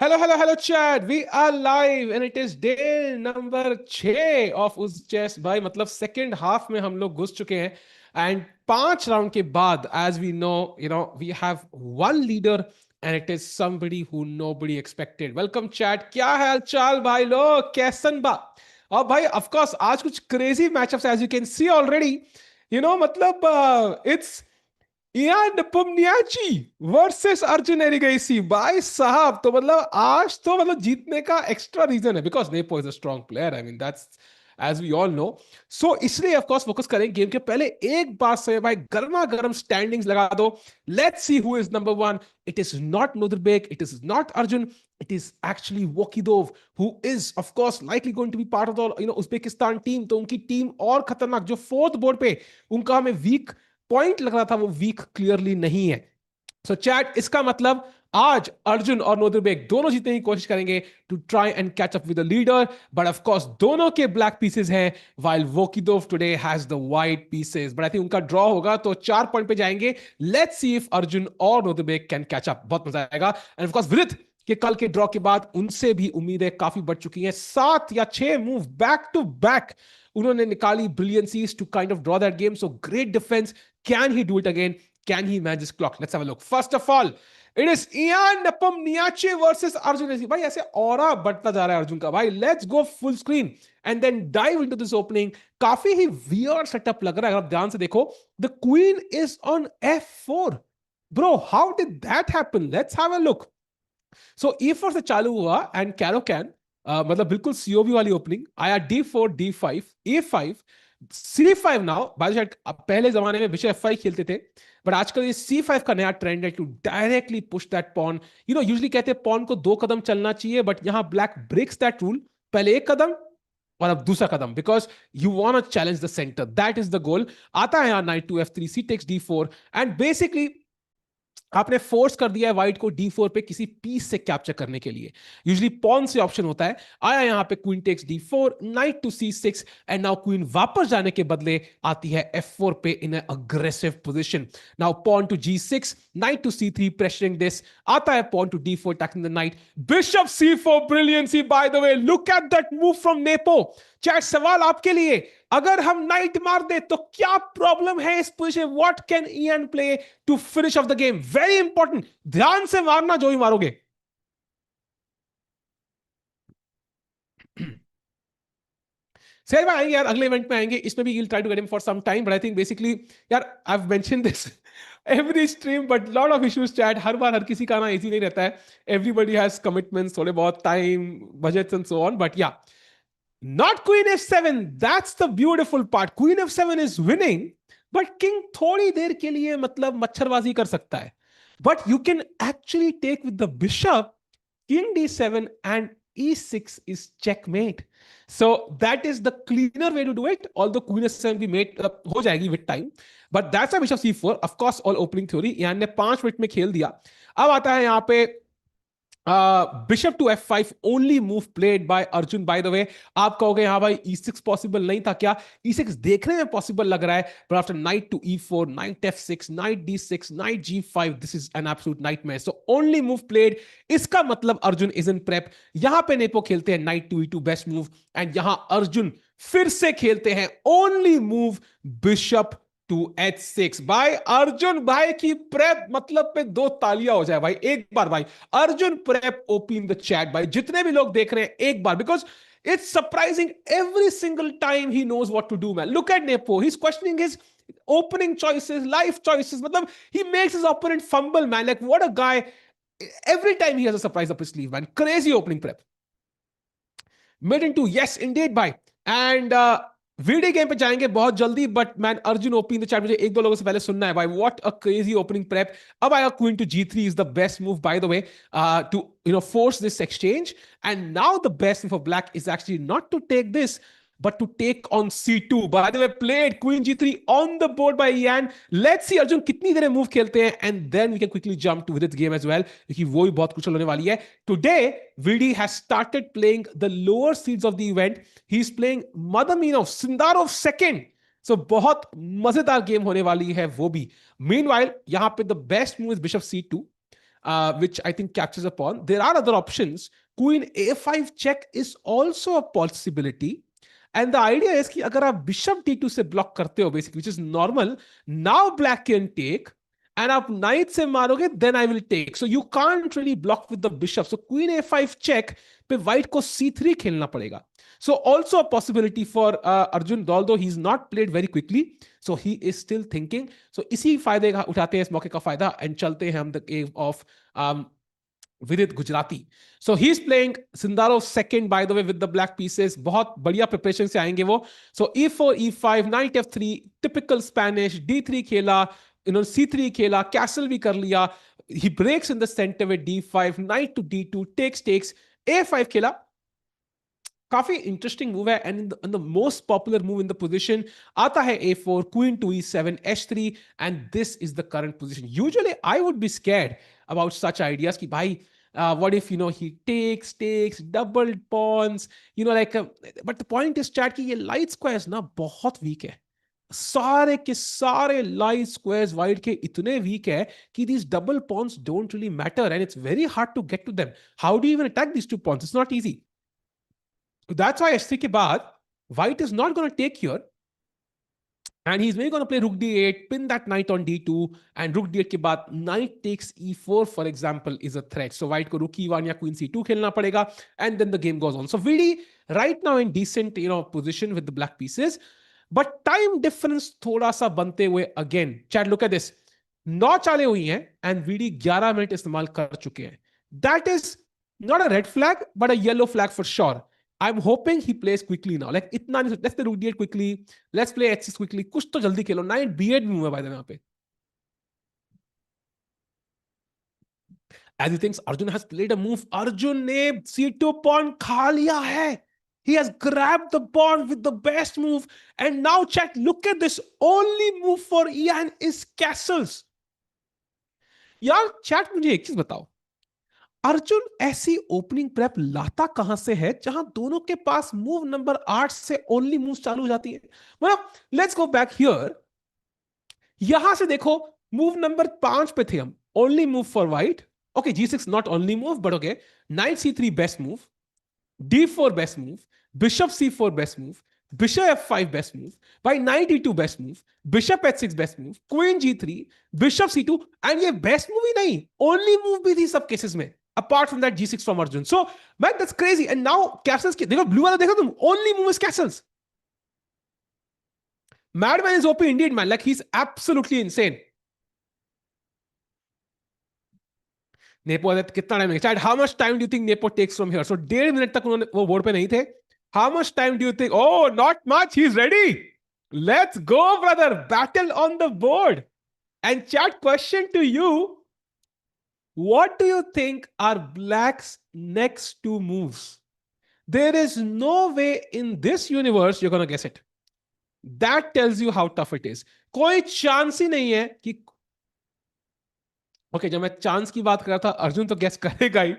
Hello, Chad. We are live and it is day number 6 of UzChess भाई मतलब second half में हम लोग घुस चुके हैं एंड 5 राउंड के बाद as we know we have one leader and it is somebody who nobody expected. Welcome Chad. क्या हाल चाल भाई लोग कैसन बा? और भाई of course आज कुछ crazy matchups as you can see already. मतलब it's Ian Nepomniachtchi versus Arjun Erigaisi भाई साहब तो मतलब आज तो मतलब जीतने का एक्स्ट्रा रीजन है because Nepo is a strong player I mean that's as we all know so इसलिए ऑफ कोर्स फोकस करें गेम के पहले एक बार से भाई गर्मा गर्म स्टैंडिंग्स लगा दो let's see who is number 1 it is not Nodirbek it is not Arjun it is actually Wokidov who is of course likely going to be part of the Uzbekistan team तो उनकी टीम और खतरनाक जो fourth board पे उनका हमें weak point लग रहा था वो वीक क्लियरली नहीं है सो चैट इसका मतलब आज अर्जुन और नोदरबेक दोनों जीतने की कोशिश करेंगे to try and catch up with the leader but of course दोनों के ब्लैक पीसेस हैं while Vokhidov today has the white pieces but I think उनका ड्रॉ होगा तो 4 पॉइंट पे जाएंगे लेट्स सी इफ अर्जुन और नोदरबेक कैन कैच अप बहुत मजा आएगा एंड ऑफ कोर्स विदित कि कल के ड्रॉ के बाद उनसे भी उम्मीदें काफी बढ़ चुकी हैं 7 या 6 मूव बैक टू बैक उन्होंने निकाली brilliancies to kind of draw that game so great defence can he do it again can he match this clock let's have a look first of all it is Ian Nepomniachtchi versus Arjun भाई ऐसे aura बढ़ता जा रहा है अर्जुन का भाई let's go full screen and then dive into this opening काफी ही वियर्ड सेटअप लग रहा है अगर आप ध्यान से देखो the queen is on F4 bro how did that happen let's have a look so E4 से चालू हुआ एंड कैरो कैन मतलब बिल्कुल सीओबी वाली ओपनिंग आया D4 D5 A5 C5 now bye पहले जमाने में बिशप F5 खेलते थे बट आजकल ये C5 का नया ट्रेंड है to directly push that pawn usually कहते हैं पॉन को 2 कदम चलना चाहिए बट यहां ब्लैक ब्रेक्स दैट रूल पहले 1 कदम और अब दूसरा कदम because you want to challenge the centre that is the goal आता है यहां knight to F3 C takes D4 and basically आपने फोर्स कर दिया है व्हाइट को D4 पे किसी पीस से कैप्चर करने के लिए यूजुअली पॉन से ऑप्शन होता है आया यहां पे queen takes D4 knight to C6 and now queen वापस जाने के बदले आती है F4 पे in an aggressive position now pawn to G6 knight to C3 pressuring this आता है pawn to D4 attacking the knight bishop C4 brilliancy by the way look at that move from Nepo chat सवाल आपके लिए अगर हम night मार दे तो क्या प्रॉब्लम है इस position what can Ian play to finish off the game very important ध्यान से मारना जो ही मारोगे सही बात आएंगे यार अगले इवेंट में आएंगे इसमें भी you'll try to get him for some time but I think basically यार I've mentioned this every stream but lot of issues chat हर बार हर किसी का ना इजी नहीं रहता है everybody has commitments थोड़े बहुत time budgets and so on but yeah Not Queen F7. That's the beautiful part. Queen F7 is winning, but King थोड़ी देर के लिए मतलब मच्छरबाजी कर सकता है. But you can actually take with the bishop, King D7 and E6 is checkmate. So that is the cleaner way to do it. Although Queen F7 भी mate हो जाएगी with time. But that's a bishop C4. Of course, all opening theory. यान ने 5 minute में खेल दिया. अब आता है यहाँ पे bishop to F5 only move played by Arjun by the way आप कहोगे हाँ भाई E6 पॉसिबल नहीं था क्या E6 देखने में पॉसिबल लग रहा है but after knight to E4 knight F6 knight D6 knight G5 this is an absolute nightmare so only move played इसका मतलब अर्जुन इज इन प्रेप यहां पे नेपो खेलते हैं knight to E2 best move and यहां अर्जुन फिर से खेलते हैं only move bishop to H6 भाई अर्जुन भाई की प्रेप मतलब पे 2 तालियां हो जाए भाई एक बार भाई Arjun prep open the chat भाई जितने भी लोग देख रहे हैं एक बार because it's surprising every single time he knows what to do man look at Nepo he is questioning his opening choices life choices मतलब he makes his opponent fumble man like what a guy every time he has a surprise up his sleeve man crazy opening prep mid into yes indeed भाई and video game पे जाएंगे बहुत जल्दी but man Arjun opening the chat मुझे 1-2 लोगों से पहले सुनना है भाई what a crazy opening prep अब आएगा queen to G3 is the best move by the way to force this exchange and now the best move for black is actually not to take this but to take on C2 by the way played queen G3 on the board by Ian let's see Arjun कितनी देर move खेलते हैं and then we can quickly jump to Vidit's game as well क्योंकि वो भी बहुत कुछ होने वाली है today Vidi has started playing the lower seeds of the event he's playing Madaminov Sindarov second so बहुत मजेदार गेम होने वाली है वो भी meanwhile यहाँ पे the best move is bishop C2 which I think captures a pawn. There are other options. Queen a5 check is also a possibility. And the idea is कि अगर आप bishop d2 से block करते हो basically, which is normal, now black can take, and आप knight से मारोगे, then I will take. So you can't really block with the bishop. So queen a5 check पे white को c3 खेलना पड़ेगा. So also a possibility for Arjun, although he's not played very quickly, so he is still thinking. So इसी फायदे का उठाते हैं इस मौके का फायदा and चलते हैं हम the game of Vidit Gujarati. So he's playing Sindaro second, by the way, with the black pieces. बहुत बढ़िया preparation से आएंगे वो. So e4, e5, knight f3, typical Spanish. d3 खेला, c3 खेला, castle भी कर लिया. He breaks in the center with d5, knight to d2, takes, a5 खेला. काफी इंटरेस्टिंग मूव है and the most popular move in the position आता है a4 queen to e7 h3 and this is the current position. Usually I would be scared about such ideas कि भाई what if he takes double pawns, like but the point is chat कि ये light squares ना बहुत weak है. सारे के सारे light squares white के इतने weak है कि these double pawns don't really matter and it's very hard to get to them. How do you even attack these two pawns? It's not easy. That's why h3 के बाद white is not going to take here and he's maybe going to play rook d8, pin that knight on d2, and rook d8 के बाद knight takes e4 for example is a threat. So white को rook e1 या queen c2 खेलना पड़ेगा and then the game goes on. So VD right now in decent position with the black pieces, but time difference थोड़ा सा बनते हुए again. Chat, look at this. 9 चालें हुई हैं and VD 11 मिनट इस्तेमाल कर चुके हैं. That is not a red flag but a yellow flag for sure. I'm hoping he plays quickly now. Like itna नहीं, let's play rook d8 quickly. Let's play h6 quickly. कुछ तो जल्दी खेलो. Knight b8 भी हुआ by the way यहाँ पे. As he thinks Arjun has played a move. Arjun ने c2 pawn खा लिया है. He has grabbed the pawn with the best move. And now chat, look at this. Only move for Ian is castles. यार chat मुझे एक चीज बताओ. अर्जुन ऐसी ओपनिंग प्रेप लाता कहां से है जहां दोनों के पास मूव नंबर 8 से ओनली मूव चालू हो जाती है. मतलब लेट्स गो बैक हियर. यहां से देखो मूव नंबर 5 पे थे हम. Only move for white. Okay g6 not only move but okay. Night c3 best move. d4 best move. Bishop c4 best move. Bishop f5 best move. By knight e2 best move. Bishop h6 best move. Queen g3. Bishop c2. And ये best move ही नहीं. Only move भी थी सब cases में. Apart from that g6 from Arjun. So, man, that's crazy. And now castles. देखो blue वाला देखो तुम. Only move is castles. Madman is OP indeed, man. Like he's absolutely insane. Nepo कितना time है? Chad, how much time do you think Nepo takes from here? So 1.5 minute तक उन्होंने वो board पे नहीं थे. How much time do you think? Oh, not much. He's ready. Let's go, brother. Battle on the board. And chat, question to you. What do you think are black's next two moves? There is no way in this universe you're going to guess it. That tells you how tough it is. कोई chance ही नहीं है कि Okay, जब मैं chance की बात कर रहा था, अर्जुन तो guess करेगा ही.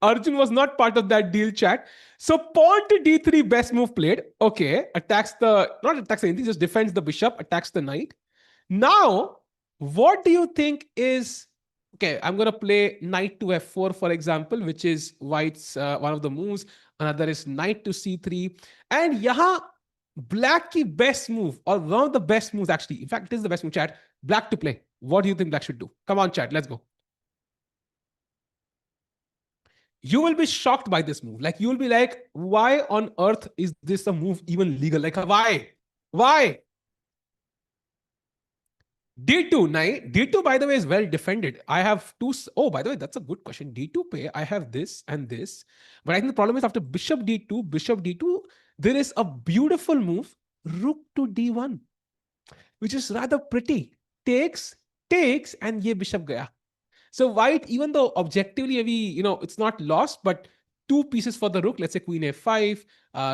Arjun was not part of that deal, chat. So pawn to d3, best move played. Okay, not attacks anything, just defends the bishop, attacks the knight. Now, what do you think is... Okay, I'm going to play knight to f4, for example, which is white's one of the moves. Another is knight to c3. And yahan, black ki best move, or one of the best moves actually. In fact, it is the best move, chat. Black to play. What do you think black should do? Come on, chat, let's go. You will be shocked by this move. Like, you will be like, why on earth is this a move even legal? Like, why? Why? D2, knight. D2, by the way, is well defended. I have two. Oh, by the way, that's a good question. D2 pay. I have this and this. But I think the problem is after bishop D2, there is a beautiful move, rook to D1, which is rather pretty. Takes, and ye bishop gaya. So white, even though objectively, it's not lost, but 2 pieces for the rook, let's say queen a5,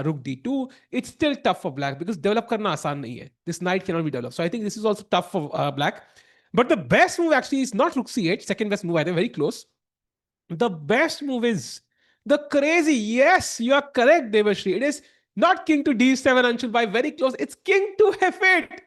rook d2, it's still tough for black because develop karna aasan nahi hai. This knight cannot be developed. So I think this is also tough for black. But the best move actually is not rook c8, second best move, I think, very close. The best move is the crazy, yes, you are correct, Devashri. It is not king to d7, Anshul, by very close. It's king to f8.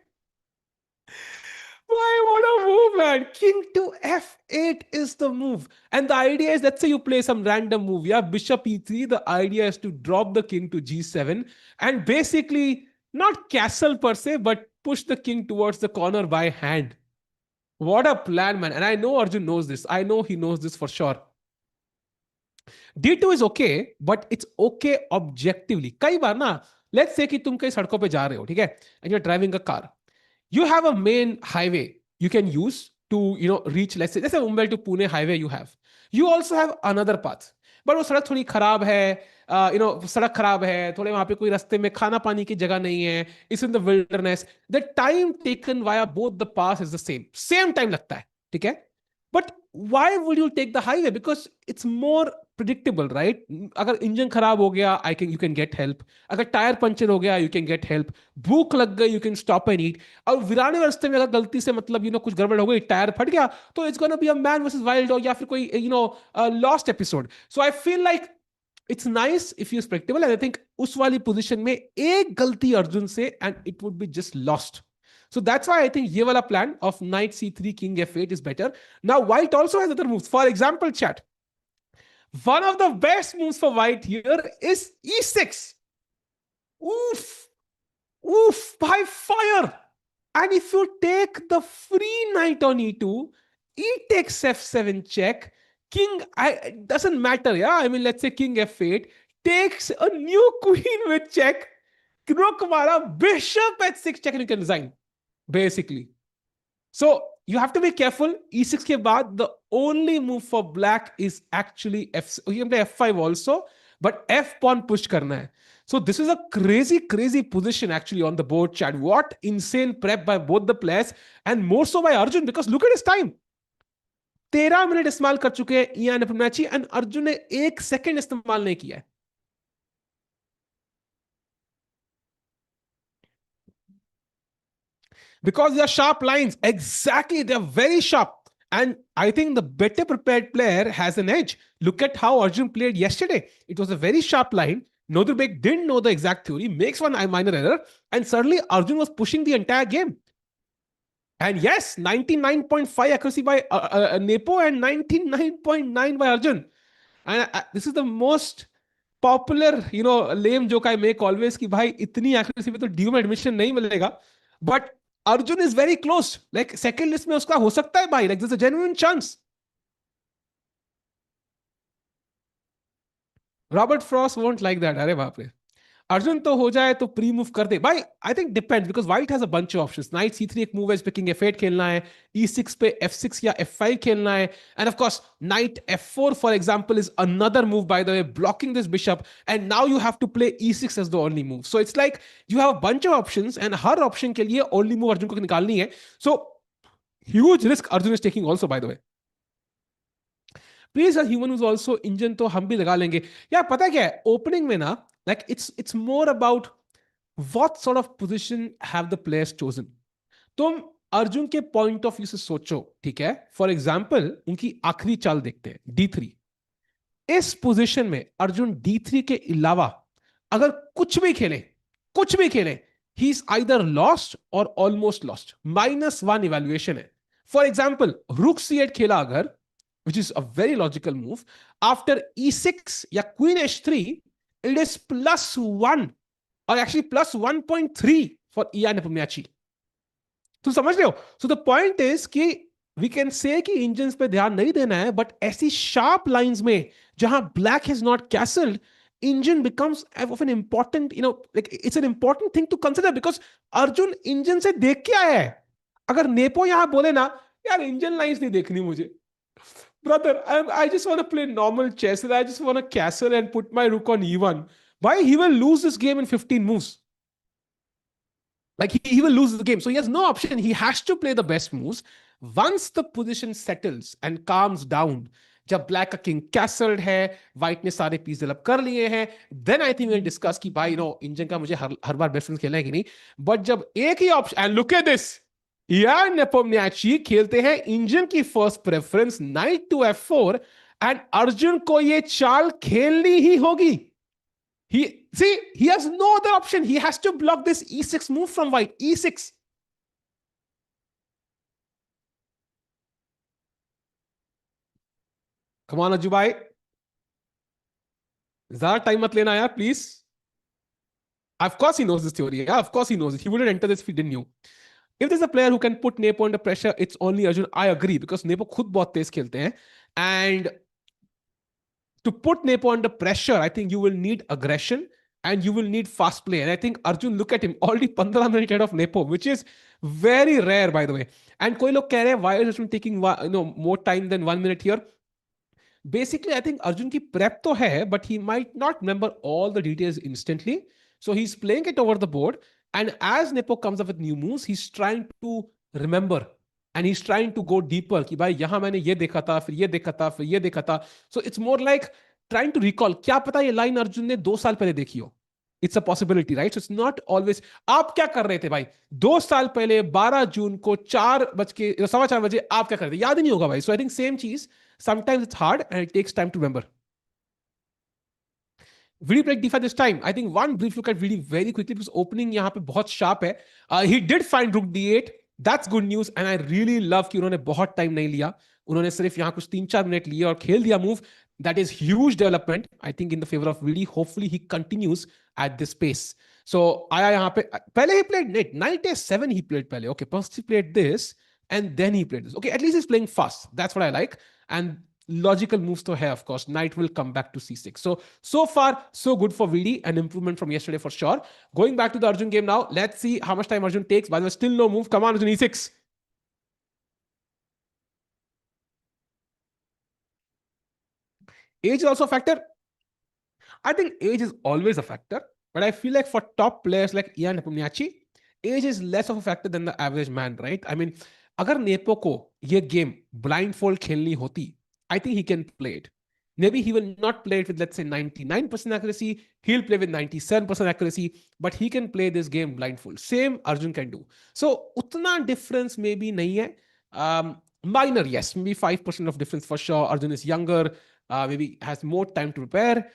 Why, what a move, man. King to f8 is the move. And the idea is, let's say you play some random move. Yeah, bishop e3. The idea is to drop the king to g7 and basically not castle per se, but push the king towards the corner by hand. What a plan, man. And I know Arjun knows this. I know he knows this for sure. D2 is okay, but it's okay objectively. कई बार ना, let's say कि तुम कई सड़कों पे जा रहे हो, ठीक है, and you're driving a car. You have a main highway you can use to reach, let's say Mumbai to Pune highway you have. You also have another path, but वो सड़क थोड़ी खराब है, सड़क खराब है, थोड़े वहां पे कोई रास्ते में खाना पानी की जगह नहीं है, it's in the wilderness. The time taken via both the pass is the same time लगता है, ठीक है. But why would you take the highway? Because it's more predictable, right? अगर इंजन खराब हो गया, you can get help. अगर tyre puncture हो गया, you can get help. भूख लग गई, you can stop and eat. और वीराने रास्ते में अगर गलती से मतलब कुछ गड़बड़ हो गई, टायर फट गया, तो it's gonna be a man versus wild dog या फिर कोई lost episode. So I feel like it's nice if you're predictable, and I think उस वाली position में एक गलती अर्जुन से and it would be just lost. So that's why I think ये वाला plan of knight c3 king f8 is better. Now white also has other moves. For example, chat, one of the best moves for white here is e6. Oof, oof, by fire. And if you take the free knight on e2, e takes f7 check, king, it doesn't matter, yeah? I mean, let's say king f8 takes a new queen with check, rook mara, bishop h6 check, and you can resign, basically. So you have to be careful. e6 ke baad, the only move for black is actually you can play f5 also, but f pawn push karna hai. So this is a crazy, crazy position actually on the board, chat. What insane prep by both the players, and more so by Arjun, because look at his time. 13 minute इस्तेमाल कर चुके हैं Ian मैची, and Arjun ने 1 second इस्तेमाल नहीं किया है. Because they are sharp lines. Exactly, they're very sharp. And I think the better prepared player has an edge. Look at how Arjun played yesterday. It was a very sharp line. Nodirbek didn't know the exact theory, makes one minor error, and suddenly Arjun was pushing the entire game. And yes, 99.5 accuracy by Nepo and 99.9 by Arjun. And this is the most popular, lame joke I make always कि भाई इतनी accuracy में तो DU में admission नहीं मिलेगा. But Arjun is very close. Like second list में उसका हो सकता है भाई. Like there's a genuine chance. Robert Frost won't like that. अरे बाप रे. Arjun तो हो जाए तो प्री मूव कर दे भाई. I think depends because white has a bunch of options. Knight c3 एक move है, इस पे king f8 खेलना है, e6 पे f6 या f5 खेलना है, and of course knight f4 for example is another move, by the way, blocking this bishop, and now you have to play e6 as the only move. So it's like you have a bunch of options and her option के लिए only move Arjun को निकालनी है. So huge risk Arjun is taking also, by the way. Please human is also engine तो हम भी लगा लेंगे. यार पता क्या है ओपनिंग में ना, like it's more about what sort of position have the players chosen. तुम अर्जुन के पॉइंट ऑफ व्यू से सोचो, ठीक है. फॉर एग्जाम्पल उनकी आखिरी चाल देखते हैं, D3. इस पोजीशन में अर्जुन D3 के अलावा अगर कुछ भी खेले, ही इज आइदर लॉस्ट और ऑलमोस्ट लॉस्ट. -1 इवेल्युएशन है. फॉर एग्जाम्पल रुक C8 खेला अगर, which is a very logical move, after e6 या queen h3, it is +1 or actually +1.3 for Ian Nepomniachtchi. तुम समझ रहे हो? So the point is कि we can say कि इंजन्स पे ध्यान नहीं देना है, but ऐसी sharp lines में जहां black has not castled, engine becomes of an important, like it's an important thing to consider because Arjun engine से देख के आया है. अगर नेपो यहां बोले ना यार इंजन लाइंस नहीं देखनी मुझे, brother, I just want to play normal chess and I just want to castle and put my rook on e1. Why? He will lose this game in 15 moves. Like he will lose the game. So he has no option. He has to play the best moves. Once the position settles and calms down, जब black का king castled है, white ने सारे piece develop कर लिए हैं, then I think we'll discuss कि भाई इंजन का मुझे हर बार बेस्ट खेलना है कि नहीं. But जब एक ही option, and look at this, यार नेपोम्नियाची खेलते हैं इंजन की first preference knight to f4, and Arjun को ये चाल खेलनी ही होगी. He has no other option. He has to block this e6 move from white. E6. Come on Ajju भाई, ज्यादा टाइम मत लेना यार please. Of course he knows this theory. Yeah, of course he knows it. He wouldn't enter this if he didn't know. If there's a player who can put Nepo under pressure, it's only Arjun. I agree because Nepo खुद बहुत तेज खेलते हैं. And to put Nepo under pressure, I think you will need aggression and you will need fast play. And I think Arjun, look at him, already 15 minutes ahead of Nepo, which is very rare, by the way. And कोई लोग कह रहे हैं, why is Arjun taking more time than 1 minute here? Basically, I think Arjun की prep तो है, but he might not remember all the details instantly. So he's playing it over the board. And as Nepo comes up with new moves, he's trying to remember. And he's trying to go deeper. कि भाई यहाँ मैंने ये देखा था, फिर ये देखा था, फिर ये देखा था. So it's more like trying to recall. क्या पता ये line अर्जुन ने 2 साल पहले देखी हो. It's a possibility, right? So it's not always. आप क्या कर रहे थे भाई 2 साल पहले 12 जून को 4 बजे आप क्या कर रहे थे, याद ही नहीं होगा भाई. So I think same चीज. Sometimes it's hard and it takes time to remember. Vidit played d5 this time. I think one brief look at Vidit very quickly because opening यहाँ पे बहुत sharp है. He did find rook d8. That's good news and I really love कि उन्होंने बहुत time नहीं लिया. उन्होंने सिर्फ यहाँ कुछ 3-4 मिनट लिए और खेल दिया move. That is huge development. I think in the favor of Vidit. Hopefully he continues at this pace. So आया यहाँ पे पहले he played knight a7 he played पहले. Okay, first he played this and then he played this. Okay, at least he's playing fast. That's what I like. And logical moves to have, of course. Knight will come back to c6. So far, so good for VD. An improvement from yesterday for sure. Going back to the Arjun game now. Let's see how much time Arjun takes. By the way, still no move. Come on, Arjun, e6. Age is also a factor. I think age is always a factor. But I feel like for top players like Ian Nepomniachtchi, age is less of a factor than the average man, right? I mean, अगर nepo को ये game blindfold खेलनी होती, I think he can play it. Maybe he will not play it with, let's say, 99% accuracy. He'll play with 97% accuracy, but he can play this game blindfold. Same Arjun can do. So, utna difference maybe nahi hai. Minor, yes, maybe 5% of difference for sure. Arjun is younger, maybe has more time to prepare,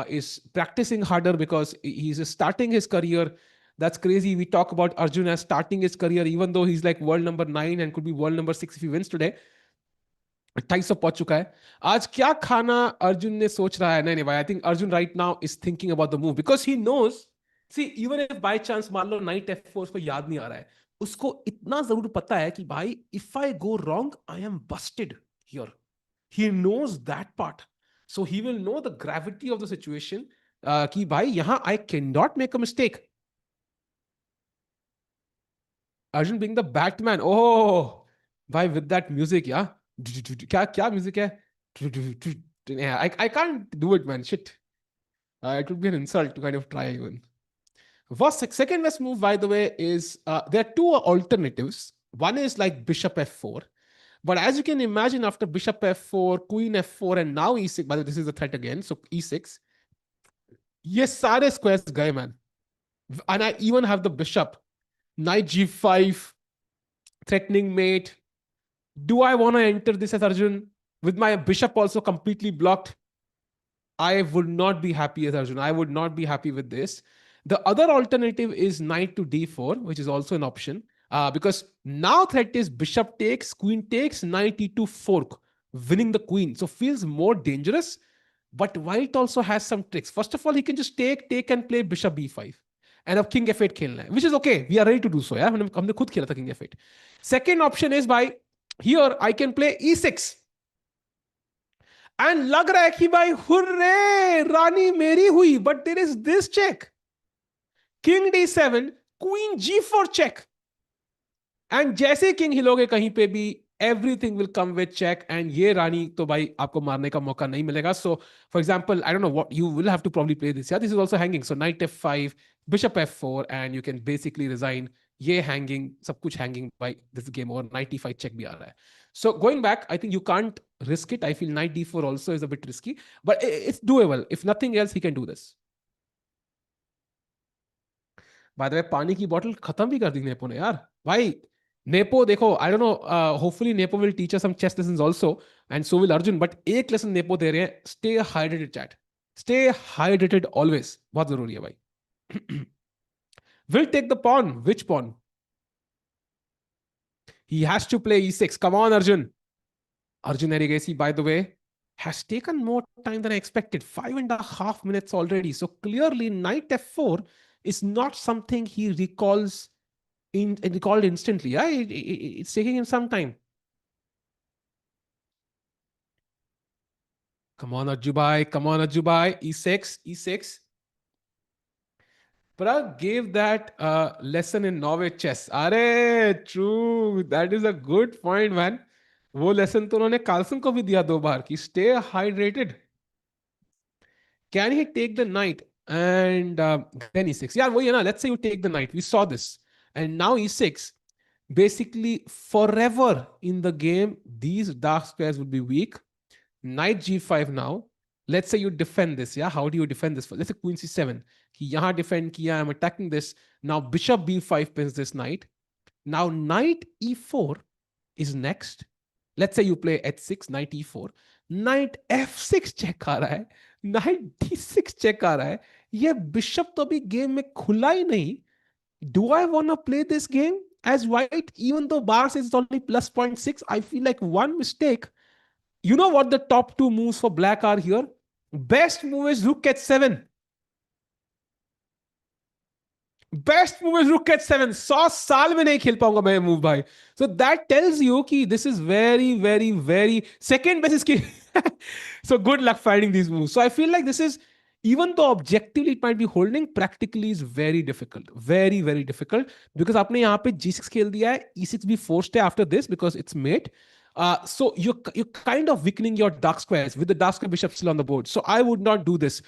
is practicing harder because he's starting his career. That's crazy. We talk about Arjun as starting his career, even though he's like world number 9 and could be world number 6 if he wins today. 2800 पहुंच चुका है. आज क्या खाना अर्जुन ने सोच रहा है? नहीं भाई, I think Arjun right now is thinking about the move because he knows. See even if by chance मान लो नाइट f4 उसको याद नहीं आ रहा है, उसको इतना जरूर पता है कि भाई if I go wrong I am busted here. He knows that part. So he will know the gravity of the situation कि भाई यहां I can not make a mistake. Arjun being the Batman. Oh भाई with that music यार. क्या क्या music है? I can't do it, man. Shit. It would be an insult to kind of try even. First, second best move, by the way, is there are two alternatives. One is like bishop f4. But as you can imagine, after bishop f4, queen f4, and now e6, by the way, this is the threat again. So e6. Yes, sare squares guy, man. And I even have the bishop. Knight g5, threatening mate. Do I want to enter this as Arjun with my bishop also completely blocked? I would not be happy as Arjun. I would not be happy with this. The other alternative is knight to d4, which is also an option. Because now threat is bishop takes, queen takes, knight e2 fork, winning the queen. So feels more dangerous. But white also has some tricks. First of all, he can just take and play bishop b5. And अब king f8 खेलना है, which is okay. We are ready to do so. Yeah? हमने खुद खेला था king f8. Second option is by here I can play e6 and लग रहा है कि भाई हुर्रे रानी मेरी हुई. But there is this check, king d7, queen g4 check. And जैसे king हिलोगे कहीं पे भी everything will come with check. And ये रानी तो भाई आपको मारने का मौका नहीं मिलेगा. So for example, I don't know what, you will have to probably play this. Yeah, this is also hanging. So knight f5, bishop f4, and you can basically resign. ये hanging, सब कुछ hanging by this game over. Knight e5 check भी आ रहा है. So going back, I think you can't risk it. I feel knight d4 also is a bit risky, but it's doable. If nothing else, he can do this. By the way, पानी की bottle खत्म भी कर दी nepo ने यार. भाई nepo देखो, I don't know, hopefully Nepo will teach us some chess lessons also, and so will Arjun. But एक lesson नेपो दे रहे हैं, stay hydrated chat. Stay hydrated always. बहुत जरूरी है भाई. Will take the pawn. Which pawn? He has to play e6. Come on, Arjun. Arjun Erigesi, by the way. has taken more time than I expected. 5.5 minutes already. So clearly, knight f4 is not something he recalled instantly. Yeah, it's taking him some time. Come on, Ajubai. Come on, Ajubai. E6, E6. Prag gave that lesson in Norway chess. Are true. That is a good point, man. वो lesson तो उन्होंने Carlsen को भी दिया 2 बार कि stay hydrated. Can he take the knight and then e6? Yeah, well, let's say you take the knight. We saw this. And now e6. Basically, forever in the game, these dark squares would be weak. Knight g5 now. Let's say you defend this. Yeah, how do you defend this? Let's say queen c7. कि यहाँ defend किया, I'm attacking this. Now bishop b5 pins this knight. Now knight e4 is next. Let's say you play h6, knight e4. Knight f6 check आ रहा है. Knight d6 check आ रहा है. ये bishop तो अभी game में खुला ही नहीं. Do I want to play this game as white? Even though bar says it's only plus 0.6, I feel like one mistake. You know what the top 2 moves for black are here? Best move is rook h7. Best move is रुक eight 7. 100 साल में नहीं खेल पाऊंगा मैं move भाई. So that tells you कि this is very very very second best इसकी. So good luck finding these moves. So I feel like this is, even though objectively it might be holding, practically is very difficult. Very, very difficult. Because आपने यहाँ पे g6 खेल दिया है, e6 भी forced है after this because it's mate. So you're kind of weakening your dark squares with the dark square bishop still on the board. So I would not do this.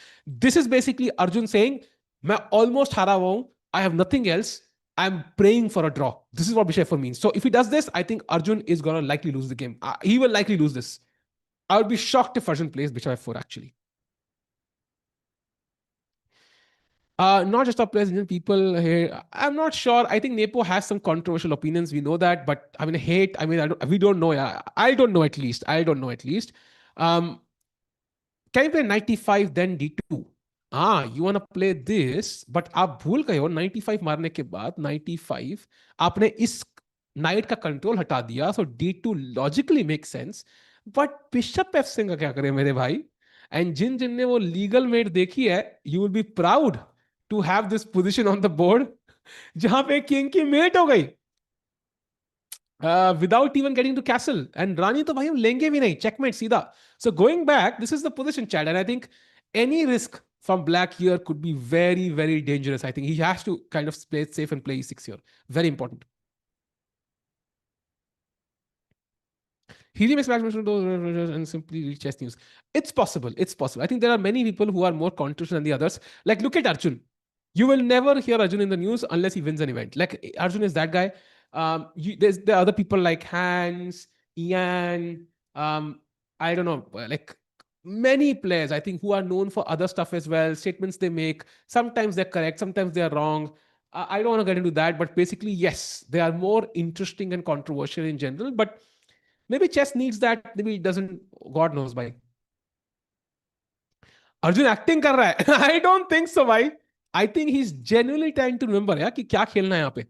This is basically Arjun saying, मैं almost हारा हुआ हूँ. I have nothing else. I'm praying for a draw. This is what bishop f4 means. So if he does this, I think Arjun is going to likely lose the game. He will likely lose this. I would be shocked if Arjun plays bishop f4 actually. Not just top players, Indian people here. I'm not sure. I think Nepo has some controversial opinions. We know that, but I mean, hate. I mean, we don't know. Yeah, I don't know at least. I don't know at least. Um, can you play 95 then d2? You want to play this, but आप भूल गए हो 95 मारने के बाद 95 आपने इस night का कंट्रोल हटा दिया. सो d2 logically make sense, but bishop f6 का क्या करें मेरे भाई. एंड जिन जिन ने वो लीगल मेट देखी है, you will be proud to have this position on the board जहां पे किंग की मेट हो गई without even getting to castle. And Rani तो भाई हम लेंगे भी नहीं, checkmate सीधा. So going back, this is the position, Chad, and I think any risk from black here could be very, very dangerous. I think he has to kind of play it safe and play e6 here. Very important. He makes match and simply read chess news. It's possible. It's possible. I think there are many people who are more controversial than the others. Like, look at Arjun. You will never hear Arjun in the news unless he wins an event. Like, Arjun is that guy. There are other people like Hans, Ian, I don't know, like many players, I think, who are known for other stuff as well. Statements they make. Sometimes they're correct, sometimes they're wrong. I don't want to get into that, but basically, yes, they are more interesting and controversial in general. But maybe chess needs that. Maybe it doesn't. God knows why. Arjun acting कर रहा है. I don't think so, भाई. I think he's genuinely trying to remember यार कि क्या खेलना है यहाँ पे.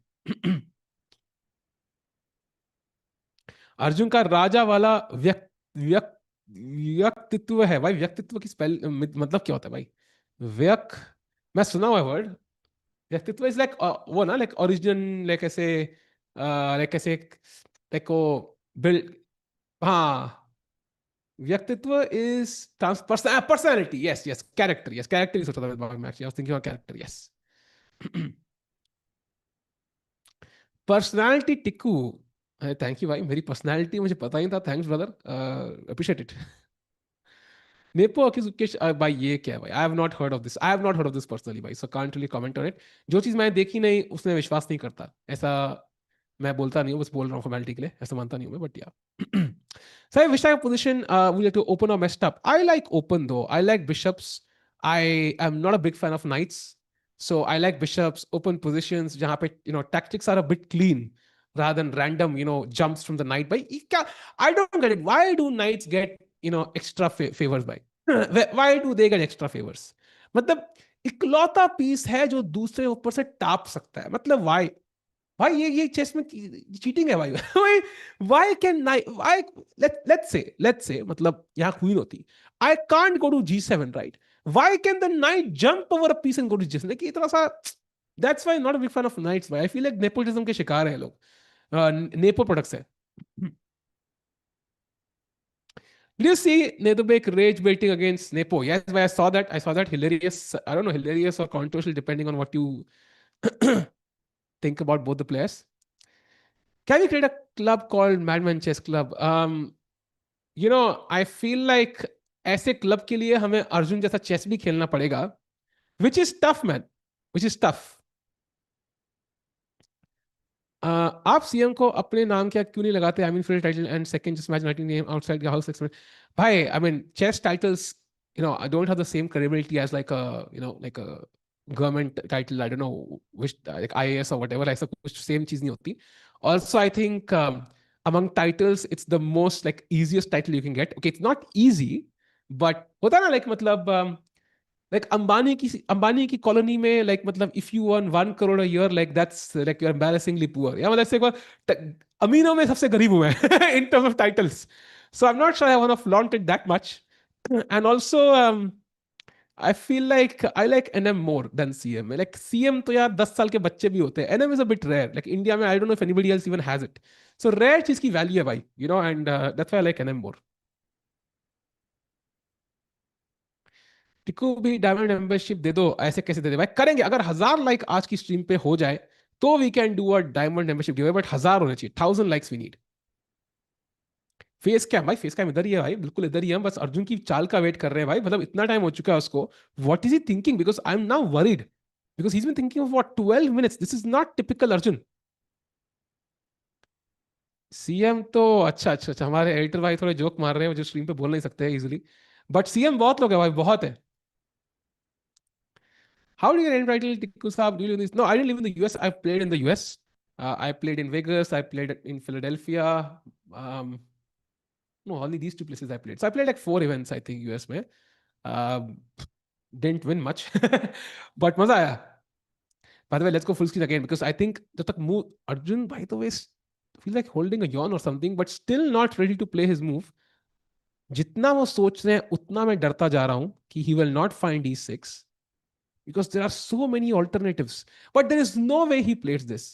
अर्जुन का राजा वाला व्यक्तित्व है भाई. व्यक्तित्व की स्पेल मतलब क्या होता है भाई? व्यक मैं सुना हुआ वर्ड. व्यक्तित्व इज लाइक वो ना, लाइक ओरिजिन, लाइक ऐसे लाइक वो बिल्ड. हाँ, व्यक्तित्व is personality. Yes yes, character. Yes, character ही सोचा था मैं. I was thinking of character. Yes. Personality Tiku. Thank you भाई. मेरी पर्सनालिटी मुझे पता ही था. Thanks brother, appreciate it. Nepo अकिस भाई ये क्या है भाई? I have not heard of this. I have not heard of this personally भाई. So can't really comment on it. जो चीज मैंने देखी नहीं उसने विश्वास नहीं करता. ऐसा मैं बोलता नहीं हूँ, बस बोल रहा हूँ फॉर्मेलिटी के लिए. ऐसा मानता नहीं हूँ मैं, बट या. So which type of position we like to open or messed up? I like open though. I like bishops. I am not a big fan of knights. So I like bishops, open positions, जहाँ पे tactics are a bit clean rather than random jumps from the knight. By I don't get it. Why do knights get extra favors by? Why do they get extra favors? मतलब इकलौता piece है जो दूसरे ऊपर से top सकता है. मतलब why? भाई ये चेस में चीटिंग है भाई. भाई why can knight why let's say मतलब यहाँ क्वीन होती, I can't go to g7 right. Why can the knight jump over a piece and go to g7? देखिए इतना सा. That's why not a big fan of knights भाई. I feel like nepotism के शिकार है लोग. Nepo products है. Did you see Nodirbek rage baiting against Nepo? Yes, but I saw that. I saw that hilarious. I don't know, hilarious or controversial, depending on what you think about both the players. Can we create a club called Madman Chess Club? I feel like ऐसे club के लिए हमें अर्जुन जैसा chess भी खेलना पड़ेगा, which is tough, man. Which is tough. आप CM को अपने नाम क्या क्यों नहीं लगाते? I mean for title and second just match writing name outside house experiment. भाई I mean chess titles I don't have the same credibility as like a government title. I don't know which like IAS or whatever. ऐसा कुछ same चीज नहीं होती. Also, I think among titles, it's the most like easiest title you can get. Okay, it's not easy, but होता है ना like मतलब like Ambani की कॉलोनी में like मतलब if you earn 1 crore a year like that's like you're embarrassingly poor. या मतलब एक बार अमीरों में सबसे गरीब हूं मैं in terms of titles. So I'm not sure I want to flaunt it that much. And also I feel like I like NM more than CM. Like CM तो यार 10 साल के बच्चे भी होते हैं. NM is a bit rare. Like India में I don't know if anybody else even has it. So rare चीज की value है भाई. And that's why I like NM more. टिकू भी डायमंड मेंबरशिप दे दो. ऐसे कैसे दे दे भाई? करेंगे अगर 1,000 लाइक आज की स्ट्रीम पे हो जाए तो we can do a diamond membership give, but 1,000 होने चाहिए. 1,000 likes we need. Face cam भाई, फेस कैम इधर ही है भाई, बिल्कुल इधर ही है. बस अर्जुन की चाल का वेट कर रहे हैं भाई. मतलब इतना टाइम हो चुका है उसको. What is he thinking? Because I am now worried. Because he is been thinking of what 12 minutes. This is not typical Arjun. सीएम तो अच्छा अच्छा अच्छा, हमारे एडिटर भाई थोड़े जोक मार रहे हैं जो स्ट्रीम पे बोल नहीं सकते हैं इजीली. बट सीएम बहुत लोग है भाई, बहुत है. How do you name title, Tikku Saab? Do you live in this? No, I didn't live in the US. I played in the US. I played in Vegas. I played in Philadelphia. Um, no, only these two places I played. So I played like 4 events, I think, US में. Um, didn't win much, but मजा आया. By the way, let's go full screen again because I think जब तक move Arjun by the way feel like holding a yawn or something, but still not ready to play his move. जितना वो सोच रहे हैं उतना मैं डरता जा रहा हूँ कि he will not find e6 because there are so many alternatives. But there is no way he plays this.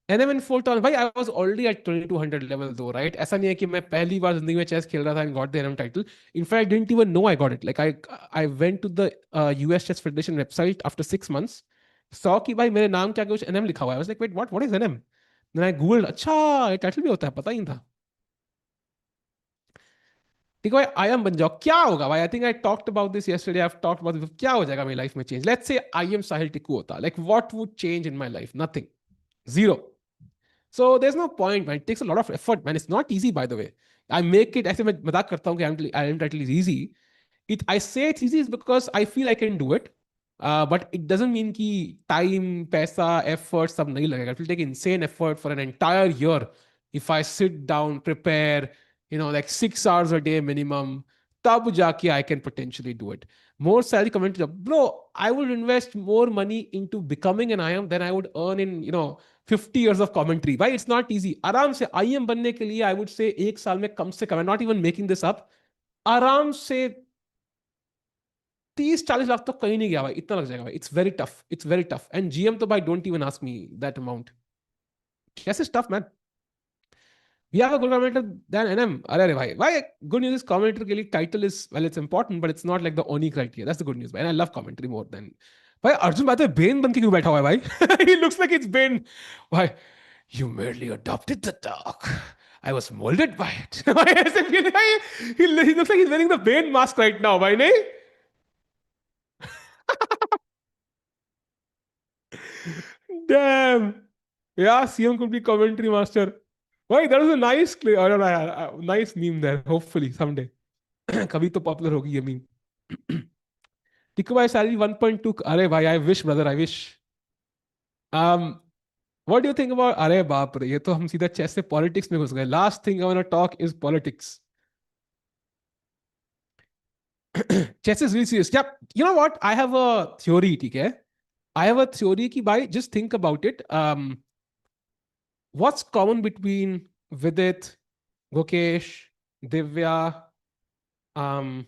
And then in full turn, भाई I was already at 2200 level though, right? ऐसा नहीं है कि मैं पहली बार जिंदगी में chess खेल रहा था and got the NM title. In fact, I didn't even know I got it. Like I went to the US Chess Federation website after 6 months, saw कि भाई मेरे नाम क्या कुछ NM लिखा हुआ है. I was like, wait, what is NM? Then I googled, अच्छा ये टाइटल भी होता है, पता ही नहीं था. ठीक है भाई, आई एम बन जाओ. क्या होगा भाई? I think I talked about this yesterday. I have talked about this. क्या हो जाएगा मेरी लाइफ में change? Let's say I am साहिल टिकू होता, like what would change in my life? Nothing. Zero. So there's no point, man. It takes a lot of effort, man. It's not easy, by the way. I make it, ऐसे मैं मजाक करता हूँ कि I am title is easy. I say it's easy is because I feel I can do it. But it doesn't mean कि time, पैसा, effort सब नहीं लगेगा. It will take insane effort for an entire year if I sit down, prepare, like 6 hours a day minimum. तब जाके I can potentially do it. More salary commentary. Bro, I would invest more money into becoming an IM than I would earn in, 50 years of commentary. Why? It's not easy. आराम से IM बनने के लिए I would say 1 साल में कम से कम, I'm not even making this up, आराम से 30-40 लाख तो कहीं नहीं गया भाई. इतना लग जाएगा भाई. It's very tough. It's very tough. And GM तो भाई don't even ask me that amount. Yes, it's tough, man. We have a good commentator than NM. अरे भाई, why? Good news is commentator के लिए title is, well, it's important, but it's not like the only criteria. That's the good news, and I love commentary more than. भाई अर्जुन बात है Ben बन के क्यों बैठा हुआ है भाई? He looks like it's Bane. Why? You merely adopted the dog. I was molded by it. ऐसे feel है, he looks like he's wearing the Bane mask right now, भाई नहीं? Damn. Yeah, CM could be commentary master. Why? That was a nice play. I don't know, nice meme there. Hopefully someday. कभी तो popular होगी ये meme. टिकू भाई salary 1.2. अरे भाई I wish brother, I wish. um what do you think about, अरे बाप रे, ये तो हम सीधा चेस से पॉलिटिक्स में घुस गए. Last thing I want to talk is politics. Chess is really serious. क्या? You know what, I have a theory. ठीक है, आई हैव अ थ्योरी कि भाई just think about it. what's common between Vidit, Gokesh, Divya, um,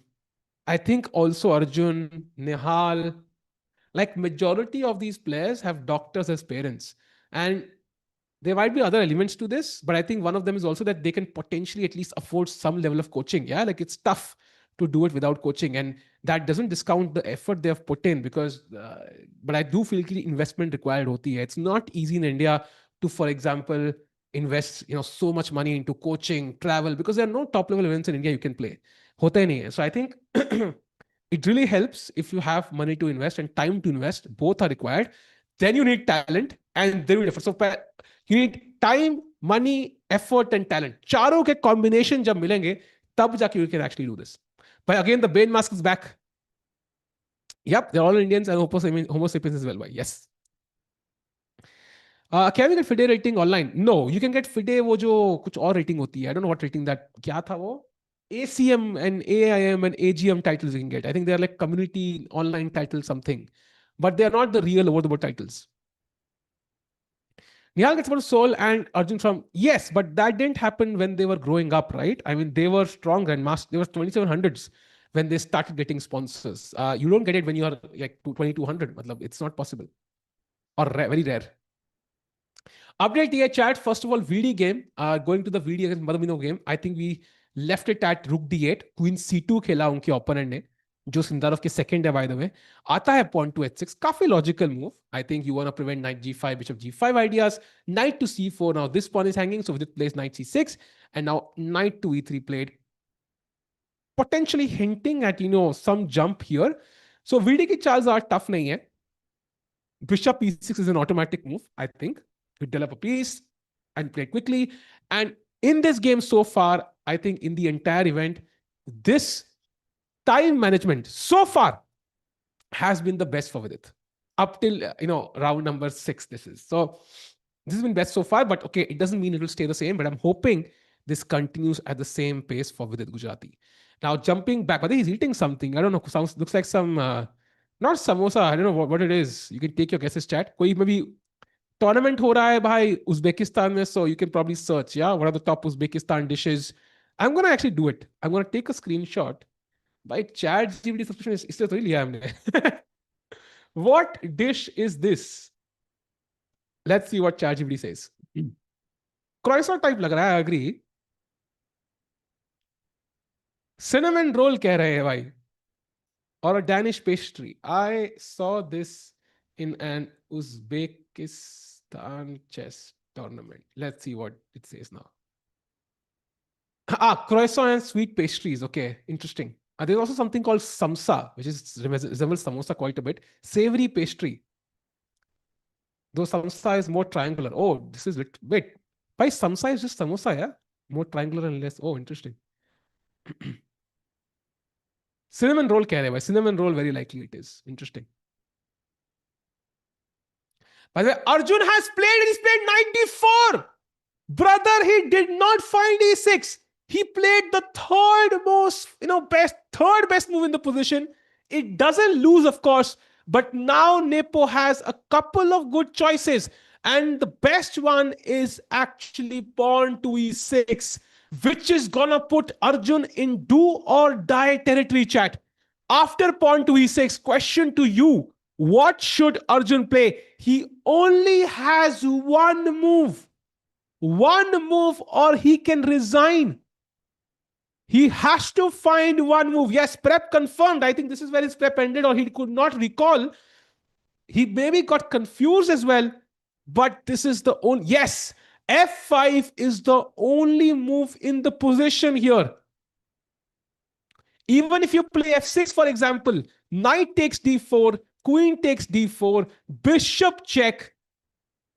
I think also Arjun, Nihal, like majority of these players have doctors as parents. And there might be other elements to this, but I think one of them is also that they can potentially at least afford some level of coaching. Yeah, like it's tough to do it without coaching, and that doesn't discount the effort they have put in because. But I do feel the investment required hoti hai. It's not easy in India to, for example, invest so much money into coaching, travel because there are no top level events in India you can play. Hota hi nahi hai. So I think it really helps if you have money to invest and time to invest. Both are required. Then you need talent and then you need effort. So you need time, money, effort, and talent. चारों के combination जब मिलेंगे, तब जाके you can actually do this. But again, the Bane mask is back. Yep, they're all Indians and Homo sapiens as well. Why? Yes. Can we get FIDE rating online? No, you can get FIDE वो जो कुछ और rating होती है. I don't know what rating that क्या था वो. ACM and AIM and AGM titles you can get. I think they are like community online titles something, but they are not the real over the board titles. Nihal gets about Soul and Arjun from yes, but that didn't happen when they were growing up, right? I mean, they were strong grandmasters. They were 2700s when they started getting sponsors. You don't get it when you are like 2200. It's not possible or very rare. Update here, chat. First of all, VD game. Going to the VD against Madamino game. I think we left it at Rook D8. Queen C2 खेला उनके opponent ने. जो Sindarov के second है by the way. आता है pawn to h6. काफी logical move. I think you want to prevent knight g5, bishop g5 ideas. Knight to c4. Now this pawn is hanging. So Vidit plays knight c6. And now knight to e3 played. Potentially hinting at, some jump here. So VD की Charles are tough नहीं है. Bishop e6 is an automatic move, I think. We develop a piece and play quickly. And in this game so far, I think in the entire event, this time management so far has been the best for Vidit. Up till, round number 6, this is. So this has been best so far, but okay, it doesn't mean it will stay the same, but I'm hoping this continues at the same pace for Vidit Gujarati. Now jumping back, I think he's eating something. I don't know, looks like some, not samosa, I don't know what it is. You can take your guesses, chat. Koi maybe tournament ho raha hai bhai Uzbekistan mein, so you can probably search, yeah, what are the top Uzbekistan dishes. I'm going to actually do it. I'm going to take a screenshot. By chat GPT subscription इससे तो ही लिया हमने. What dish is this? Let's see what chat GPT says. Croissant type लग रहा है, I agree. Cinnamon roll कह रहे हैं भाई. Or a Danish pastry. I saw this in an Uzbekistan chess tournament. Let's see what it says now. Croissant and sweet pastries. Okay, interesting. There's also something called samsa, which resembles samosa quite a bit. Savory pastry. Though samsa is more triangular. Oh, this is wait. Why samsa is just samosa, yeah? More triangular and less. Oh, interesting. Cinnamon roll keh rahe hai. Cinnamon roll, very likely it is. Interesting. By the way, Arjun has played and he's played 94. Brother, he did not find e6. He played the third best move in the position. It doesn't lose, of course, but now Nepo has a couple of good choices. And the best one is actually pawn to e6, which is gonna put Arjun in do or die territory, chat. After pawn to e6, question to you, what should Arjun play? He only has one move or he can resign. He has to find one move. Yes, prep confirmed. I think this is where his prep ended, or he could not recall. He maybe got confused as well, but this is the only, yes, f5 is the only move in the position here. Even if you play f6, for example, knight takes d4, queen takes d4, bishop check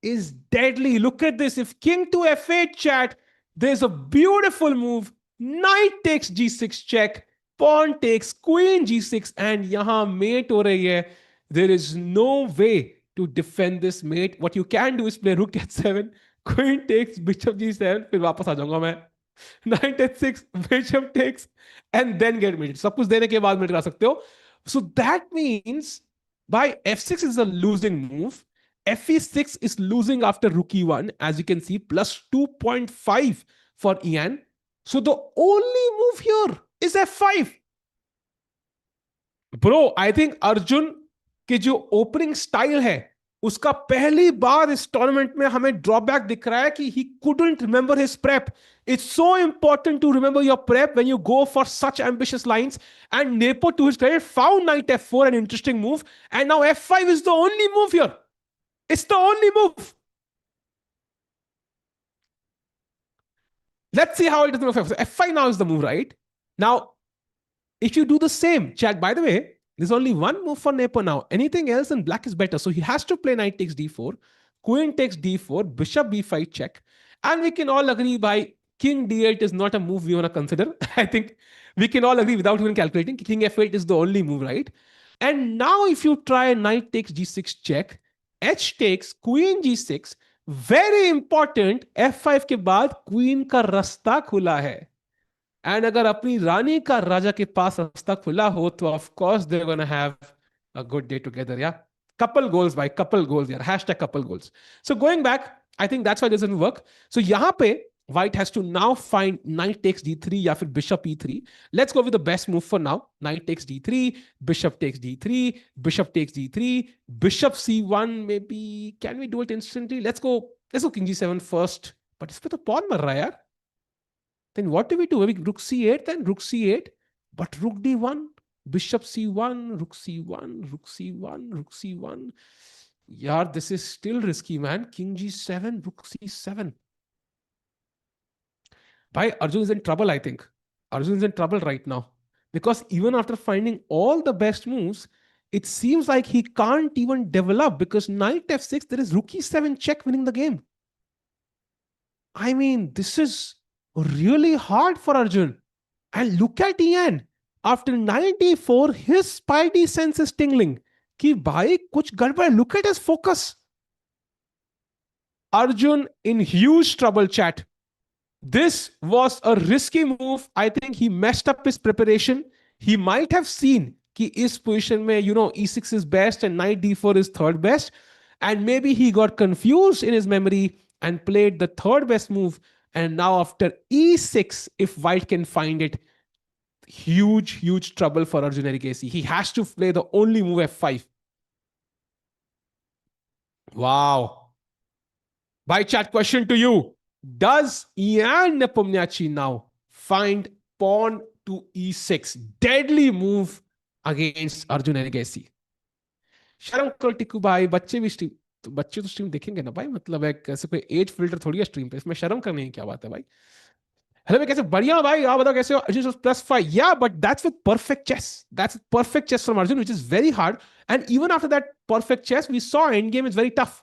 is deadly. Look at this. If king to f8, chat, there's a beautiful move. Knight takes g6 check, pawn takes queen g6, and yahan mate ho rahi hai. There is no way to defend this mate. What you can do is play rook h7, queen takes bishop g7, फिर वापस आ जाऊंगा मैं. Knight h6, bishop takes, and then get mated. सब कुछ देने के बाद mate करा सकते हो. So that means by f6 is a losing move. fe6 is losing after rook e1, as you can see, plus 2.5 for Ian. So the only move here is f5. Bro I think Arjun के जो opening style है उसका पहली बार इस tournament में हमें drawback दिख रहा है कि he couldn't remember his prep. It's so important to remember your prep when you go for such ambitious lines. And Nepo, to his credit, found knight f4 an interesting move. And now f5 is the only move here. It's the only move. Let's see how it does move f5. So f5 now is the move, right? Now, if you do the same, chat, by the way, there's only one move for Nepo now. Anything else in black is better. So he has to play knight takes d4, queen takes d4, bishop b5 check. And we can all agree by king d8 is not a move we want to consider. I think we can all agree without even calculating. King f8 is the only move, right? And now if you try knight takes g6 check, h takes, queen g6, very important, f5 के बाद queen का रास्ता खुला है. And अगर अपनी रानी का राजा के पास रास्ता खुला हो तो of course they gonna have a good day together. या couple goals by couple goals यार, hashtag couple goals. So going back, I think that's why it doesn't work. So यहाँ पे white has to now find knight takes d3 या फिर bishop e3. Let's go with the best move for now. Knight takes d3, bishop takes d3, bishop takes d3, bishop c1 maybe. Can we do it instantly? Let's go king g7 first. But इस पे तो pawn मर रहा है यार. Then what do we do? Maybe rook c8, then rook c8, but rook d1, bishop c1, rook c1, rook c1, rook c1. Yeah, this is still risky, man. King g7, rook c7. Bhai, Arjun is in trouble, I think. Arjun is in trouble right now. Because even after finding all the best moves, it seems like he can't even develop because knight f6, there is rook e7 check winning the game. I mean, this is really hard for Arjun. And look at Ian. After 94, his spidey sense is tingling. Ki bhai, kuch gadbad. Look at his focus. Arjun in huge trouble, chat. This was a risky move. I think he messed up his preparation. He might have seen ki is position mein, e6 is best and knight d4 is third best. And maybe he got confused in his memory and played the third best move. And now after e6, if white can find it, huge trouble for Arjun Erigesi. He has to play the only move f5. Wow. By chat, question to you. Does Ian Nepomniachtchi now find pawn to e6? Deadly move against Arjun Erigesi. शर्म करो टिकू भाई, बच्चे भी stream तो बच्चे तो stream देखेंगे ना भाई. मतलब एक ऐसे कोई एज फिल्टर थोड़ी है स्ट्रीम पे, इसमें शर्म करने की क्या बात है भाई. हेलो भाई, कैसे? बढ़िया भाई, आप बताओ कैसे हो? Arjun +5. Yeah, but that's with perfect chess. That's perfect chess from Arjun, which is very hard. And even after that perfect chess, we saw endgame is very tough.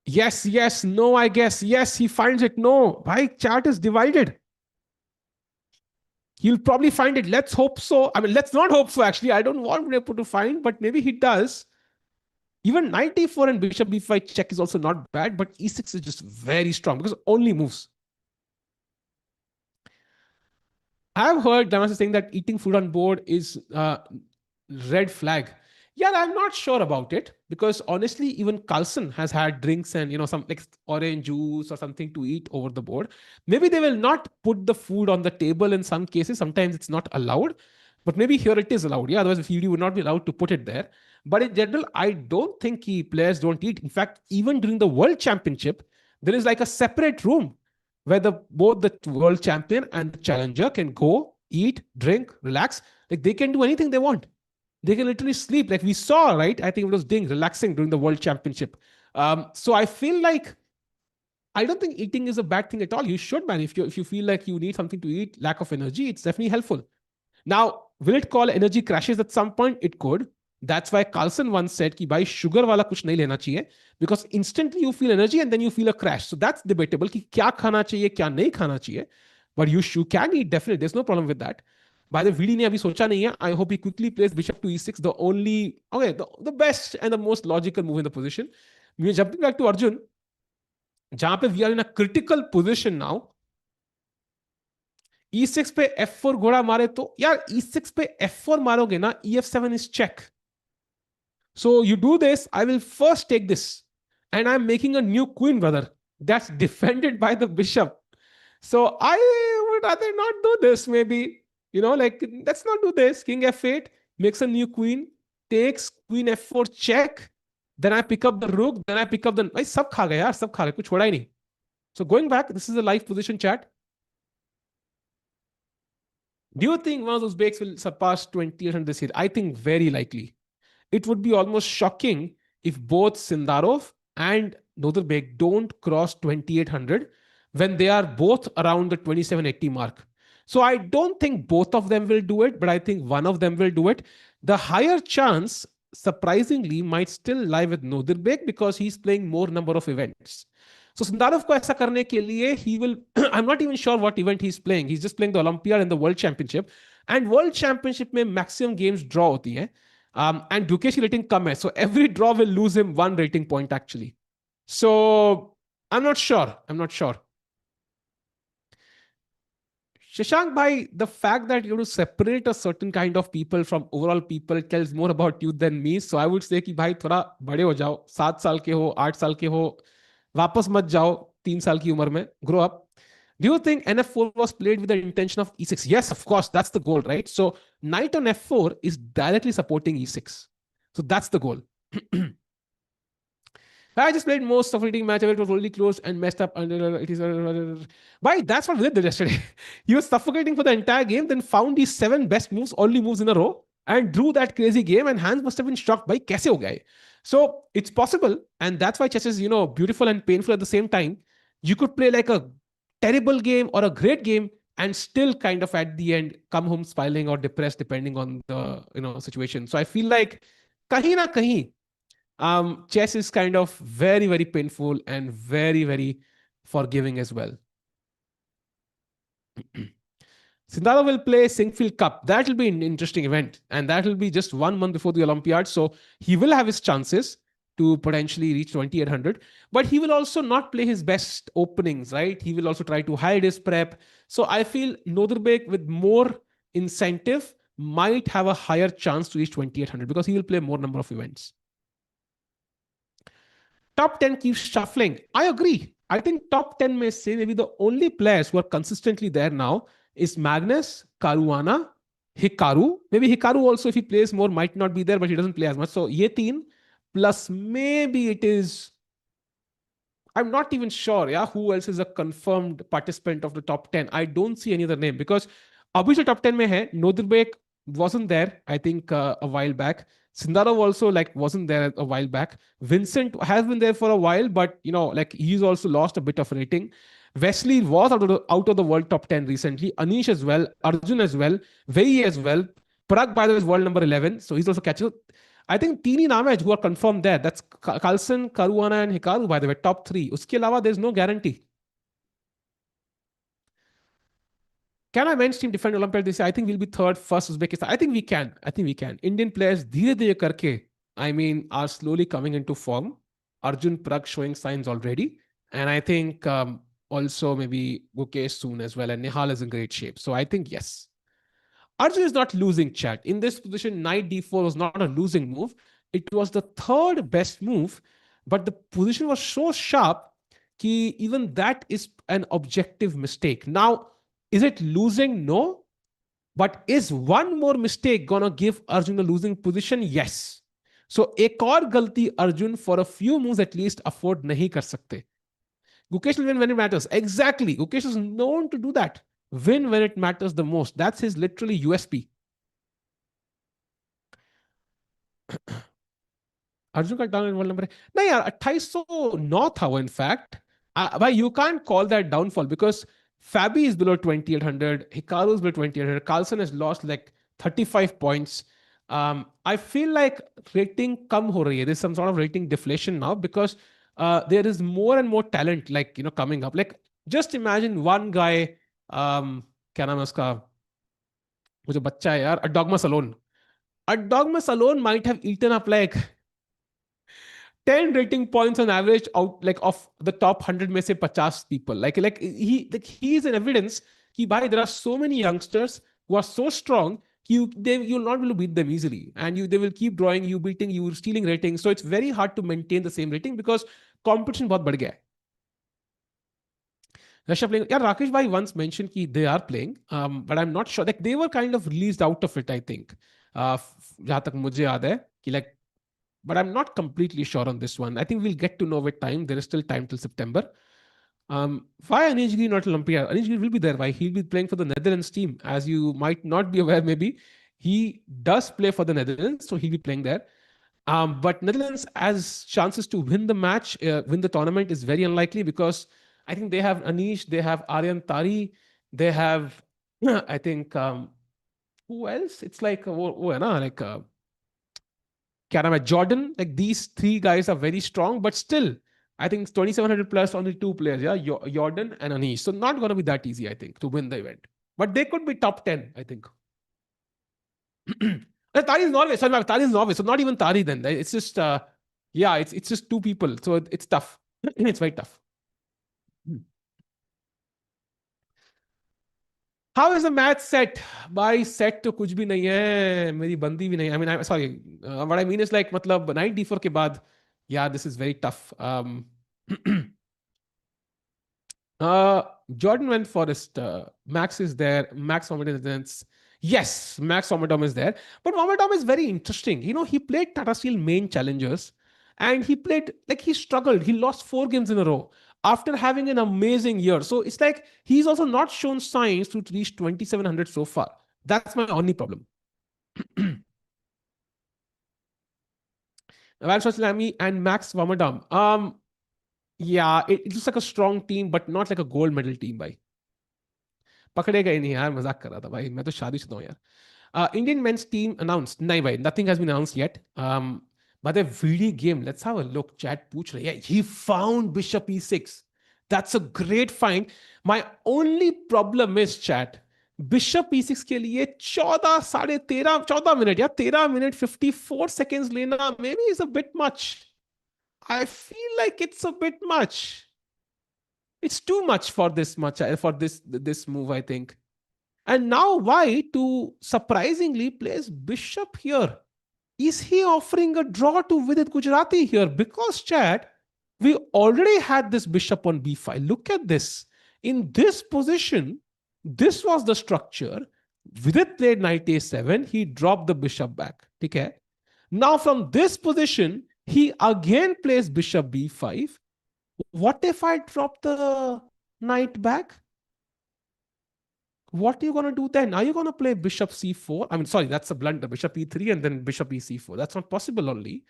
Yes, no, I guess. Yes, he finds it. No, bhai, chat is divided. He'll probably find it. Let's hope so. I mean, let's not hope so, actually. I don't want Nepo to find, but maybe he does. Even knight e4 and bishop b5 check is also not bad, but e6 is just very strong because only moves. I've heard Damas saying that eating food on board is red flag. Yeah, I'm not sure about it because honestly, even Carlson has had drinks and some like orange juice or something to eat over the board. Maybe they will not put the food on the table in some cases. Sometimes it's not allowed, but maybe here it is allowed. Yeah, otherwise you would not be allowed to put it there. But in general, I don't think players don't eat. In fact, even during the World Championship, there is like a separate room where both the world champion and the challenger can go, eat, drink, relax. Like they can do anything they want. They can literally sleep. Like we saw, right? I think it was relaxing during the World Championship. So I feel like I don't think eating is a bad thing at all. You should, man. If you feel like you need something to eat, lack of energy, it's definitely helpful. Now, will it call energy crashes at some point? It could. That's why Carlson once said कि भाई sugar वाला कुछ नहीं लेना चाहिए because instantly you feel energy and then you feel a crash. So that's debatable कि क्या खाना चाहिए क्या नहीं खाना चाहिए. But you can eat definitely. There's no problem with that. By the VD ने अभी सोचा नहीं है. I hope he quickly plays bishop to e6. The best and the most logical move in the position. We are jumping back to Arjun. जहां पे we are in a critical position now. e6 पे f4 घोड़ा मारे तो यार e6 पे f4 मारोगे ना, ef7 is check. So you do this, I will first take this. And I'm making a new queen, brother. That's defended by the bishop. So I would rather not do this, maybe. Like, let's not do this. King f8 makes a new queen, takes queen f4 check. Then I pick up the rook. Then I pick up the. भाई सब खा गया यार, सब खा गया, कुछ छोड़ा ही नहीं. So going back, this is a live position chat. Do you think one of those Uzbeks will surpass 2800 this year? I think very likely. It would be almost shocking if both Sindarov and Nodirbek don't cross 2800 when they are both around the 2780 mark. So I don't think both of them will do it, but I think one of them will do it. The higher chance, surprisingly, might still lie with Nodirbek because he's playing more number of events. So Sindarov को ऐसा करने के लिए he will I'm not even sure what event he's playing. He's just playing the Olympiad and the World Championship. And World Championship में maximum games draw होती हैं. And Dukesh की rating कम है. So every draw will lose him one rating point actually. So I'm not sure. Shashank bhai, the fact that you have to separate a certain kind of people from overall people tells more about you than me. So I would say कि भाई थोड़ा बड़े हो जाओ, 7 साल के हो, 8 साल के हो, वापस मत जाओ 3 साल की उम्र में, grow up. Do you think NF4 was played with the intention of E6? Yes, of course, that's the goal, right? So knight on F4 is directly supporting E6. So that's the goal. I just played most suffocating match ever. It was really close and messed up. It is why that's what Vidit did yesterday. He was suffocating for the entire game, then found these 7 best moves, only moves in a row, and drew that crazy game. And Hans must have been shocked by kaise ho gaya. So it's possible, and that's why chess is beautiful and painful at the same time. You could play like a terrible game or a great game and still kind of at the end come home smiling or depressed depending on the situation. So I feel like kahin na kahin chess is kind of very, very painful and very, very forgiving as well. Sindala will play Singfield Cup. That will be an interesting event. And that will be just 1 month before the Olympiad. So he will have his chances to potentially reach 2800. But he will also not play his best openings, right? He will also try to hide his prep. So I feel Nodirbek with more incentive might have a higher chance to reach 2800 because he will play more number of events. Top 10 keeps shuffling. I agree. I think top 10 may say maybe the only players who are consistently there now is Magnus, Caruana, Hikaru. Maybe Hikaru also, if he plays more, might not be there, but he doesn't play as much. So ye teen, plus maybe it is, I'm not even sure, who else is a confirmed participant of the top 10. I don't see any other name because obviously top 10 mein hai. Nodirbek wasn't there, I think, a while back. Sindarov also wasn't there a while back. Vincent has been there for a while, but he's also lost a bit of rating. Wesley was out of the world top 10 recently. Anish as well, Arjun as well, Vei as well. Parag, by the way, is world number 11, so he's also catching. I think teeny naam who are confirmed there. That's Carlsen, Caruana, and Hikaru, by the way, top 3. Uske alawa, there's no guarantee. Can I men's team defend Olympiad this year? I think we'll be third, first Uzbekistan. I think we can. Indian players, dheere dheere karke, are slowly coming into form. Arjun, Prag showing signs already. And I think also maybe Gukesh soon as well. And Nihal is in great shape. So I think yes. Arjun is not losing, chat. In this position, knight d4 was not a losing move. It was the third best move. But the position was so sharp that even that is an objective mistake. Now, is it losing? No. But is one more mistake gonna give Arjun a losing position? Yes. So एक और गलती Arjun for a few moves at least afford नहीं कर सकते. Gukesh will win when it matters. Exactly. Gukesh is known to do that. Win when it matters the most. That's his literally USP. Arjun का down world number नहीं यार 2809 था वो in fact. But you can't call that downfall because Fabi is below 2800, Hikaru is below 2800, Carlsen has lost 35 points. I feel like rating kam ho rahi hai. There's some sort of rating deflation now because there is more and more talent coming up. Just imagine one guy, क्या नाम है उसका, वो जो बच्चा है यार, Adogmas alone might have eaten up 10 rating points on average out of the top 100 में से 50 people. He is an evidence कि भाई there are so many youngsters who are so strong you'll not be able to beat them easily, and they will keep drawing you, beating you, stealing ratings. So it's very hard to maintain the same rating because competition बहुत बढ़ गया है. Russia playing. Yeah, Rakesh Bhai once mentioned that they are playing, but I'm not sure. Like they were kind of released out of it, I think. जहाँ तक मुझे याद है कि like, but I'm not completely sure on this one. I think we'll get to know with time. There is still time till September. Why Anish Giri not Olympia? Anish Giri will be there. Why? He'll be playing for the Netherlands team. As you might not be aware, maybe he does play for the Netherlands, so he'll be playing there. But Netherlands has chances to win the match, win the tournament is very unlikely because I think they have Anish, they have Aryan Tari, they have, I think, who else? It's like, like, क्या नाम है, Jordan. Like these three guys are very strong, but still, I think 2700 plus only two players, yeah, Jordan and Anish. So not going to be that easy, I think, to win the event. But they could be top 10, I think. Tari is Norway. Sorry, Tari is Norway. So not even Tari then. It's just, yeah, it's just two people. So it's tough. It's very tough. How is the match set? By set to कुछ भी नहीं है, मेरी बंदी भी नहीं. I mean, I'm sorry. What I mean is like, मतलब 94 के बाद, yeah, this is very tough. Uh, Jordan went Forest. Max is there. Max Mohammedan is. Yes, Max Mohammedan is there. But Mohammedan is very interesting. You know, he played Tata Steel main challengers and he played, like, he struggled. He lost 4 games in a row after having an amazing year. So it's like he's also not shown signs to reach 2700 so far. That's my only problem. Valshos and Max Mohammedan. Yeah, it looks like a strong team, but not like a gold medal team, भाई. पकड़ेगा ही नहीं यार, मजाक कर रहा था भाई, मैं तो शादीशुदा हूँ यार. Indian men's team announced. नहीं भाई, nothing has been announced yet. But the VD game, let's have a look. Chat पूछ रहे हैं. He found Bishop E6. That's a great find. My only problem is chat. Bishop E6 के लिए 14 साढ़े 13 14 minute या 13 minute 54 seconds लेना maybe is a bit much. I feel like it's a bit much. It's too much for this move, I think. And now White to surprisingly plays Bishop here. Is he offering a draw to Vidit Gujarati here? Because chat, we already had this Bishop on B5. Look at this. In this position, this was the structure. Vidit played knight A7. He dropped the Bishop back. Okay. Now from this position, he again plays Bishop B5. What if I drop the knight back? What are you going to do then? Are you going to play Bishop C4? I mean, sorry, that's a blunder. Bishop E3 and then Bishop EC4. That's not possible only.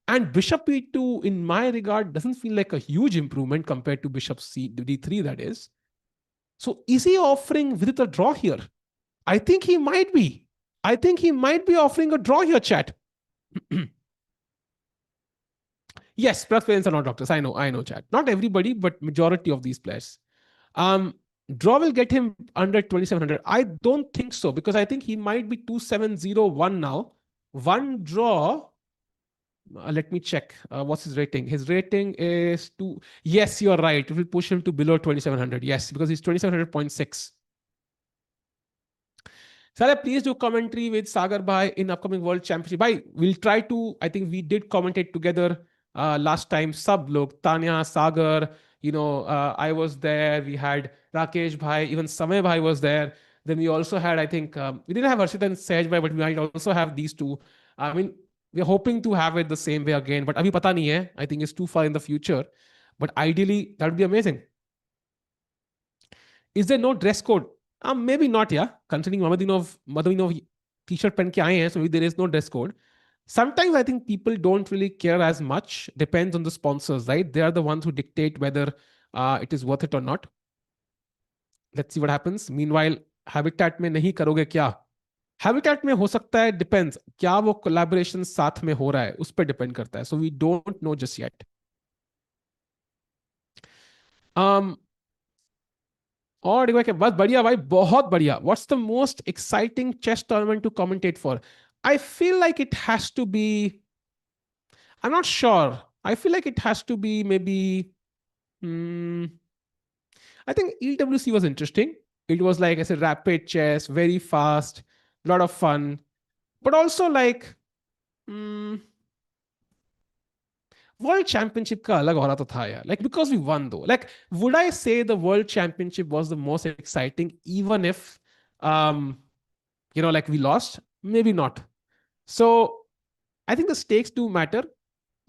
And Bishop E2, in my regard, doesn't feel like a huge improvement compared to Bishop D3, that is. So is he offering Vidit a draw here? I think he might be. I think he might be offering a draw here, chat. Yes, plus parents are not doctors. I know, chat. Not everybody, but majority of these players. Draw will get him under 2700. I don't think so because I think he might be 2701 now. One draw. Let me check. What's his rating? His rating is 2. Yes, you're right. It will push him to below 2700. Yes, because he's 2700.6. Sir, please do commentary with Sagar Bhai in upcoming World Championship. Bhai, we'll try to. I think we did commentate together last time. Sab log, Tanya, Sagar, I was there. We had Rakesh Bhai, even Samay Bhai was there. Then we also had, I think, we didn't have Harshit and Sehaj Bhai, but we might also have these two. I mean, we're hoping to have it the same way again, but abhi pata nahi hai. I think it's too far in the future. But ideally, that would be amazing. Is there no dress code? Maybe not, yeah. Considering Madhavinov t-shirt pen ke aaye hain, so there is no dress code. Sometimes I think people don't really care as much. Depends on the sponsors, right? They are the ones who dictate whether it is worth it or not. Let's see what happens. Meanwhile, Habitat में नहीं करोगे क्या? Habitat में हो सकता है, depends. क्या वो collaboration साथ में हो रहा है, उस पर depend करता है. So we don't know just yet. और बस बढ़िया भाई, बहुत बढ़िया. What's the most exciting chess tournament to commentate for? I feel like it has to be, I'm not sure. I feel like it has to be maybe, I think EWC was interesting. It was like I said, rapid chess, very fast. lot of fun, but also like mm, world championship का अलग हो रहा तो था यार like because we one दो like would I से the world championship was the most exciting even if like we lost maybe not so I think the stakes do matter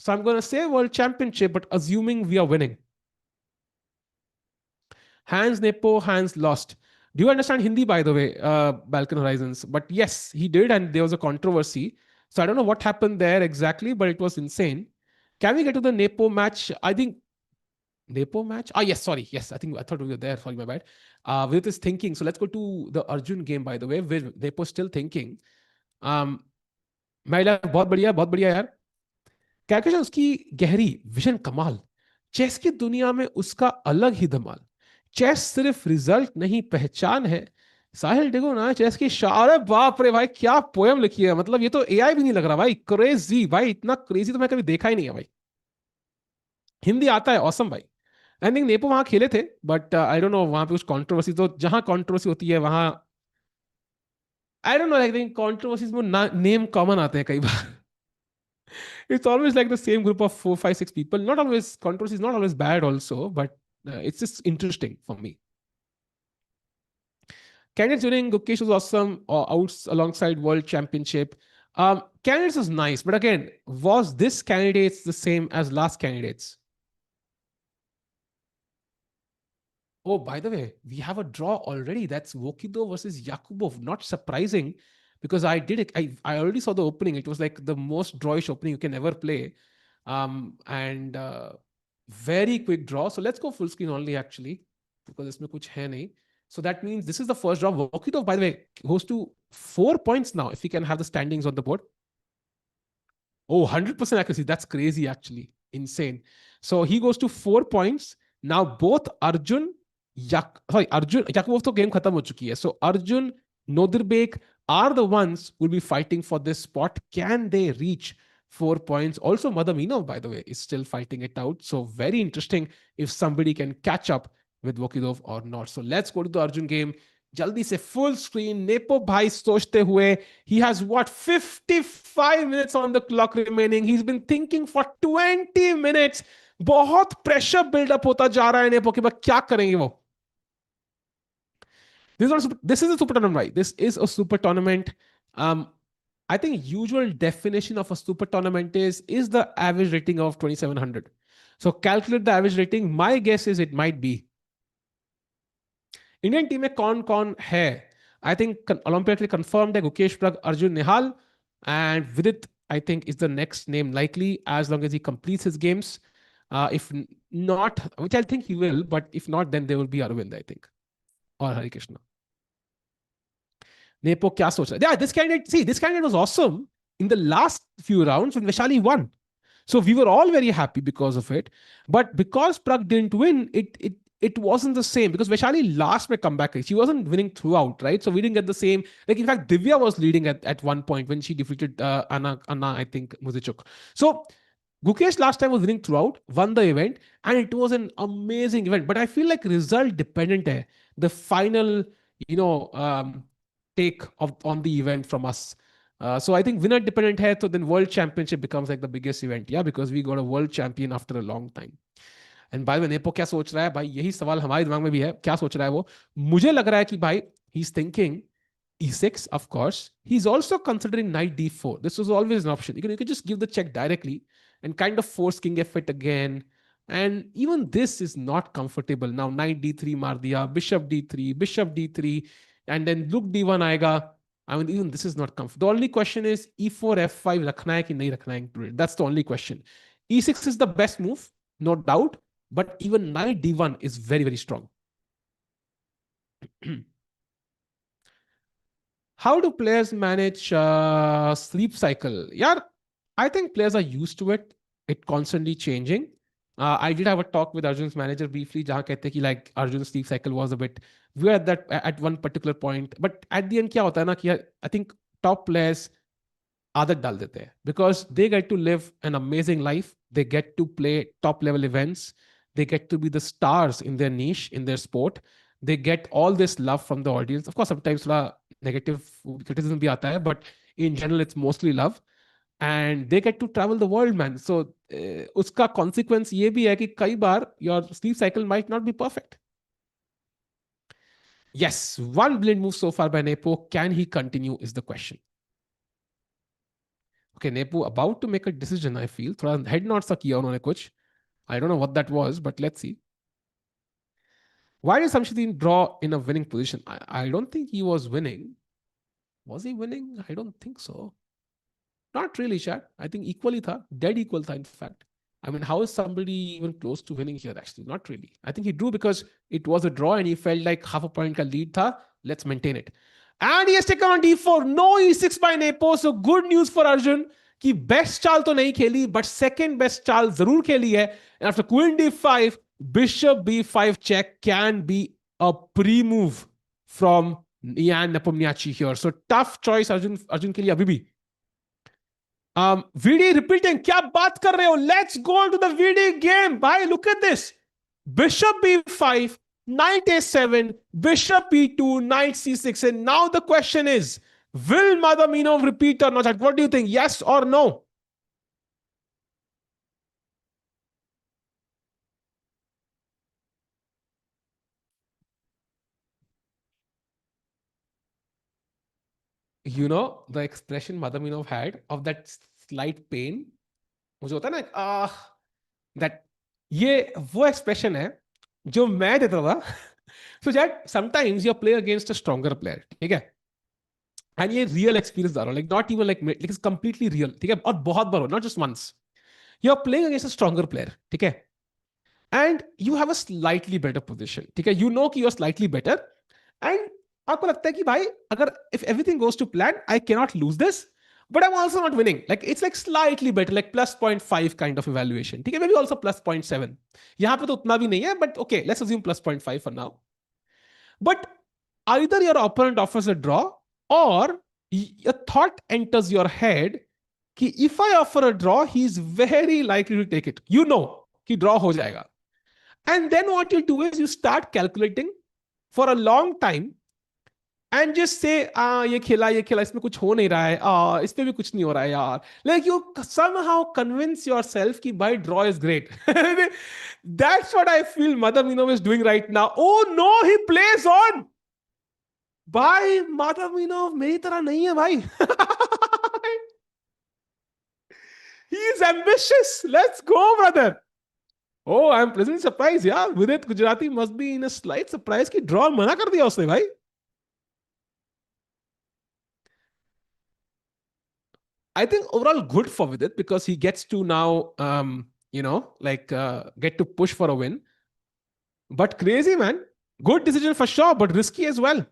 so I'm going to say world championship but assuming we are winning. Hans Nepo, Hans lost. Do you understand Hindi, by the way, Balkan Horizons? But yes, he did, and there was a controversy. So I don't know what happened there exactly, but it was insane. Can we get to the Nepo match? I think Nepo match? Ah, yes, sorry. Yes, I thought we were there. Sorry, my bad. Vidit is thinking. So let's go to the Arjun game, by the way, where Nepo still thinking. मैं बहुत बढ़िया यार क्या कहते हैं उसकी गहरी vision कमाल चेस की दुनिया में उसका अलग ही धमाल चेस सिर्फ रिजल्ट नहीं पहचान है साहिल देखो ना चेस की अरे बाप रे भाई क्या पोयम लिखी है मतलब ये तो एआई भी नहीं लग रहा भाई क्रेजी भाई इतना क्रेजी तो मैं कभी देखा ही नहीं है भाई हिंदी आता है ऑसम भाई आई थिंक नेपो वहां खेले थे बट आई डोंट नो वहां पे कुछ कंट्रोवर्सी तो जहां कंट्रोवर्सी होती है वहां I don't know I think controversies में नेम कॉमन आते हैं कई बार it's always like the same group of 4, 5, 6 people. Not always controversy is not always bad, also, but it's just interesting for me. Candidates winning Gukesh was awesome. Outs alongside World Championship. Candidates was nice, but again, was this candidates the same as last candidates? Oh, by the way, we have a draw already. That's Vokido versus Yakubov. Not surprising because I did it. I already saw the opening. It was like the most drawish opening you can ever play. And very quick draw. So let's go full screen only actually because इसमें कुछ है नहीं. So that means this is the first draw. Vokido, by the way, goes to 4 points now if we can have the standings on the board. Oh, 100% accuracy. That's crazy actually. Insane. So he goes to 4 points. Now both Arjun Arjun Yakubov to game khatam ho chuki hai. So Arjun, Nodirbek are the ones who will be fighting for this spot. Can they reach 4 points? Also, Madamino, by the way, is still fighting it out. So very interesting if somebody can catch up with Vokidov or not. So let's go to the Arjun game. Jaldi se full screen. Nepo bhai sochte hue. He has what 55 minutes on the clock remaining. He's been thinking for 20 minutes. बहुत pressure buildup होता जा रहा है nepo के बाद क्या करेंगे वो this is a super tournament right this is a super tournament I think usual definition of a super tournament is the average rating of 2700 so calculate the average rating my guess is it might be Indian team में कौन है I think Olympiad confirmed है Gukesh Prag Arjun Nihal and Vidit I think is the next name likely as long as he completes his games if not which I think he will but if not then there will be Arvind I think or Hari Krishna Nepo kya soch raha? Yeah, this candidate was awesome in the last few rounds when Vaishali won. So we were all very happy because of it. But because Prag didn't win, it wasn't the same because Vaishali last mein comeback. She wasn't winning throughout, right? So we didn't get the same. Like in fact, Divya was leading at one point when she defeated Anna, I think, Muzichuk. So Gukesh last time was winning throughout, won the event, and it was an amazing event. But I feel like result dependent hai. The final, take on the event from us. So I think winner dependent hai, so then world championship becomes like the biggest event. Yeah, because we got a world champion after a long time. And by the way, nepo क्या सोच रहा है भाई यही सवाल हमारे दिमाग में भी है क्या सोच रहा है वो मुझे लग रहा है कि भाई he's thinking e6 of course he's also considering knight d4 this was always an option you can just give the check directly and kind of force king f8 again and even this is not comfortable now knight d3 maar diya bishop d3 and then look d1 aega I mean even this is not comfortable the only question is e4 f5 rakhna hai ki nahi rakhna hai included that's the only question e6 is the best move no doubt but even knight d1 is very very strong how do players manage sleep cycle yeah I think players are used to it it constantly changing I did have a talk with Arjun's manager briefly jahan kehte ki like Arjun's sleep cycle was a bit weird at one particular point but at the end kya hota hai na ki I think top players आदत डाल देते हैं because they get to live an amazing life they get to play top level events they get to be the stars in their niche in their sport they get all this love from the audience. Of course sometimes थोड़ा negative criticism भी आता है, but in general it's mostly love. And they get to travel the world, man. So उसका consequence ये भी है कि कई बार your sleep cycle might not be perfect. Yes, one brilliant move so far by Nepo. Can he continue is the question. Okay, Nepo about to make a decision, I feel. थोड़ा head nod सा किया उन्होंने कुछ. I don't know what that was, but let's see. Why did Samshidin draw in a winning position? I don't think he was winning. Was he winning? I don't think so. Not really, Chad. I think equally tha. Dead equal tha, in fact. I mean, how is somebody even close to winning here, actually? Not really. I think he drew because it was a draw and he felt like half a point ka lead tha. Let's maintain it. And he has taken on d4. No e6 by Nepo. So good news for Arjun कि best चाल तो नहीं खेली but second best चाल जरूर खेली है. And after queen d5, bishop b5 check can be a pre-move from Ian Nepomniachtchi here. So tough choice Arjun के लिए अभी भी. VD repeating, क्या बात कर रहे हो? Let's go into the VD game. Bye, look at this. Bishop b5, knight a7, bishop e2, knight c6. And now the question is, will Madaminov repeat or not? What do you think? Yes or no? You know, the expression Madaminov had of that slight pain, मुझे होता है ना that ये वो expression है जो मैं देता था. So that sometimes you play against a stronger player, ठीक है? And ये real experience आ रहा है, like not even like it's completely real, ठीक है? और बहुत बार हो, not just once. You're playing against a stronger player, ठीक है? And you have a slightly better position, ठीक है? You know कि you're slightly better, and आपको लगता है कि भाई अगर if everything goes to plan, I cannot lose this, but I'm also not winning. Like it's like slightly better, like plus 0.5 kind of evaluation, ठीक है? Maybe also plus 0.7. यहाँ पे तो उतना भी नहीं है, but okay, let's assume plus 0.5 for now. But either your opponent offers a draw or a thought enters your head कि if I offer a draw, he is very likely to take it. You know कि draw हो जाएगा. And then what you do is you start calculating for a long time and just say, ये खेला इसमें कुछ हो नहीं रहा है, इसमें भी कुछ नहीं हो रहा है यार. Like you somehow convince yourself कि भाई draw is great. That's what I feel Madaminov is doing right now. Oh no, he plays on. भाई Madaminov मेरी तरह नहीं है भाई. He is ambitious. Let's go, brother. Oh, I'm pleasantly surprised. Yeah, Vidit Gujarati must be in a slight surprise कि draw मना कर दिया उसने भाई. I think overall good for Vidit because he gets to now, get to push for a win. But crazy, man. Good decision for sure, but risky as well.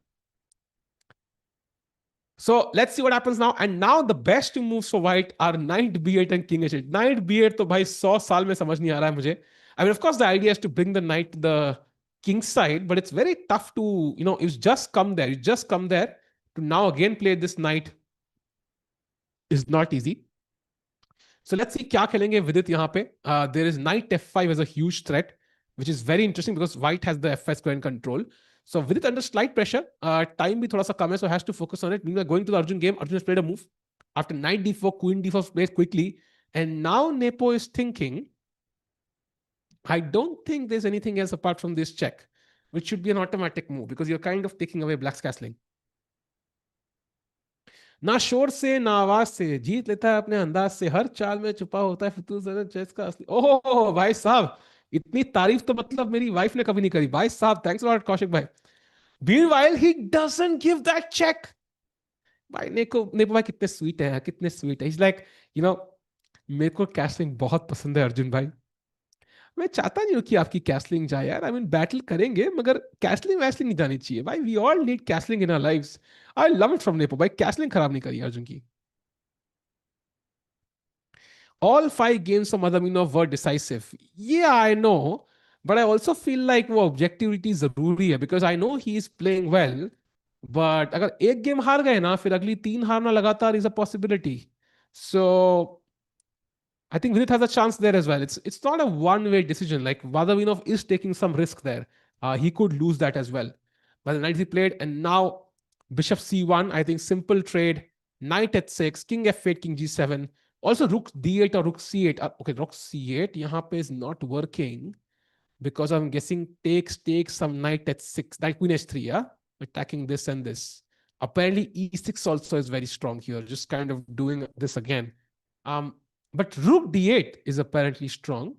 So let's see what happens now. And now the best two moves for white are knight b8 and king h8. Knight b8 तो भाई 100 साल में समझ नहीं आ रहा है मुझे. I mean, of course, the idea is to bring the knight to the king's side, but it's very tough to, you just come there. You just come there to now again play this knight is not easy. So let's see क्या खेलेंगे Vidit यहाँ पे. There is knight f5 as a huge threat, which is very interesting because white has the f5 square in control. So Vidit under slight pressure. Time भी थोड़ा सा कम है, so has to focus on it. Meanwhile, going to the Arjun game, Arjun has played a move. After knight d4, queen d4 plays quickly. And now Nepo is thinking, I don't think there's anything else apart from this check, which should be an automatic move because you're kind of taking away black's castling. ना शोर से ना आवाज से जीत लेता है अपने अंदाज से, हर चाल में छुपा होता है फितूर चेस का असली. ओह भाई साहब, इतनी तारीफ तो मतलब मेरी वाइफ ने कभी नहीं करी भाई साहब. थैंक्स लॉट कौशिक भाई. Meanwhile, he doesn't give that check. भाई नेको भाई कितने स्वीट है, कितने स्वीट है. He's like, मेरे को कैसलिंग बहुत पसंद है अर्जुन भाई. मैं चाहता नहीं हूँ कि आपकी कैसलिंग जाए यार. आई मीन बैटल करेंगे मगर कैसलिंग वैसलिंग नहीं जानी चाहिए भाई. We all need castling in our lives. I love it from Nepo भाई. कैसलिंग खराब नहीं करी अर्जुन की. All 5 games of Madaminov were decisive. Yeah, I know, but I also feel like वो objectivity जरूरी है because I know he is playing well. But अगर एक गेम हार गए ना फिर अगली 3 हारना लगातार is a possibility. So I think Vidit has a chance there as well. It's not a one-way decision. Like Madaminov is taking some risk there. He could lose that as well. But the knight he played, and now bishop c1, I think simple trade, knight h6, king f8, king g7, also rook d8 or rook c8. Okay, rook c8 यहाँ पे is not working because I'm guessing takes some knight h6, knight queen h3, yeah? Attacking this and this. Apparently e6 also is very strong here, just kind of doing this again. Um, but rook d8 is apparently strong.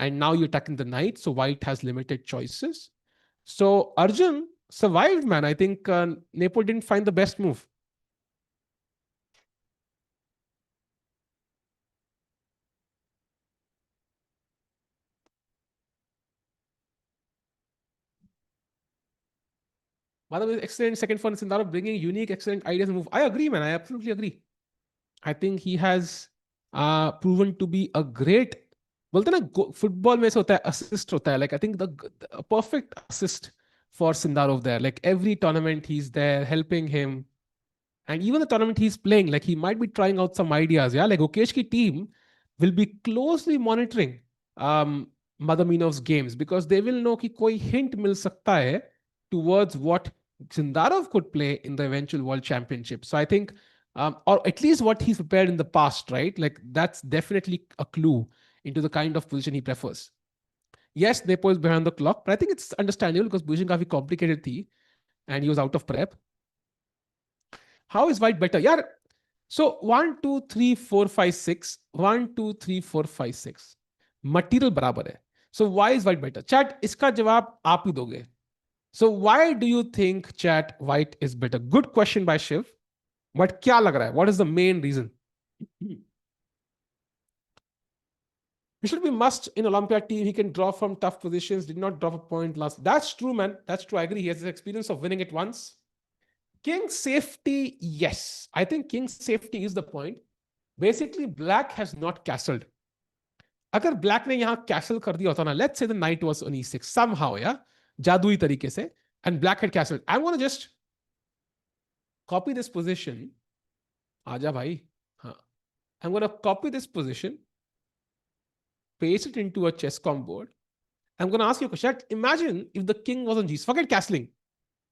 And now you're attacking the knight, so white has limited choices. So Arjun survived, man. I think Nepo didn't find the best move. By the way, excellent second for Sindaro, bringing unique, excellent ideas and move. I agree, man. I absolutely agree. I think he has proven to be a great. बोलते ना football में से होता है assist होता है, like I think the perfect assist for Sindarov there, like every tournament he's there helping him. And even the tournament he's playing, like he might be trying out some ideas. Yeah, like Okesh's team will be closely monitoring Madaminov's games because they will know कि कोई hint मिल सकता है towards what Sindarov could play in the eventual World Championship. So I think, or at least what he's prepared in the past, right? Like that's definitely a clue into the kind of position he prefers. Yes, Nepo is behind the clock, but I think it's understandable because position काफी complicated थी and he was out of prep. How is white better? Yeah. So 1, 2, 3, 4, 5, 6. 1, 2, 3, 4, 5, 6. Material बराबर है. So why is white better? Chat, इसका जवाब आप ही दोगे. So why do you think, chat, white is better? Good question by Shiv. But क्या लग रहा है? What is the main reason? He should be must in Olympiad team. He can draw from tough positions. Did not drop a point last. That's true, man. That's true. I agree. He has the experience of winning it once. King safety, yes. I think king safety is the point. Basically, black has not castled. अगर black ने यहां castle कर दिया होता ना, let's say the knight was on e6 somehow, yeah, जादुई तरीके से, and black had castled. I want to just copy this position. आजा भाई. हाँ. I'm going to copy this position, paste it into a chess.com board. I'm going to ask you a question. Imagine if the king was on g7. Forget castling.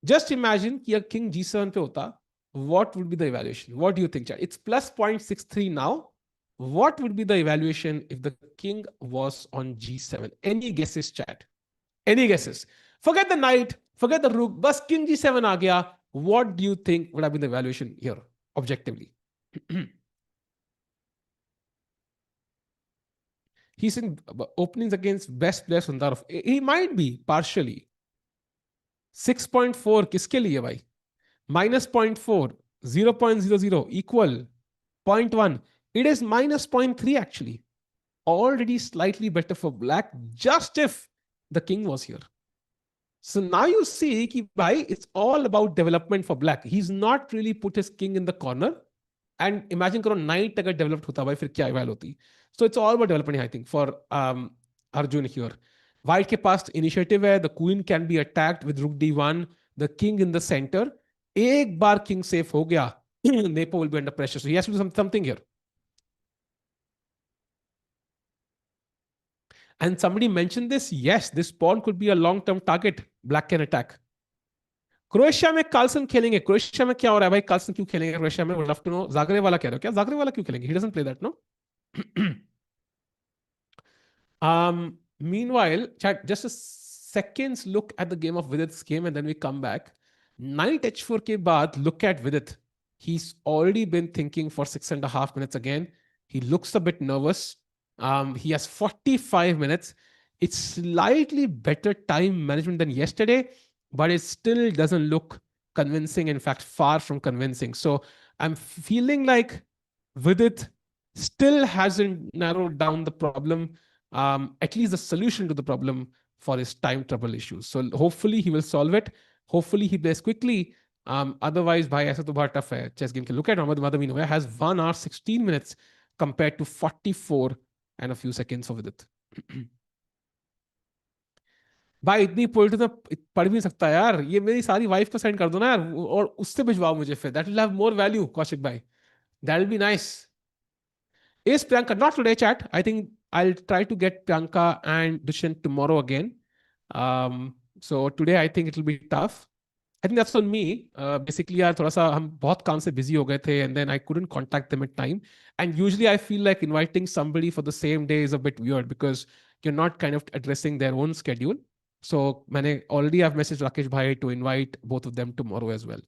Just imagine कि king g7 पे होता. What would be the evaluation? What do you think, chat? It's plus 0.63 now. What would be the evaluation if the king was on g7? Any guesses, chat? Any guesses? Forget the knight, forget the rook, bus king g7 aa gaya. What do you think would have been the evaluation here, objectively? He's in openings against best players Sundarov. He might be partially. 6.4 किसके लिए भाई? Minus 0.4, 0.00 equal 0.1. It is minus 0.3 actually. Already slightly better for black, just if the king was here. So now you see कि भाई, it's all about development for black. He's not really put his king in the corner. And imagine करो knight अगर developed होता भाई, फिर क्या eval होती. So it's all about development, I think, for Arjun here. White के पास initiative है. The queen can be attacked with rook d1. The king in the center. एक बार king safe हो गया, Nepo will be under pressure. So he has to do something here. And somebody mentioned this. Yes, this pawn could be a long-term target. Black can attack. Croatia में Carlsen खेलेंगे. Croatia में क्या हो रहा है भाई? कार्लसन क्यों खेलेंगे क्रोएशिया में? Would love to know. Zagreb वाला कह रहे हो क्या? जागरेव वाला क्यों खेलेंगे? He doesn't play that, no? Meanwhile, chat, just a seconds look at the game of Vidit's game and then we come back. Knight h4 के बाद, look at Vidit. He's already been thinking for 6.5 minutes again. He looks a bit nervous. He has 45 minutes. It's slightly better time management than yesterday, but it still doesn't look convincing. In fact, far from convincing. So I'm feeling like Vidit still hasn't narrowed down the problem, at least the solution to the problem for his time trouble issues. So hopefully he will solve it. Hopefully he plays quickly. Otherwise, bhai, aisa to bahut tough hai chess game. Look at Mohammad Madamino, has 1 hour 16 minutes compared to 44 and a few seconds of it. भाई इतनी politics पढ़ भी नहीं सकता यार. ये मेरी सारी वाइफ को सेंड कर दो ना यार, और उससे भिजवाओ मुझे फिर. That will have more value, Kaushik भाई. That will be nice. Is Priyanka not today, chat? I think I'll try to get Priyanka and Dushyant tomorrow again. So today I think it will be tough. I think that's on me. Basically, यार थोड़ा सा हम बहुत काम से busy हो गए थे, and then I couldn't contact them at time. And usually I feel like inviting somebody for the same day is a bit weird because you're not kind of addressing their own schedule. So मैंने already have messaged Rakesh bhai to invite both of them tomorrow as well.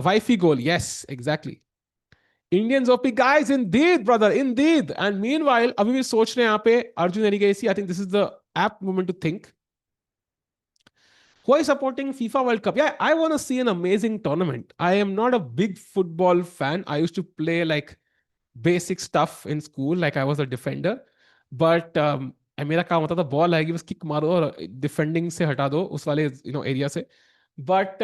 Wifey goal, yes, exactly. Indians OP guys, indeed, brother, indeed. And meanwhile, अभी भी सोच रहे हैं यहाँ पे Arjun Erigaisi. I think this is the apt moment to think. Who is supporting FIFA World Cup? Yeah, I want to see an amazing tournament. I am not a big football fan. I used to play like basic stuff in school, like I was a defender. But मेरा काम होता था ball आएगी बस kick मारो और defending से हटा दो उस वाले एरिया से. But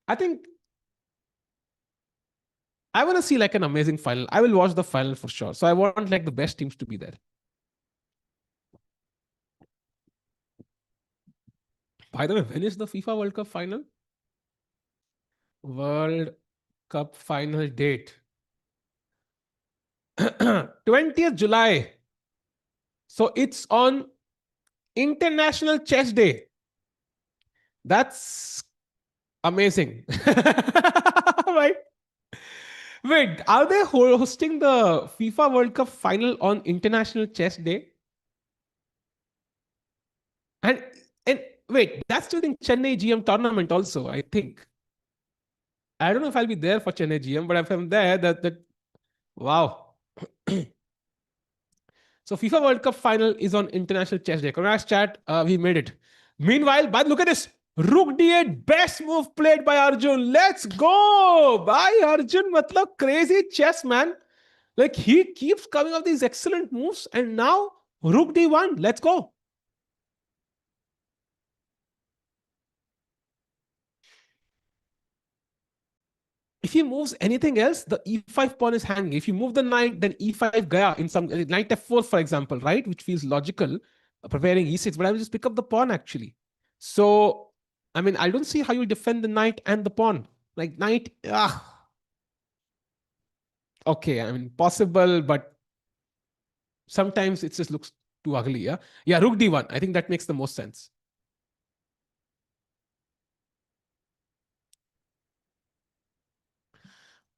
I think I want to see like an amazing final. I will watch the final for sure. So I want like the best teams to be there. By the way, when is the FIFA World Cup final? World Cup final date. 20th July. So it's on International Chess Day. That's amazing. Right? Wait, are they hosting the FIFA World Cup final on International Chess Day? And and wait, that's during Chennai GM tournament also, I think. I don't know if I'll be there for Chennai GM, but if I'm there, that wow. So FIFA World Cup final is on International Chess Day. Congrats, chat. We made it. Meanwhile, but look at this. Rook D8, best move played by Arjun. Let's go. By Arjun, matlab crazy chess, man. Like he keeps coming up these excellent moves, and now Rook D1. Let's go. If he moves anything else, the e5 pawn is hanging. If you move the knight, then e5 gaya in some knight f4, for example, right? Which feels logical, preparing e6. But I will just pick up the pawn actually. So, I mean, I don't see how you defend the knight and the pawn. Like knight, okay, I mean, possible, but sometimes it just looks too ugly. Yeah, rook d1. I think that makes the most sense.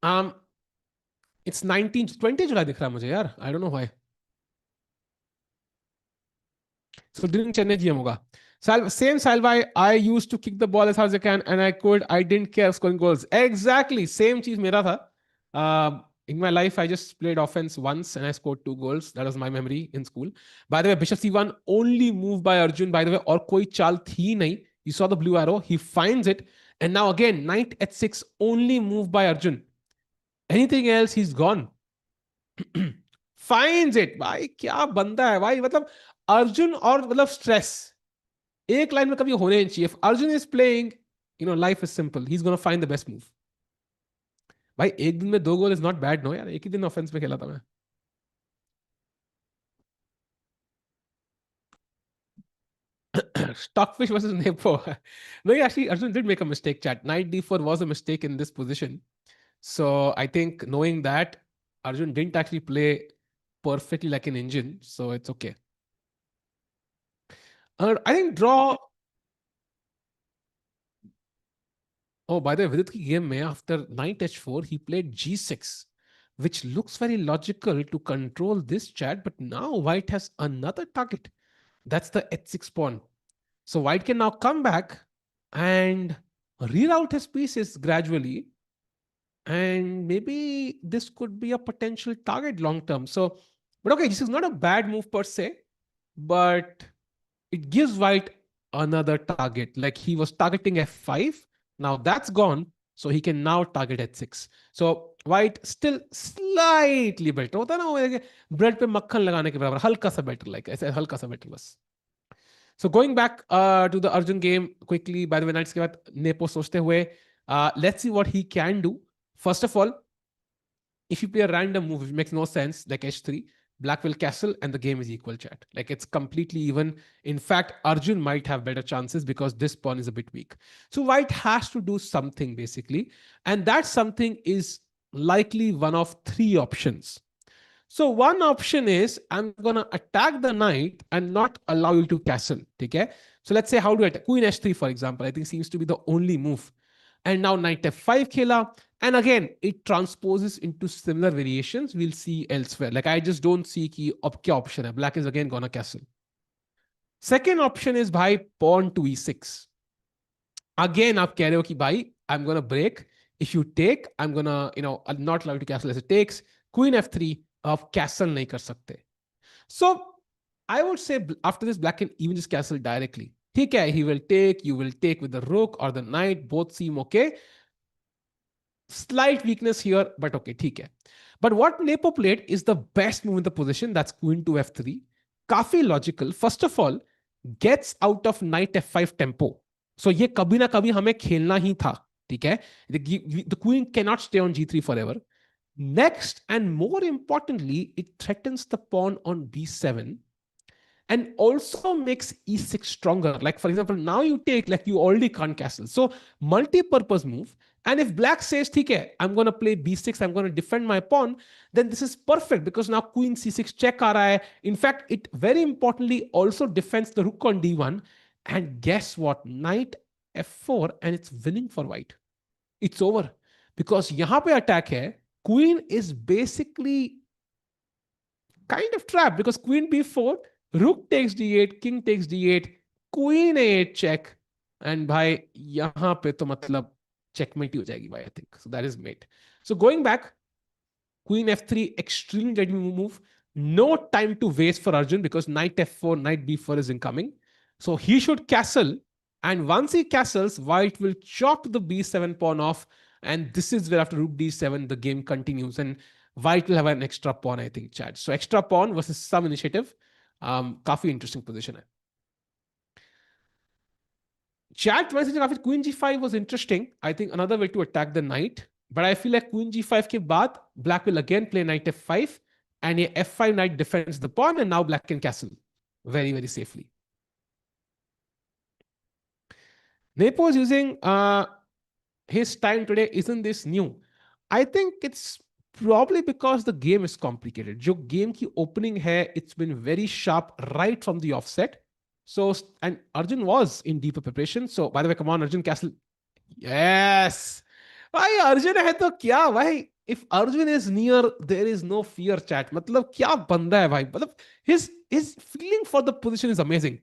Um, it's 20 July दिख रहा है मुझे यार. I don't know why. So during Chennai GM होगा. Same Salvai, I used to kick the ball as hard as I can and I could. I didn't care scoring goals. Exactly. Same चीज मेरा था. In my life, I just played offense once and I scored 2 goals. That was my memory in school. By the way, Bishop C1 only move by Arjun. By the way, और कोई चाल थी नहीं. You saw the blue arrow. He finds it. And now again, knight h6 only move by Arjun. Anything else, he's gone. Finds it. भाई क्या बंदा है भाई. मतलब अर्जुन और मतलब स्ट्रेस एक लाइन में कभी होने नहीं चाहिए. Arjun is playing life is simple. He is gonna find the best move. भाई एक दिन में 2 goal is not bad. No यार, एक ही दिन ऑफेंस में खेला था मैं. Stockfish versus Nepo. No, actually, Arjun did make a mistake, chat. Knight d4 was a mistake in this position. So I think knowing that, Arjun didn't actually play perfectly like an engine. So it's okay. I think draw. Oh, by the way, Vidit ki game mein, after knight h4, he played g6, which looks very logical to control this chat. But now white has another target. That's the h6 pawn. So white can now come back and reroute his pieces gradually. And maybe this could be a potential target long term. So, but okay, this is not a bad move per se, but it gives white another target. Like he was targeting f5. Now that's gone. So he can now target h6. So white still slightly better. होता ना bread पे मक्खन लगाने के बराबर हल्का सा better, like ऐसे हल्का सा better बस. So going back to the Arjun game quickly, by the way, knights के बाद Nepo सोचते हुए, let's see what he can do. First of all, if you play a random move, which makes no sense, like h3, black will castle and the game is equal, chat. Like it's completely even. In fact, Arjun might have better chances because this pawn is a bit weak. So white has to do something basically. And that something is likely one of 3 options. So one option is I'm gonna attack the knight and not allow you to castle. Okay. So let's say how do I attack? Queen h3, for example, I think seems to be the only move. And now knight f5 khela. And again, it transposes into similar variations we'll see elsewhere. Like I just don't see ki kya option hai. Black is again gonna castle. Second option is bhai pawn to e6. Again, आप कह रहे हो कि भाई I'm gonna break. If you take, I'm gonna, I'll not allow you to castle as it takes. Queen f3 of castle नहीं कर सकते. So I would say after this, black can even just castle directly. ठीक है, he will take, you will take with the rook or the knight. Both seem okay. Slight weakness here, but okay, ठीक है. But what Nepo played is the best move in the position. That's queen to f3. काफी logical. First of all, gets out of knight f5 tempo. So ये कभी ना कभी हमें खेलना ही था. ठीक है? The queen cannot stay on g3 forever. Next, and more importantly, it threatens the pawn on b7 and also makes e6 stronger. Like, for example, now you take, like, you already can't castle. So, multi-purpose move. And if black says, okay, I'm going to play b6, I'm going to defend my pawn, then this is perfect because now queen c6 check aa raha hai. In fact, it very importantly also defends the rook on d1. And guess what? Knight f4, and it's winning for white. It's over. Because yahan pe attack hai, queen is basically kind of trapped because queen b4, rook takes d8, king takes d8, queen a8 check, and bhai yahan pe to matlab checkmate hi ho jayegi bhai, I think. So that is mate. So going back, queen f3, extremely ready move. No time to waste for Arjun because knight f4, knight b4 is incoming. So he should castle, and once he castles, white will chop the b7 pawn off, and this is where after rook d7 the game continues, and white will have an extra pawn, I think, Chad. So extra pawn versus some initiative. काफी interesting position है. Chat queen g5 was interesting. I think another way to attack the knight. But I feel like queen g5 के बाद black will again play knight f5, and a f5 knight defends the pawn, and now black can castle very, very safely. Nepo is using his time today. Isn't this new? I think it's probably because the game is complicated. जो game की opening है, it's been very sharp right from the offset. So, and Arjun was in deeper preparation. So, by the way, come on, Arjun Castle. Yes. भाई अर्जुन है तो क्या भाई, if Arjun is near, there is no fear, chat. मतलब क्या बंदा है भाई, मतलब his feeling for the position is amazing.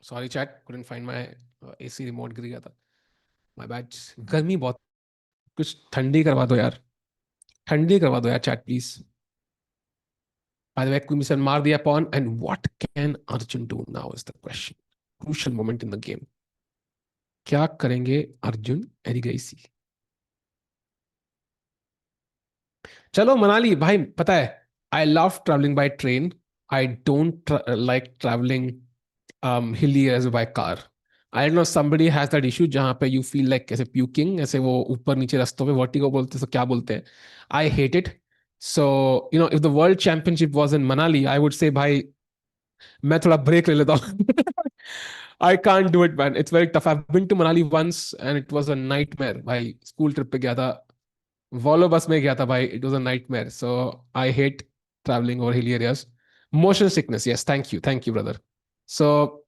Sorry, chat, couldn't find my AC remote, गिर गया था. My bad. गर्मी बहुत, कुछ ठंडी करवा दो यार, ठंडी करवा दो यार chat please. By the way, Kumisan मार दिया pawn, and what can Arjun do now is the question. Crucial moment in the game. क्या करेंगे अर्जुन एरिगैसी? चलो मनाली भाई, पता है I love traveling by train. I don't like traveling hilly as by car. I don't know, somebody has that issue जहाँ पे you feel like ऐसे puking, ऐसे वो ऊपर नीचे रास्तों पे vertigo बोलते हैं, so क्या बोलते हैं? I hate it. So, if the world championship was in Manali, I would say भाई मैं थोड़ा break ले लेता हूँ. I can't do it, man. It's very tough. I've been to Manali once and it was a nightmare. भाई school trip पे गया था, Volvo bus में गया था भाई. It was a nightmare. So I hate traveling over hilly areas. Motion sickness. Yes, thank you, brother. So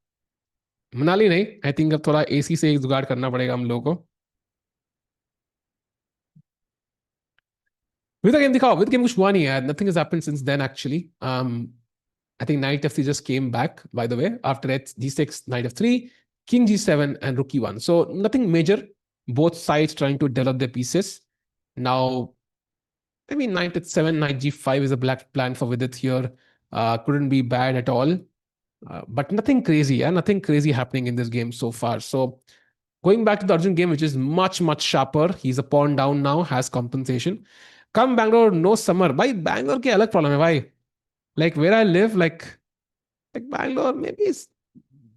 Manali नहीं, I think अब थोड़ा एसी से एक जुगाड़ करना पड़ेगा हम लोगों को. विद गेम दिखाओ, विद गेम कुछ हुआ नहीं है. Nothing has happened since then actually. I think knight f3 just came back, by the way, after d6, knight f3, king g7, and rook e1. So nothing major. Both sides trying to develop their pieces. Now, I mean, knight h7, knight g5 is a black plan for Vidit here. Couldn't be bad at all. But nothing crazy, yeah? Nothing crazy happening in this game so far. So going back to the Arjun game, which is much, much sharper. He's a pawn down now, has compensation. Come Bangalore, no summer. Bhai, Bangalore ke alag problem hai, bhai. Like where I live, like Bangalore, maybe it's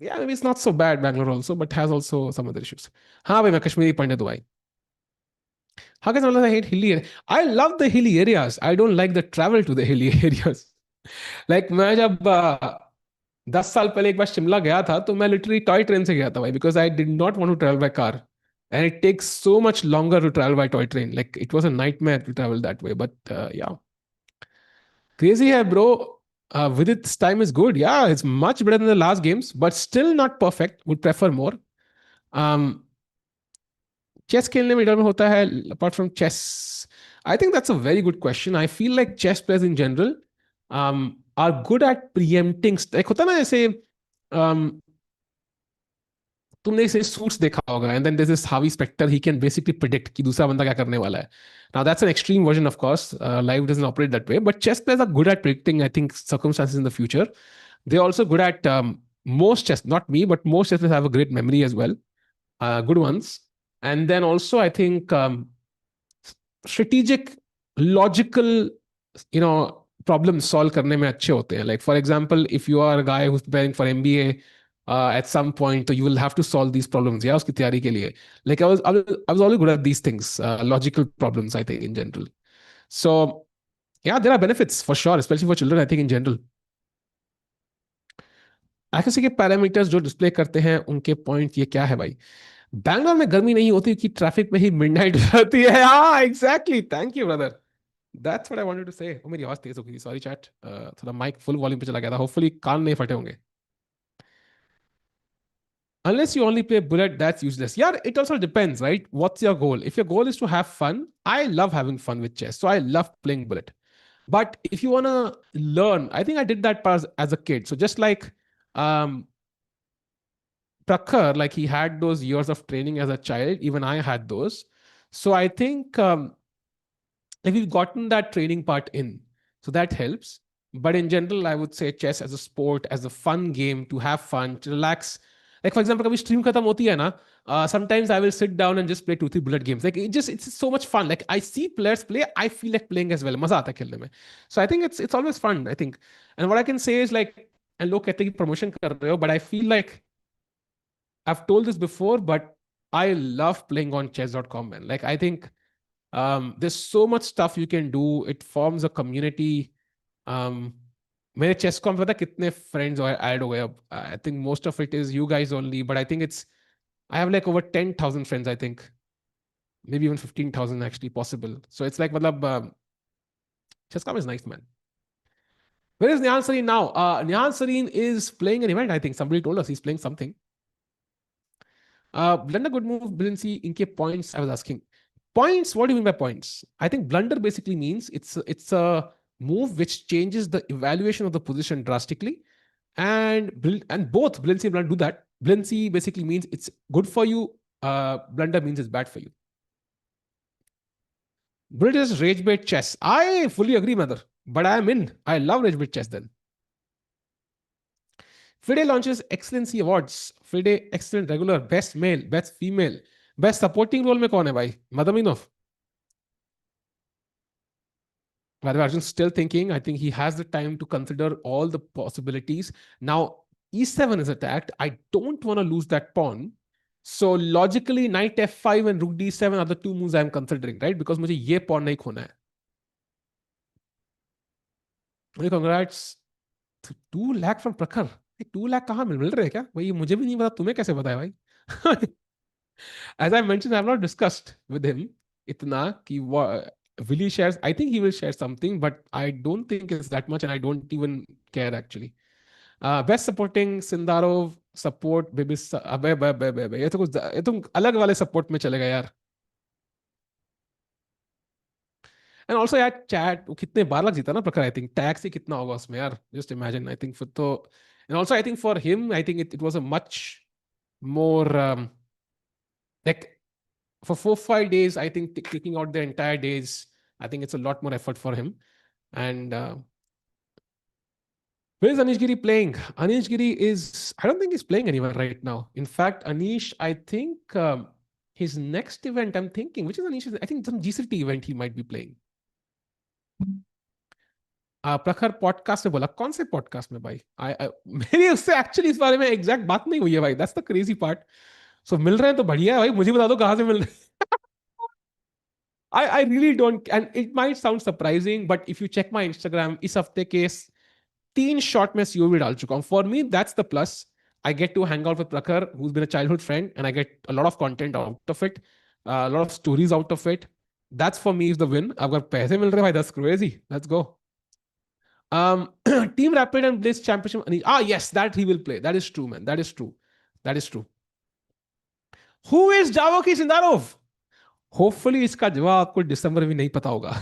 Yeah, maybe it's not so bad, Bangalore also, but has also some other issues. हाँ भाई, मैं कश्मीरी पंडित हूँ भाई. How can I hate hilly areas? I love the hilly areas. I don't like the travel to the hilly areas. Like मैं जब 10 साल पहले एक बार शिमला गया था तो मैं लिटरली टॉय ट्रेन से गया था भाई, because I did not want to travel by car. And it takes so much longer to travel by toy train. Like it was a nightmare to travel that way. But yeah, crazy hai, bro. Vidit's time is good. Yeah, it's much better than the last games, but still not perfect. Would prefer more. Um, chess खेलने में डर होता है apart from chess. I think that's a very good question. I feel like chess players in general are good at preempting. Like होता ना ऐसे um, तुमने इसे सूट्स देखा होगा and then there is Harvey Specter he can basically predict कि दूसरा बंदा क्या करने वाला है. Now that's an extreme version of course, life doesn't operate that way, but chess players are good at predicting I think circumstances in the future. They're also good at most chess, not me, but most chess players have a great memory as well, good ones. And then also I think strategic, logical, problem solve करने में अच्छे होते हैं. Like for example, if you are a guy who's preparing for MBA at some point, so you will have to solve these problems. Yeah, उसकी तैयारी के लिए. Like I was always good at these things, logical problems, I think in general. So yeah, there are benefits for sure, especially for children, I think in general. Accuracy के parameters जो display करते हैं उनके point ये क्या है भाई? बैंगलोर में गर्मी नहीं होती कि ट्रैफिक में ही मिडनाइट हो जाती है. हाँ exactly, thank you brother. That's what I wanted to say. ओ मेरी आवाज तेज हो गई, सॉरी चैट, थोड़ा माइक फुल वॉल्यूम पे चला गया था. होपफुली कान नहीं फटे होंगे. Unless you only play bullet, that's useless. Yeah, it also depends, right? What's your goal? If your goal is to have fun, I love having fun with chess, so I love playing bullet. But if you want to learn, I think I did that part as a kid. So just like um Prakhar, like he had those years of training as a child, even I had those. So I think like we've gotten that training part in, so that helps. But in general, I would say chess as a sport, as a fun game to have fun, to relax. Like for example, कभी stream खत्म होती है ना, sometimes I will sit down and just play 2-3 bullet games. Like it's so much fun. Like I see players play, I feel like playing as well. मजा आता है खेलने में. So I think it's always fun, I think. And what I can say is like, and लोग कहते हैं कि promotion कर रहे हो, but I feel like I've told this before, but I love playing on chess.com, man. Like I think there's so much stuff you can do. It forms a community. मेरे chess com पता कितने friends add हो गए अब. I think most of it is you guys only, but I think it's I have like over 10,000 friends. I think maybe even 15,000 actually possible. So it's like मतलब chess com is nice, man. Where is Nyan Sareen now? Nyan Sareen is playing an event. I think somebody told us he's playing something. Blunder, good move, brilliancy. Inke points, I was asking. Points, what do you mean by points? I think blunder basically means it's a move which changes the evaluation of the position drastically. And both brilliancy and blunder do that. Brilliancy basically means it's good for you. Blunder means it's bad for you. Brilliant is rage bait chess. I fully agree, mother. But I am in. I love rage bait chess then. FIDE launches Excellency Awards. FIDE Excellent Regular, Best Male, Best Female, Best Supporting Role में कौन है भाई? Madaminov. By the way, Arjun's still thinking. I think he has the time to consider all the possibilities. Now, E7 is attacked. I don't want to lose that pawn. So logically, knight F5 and rook D7 are the two moves I'm considering, right? Because मुझे ये pawn नहीं खोना है. Congrats. 2 lakh from Prakhar. 2 lakh कहाँ मिल रहे हैं क्या भाई? मुझे भी नहीं पता, तुम्हें कैसे पता है भाई? As I mentioned, I have not discussed with him itna ki will he share. I think he will share something, but I don't think it's that much, and I don't even care actually. Best supporting Sindarov support baby. अबे ये तो कुछ ये तुम अलग वाले support में चलेगा यार. And also यार chat वो कितने 12 लाख जीता ना प्रखर. I think tax ही कितना होगा उसमें यार. Just imagine. I think फिर तो, and also I think for him, I think it was a much more like for 4-5 days, I think taking out the entire days, I think it's a lot more effort for him. And where is Anish Giri playing? Anish Giri is, I don't think he's playing anywhere right now. In fact, Anish, I think his next event, I'm thinking, which is Anish? I think some GCT event he might be playing. प्रखर podcast में बोला, कौन से podcast में भाई? मेरी उससे actually इस बारे में एग्जैक्ट बात नहीं हुई है भाई, दैट्स द क्रेजी पार्ट। सो मिल रहे हैं तो बढ़िया है भाई, मुझे बता दो कहाँ से मिल रहे हैं। I really don't, and it might sound surprising, but if you check my Instagram, इस हफ्ते के 3 शॉट में सीओ भी डाल चुका हूँ. For me, that's the plus. I get to hang out with Prakhar, who's been a childhood friend, and I get a lot of content out of it, a lot of stories out of it. That's for me is the win. अगर पैसे मिल रहे हैं भाई, that's crazy. Let's go. Team Rapid and Blitz Championship. Yes, that he will play. That is true, man. That is true. That is true. Who is Javoki Sindarov? Hopefully इसका जवाब आपको दिसंबर में नहीं पता होगा.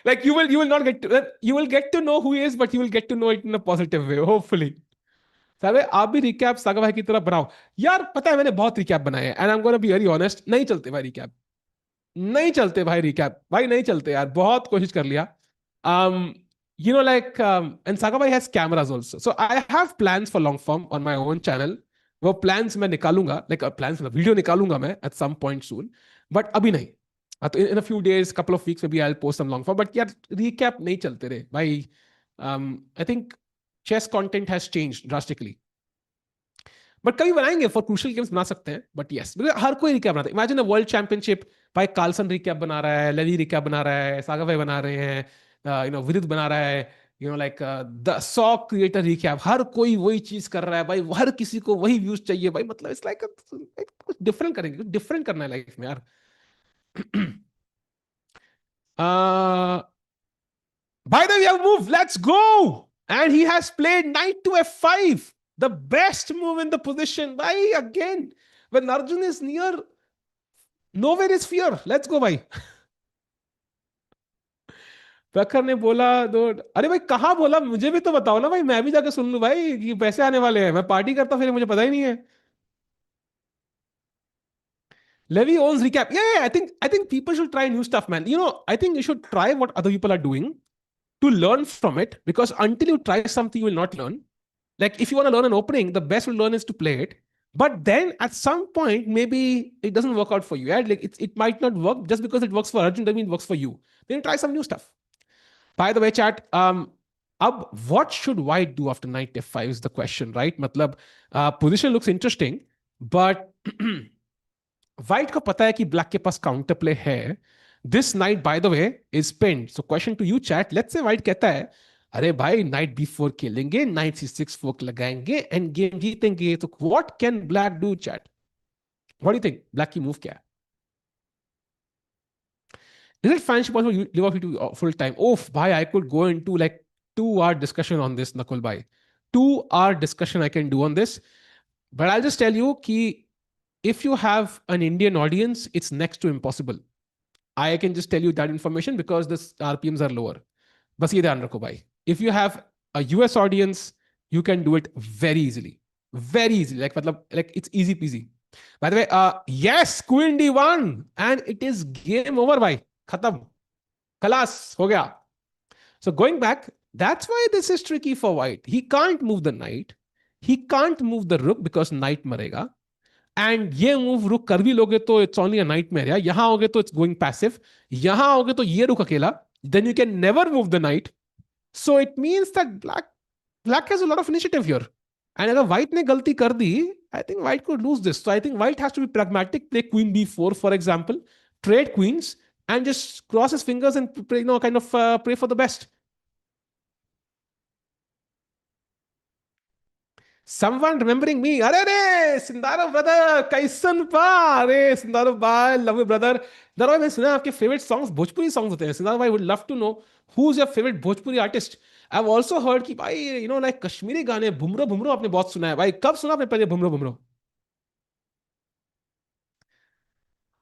Like you will not get to, you will get to know who he is, but you will get to know it in a positive way. Hopefully. साहब आप भी रिकैप सागा भाई की तरह बनाओ यार. पता है मैंने बहुत रिकैप बनाए हैं, and I am gonna be very honest, नहीं चलते भाई रिकैप. नहीं चलते भाई रिकैप, भाई नहीं चलते यार, बहुत कोशिश कर लिया. um like and Saga bhai has cameras also, so I have plans for long form on my own channel. वो plans मैं निकालूंगा, like plans मतलब वीडियो निकालूंगा मैं at some point soon, but अभी नहीं. तो in a few days, couple of weeks maybe I'll post some long form, but यार recap नहीं चलते रहे भाई. I think chess content has changed drastically. But कभी बनाएंगे, फॉर क्रूशियल गेम्स बना सकते हैं, बट यस हर कोई रिकैप बनाता है. इमेजिन वर्ल्ड चैंपियनशिप, भाई कार्लसन रिकैप बना रहा है, लेवी रिकैप बना रहा है, सागा भाई बना रहे हैं, विदित बना रहा है, लाइक द 100 क्रिएटर रिकैप, हर कोई वही चीज कर रहा है भाई, हर किसी को वही व्यूज चाहिए भाई. मतलब इट्स लाइक कुछ डिफरेंट करेंगे, कुछ डिफरेंट करना है लाइफ में यार. By the way, we have moved. Let's go. And he has played knight to f5. The best move in the position. Bhai, again, when Arjun is near, nowhere is fear. Let's go, bhai. प्रखर ने बोला दो. अरे भाई कहाँ बोला, मुझे भी तो बताओ ना भाई, मैं भी जाके सुन लूं भाई कि पैसे आने वाले हैं. मैं पार्टी करता फिर मुझे पता ही नहीं है. Levy owns recap. Yeah, I think people should try new stuff, man. I think you should try what other people are doing to learn from it, because until you try something, you will not learn. Like if you want to learn an opening, the best will learn is to play it. But then at some point, maybe it doesn't work out for you. Yeah? Like it might not work just because it works for Arjun doesn't mean it works for you. Then try some new stuff. By the way, chat, what should white do after knight f5 is the question, right? Matlab, position looks interesting, but white को पता है कि black के पास counter play है. This knight, by the way, is pinned. So question to you, chat. Let's say white कहता है, अरे भाई नाइट b4 खेलेंगे, नाइट c6 फोक लगाएंगे एंड गेम जीतेंगे. तो what can black do, chat? What do think black की मूव क्या है? Is it fancy possible you live off to full time? Oh, bhai, I could go into like 2 hour discussion on this, Nakul bhai. 2 hour discussion I can do on this. But I'll just tell you ki if you have an Indian audience, it's next to impossible. I can just tell you that information because the RPMs are lower. बस ये ध्यान रखो भाई. If you have a US audience, you can do it very easily. Very easily. Like it's easy peasy. By the way, yes, Queen D1 and it is game over भाई. खत्म. खलास हो गया. So going back, that's why this is tricky for white. He can't move the knight. He can't move the rook because knight मरेगा. And ये move रुक कर भी लोगे तो इट्स ओनली अ नाइटमेयर. यहां होगे तो इट्स गोइंग पैसिव, यहां होगे तो ये रुक अकेला, then you can never move the knight. So it means that black has a lot of initiative here. And अगर व्हाइट ने गलती कर दी, I think white could lose this. So I think white has to be pragmatic, play queen b4 for example, trade queens and just cross his fingers and kind of pray for the best. Someone remembering me. अरे रे Sindarov brother कैसन पा. अरे Sindarov भाई, love you brother. Sindarov भाई, मैंने सुना आपके फेवरेट सॉन्ग्स भोजपुरी सॉन्ग्स होते हैं. सिंदारो भाई, would love to know who is your favourite Bhojpuri artist. I have also heard कि भाई लाइक कश्मीरी गाने भुमरो भुमरो आपने बहुत सुना है भाई. कब सुना आपने पहले भुमरो भुमरो?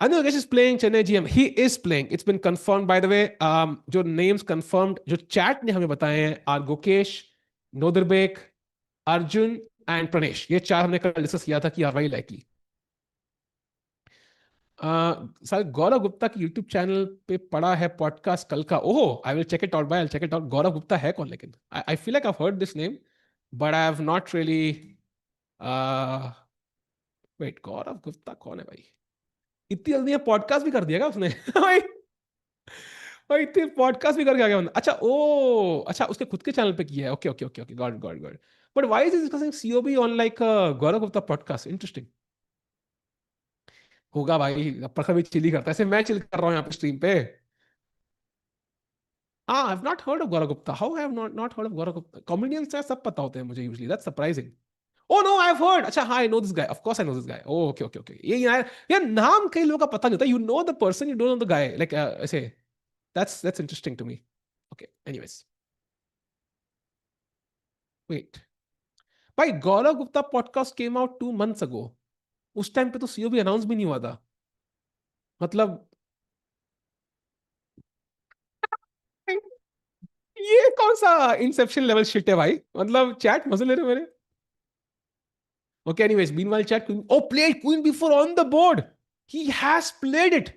Anu Yogesh is playing Chennai GM. He is playing. It's been confirmed, by the way. जो names confirmed, जो chat ने हमें बताए हैं, are Gokesh, Nodirbek, Arjun and Pranesh. ये 4 हमने कल डिस्कस किया था कि आरवाई लाइकली. सर गौरव गुप्ता की यूट्यूब चैनल पे पड़ा है पॉडकास्ट कल का. Oh, I will check it out. Bye, I check it out. Gaurav Gupta है कौन? लेकिन I feel like I heard this name but I have not really. Wait, Gaurav Gupta कौन है भाई? इतनी जल्दी पॉडकास्ट भी कर दिया उसने? और इतने पॉडकास्ट भी करके आ गया बंदा। अच्छा, ओ अच्छा, उसके खुद के चैनल पे किया है। Okay okay okay okay, got got got. But why is he discussing COB on like Gaurav Gupta podcast? Interesting. होगा भाई, प्रखर भी चिल ही करता है, ऐसे मैं चिल कर रहा हूँ यहाँ पे स्ट्रीम पे। हाँ, आई have not heard of Gaurav Gupta. How I have not heard of Gaurav Gupta? Comedians से सब पता होते हैं मुझे usually, that's surprising. Oh no, I've heard. अच्छा हाँ, I know this guy. Of course I know this guy. Oh, okay, okay, okay. ये यार नाम कई लोगों का पता नहीं होता. You know the person, you don't know the guy. Like ऐसे. That's interesting to me. Okay. Anyways, wait. भाई Gaurav Gupta podcast came out 2 months ago. उस टाइम पे तो सीओ भी अनाउंस भी नहीं हुआ था। मतलब ये कौन सा इंसेप्शन लेवल शिट है भाई? मतलब चैट मजे ले रहे हो मेरे? Okay, anyways, meanwhile, chat queen. Oh, played queen before on the board. He has played it.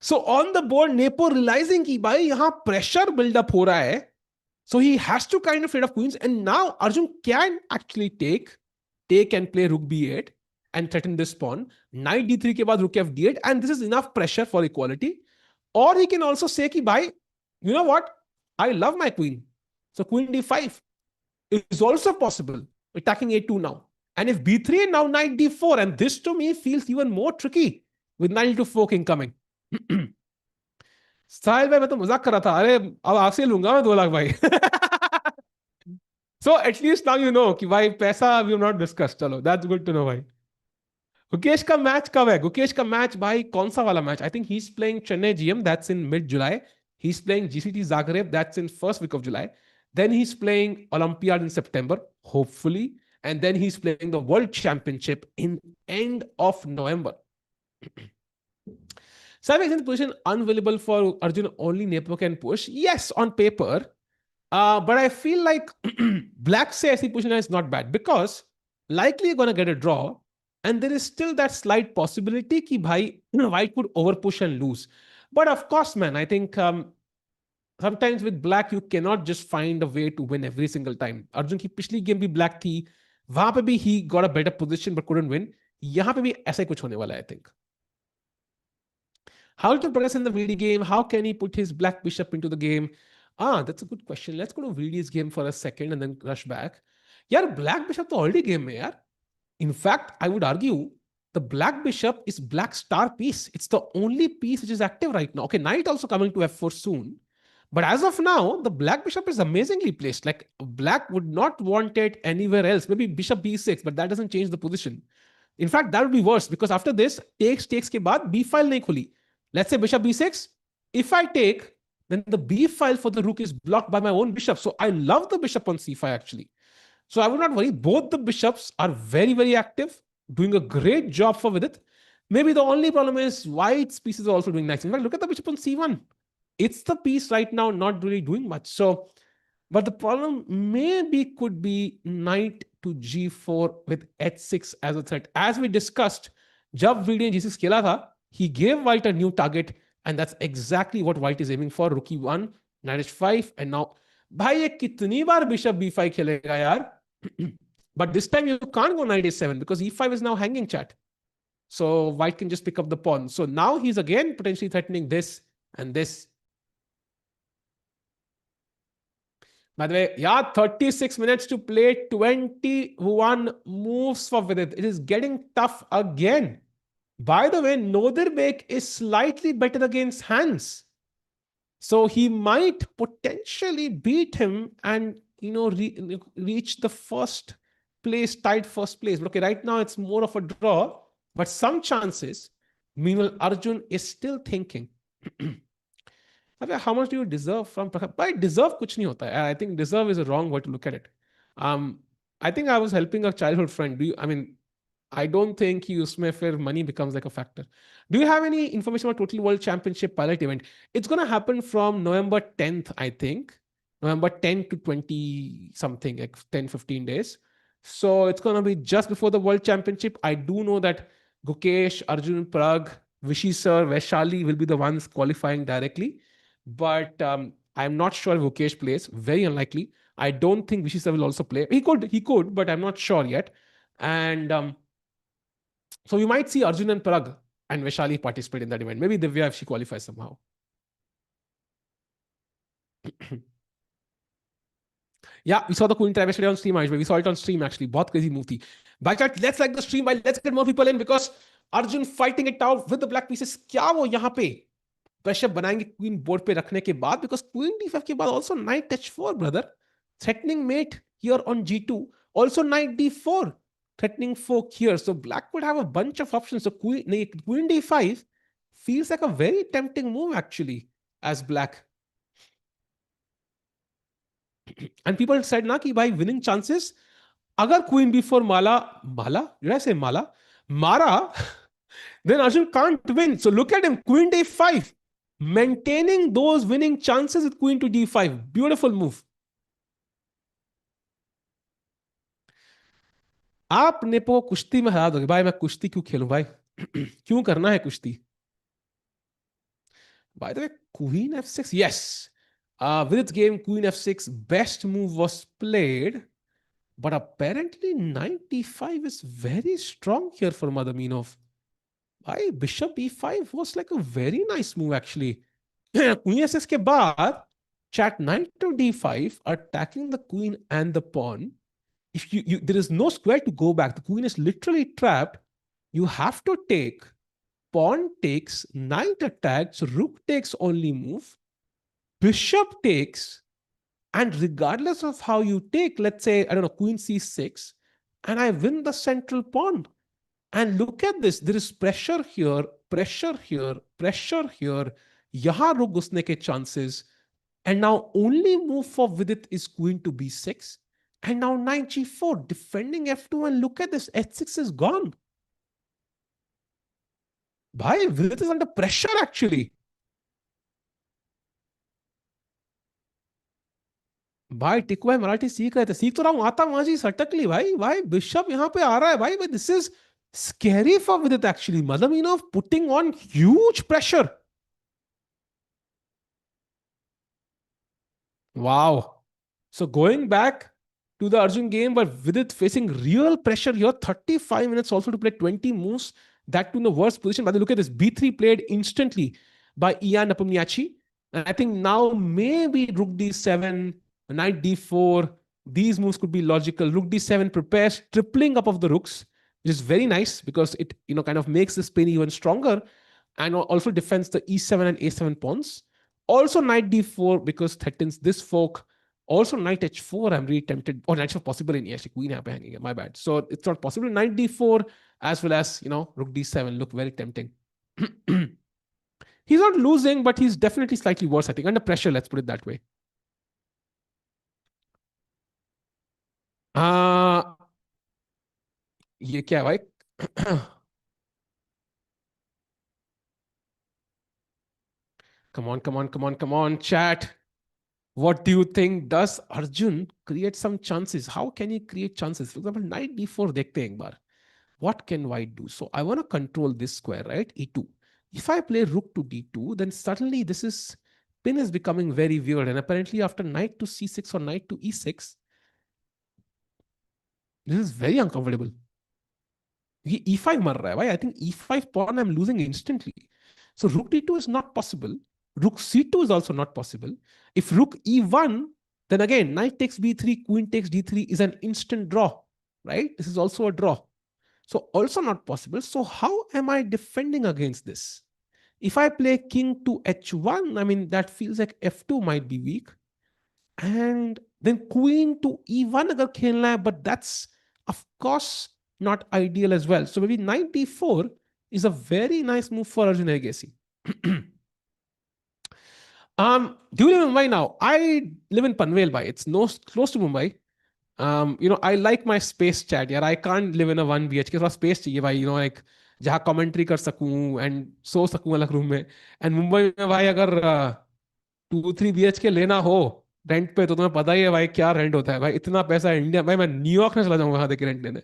So on the board, Nepo realizing कि भाई यहाँ pressure build up हो रहा है, so he has to kind of trade off queens, and now Arjun can actually take and play rook b8 and threaten this pawn. Knight d3 के बाद rook f d8, and this is enough pressure for equality. Or he can also say कि भाई, you know what? I love my queen, so queen d5 is also possible. Attacking a2 now, and if b3 now knight d4, and this to me feels even more tricky with knight to 4 king coming. साहिल भाई, मैं तो मजाक कर रहा था, अरे अब आपसे लूंगा मैं 2 लाख भाई। So at least now you know कि भाई पैसा वी नॉट डिस्कस, चलो दैट्स गुड टू नो भाई। गुकेश का मैच कब है? गुकेश का मैच भाई कौन सा वाला match? I think he is playing Chennai GM, that's in mid July. He is playing GCT Zagreb, that's in first week of July. Then he's playing Olympiad in September, hopefully, and then he's playing the World Championship in end of November. Savage in position unavailable for Arjun, only Nepo can push. Yes, on paper. But I feel like Black say ऐसी position is not bad because likely you're gonna get a draw, and there is still that slight possibility कि भाई White could overpush and lose. But of course, man, I think sometimes with Black you cannot just find a way to win every single time. Arjun की पिछली game भी Black थी, वहां पे भी he got a better position but couldn't win. यहाँ पे भी ऐसा ही कुछ होने वाला है, I think. How to progress in the VD game? How can he put his black bishop into the game? That's a good question. Let's go to VD's game for a second and then rush back. यार black bishop तो already game में यार. In fact, I would argue the black bishop is black star piece. It's the only piece which is active right now. Okay, knight also coming to f4 soon. But as of now, the black bishop is amazingly placed. Like black would not want it anywhere else. Maybe bishop b6, but that doesn't change the position. In fact, that would be worse because after this, takes के बाद b file नहीं खुली. Let's say bishop b6. If I take, then the b file for the rook is blocked by my own bishop. So I love the bishop on c5 actually. So I would not worry. Both the bishops are very, very active, doing a great job for Vidit. Maybe the only problem is white's pieces are also doing nice. In fact, look at the bishop on c1. It's the piece right now not really doing much. So, but the problem maybe could be knight to g4 with h6 as a threat. As we discussed, जब VD ने g6 खेला था, he gave white a new target, and that's exactly what white is aiming for. Rook e1, knight h5, and now भाई ये कितनी बार bishop b5 खेलेगा यार? But this time you can't go knight a7 because e5 is now hanging, chat. So white can just pick up the pawn. So now he's again potentially threatening this and this. By the way, yeah, 36 minutes to play, 21 moves for Vidit. It is getting tough again. By the way, Nodirbek is slightly better against hands. So he might potentially beat him and, reach the first place, tied first place. But okay, right now it's more of a draw, but some chances. Meanwhile, Arjun is still thinking. How much do you deserve from Prakash? By deserve kuch nahi hota hai. I think deserve is a wrong way to look at it. I think I was helping a childhood friend. I don't think if money becomes like a factor. Do you have any information about Total World Championship pilot event? It's going to happen from November 10th, I think. November 10 to 20 something, like 10, 15 days. So it's going to be just before the World Championship. I do know that Gukesh, Arjun, Prag, Vishy Sir, Vaishali will be the ones qualifying directly. But I'm not sure if Gukesh plays. Very unlikely. I don't think Vishy Sir will also play. He could, but I'm not sure yet. And so we might see Arjun and Parag and Vaishali participate in that event. Maybe Divya if she qualifies somehow. Yeah, we saw the queen trap yesterday on stream, Ayush. We saw it on stream actually. बहुत crazy move थी. By chat, let's like the stream. By let's get more people in because Arjun fighting it out with the black pieces. क्या वो यहाँ पे pressure बनाएंगे queen board पे रखने के बाद? बिकॉज क्वीन डी5 के बाद also knight h4 brother, threatening mate here on g2, also knight d4, threatening fork here. So black would have a bunch of options. So queen d5 feels like a very tempting move actually as black. And people said na ki by winning chances, agar queen b4 did I say mara, then Arjun can't win. So look at him, queen d5, maintaining those winning chances with queen to d5. Beautiful move. आप nepo कुश्ती में हरा दोगे भाई, मैं कुश्ती क्यों खेलूं भाई? क्यों करना है कुश्ती? By the way, queen f6, yes. With its game, queen f6, best move was played. But apparently, knight d5 is very strong here for Madaminov. Why bishop e5 was like a very nice move actually. Queen s6 के बाद, chat knight to d5, attacking the queen and the pawn. If there is no square to go back, the queen is literally trapped. You have to take. Pawn takes, knight attacks, rook takes only move, bishop takes, and regardless of how you take, let's say, I don't know, queen c6, and I win the central pawn. And look at this, there is pressure here, pressure here, pressure here. Yahan rook ghusne ke chances. And now only move for Vidit is queen to b6. And now knight g4, defending f2, and look at this, h6 is gone. Bhai, Vidit is under pressure actually. भाई टिक भाई मराठी सीख रहे थे, सीख तो रहा हूं, आता माजी सटक ली भाई. भाई बिशप यहाँ पे आ रहा है भाई. This is scary for Vidit actually. Madaminov putting on huge pressure. Wow. So going back to the Arjun game, but Vidit facing real pressure here. 35 minutes also to play 20 moves. That to in the worst position. But look at this. B3 played instantly by Ian Nepomniachtchi. And I think now maybe Rook D7, Knight D4. These moves could be logical. Rook D7 prepares tripling up of the rooks, which is very nice because it kind of makes this pain even stronger, and also defends the E7 and A7 pawns. Also Knight D4 because threatens this fork. Also knight h4, I'm really tempted. Or knight h4 possible in actually queen यहाँ पे hanging है, my bad. So it's not possible. Knight d4 as well as rook d7 look very tempting. He's not losing, but he's definitely slightly worse, I think. Under pressure, let's put it that way. ये क्या है भाई? Come on, come on, come on, come on, chat. What do you think? Does Arjun create some chances? How can he create chances? For example, knight d4 देखते हैं एक बार. What can white do? So I want to control this square, right? E2. If I play rook to d2, then suddenly pin is becoming very weird. And apparently after knight to c6 or knight to e6, this is very uncomfortable. E5 mar raha hai, bhai. I think e5 pawn I'm losing instantly. So rook d2 is not possible. Rook c2 is also not possible. If rook e1, then again, knight takes b3, queen takes d3 is an instant draw, right? This is also a draw. So also not possible. So how am I defending against this? If I play king to h1, I mean, that feels like f2 might be weak. And then queen to e1 agar khelna hai, but that's, of course, not ideal as well. So maybe knight d4 is a very nice move for Arjun Agassi. Do you live in Mumbai now? I live in Panvel, bhai. It's close to Mumbai. I like my space, chat. यार, I can't live in a 1 BHK. थोड़ा space चाहिए भाई. Like जहाँ commentary कर सकूं and सो सकूं अलग room में. And मुंबई में भाई अगर 2-3 BHK लेना हो रेंट पे, तो तुम्हें पता ही है भाई क्या रेंट होता है भाई. इतना पैसा इंडिया भाई, मैं न्यूयॉर्क में चला जाऊंगा वहां देखे रेंट लेने.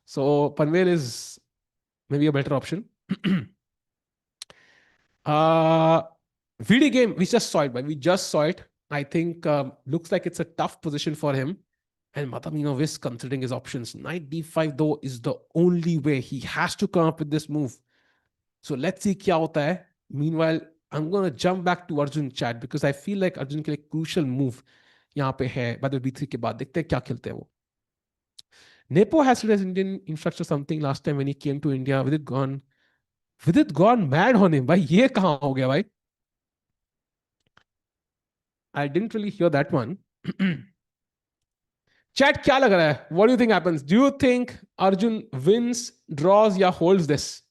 So Panvel is maybe a better option. VD game, we just saw it, but we just saw it. I think looks like it's a tough position for him. And Madaminov is considering his options. Knight d5 though is the only way. He has to come up with this move. So let's see kya hota hai. Meanwhile, I'm gonna jump back to Arjun chat because I feel like Arjun के लिए crucial move यहाँ पे है बाद में B3 के बाद देखते हैं क्या खेलते हैं वो. Nepo has studied as Indian infrastructure something last time when he came to India. Vidit gone mad on him. भाई ये कहाँ हो गया भाई? I didn't really hear that one. Chat क्या लग रहा है? What do you think happens? Do you think Arjun wins, draws या holds this?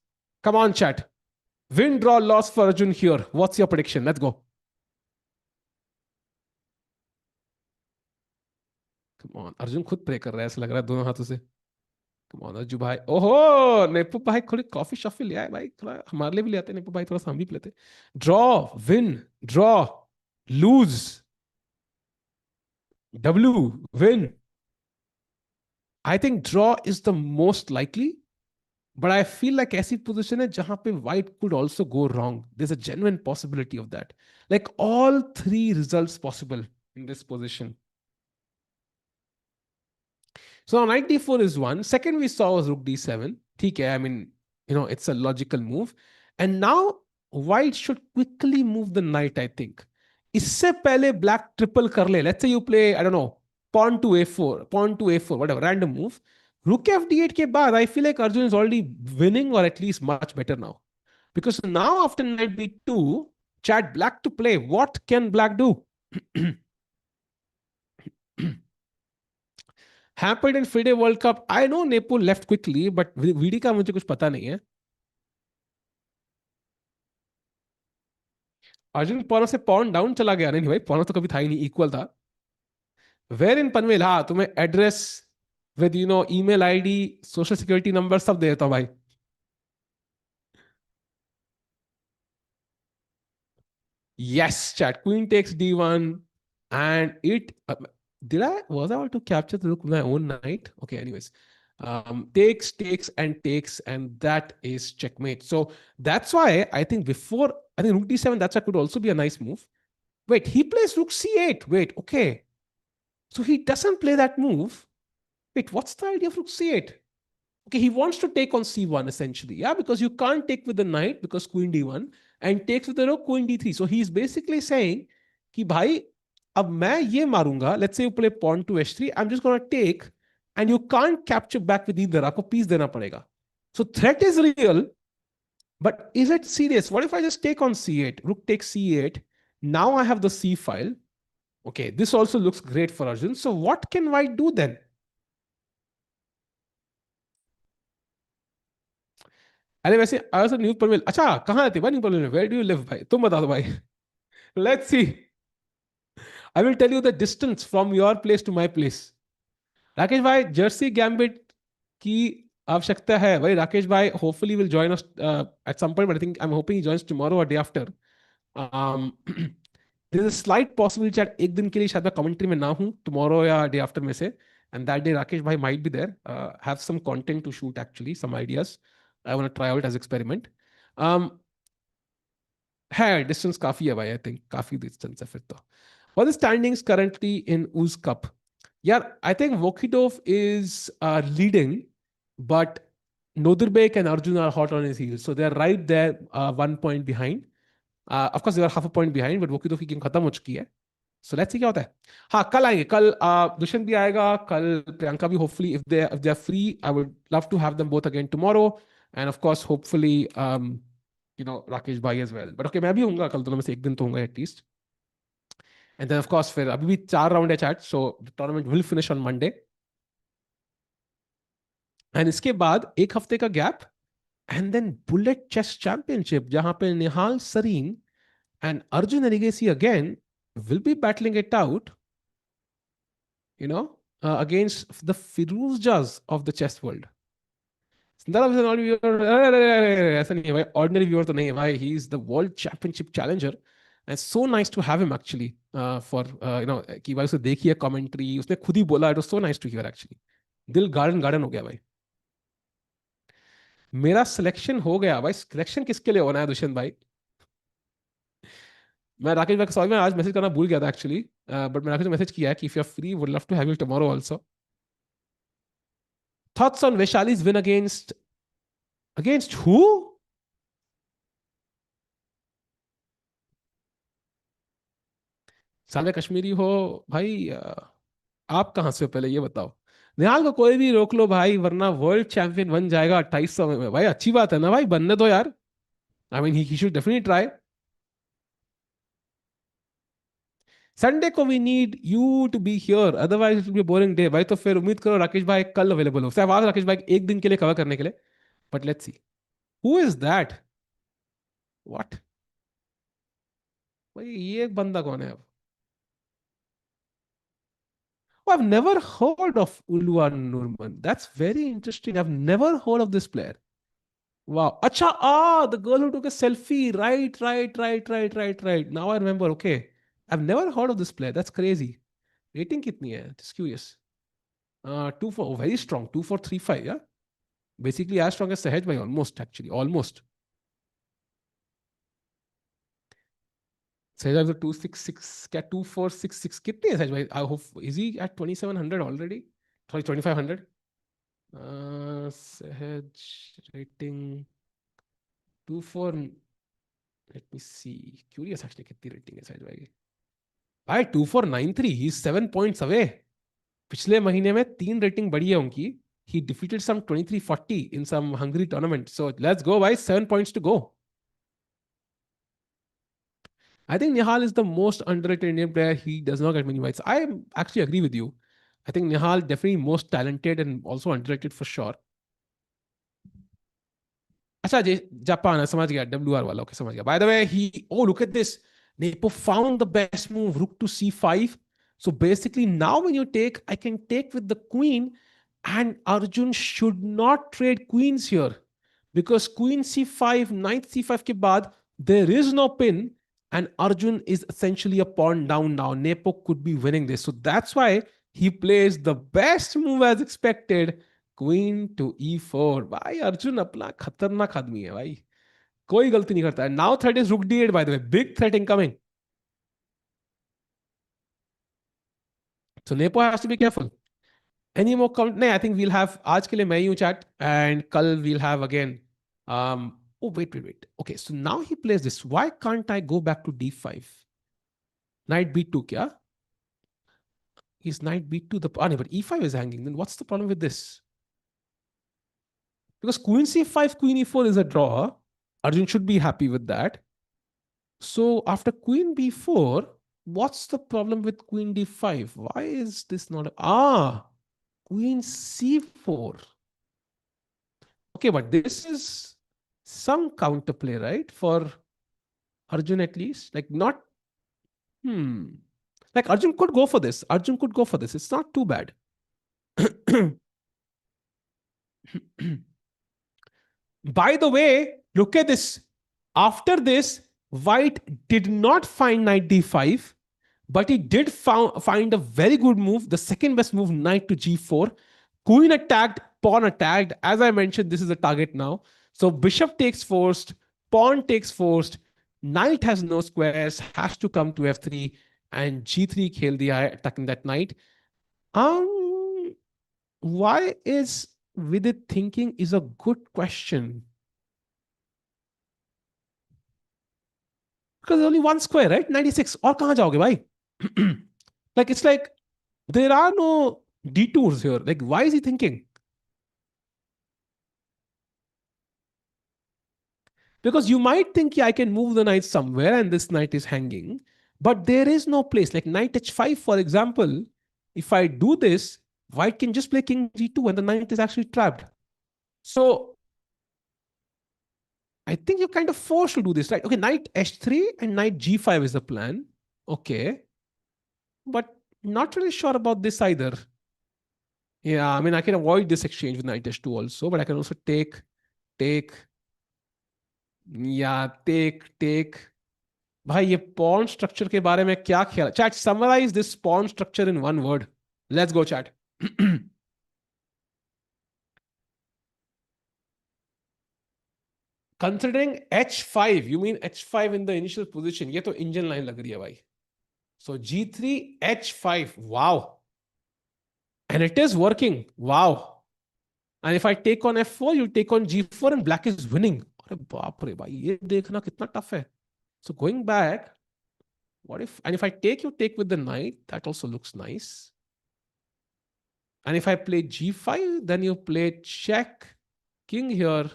Come on chat. Win, draw, loss for Arjun here. What's your prediction? Let's go. Come on. Arjun खुद pray कर रहा है ऐसा लग रहा है दोनों हाथों से. Come on अर्जु भाई. ओहो नेपो भाई थोड़ी कॉफी शॉफी ले आए भाई थोड़ा हमारे लिए भी ले आते नेपो भाई थोड़ा सा हम भी लेते. Draw win draw lose W win. I think draw is the most likely, but I feel like ऐसी position है जहां पे white could also go wrong. There's a genuine possibility of that. Like all three results possible in this position. So knight d4 is one. Second we saw was rook d7. ठीक है, I mean, it's a logical move. And now white should quickly move the knight, I think. इससे पहले black triple कर ले. Let's say you play, I don't know, pawn to a4, whatever, random move. Rook f d8 के बाद, I feel like Arjun is already winning or at least much better now. Because now after knight b2, chat black to play. What can black do? Happened in FIDE World Cup. I know Nepo left quickly, but VD का मुझे कुछ पता नहीं है. अर्जुन पौन से pawn down चला गया नहीं भाई पौन तो कभी था ही नहीं इक्वल था. वेर इन पनवेल हाँ तुम्हें address with email ID social security number सब दे देता हूं भाई. Yes, chat. Queen takes d1, and it was I able to capture the rook with my own knight? Okay, anyways. Takes, and that is checkmate. So that's why I think I think rook d7, that could also be a nice move. Wait, he plays rook c8. Wait, okay. So he doesn't play that move. Wait, what's the idea of rook c8? Okay, he wants to take on c1 essentially. Yeah, because you can't take with the knight because queen d1 and takes with the rook queen d3. So he's basically saying कि भाई अब मैं ये मारूंगा. Let's say you play pawn to h3. I'm just gonna take and you can't capture back with either. आपको piece देना पड़ेगा. So threat is real, but is it serious? What if I just take on c8? Rook takes c8. Now I have the c file. Okay, this also looks great for Arjun. So what can white do then? अरे वैसे आया new परवेल अच्छा कहाँ रहते भाई new परवेल में where do you live भाई तुम बता दो भाई. Let's see. I will tell you the distance from your place to my place. Rakesh भाई जर्सी गैम्बिट की आवश्यकता है भाई. राकेश भाई hopefully will join us at some point but I think I am hoping he joins tomorrow और day after. There is a slight possibility that एक दिन के लिए शायद मैं कमेंट्री में ना हूं टुमारो या डे आफ्टर में से. And that day Rakesh bhai might be there, have some content to shoot actually, some ideas. I want to try out as experiment. है डिस्टेंस काफी है भाई. आई थिंक काफी डिस्टेंस है फिर तो. What are the standings currently in Uz Cup? Yeah, I think Vokidov is leading, but Nodirbek and Arjun are hot on his heels. So they're right there, 1 point behind. Of course, they are half a point behind, but Vokidov की game खत्म हो चुकी है. So let's see क्या होता है. हाँ कल आएंगे. कल दुष्यंत भी आएगा. कल प्रियंका भी hopefully if they are free, I would love to have them both again tomorrow. And of course, hopefully, Rakesh bhai as well. But okay, मैं भी हूँगा कल दोनों में से एक दिन तो हूँगा at least. And then of course फिर अभी भी 4 राउंड है chat. So the tournament will finish on Monday. And इसके बाद एक हफ्ते का gap. And then Bullet Chess Championship जहाँ पे Nihal Sarin and Arjun Erigesi again will be battling it out, against the Firuzjas of the chess world. ऐसा नहीं है भाई. Ordinary viewer तो नहीं है भाई. He is the world championship challenger. And it's so nice to have him actually for कि भाई उसे देखिए commentary उसने खुद ही बोला. It was so nice to hear actually. दिल गार्डन हो गया भाई. मेरा सिलेक्शन हो गया भाई. सिलेक्शन किसके लिए होना है दुष्यंत भाई? मैं राकेश भाई सॉरी मैं आज मैसेज करना भूल गया था एक्चुअली. बट मैं राकेश को मैसेज किया है कि if you are free would love to have you tomorrow also. Thoughts on Vaishali's win against who? साले कश्मीरी हो भाई। आप कहाँ से हो पहले ये बताओ। निहाल को कोई भी रोक लो भाई, वरना वर्ल्ड चैंपियन बन जाएगा 2800 में भाई। अच्छी बात है ना भाई, बनने दो यार। I mean he should definitely try. Sunday को we need you to be here, otherwise it will be boring day भाई। तो फिर उम्मीद करो राकेश भाई कल अवेलेबल हो, सहवाज राकेश भाई एक दिन के लिए कवर करने के लिए। But let's see who is that. What भाई, ये बंदा कौन है अब? Oh, I've never heard of Ulwa Nurman. That's very interesting. I've never heard of this player. Wow. Acha, the girl who took a selfie. Right, right, right, right, right, right. Now I remember. Okay. I've never heard of this player. That's crazy. Rating kitni hai? Just curious. 2-4. Oh, very strong. 2-4-3-5. Yeah. Basically as strong as Sahaj bhai. Almost actually. Almost. Sahaj bhai 266. Kya 2466? Kitni hai Sahaj bhai? I hope. Is he at 2700 already? Sorry, 2500. Sahaj rating 24. Let me see. Curious actually कितनी rating है सहज भाई की। भाई 2493, ही 7 points away। पिछले महीने में 3 rating बढ़ी है उनकी। He defeated some 2340 in some Hungary tournament. So let's go भाई, 7 points to go. I think Nihal is the most underrated Indian player. He does not get many whites. I actually agree with you. I think Nihal definitely most talented and also underrated for sure. अच्छा जी, Japan समझ गया, WR वाला, okay समझ गया। Bye the way he, oh look at this, Nepo found the best move, rook to c5. So basically now when you take, I can take with the queen, and Arjun should not trade queens here, because queen c5, knight c5 के बाद there is no pin, and Arjun is essentially a pawn down now. Nepo could be winning this, so that's why he plays the best move as expected, queen to E4। भाई अर्जुन अपना खतरनाक आदमी है भाई, कोई गलती नहीं करता है। Now threat is rook D8 by the way, big threat incoming. So Nepo has to be careful. Any more comment? नहीं, आई थिंक वील हैव, आज के लिए मैं ही हूं चैट, एंड कल we'll have again. oh wait, okay, so now he plays this, why can't I go back to D5? Knight B2 क्या? Is knight B2 the, ah, but E5 is hanging, then what's the problem with this? Because queen C5 queen E4 is a draw, Arjun should be happy with that. So after queen b4, what's the problem with queen d5? Why is this not? Queen c4. Okay, but this is some counterplay, right? For Arjun at least. Like not, like Arjun could go for this. Arjun could go for this. It's not too bad. By the way, look at this. After this, white did not find knight d5, but he did find a very good move, the second best move, knight to g4. Queen attacked, pawn attacked. As I mentioned, this is the target now. So bishop takes first, pawn takes first, knight has no squares, has to come to f3, and g3 khel diya hai, attacking that knight. Why is Vidit thinking is a good question. Because there's only one square, right? 96. और कहाँ जाओगे भाई? Like it's like there are no detours here. Like why is he thinking? Because you might think, yeah, I can move the knight somewhere and this knight is hanging, but there is no place. Like knight h5, for example, if I do this, white can just play king g2 and the knight is actually trapped. So I think you're kind of forced to do this, right? Okay, knight h3 and knight g5 is the plan. Okay. But not really sure about this either. Yeah, I mean, I can avoid this exchange with knight h2 also, but I can also take, yeah, take. भाई ये pawn structure के बारे में क्या ख्याल? Chat, summarize this pawn structure in one word. Let's go, chat. Considering h5, you mean h5 in the initial position? ये तो engine line लग रही है भाई. So g3, h5. Wow. And it is working. Wow. And if I take on f4, you take on g4 and black is winning. अरे बाप रे भाई, ये देखना कितना टफ है. So going back, What if, and if I take, you take with the knight, that also looks nice. And if I play g5, then you play check, king here,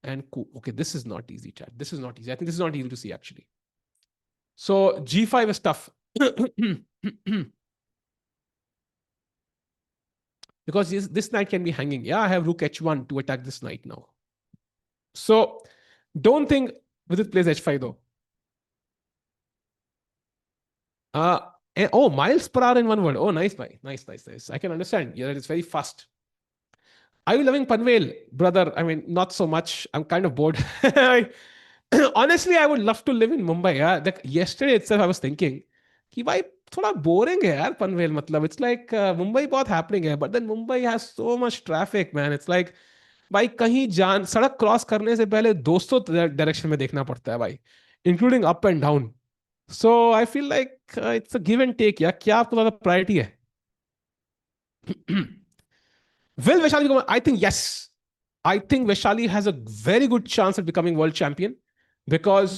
and coup. Okay, this is not easy, chat. This is not easy. I think this is not easy to see, actually. So g5 is tough. Because this knight can be hanging. Yeah, I have rook h1 to attack this knight now. So don't think Vidit plays h5 though. Uh, oh, miles per hour in one word. Oh, nice, bhai. Nice, nice, nice. I can understand. Yeah, it's very fast. Are you loving Panvel, brother? I mean, not so much. I'm kind of bored. Honestly, I would love to live in Mumbai. Yeah, like yesterday itself, I was thinking, कि भाई थोड़ा boring है यार पनवेल मतलब. It's like Mumbai बहुत happening है, but then Mumbai has so much traffic, man. It's like भाई कहीं जान सड़क क्रॉस करने से पहले 200 डायरेक्शन में देखना पड़ता है भाई, including up and down. So I feel like it's a give and take. या क्या आपको ज्यादा प्रायोरिटी है? Will Vaishali become? I think yes. I think Vaishali has a very good chance at becoming world champion because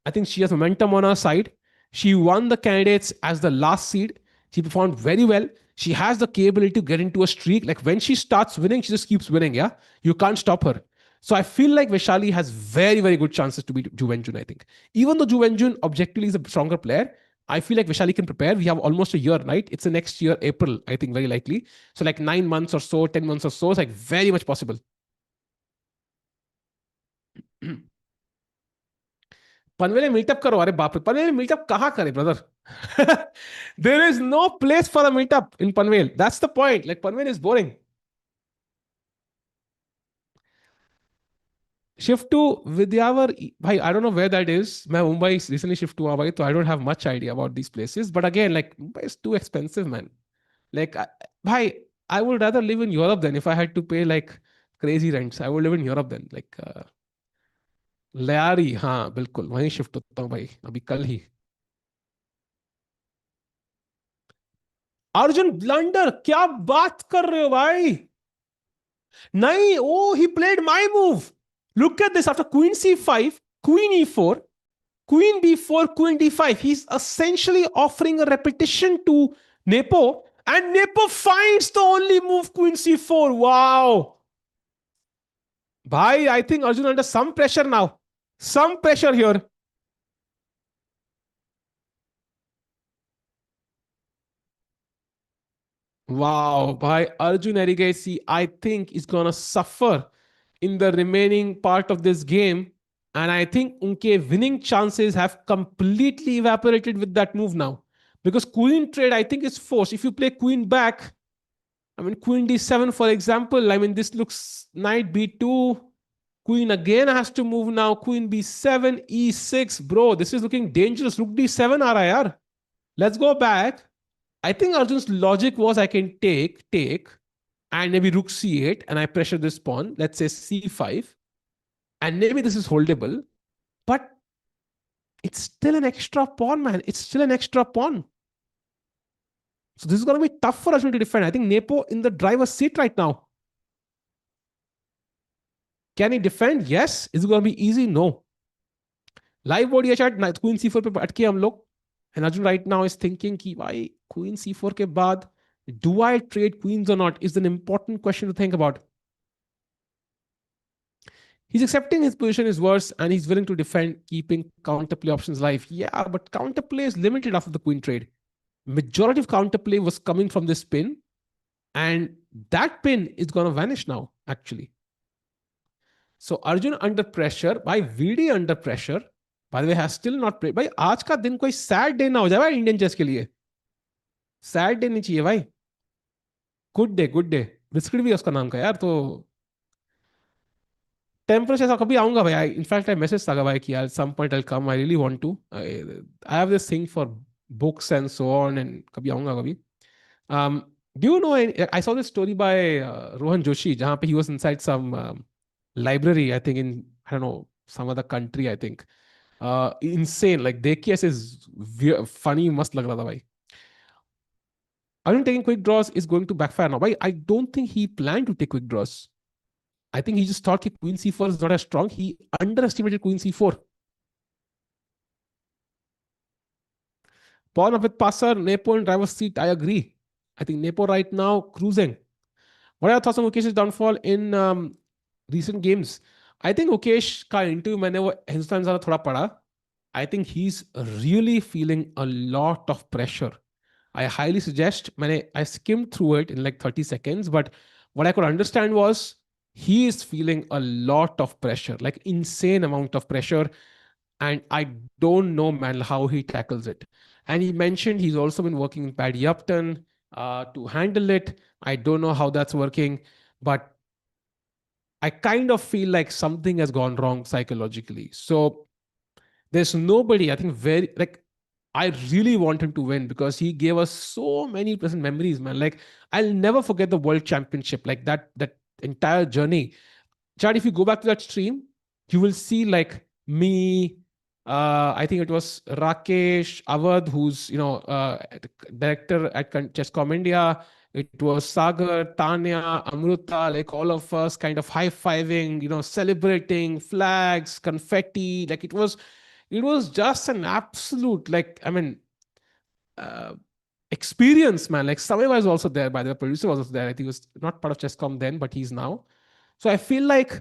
I think she has momentum on her side. She won the candidates as the last seed. She performed very well. She has the capability to get into a streak. Like when she starts winning, she just keeps winning. Yeah, you can't stop her. So I feel like Vaishali has very, very good chances to beat Ju Wenjun, I think. Even though Ju Wenjun objectively is a stronger player, I feel like Vishali can prepare. We have almost a year, right? It's the next year, April, I think, very likely. So like 9 months or so, 10 months or so, it's like very much possible. Panvel में meetup करो. अरे बाप रे, पनवेल में meetup कहाँ करे brother? There is no place for a meetup in Panvel. That's the point. Like Panvel is boring. Shift to Vidyavar, bhai, I don't know where that is. मैं Mumbai recently shift हुआ भाई, so I don't have much idea about these places. But again, like Mumbai is too expensive, man. Like, bhai, I would rather live in Europe than if I had to pay like crazy rents. I would live in Europe then. Like, Lyari, हाँ बिल्कुल वहीं shift होता हूँ भाई अभी कल ही. Arjun blunder, क्या बात कर रहे हो भाई? नहीं, oh, he played my move. Look at this. After queen c5, queen e4, queen b4, queen d5. He's essentially offering a repetition to Nepo, and Nepo finds the only move, queen c4. Wow. Bhai, I think Arjun under some pressure now. Some pressure here. Wow, bhai, Arjun Erigesi, I think is gonna suffer in the remaining part of this game. And I think unke winning chances have completely evaporated with that move now. Because queen trade, I think, is forced. If you play queen back, I mean, queen d7, for example, I mean, this looks knight b2. Queen again has to move now. Queen b7, e6. Bro, this is looking dangerous. Rook d7 aa raha hai yaar. Let's go back. I think Arjun's logic was I can take, and maybe rook c8, and I pressure this pawn. Let's say c5. And maybe this is holdable. But it's still an extra pawn, man. It's still an extra pawn. So this is going to be tough for Arjun to defend. I think Nepo in the driver's seat right now. Can he defend? Yes. Is it going to be easy? No. Live board ये chat queen c4 पे अटके हम लोग. And Arjun right now is thinking कि भाई queen c4 के बाद do I trade queens or not is an important question to think about. He's accepting his position is worse and he's willing to defend, keeping counterplay options alive. Yeah, but counterplay is limited after the queen trade. Majority of counterplay was coming from this pin, and that pin is going to vanish now, actually. So Arjun under pressure, by VD under pressure, by the way, has still not played. भाई आज का दिन कोई sad day ना हो जाए भाई Indian chess के लिए. Sad day नहीं चाहिए भाई. Good day, good day. Biscuit भी है उसका नाम का यार. तो टेम्परेचर ऐसा कभी आऊंगा भाई. इनफैक्ट आई मैसेज था भाई कि यार some point I come. I really want to. I have this thing for books and so on, and कभी आऊंगा कभी. Do you know, I saw this story by Rohan Joshi, jahan pe he was inside some library, I think in, I don't know, some other country, I think. Insane. Like, देख के ऐसे funny मस्त लग रहा था भाई. Arjun taking quick draws is going to backfire now. I don't think he planned to take quick draws. I think he just thought that queen c4 is not as strong. He underestimated queen c4. Pawn with passer, Nepo in driver's seat. I agree. I think Nepo right now cruising. What are your thoughts on Mukesh's downfall in recent games? I think Mukesh का interview मैंने वो हिंदुस्तान ज़्यादा थोड़ा पढ़ा. I think he's really feeling a lot of pressure. I highly suggest, I skimmed through it in like 30 seconds, but what I could understand was he is feeling a lot of pressure, like insane amount of pressure. And I don't know, man, how he tackles it. And he mentioned he's also been working with Paddy Upton to handle it. I don't know how that's working, but I kind of feel like something has gone wrong psychologically. So there's nobody, I think, very like I really want him to win because he gave us so many pleasant memories, man. Like I'll never forget the World Championship, like that entire journey. Chad, if you go back to that stream, you will see like me. I think it was Rakesh Awadh, who's director at Chesscom India. It was Sagar, Tanya, Amruta, like all of us kind of high-fiving, celebrating, flags, confetti. Like it was just an absolute, like, I mean, uh, experience, man. Like Samay was also there, by the way, producer was also there. I think he was not part of Chesscom then, but he's now. So I feel like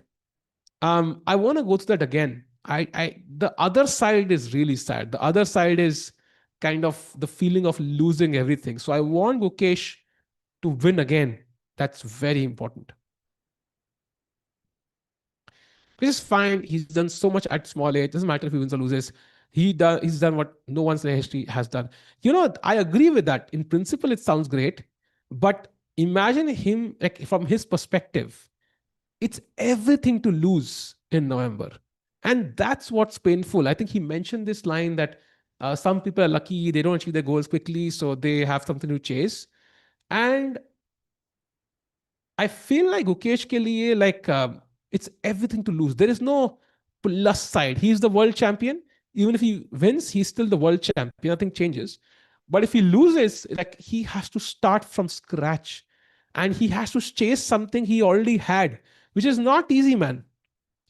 I want to go through that again. The other side is really sad. The other side is kind of the feeling of losing everything. So I want Gukesh to win again. That's very important. Which is fine. He's done so much at small age. Doesn't matter if he wins or loses. He's done what no one's in history has done. I agree with that. In principle, it sounds great, but imagine him like from his perspective. It's everything to lose in November. And that's what's painful. I think he mentioned this line that some people are lucky, they don't achieve their goals quickly, so they have something to chase. And I feel like Gukesh ke liye, like it's everything to lose. There is no plus side. He's the world champion. Even if he wins, he's still the world champion. Nothing changes. But if he loses, like he has to start from scratch and he has to chase something he already had, which is not easy, man.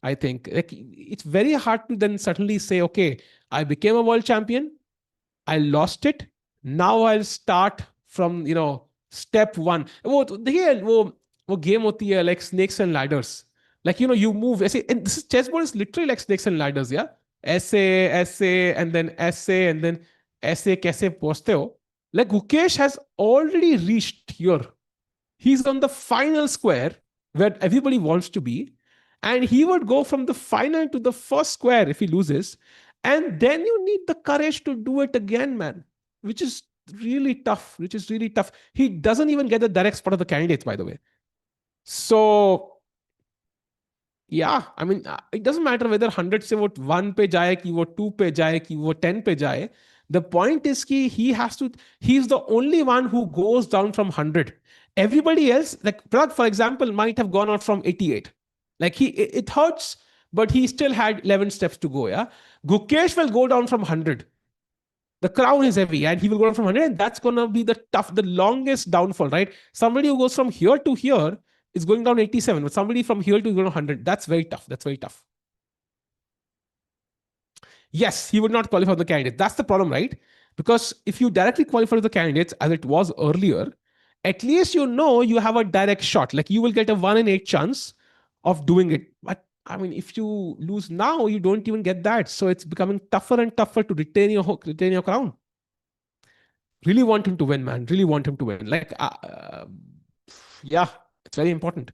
I think like it's very hard to then suddenly say, okay, I became a world champion. I lost it. Now I'll start from step one. वो देखिए वो game होती है like snakes and ladders. Like you move ऐसे, and this chessboard is literally like snakes and ladders, yeah. ऐसे and then ऐसे कैसे पहुंचते हो? Like Gukesh has already reached here. He's on the final square where everybody wants to be, and he would go from the final to the first square if he loses, and then you need the courage to do it again, man, which is really tough. He doesn't even get the direct spot of the candidates, by the way. So yeah, I mean, it doesn't matter whether 100 से वो 1 पे जाए कि वो 2 पे जाए कि वो 10 पे जाए. The point is कि he's the only one who goes down from 100. Everybody else, like Prague, for example, might have gone out from 88. Like it hurts, but he still had 11 steps to go, yeah. Gukesh will go down from 100. The crown is heavy and he will go down from 100, and that's going to be the longest downfall, right? Somebody who goes from here to here is going down 87, but somebody from here to go down 100, that's very tough. Yes, he would not qualify for the candidate. That's the problem, right? Because if you directly qualify for the candidates as it was earlier, at least you have a direct shot. Like you will get a 1 in 8 chance of doing it. But I mean, if you lose now, you don't even get that. So it's becoming tougher and tougher to retain your crown. Really want him to win, man. Really want him to win. Like, yeah, it's very important.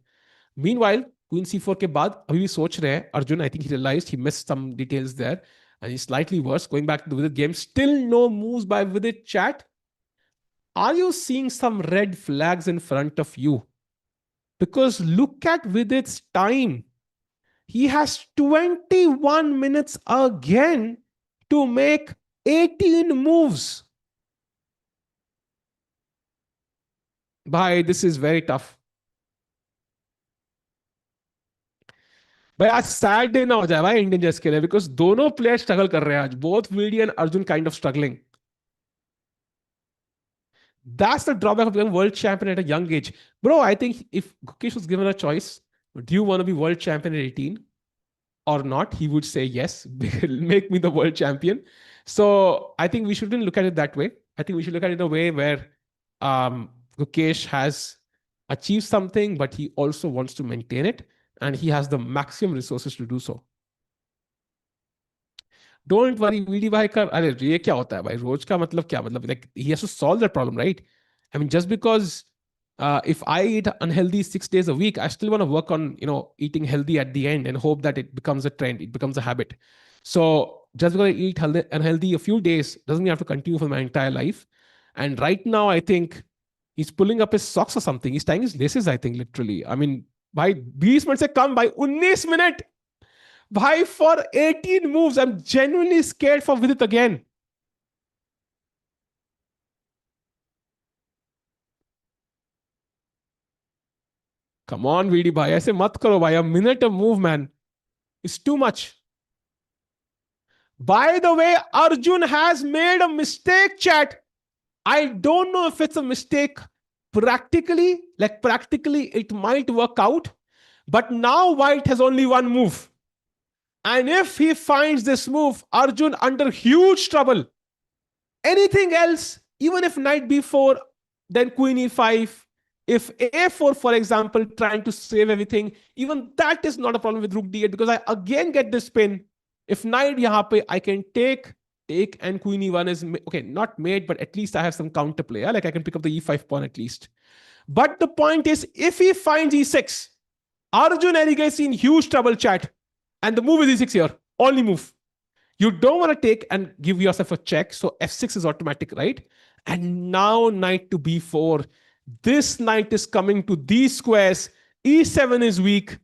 Meanwhile, Queen C4 के बाद अभी भी सोच रहे हैं Arjun. I think he realized he missed some details there, and he's slightly worse. Going back to the Vidit game, still no moves by Vidit. Chat. Are you seeing some red flags in front of you? Because look at Vidit's time. He has 21 minutes again to make 18 moves. Bhai, this is very tough. भाई आज sad day ना हो जाए भाई Indian chess के लिए, because दोनों player struggle कर रहे हैं आज. Both VD and Arjun kind of struggling. That's the drawback of becoming world champion at a young age. Bro, I think if Gukesh was given a choice, do you want to be world champion at 18 or not? He would say yes, make me the world champion. So I think we shouldn't look at it that way. I think we should look at it in a way where Gukesh has achieved something, but he also wants to maintain it, and he has the maximum resources to do so. Don't worry, VD भाई कर अरे ये क्या होता है भाई रोज का मतलब क्या मतलब like he has to solve that problem, right? I mean, just because if I eat unhealthy 6 days a week, I still want to work on eating healthy at the end and hope that it becomes a trend, it becomes a habit. So just because I eat unhealthy a few days doesn't mean I have to continue for my entire life. And right now, I think he's pulling up his socks or something. He's tying his laces, I think, literally. I mean, by 20 minutes से कम by 19 minute. Bhai, for 18 moves, I'm genuinely scared for Vidit again. Come on, VD bhai. ऐसे मत करो भाई. A minute a move, man. It's too much. By the way, Arjun has made a mistake, chat. I don't know if it's a mistake practically. Like, practically, it might work out. But now White has only one move. And if he finds this move, Arjun under huge trouble. Anything else, even if knight b4, then queen e5, if a4, for example, trying to save everything, even that is not a problem with rook d8 because I again get this spin. If knight yahan pe, I can take, and queen e1 is, okay, not made, but at least I have some counterplay. Like I can pick up the e5 pawn at least. But the point is, if he finds e6, Arjun is in huge trouble, chat. And the move is e6 here, only move. You don't want to take and give yourself a check. So f6 is automatic, right? And now knight to b4. This knight is coming to these squares. e7 is weak.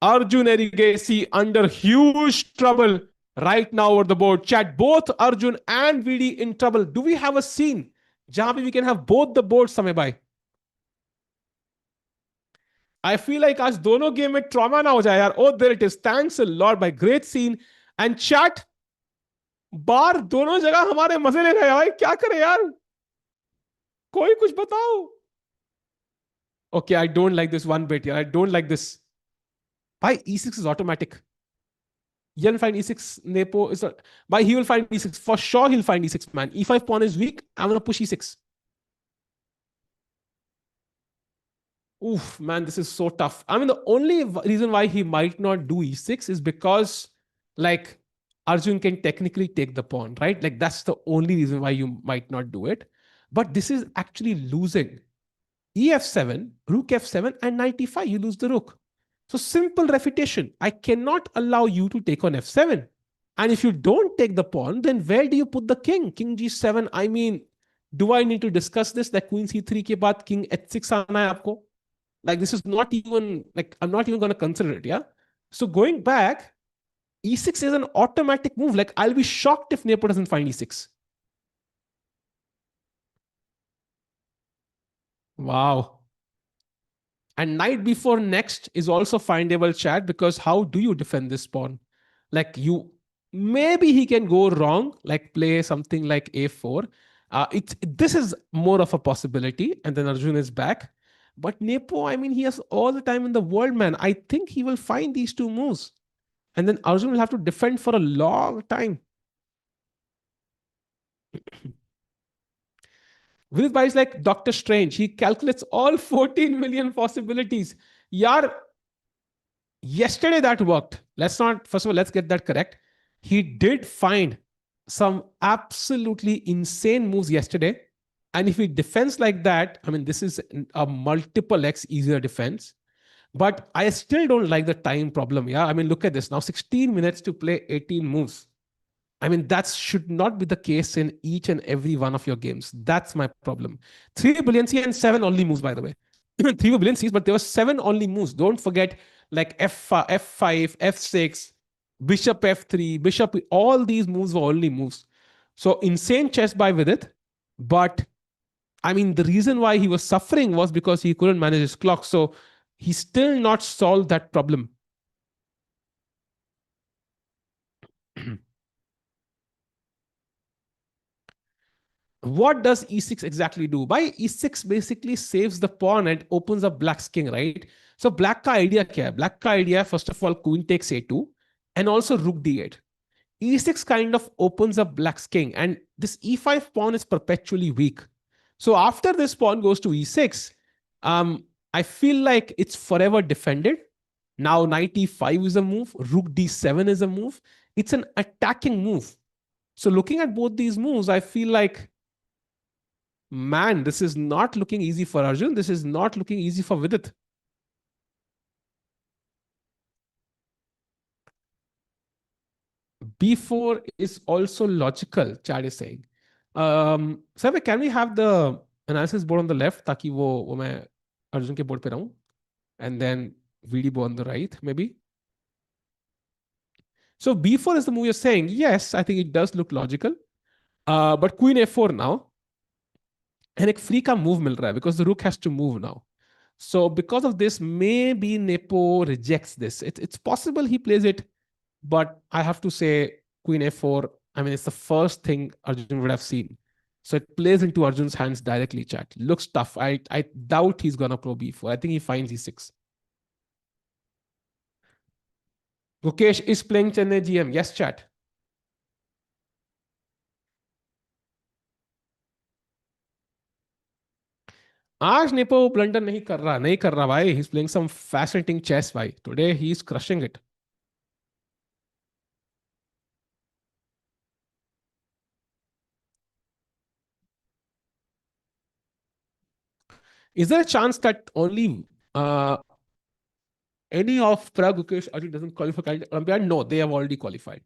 Arjun Erigesi under huge trouble right now over the board. Chat, both Arjun and VD in trouble. Do we have a scene jahan pe we can have both the boards समय by? I feel like आज दोनों game में trauma ना हो जाए यार. Oh, there it is. Thanks a lot by great scene. And chat, बार दोनों जगह हमारे मजे ले रहे हैं भाई. क्या करें यार? कोई कुछ बताओ. Okay, I don't like this one bit. Yeah, I don't like this. By e6 is automatic. You'll find e6. Nepo is not. By he will find e6 for sure. He'll find e6. Man, e5 pawn is weak. I'm gonna push e6. Oof, man, this is so tough. I mean, the only reason why he might not do e6 is because, like, Arjun can technically take the pawn, right? Like, that's the only reason why you might not do it. But this is actually losing. ef7, rook f7, and knight e5. You lose the rook. So simple refutation. I cannot allow you to take on f7. And if you don't take the pawn, then where do you put the king? King g7. I mean, do I need to discuss this? That queen c3 ke baad king h6 aana hai aapko? Like, this is not even, like, I'm not even going to consider it, yeah? So going back, e6 is an automatic move. Like, I'll be shocked if Nepo doesn't find e6. Wow. And knight b4 next is also findable, chat, because how do you defend this pawn? Like, maybe he can go wrong, like play something like a4. This is more of a possibility, and then Arjun is back. But Nepo, I mean, he has all the time in the world, man. I think he will find these two moves. And then Arjun will have to defend for a long time. Vidit Bhai is like Doctor Strange. He calculates all 14 million possibilities. Yaar, yesterday that worked. First of all, let's get that correct. He did find some absolutely insane moves yesterday. And if he defends like that, I mean, this is a multiple X easier defense. But I still don't like the time problem. Yeah. I mean, look at this now, 16 minutes to play 18 moves. I mean, that should not be the case in each and every one of your games. That's my problem. 3 brilliancy and 7 only moves, by the way. 3 brilliancies, but there were 7 only moves. Don't forget, like F5, F6, Bishop F3, Bishop, all these moves were only moves. So insane chess by Vidit. But I mean, the reason why he was suffering was because he couldn't manage his clock. So he's still not solved that problem. What does e6 exactly do? By e6 basically saves the pawn and opens up black's king, right? So black ka idea kya hai? Black ka idea, first of all, queen takes a2 and also rook d8. e6 kind of opens up black's king, and this e5 pawn is perpetually weak. So after this pawn goes to e6, I feel like it's forever defended. Now knight e5 is a move, rook d7 is a move. It's an attacking move. So looking at both these moves, I feel like, man, this is not looking easy for Arjun. This is not looking easy for Vidit. B4 is also logical, Chad is saying. Sir, can we have the analysis board on the left ताकि वो मैं अर्जुन के board पे रहूं, and then VD board on the right, maybe. So B4 is the move you're saying. Yes, I think it does look logical. But Queen A4 now, and एक free का move मिल रहा है because the rook has to move now. So because of this, maybe Nepo rejects this. It's possible he plays it, but I have to say Queen A4, I mean, it's the first thing Arjun would have seen. So it plays into Arjun's hands directly, chat. Looks tough. I doubt he's going to pro B4. I think he finds E6. Gukesh is playing Chennai GM. Yes, chat. आज nepo blunder नहीं कर रहा भाई. He's playing some fascinating chess भाई. Today he's crushing it. Is there a chance that only any of Prague, Gukesh, Arjun doesn't qualify for Olympiad? No, they have already qualified.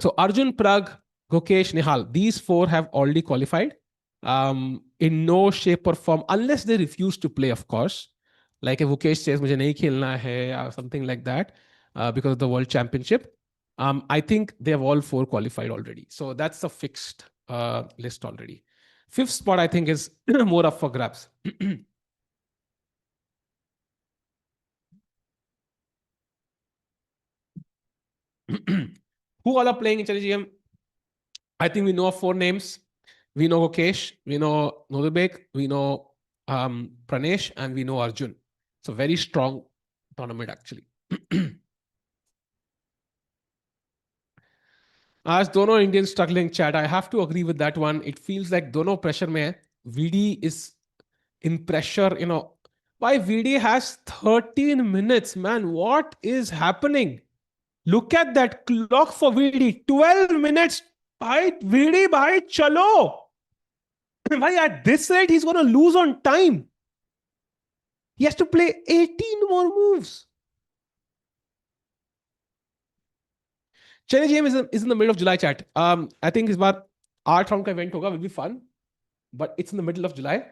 So Arjun, Prague, Gukesh, Nihal, these four have already qualified. In no shape or form, unless they refuse to play, of course. Like if Gukesh says, "Mujhe nahi khelna hai," or something like that, because of the World Championship. I think they have all four qualified already. So that's a fixed list already. Fifth spot, I think, is more up for grabs. Who all are playing in Chennai GM? I think we know four names. We know Gukesh, we know Nodirbek, we know Pranesh, and we know Arjun. It's a very strong tournament, actually. As दोनों Indians struggling, chat, I have to agree with that one. It feels like दोनों pressure में है. VD is in pressure, Why VD has 13 minutes, man? What is happening? Look at that clock for VD. 12 minutes. Bhai, VD, bhai, chalo. Bhai, at this rate, he's going to lose on time. He has to play 18 more moves. Chennai GM is in the middle of July, chat. I think this bar 8 round का event होगा, will be fun. But it's in the middle of July.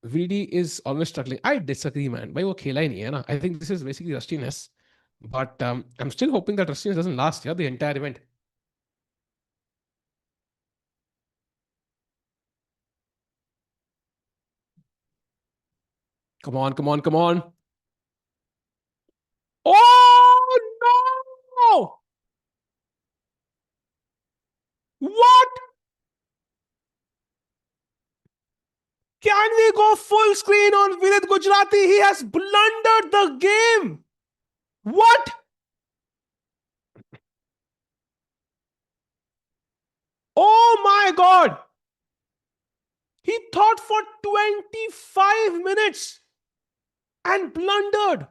VD is always struggling. I disagree, man. भाई वो खेला ही नहीं है ना. I think this is basically rustiness. But I'm still hoping that rustiness doesn't last, the entire event. Come on, come on, come on. Oh, no! What? Can we go full screen on Vidit Gujarati? He has blundered the game. What? Oh my God. He thought for 25 minutes and blundered.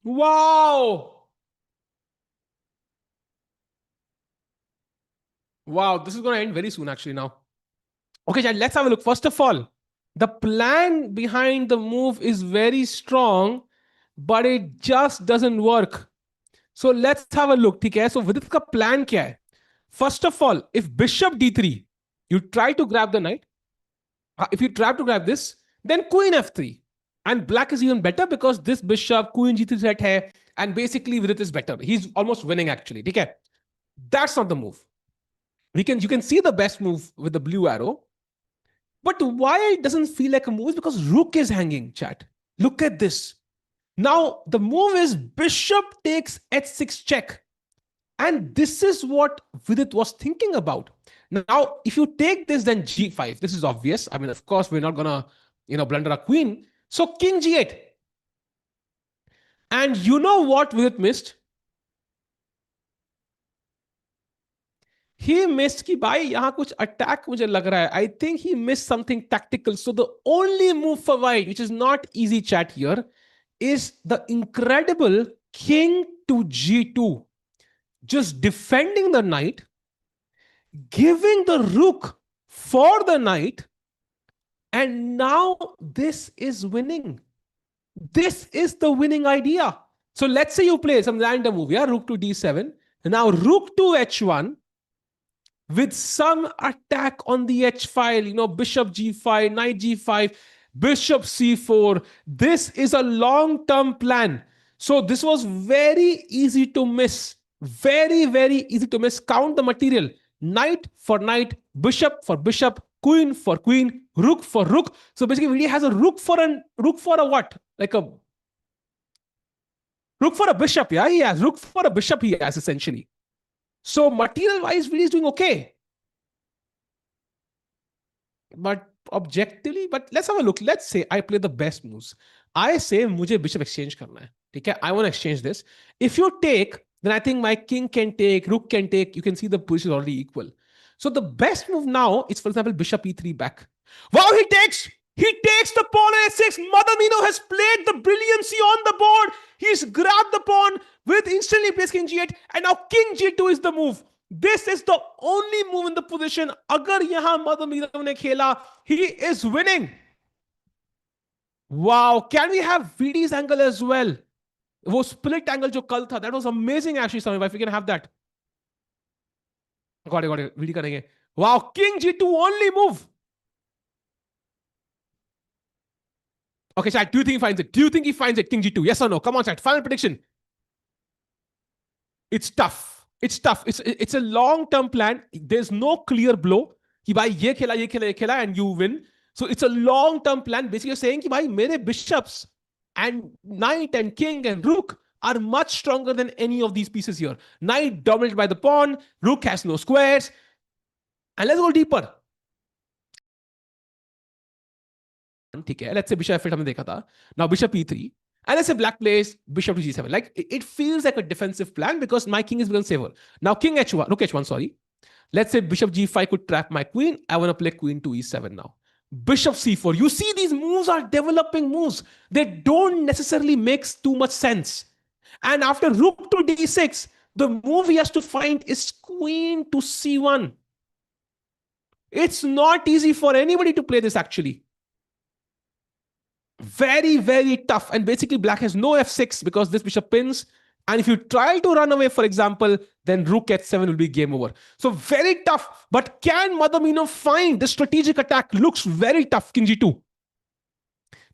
Wow. Wow, this is going to end very soon, actually, now. Okay, Chad, let's have a look. First of all, the plan behind the move is very strong, but it just doesn't work. So let's have a look. Okay? So Vidit ka plan kya hai? First of all, if bishop d3, you try to grab the knight. If you try to grab this, then queen f3. And black is even better because this bishop, queen g3 set hai, and basically Vidit is better. He's almost winning, actually. Okay? That's not the move. You can see the best move with the blue arrow. But why it doesn't feel like a move is because rook is hanging, chat. Look at this. Now, the move is bishop takes h6 check. And this is what Vidit was thinking about. Now, if you take this, then g5. This is obvious. I mean, of course, we're not gonna, blunder a queen. So king g8. And you know what Vidit missed? He missed कि भाई यहाँ कुछ attack मुझे लग रहा है. I think he missed something tactical. So the only move for white, which is not easy chat here, is the incredible king to g2. Just defending the knight, giving the rook for the knight, and now this is winning. This is the winning idea. So let's say you play some random move, yeah, rook to d7. Now rook to h1 with some attack on the h file, bishop g5, knight g5, bishop c4. This is a long-term plan. So this was very easy to miss. Very, very easy to miss. Count the material. Knight for knight, bishop for bishop, queen for queen, rook for rook. So basically, Vidit has a rook for a what? Like a rook for a bishop, yeah? He has rook for a bishop, he has essentially. So material-wise, Vidit is doing okay. But objectively, but let's have a look. Let's say I play the best moves. I say मुझे bishop exchange करना है. ठीक है? I want to exchange this. If you take, then I think my king can take, rook can take. You can see the position is already equal. So the best move now is, for example, bishop e3 back. Wow, he takes! He takes the pawn at 6. Madamino has played the brilliancy on the board. He's grabbed the pawn with instantly placed king g8, and now king g2 is the move. This is the only move in the position. Agar yahan Madamino ne khela, he is winning. Wow, can we have VD's angle as well? वो split angle जो कल था, that was amazing actually, Samir, if we can have that. Got it. VD करेंगे. Wow, king g2 only move. Okay, chat, do you think he finds it? Do you think he finds it, king g2? Yes or no? Come on, chat. Final prediction. It's tough. It's a long-term plan. There's no clear blow. कि भाई ये खेला and you win. So it's a long-term plan. Basically, you're saying कि भाई मेरे bishops and knight and king and rook are much stronger than any of these pieces here. Knight dominated by the pawn. Rook has no squares. And let's go deeper. ठीक है, let's say bishop f8 हमने देखा था. Now bishop e3. And let's say black plays bishop to g7. Like it feels like a defensive plan because my king is become safer. Now king h1, rook h1, sorry. Let's say bishop g5 could trap my queen. I want to play queen to e7 now. Bishop c4. You see, these moves are developing moves. They don't necessarily make too much sense. And after rook to d6, the move he has to find is queen to c1. It's not easy for anybody to play this actually. Very, very tough. And basically black has no f6 because this bishop pins. And if you try to run away, for example, then rook h7 will be game over. So very tough. But can Madamino find the strategic attack? Looks very tough, king g2.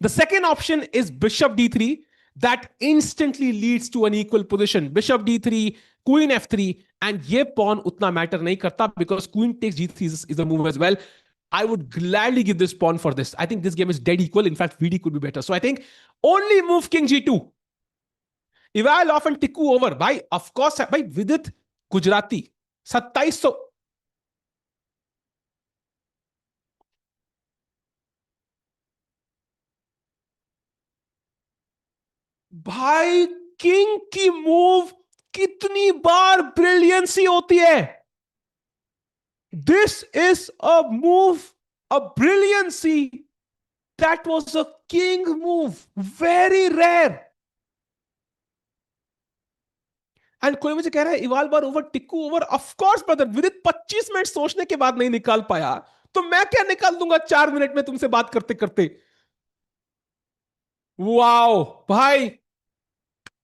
The second option is bishop d3. That instantly leads to an equal position. Bishop d3, queen f3. And ye pawn utna matter nahi karta because queen takes g3 is a move as well. I would gladly give this pawn for this. I think this game is dead equal. In fact, VD could be better. So I think only move king g2. Eval off and Tikku over. Bhai, of course, bhai, Vidit Gujarati. 2700. भाई king की move कितनी बार brilliancy होती है. This is a move, a brilliancy. That was a king move. Very rare. And कोई मुझे कह रहा है इवाल बार over Tikku over. Of course brother, Vidit 25 minute सोचने के बाद नहीं निकाल पाया तो मैं क्या निकाल दूंगा 4 मिनट में तुमसे बात करते करते. वाओ भाई,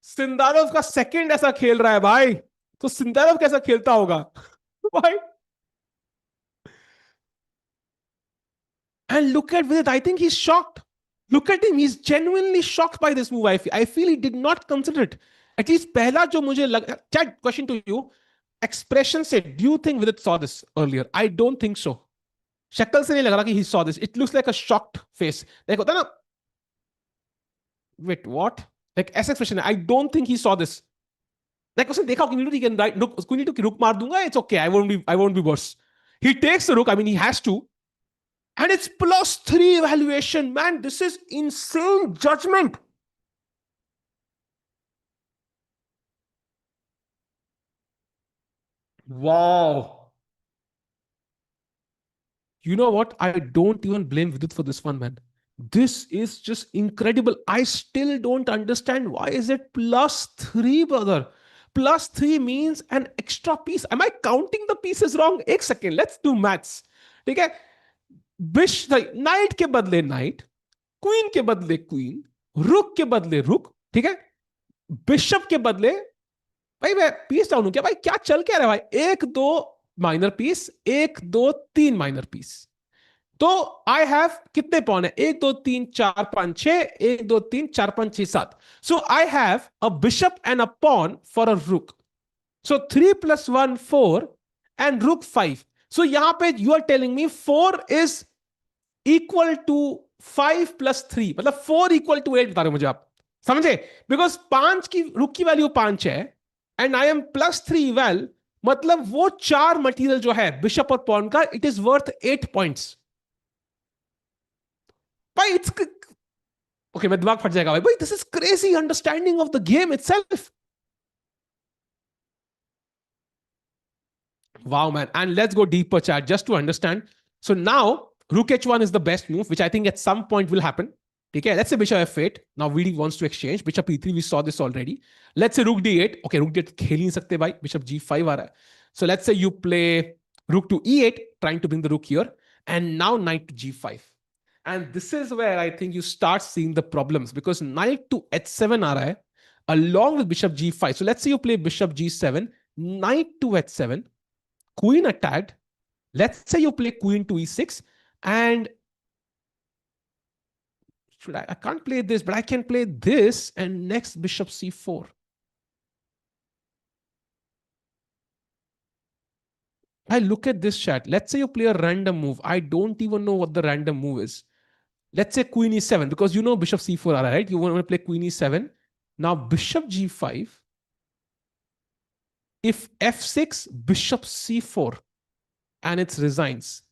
सिंदारोव का सेकंड ऐसा खेल रहा है भाई, तो सिंदारोव कैसा खेलता होगा भाई. And look at Vidit, I think he's shocked. Look at him, he's genuinely shocked by this move. I feel he did not consider it. At least पहला जो मुझे लगा. Chat, question to you. Expression से, do you think Vidit saw this earlier? I don't think so. शक्ल से नहीं लग रहा कि he saw this. It looks like a shocked face. Like होता है ना. Wait, what? Like ऐसा expression. I don't think he saw this. Like उसने देखा कि कैन राइट रुक, क्वीन टू रुक मार दूंगा, it's okay, I won't be verse. He takes the rook. I mean, he has to, and it's +3 evaluation. Man, this is insane judgment. Wow. You know what? I don't even blame Vidit for this one, man. This is just incredible. I still don't understand why is it +3, brother. +3 means an extra piece. Am I counting the pieces wrong? एक second. Let's do maths. ठीक है. बिश night के बदले night, queen के बदले queen, रुक के बदले रुक, ठीक है, बिशप के बदले, भाई मैं पीस डाउन हूं क्या भाई, क्या चल क्या रहा है भाई, एक दो माइनर पीस, एक दो तीन माइनर पीस. तो आई हैव कितने पॉन है, एक दो तीन चार पांच छह, एक दो तीन चार पांच छह सात. So I have a bishop and a pawn for a rook. So 3 + 1 4 and रुक 5. सो यहां पे you are telling me 4 is equal to 5 + 3, मतलब 4 = 8 बता रहे हो मुझे आप, समझे. बिकॉज 5 की रुक की वैल्यू 5 है, एंड आई एम +3 वेल, मतलब वो चार मटेरियल जो है बिशप और पॉन का, इट इज वर्थ 8 पॉइंट्स. भाई इट्स ओके, मैं दिमाग फट जाएगा भाई, this is crazy understanding of the game itself. Wow, man. And let's go deeper, chat, just to understand. So now, Rook H1 is the best move, which I think at some point will happen. Okay, let's say Bishop F8. Now VD wants to exchange. Bishop E3, we saw this already. Let's say Rook D8. Okay, Rook D8 खेल नहीं सकते भाई. Bishop G5 आ रहा है. So let's say you play Rook to E8, trying to bring the Rook here. And now Knight to G5. And this is where I think you start seeing the problems, because Knight to H7 आ रहा है, along with Bishop G5. So let's say you play Bishop G7, Knight to H7, Queen attacked. Let's say you play Queen to E6, and I can't play this, but I can play this, and next Bishop C4. I look at this, chat. Let's say you play a random move. I don't even know what the random move is. Let's say Queen E7, because you know Bishop C4, right? You want to play Queen E7. Now Bishop G5. If F6, Bishop C4, and it resigns.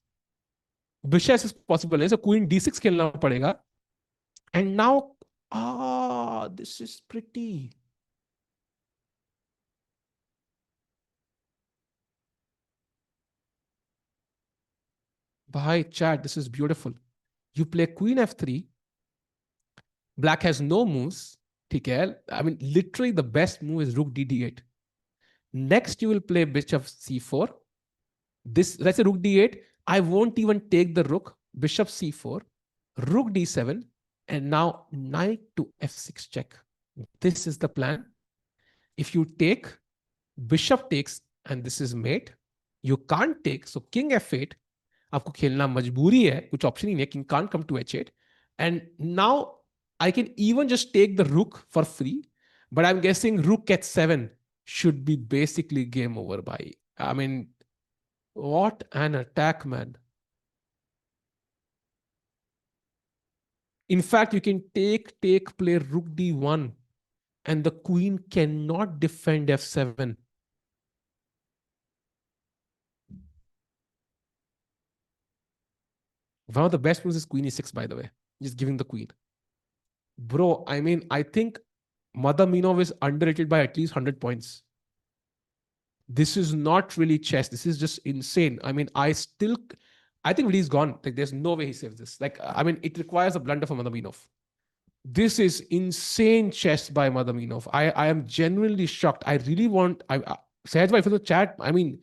Bishop is possible. So Queen D6 खेलना पड़ेगा. And now, this is pretty. Bhai, chat, this is beautiful. You play Queen F3. Black has no moves. Okay? I mean, literally the best move is Rook D8. Next, you will play Bishop C4. This, let's say Rook D8. I won't even take the Rook. Bishop C4. Rook D7. And now Knight to F6 check. This is the plan. If you take, Bishop takes, and this is mate. You can't take, so King F8. आपको खेलना मजबूरी है, कुछ option ही नहीं, king can't come to h8. And now I can even just take the rook for free, but I'm guessing rook h7 should be basically game over. By, I mean, what an attack, man. In fact, you can take play rook d1, and the queen cannot defend f7. One of the best moves is queen e6, by the way, just giving the queen. Bro, I mean, I think Madaminov is underrated by at least 100 points. This is not really chess. This is just insane. I mean, I think he's gone. Like, there's no way he saves this. Like, I mean, it requires a blunder for Madaminov. This is insane chess by Madaminov. I am genuinely shocked. I really want, Sahaj bhai for the chat. I mean,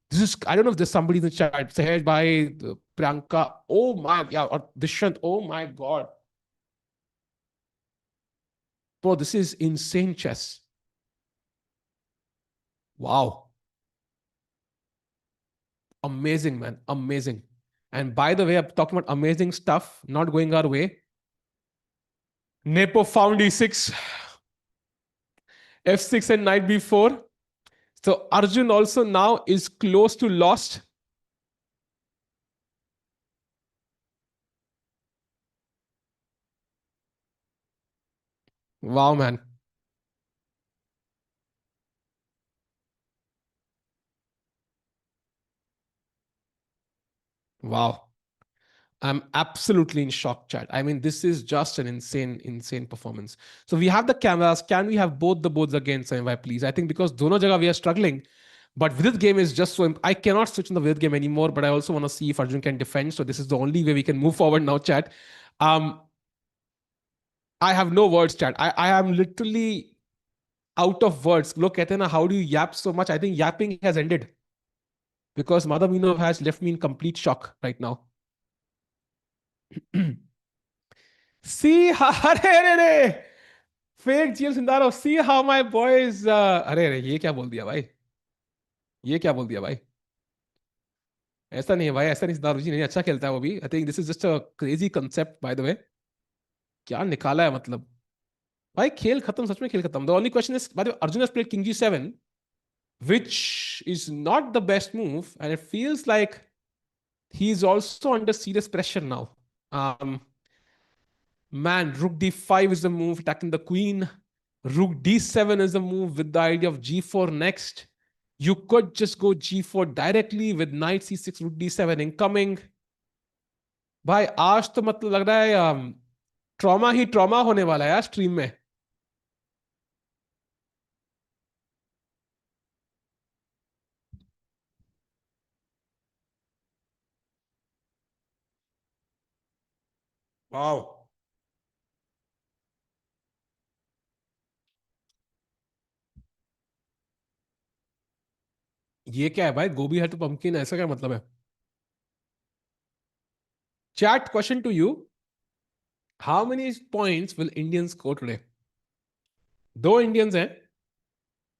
this is, I don't know if there's somebody in the chat. Sahaj bhai, Priyanka. Oh my, yeah, or Dishant. Oh my God. Bro, this is insane chess. Wow. Amazing, man. Amazing. And by the way, I'm talking about amazing stuff not going our way. Nepo found e6, f6 and knight b4. So Arjun also now is close to lost. Wow, man. Wow. I'm absolutely in shock, chat. I mean, this is just an insane, insane performance. So we have the cameras. Can we have both the boards again, Sammy, please? I think because dono jaga we are struggling, but Vidit game is just so. I cannot switch on the Vidit game anymore. But I also want to see if Arjun can defend. So this is the only way we can move forward now, chat. Um, I have no words, chat. I am literally out of words. Look, Etena, how do you yap so much? I think yapping has ended because Madamino has left me in complete shock right now. See, अरे अरे अरे fake GM Sindarov see how my boys अरे अरे ये क्या बोल दिया भाई ये क्या बोल दिया भाई ऐसा नहीं है भाई ऐसा नहीं सिंदारो जी नहीं अच्छा खेलता है वो भी I think this is just a crazy concept by the वे क्या निकाला है मतलब भाई खेल खत्म सच में खेल खत्म the only question is by the way Arjun has played king g7 which is not the best move and it feels like he's also under serious pressure now um Man, rook d5 is the move, attacking the queen. Rook d7 is the move with the idea of g4 next. You could just go g4 directly with knight c6, rook d7 incoming. भाई आज तो मतलब लग रहा है trauma ही trauma होने वाला है यार स्ट्रीम में. वाओ. ये क्या है भाई गोभी है तो पंपकिन ऐसा क्या मतलब है. Chat question to you. How many points will Indians score today. दो इंडियंस हैं.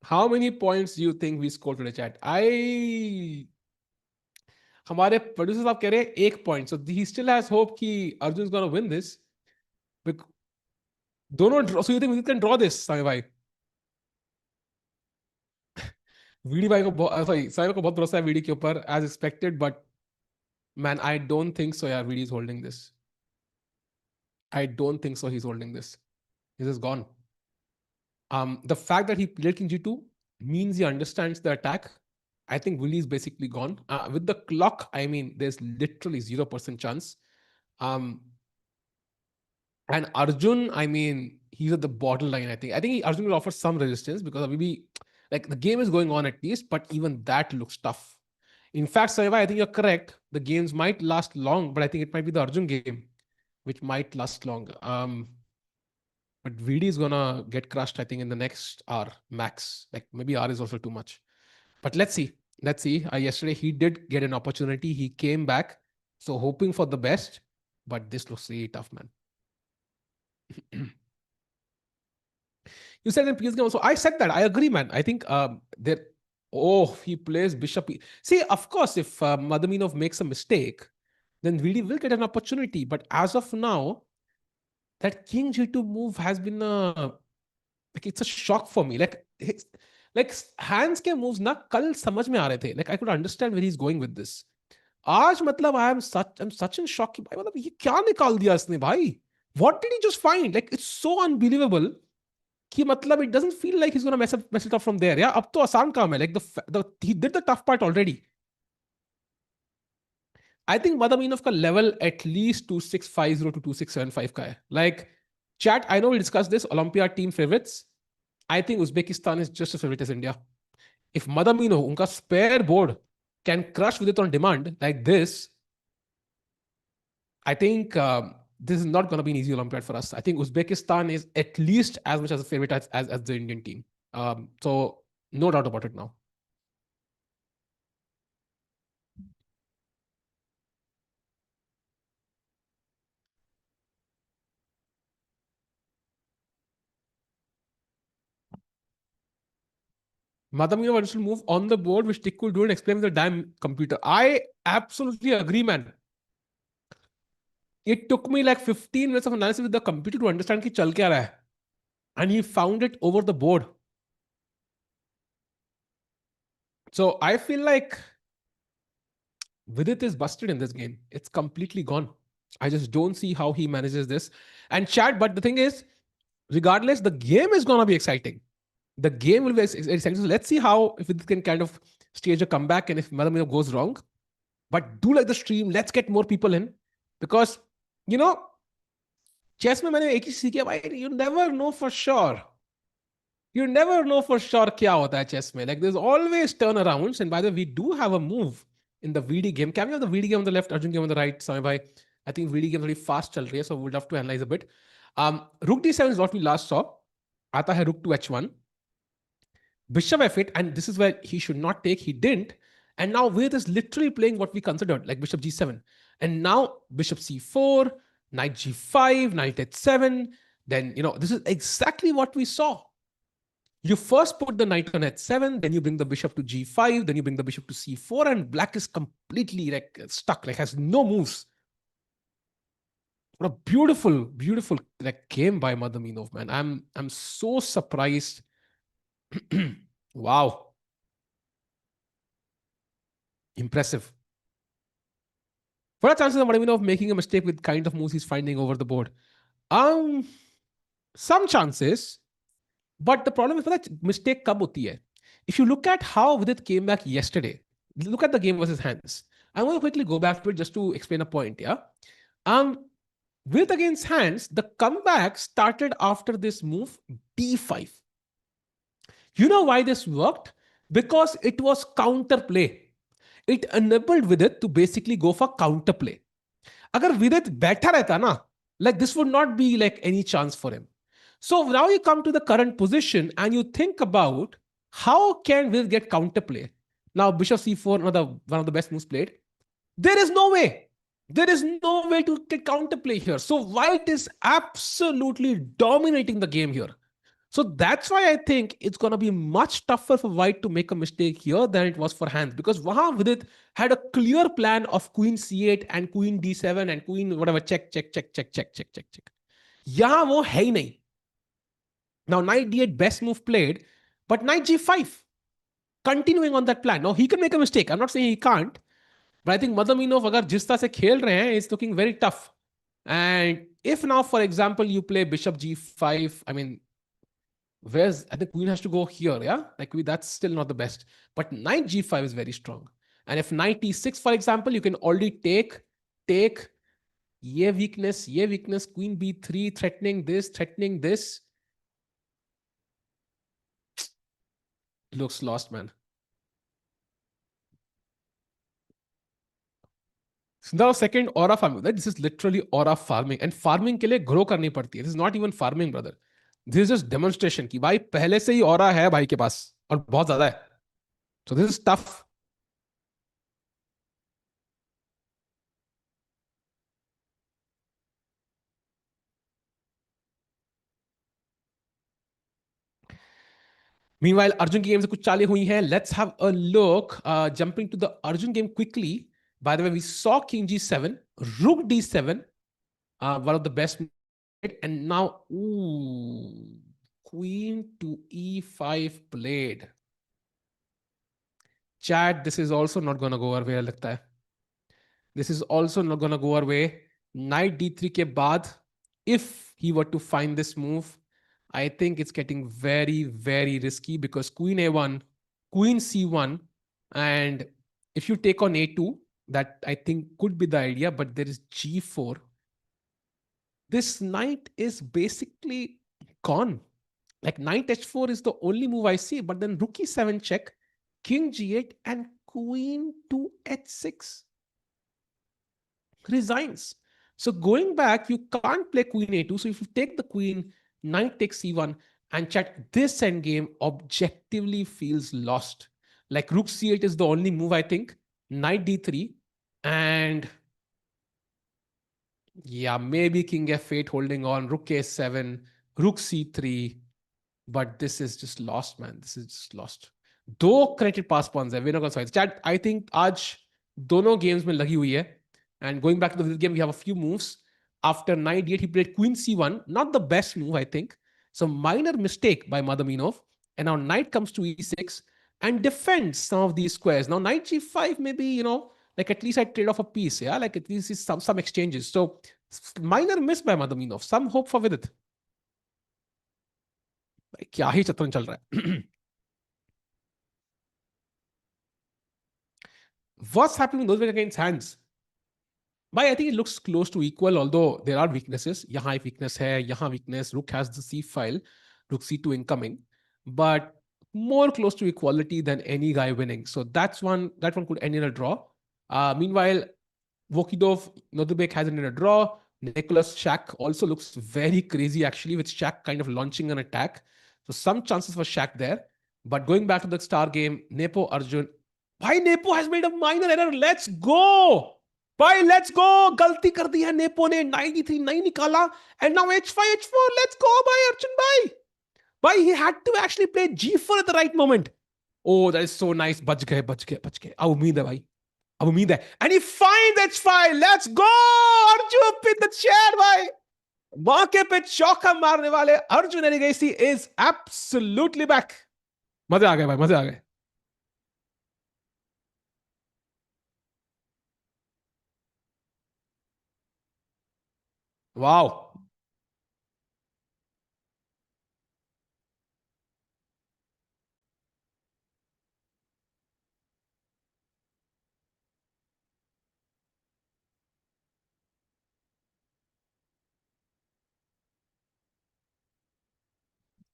How many points you think we score today chat. I हमारे प्रोड्यूसर साहब कह रहे हैं 1 point so he still has hope कि Arjun is gonna win this. दोनों draw so you think we can draw this Sami भाई. वीडी भाई को सॉरी सामी को बहुत भरोसा है वीडी के ऊपर as expected but man I don't think so यार VD is holding this. I don't think so he is holding this. This is gone. The fact that he played king g2 means he understands the attack. I think Willie is basically gone. With the clock, I mean, there's literally 0% chance. Um, and Arjun, I mean, he's at the borderline, I think. Arjun will offer some resistance because maybe like the game is going on at least, but even that looks tough. In fact, Saiva, I think you're correct. The games might last long, but I think it might be the Arjun game, which might last long. But VD is gonna get crushed, I think, in the next hour max. Like maybe hour is also too much. But let's see. Let's see. Yesterday he did get an opportunity. He came back. So hoping for the best. But this looks really tough, man. You said in previous game also. I said that. I agree, man. I think there. Oh, he plays bishop. See, of course, if Madaminov makes a mistake, then VD will get an opportunity. But as of now, that king g2 move has been like it's a shock for me. Like hands के moves ना कल समझ में आ रहे थे. Like I could understand where he's going with this. आज मतलब I'm such in shock कि भाई मतलब ये क्या निकाल दिया इसने भाई. What did he just find? Like it's so unbelievable कि मतलब it doesn't feel like he's gonna mess it up from there. Yeah, अब तो आसान काम है. Like the he did the tough part already. I think Madaminov का level at least 2650 to 2675 का है. Like chat, I know we discussed this Olympia team favorites. I think Uzbekistan is just as favorite as India. If Madaminov, unka spare board can crush with it on demand like this, I think this is not going to be an easy Olympiad for us. I think Uzbekistan is at least as much as a favorite as the Indian team. So no doubt about it now. Madaminov should move on the board, which Tick will do and explain the damn computer. I absolutely agree, man. It took me like 15 minutes of analysis with the computer to understand कि चल क्या रहा है. And he found it over the board. So I feel like Vidit is busted in this game. It's completely gone. I just don't see how he manages this. And chat, but the thing is, regardless, the game is going to be exciting. The game will be exciting. So let's see how, if it can kind of stage a comeback and if Madamino goes wrong. But do like the stream. Let's get more people in because you know chess में मैंने एक ही सीखा भाई you never know for sure you never know for sure क्या होता है chess में. Like there's always turnarounds. And by the way, we do have a move in the VD game. Can we have the VD game on the left, Arjun game on the right? Samay bhai, I think VD game very fast चल रही है, so we'd have to analyze a bit. Rook D7 is what we last saw. आता है Rook to H1, Bishop F8, and this is where he should not take. He didn't, and now Vidit is literally playing what we considered like Bishop G7, and now Bishop C4, Knight G5, Knight H7. Then this is exactly what we saw. You first put the knight on h7, then you bring the bishop to g5, then you bring the bishop to c4, and black is completely like stuck, like has no moves. What a beautiful, beautiful like game by Madaminov, man. I'm so surprised. Wow. Impressive. What are chances of Madaminov making a mistake with kind of moves he's finding over the board? Some chances. But the problem is that mistake kab hoti hai. If you look at how Vidit came back yesterday, look at the game versus hands. I want to quickly go back to it just to explain a point. Yeah. Vidit against hands, the comeback started after this move d5. You know why this worked? Because it was counterplay. It enabled Vidit to basically go for counterplay. Agar Vidit बैठा रहता ना, like this would not be like any chance for him. So now you come to the current position and you think about how can Vidit get counterplay. Now Bishop C4, one of the best moves played. There is no way. There is no way to get counterplay here. So White is absolutely dominating the game here. So that's why I think it's going to be much tougher for White to make a mistake here than it was for hands. Because wahan Vidit had a clear plan of Queen C8 and Queen D7 and Queen whatever, check. Yahan wo hai hi nahi. Now Knight D8 best move played, but Knight G5 continuing on that plan. Now he can make a mistake. I'm not saying he can't, but I think Madaminov agar jis tarah se khel rahe hain, it's looking very tough. And if now, for example, you play Bishop G5, I mean, I think Queen has to go here, yeah? Like that's still not the best. But Knight G5 is very strong. And if Knight E6, for example, you can already take ye weakness, Queen B3, threatening this. Looks lost, man. Now second aura farming. This is literally aura farming. And farming के लिए grow करनी पड़ती है. This is not even farming, brother. This is just demonstration कि भाई पहले से ही aura है भाई के पास और बहुत ज़्यादा है. So this is tough. Meanwhile, Arjun की game से कुछ चालें हुई हैं. Let's have a look. Jumping to the Arjun game quickly. By the way, we saw King G7, Rook D7, one of the best. And now, Queen to E5 played. Chat, this is also not going to go our way, लगता है. This is also not going to go our way. Knight D3 के बाद, if he were to find this move, I think it's getting very, very risky because Queen A1, Queen C1, and if you take on A2, that I think could be the idea, but there is G4. This knight is basically gone. Like Knight H4 is the only move I see, but then Rook E7 check, King G8, and Queen to H6 resigns. So going back, you can't play Queen A2. So if you take the Queen, Knight takes C1, and chat, this endgame objectively feels lost. Like Rook C8 is the only move, I think. Knight D3, and yeah, maybe King F8 holding on, Rook A7, Rook C3, but this is just lost, man. This is just lost. दो connected pass pawns है, winner consolidates. Chat, I think आज दोनों games में लगी हुई है. And going back to the game, we have a few moves. After Knight D8, he played Queen C1. Not the best move, I think. So minor mistake by Madaminov. And now Knight comes to E6 and defends some of these squares. Now Knight G5, maybe, like at least I trade off a piece. Yeah, like at least some exchanges. So minor miss by Madaminov. Some hope for Vidit. क्या ही चतुरन चल रहा है. What's happening with Nodirbek against hands? But I think it looks close to equal, although there are weaknesses. Yahan ek weakness hai, yahan weakness. Rook has the C file, Rook C2 incoming, but more close to equality than any guy winning. So that's one. That one could end in a draw. Meanwhile, Vokidov, Nodirbek has it in a draw. Nicholas Shaq also looks very crazy actually, with Shaq kind of launching an attack. So some chances for Shaq there. But going back to the star game, Nepo Arjun. Why Nepo has made a minor error? Let's go! भाई let's गो गलती कर दी है nepo ने 93 नहीं निकाला and now h5 h4 let's go भाई अर्जुन भाई he had to actually play g4 at the right moment. Oh, that is so nice. बच गए अब उम्मीद है भाई अब उम्मीद है and he finds h5. Let's go Arjun in the chair भाई मौके पे चौका मारने वाले Arjun Erigaisi is absolutely back. मजे आ गए भाई मजे आ गए. Wow.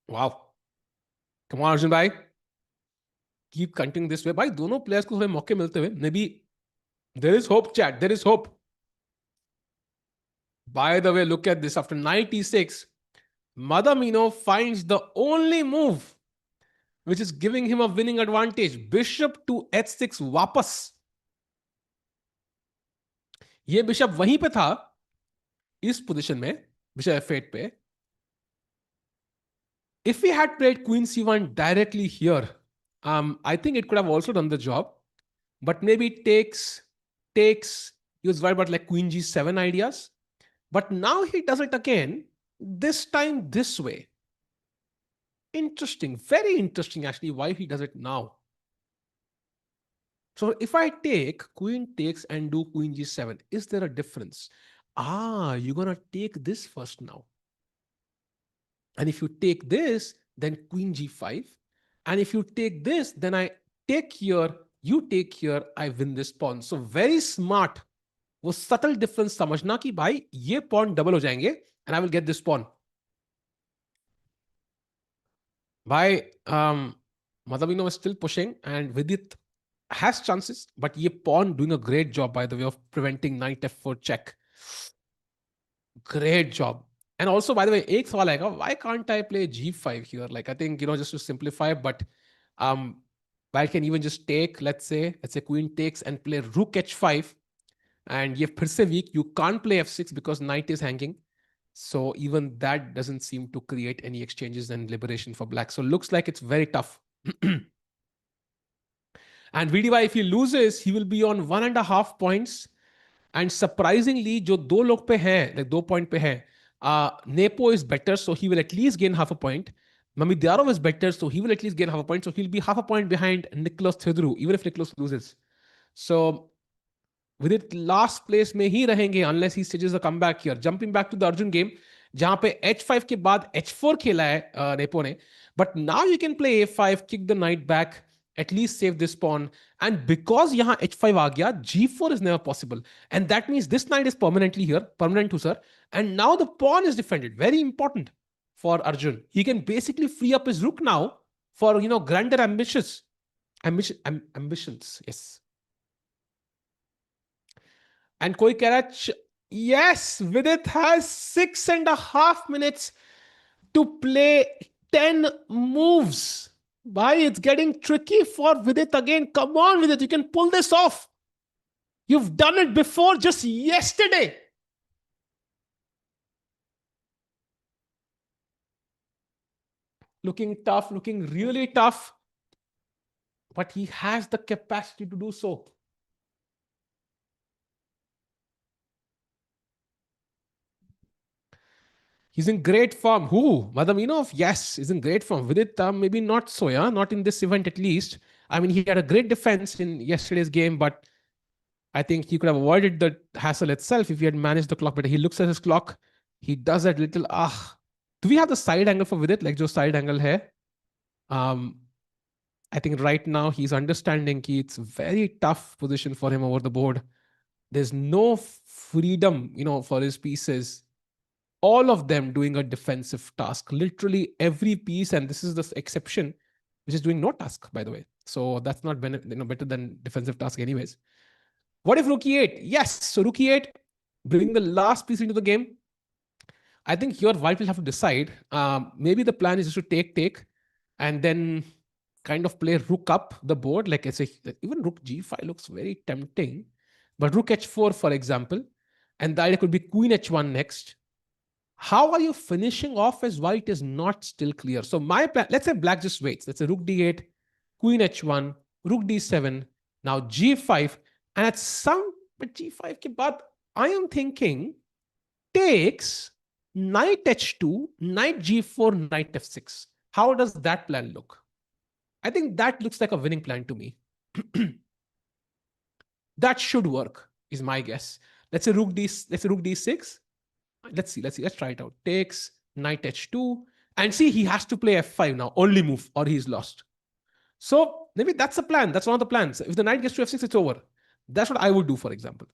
Wow. Come on Arjun भाई कीप कंटिन्यू दिस वे भाई दोनों प्लेयर्स को थोड़े मौके मिलते हुए maybe there is hope chat there is hope. By the way, look at this. After 96, Madamino finds the only move which is giving him a winning advantage. Bishop to h6 वापस. ये bishop वहीं पे था इस position में bishop f8 पे. If we had played queen c1 directly here, I think it could have also done the job. But maybe takes he was worried about like queen g7 ideas. But now he does it again, this time this way. Interesting, very interesting actually why he does it now. So if I take queen takes and do queen g7, is there a difference? You're gonna take this first now. And if you take this, then queen g5. And if you take this, then I take here, you take here, I win this pawn. So very smart. वो subtle difference समझना कि भाई ये pawn double हो जाएंगे and I will get this pawn. Bhai, Madhavino is still pushing and Vidit has chances, but ye pawn doing a great job, by the way, of preventing knight f4 check. Great job. And also, by the way, ek sawal aayega, why can't I play g5 here? Like, I think, just to simplify, but I can even just take, let's say queen takes and play rook h5. And ye phir se weak, you can't play f6 because knight is hanging. So even that doesn't seem to create any exchanges and liberation for black. So looks like it's very tough. And VDY, if he loses, he will be on 1.5 points. And surprisingly, जो दो लोग पे है, like 2 point पे है, Nepo is better, so he will at least gain half a point. Mamidyarov is better, so he will at least gain half a point. So he'll be half a point behind Nicholas Theodorou, even if Nicholas loses. So Vidit last place में ही रहेंगे unless he stages a comeback here. Jumping back to the Arjun game, जहां पे h5 के बाद h4 खेला है nepo ने. But now you can play a5, kick the knight back, at least save this pawn. And because यहाँ h5 आ गया, g4 is never possible. And that means this knight is permanently here, permanent to sir. And now the pawn is defended. Very important for Arjun. He can basically free up his rook now for, grander ambitions. Ambitions, yes. And koi keh raha, yes, Vidit has 6.5 minutes to play 10 moves. Bhai, it's getting tricky for Vidit again. Come on, Vidit, you can pull this off. You've done it before just yesterday. Looking tough, looking really tough. But he has the capacity to do so. He's in great form. Who? Madaminov? Yes, he's in great form. Vidit, maybe not so, yeah? Not in this event at least. I mean, he had a great defense in yesterday's game, but I think he could have avoided the hassle itself if he had managed the clock better. He looks at his clock. He does that little, Do we have the side angle for Vidit? Like, jo side angle hai? I think right now he's understanding ki it's very tough position for him over the board. There's no freedom, for his pieces. All of them doing a defensive task. Literally every piece, and this is the exception, which is doing no task, by the way. So that's not better than defensive task, anyways. What if rook e8? Yes. So rook e8, bring the last piece into the game. I think here White will have to decide. Maybe the plan is just to take, and then kind of play rook up the board. Like I say, even rook g5 looks very tempting. But rook h4, for example, and the idea could be queen h1 next. How are you finishing off as white is not still clear. So my plan, let's say black just waits. Let's say rook d8, queen h1, rook d7, now g5. And at some g5 ke baad, I am thinking takes knight h2, knight g4, knight f6. How does that plan look? I think that looks like a winning plan to me. That should work, is my guess. Let's say rook d6. Let's see. Let's try it out. Takes knight h2. And see, he has to play f5 now. Only move or he's lost. So maybe that's a plan. That's one of the plans. If the knight gets to f6, it's over. That's what I would do, for example.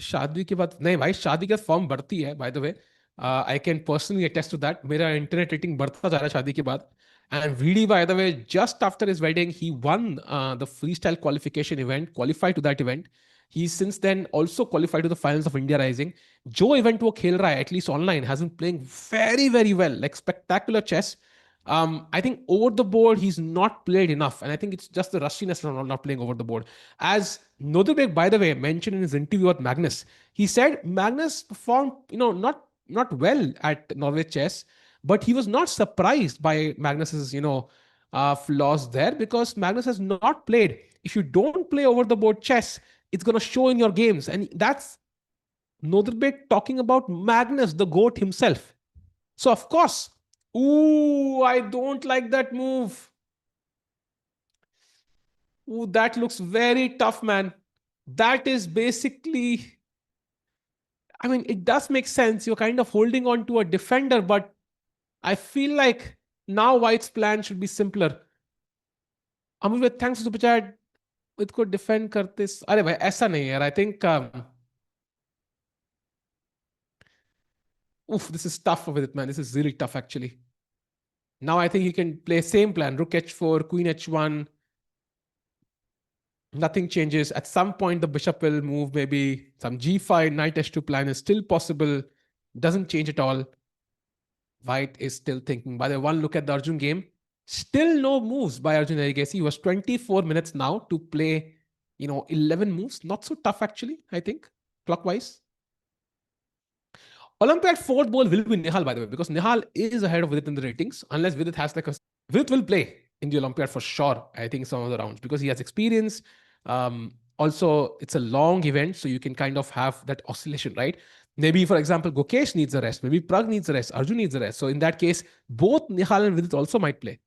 शादी के बाद नहीं भाई, शादी के बाद form बढ़ती है, by the way. I can personally attest to that. मेरा इंटरनेट रेटिंग बढ़ता जा रहा है शादी के बाद. And VD, by the way, just after his wedding, he won the freestyle qualification event, qualified to that event. He since then also qualified to the finals of India Rising. जो event वो खेल रहा है, at least online, has been playing very, very well, like spectacular chess. I think over the board, he's not played enough. And I think it's just the rustiness of not playing over the board. As Nodirbek, by the way, mentioned in his interview with Magnus, he said Magnus performed, not well at Norway chess, but he was not surprised by Magnus's, flaws there, because Magnus has not played. If you don't play over the board chess, it's going to show in your games. And that's Nodirbek talking about Magnus, the GOAT himself. So, of course, ooh, I don't like that move. Ooh, that looks very tough, man. That is basically, I mean, it does make sense. You're kind of holding on to a defender, but I feel like now White's plan should be simpler. Amul, thanks for super chat. It could defend करते. अरे भाई ऐसा नहीं यार. I think oof, this is tough with it, man. This is really tough, actually. Now I think he can play same plan. Rook h4, queen h1. Nothing changes. At some point, the bishop will move. Maybe some g5, knight h2 plan is still possible. Doesn't change at all. White is still thinking. By the way, one look at the Arjun game. Still no moves by Arjun Erigesi. He was 24 minutes now to play, 11 moves. Not so tough, actually, I think, clockwise. Olympiad fourth ball will be Nihal, by the way, because Nihal is ahead of Vidit in the ratings, unless Vidit has like a... Vidit will play in the Olympiad for sure, I think, some of the rounds, because he has experience. Also, it's a long event, so you can kind of have that oscillation, right? Maybe, for example, Gokesh needs a rest. Maybe Prag needs a rest. Arjun needs a rest. So in that case, both Nihal and Vidit also might play.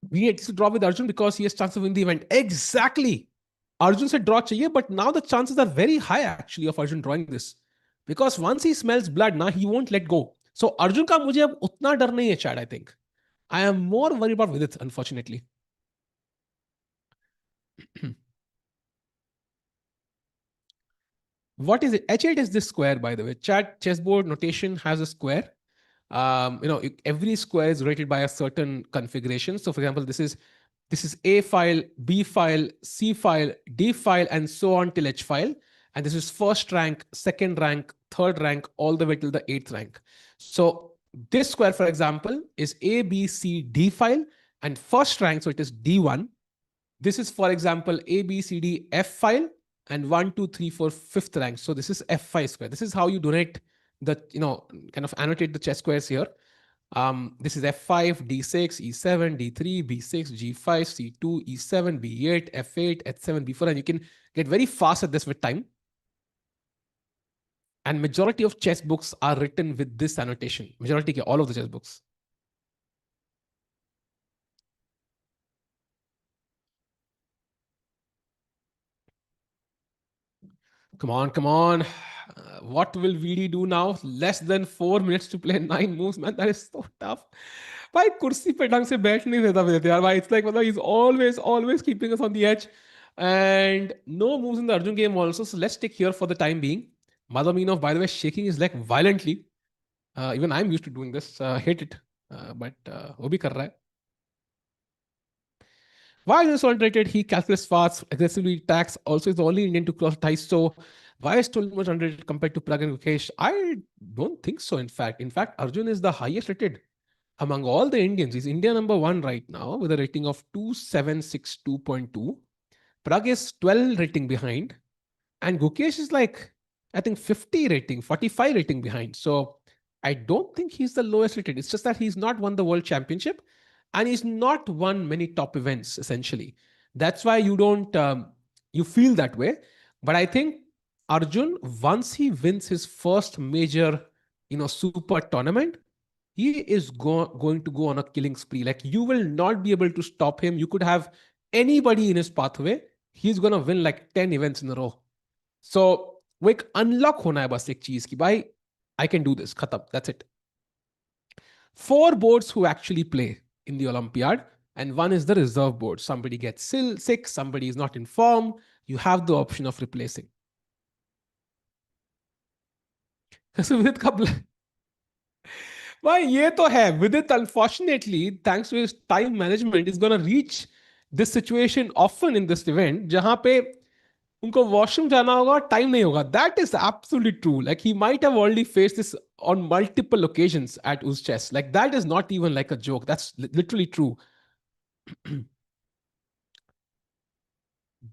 We need to draw with Arjun because he has chance of winning the event. Exactly. Arjun said draw chahiye, but now the chances are very high actually of Arjun drawing this. Because once he smells blood, now he won't let go. So Arjun का मुझे अब उतना डर नहीं है, Chad, I think. I am more worried about Vidit, unfortunately. What is it? H8 is this square, by the way. Chad, chessboard notation has a square. Every square is rated by a certain configuration. So for example, this is A file, B file, C file, D file, and so on till H file. And this is first rank, second rank, third rank, all the way till the 8th rank. So this square, for example, is A, B, C, D file, and first rank, so it is D1. This is, for example, A, B, C, D, F file, and 1, 2, 3, 4, fifth rank. So this is F5 square. This is how you donate the, kind of annotate the chess squares here. This is F5, D6, E7, D3, B6, G5, C2, E7, B8, F8, H7, B4, and you can get very fast at this with time. And majority of chess books are written with this annotation. Majority, all of the chess books. Come on, come on. What will VD do now? Less than 4 minutes to play 9 moves, man. That is so tough. भाई कुर्सी पे ढंग से बैठ नहीं देता विदित यार भाई. It's like मतलब he's always keeping us on the edge. And no moves in the Arjun game also. So let's take here for the time being. Madaminov, by the way, shaking his leg violently. Even I'm used to doing this. Hate it. But वो भी कर रहा है. Why is he underrated? He calculates fast, aggressively attacks. Also, is the only Indian to cross ties. So, why is still much underrated compared to Prag and Gukesh? I don't think so. In fact, Arjun is the highest rated among all the Indians. He's India number one right now with a rating of 2762.2. Prag is 12 rating behind, and Gukesh is like, I think 50 rating, 45 rating behind. So I don't think he's the lowest rated. It's just that he's not won the world championship and he's not won many top events, essentially. That's why you don't, you feel that way. But I think Arjun, once he wins his first major, super tournament, he is going to go on a killing spree. Like you will not be able to stop him. You could have anybody in his pathway. He's going to win like 10 events in a row. So वो एक unlock होना है बस एक चीज की भाई I can do this. Khatam. That's it. 4 boards who actually play in the Olympiad, and one is the reserve board. Somebody gets sick, somebody is not in form. You have the option of replacing. So Vidit का भाई ये तो है. Vidit, unfortunately, thanks to his time management, is gonna reach this situation often in this event, जहां पे उनको washroom जाना होगा, टाइम नहीं होगा. That is absolutely true. Like he might have already faced this on multiple occasions at UzChess. Like that is not even like a joke. That's literally true.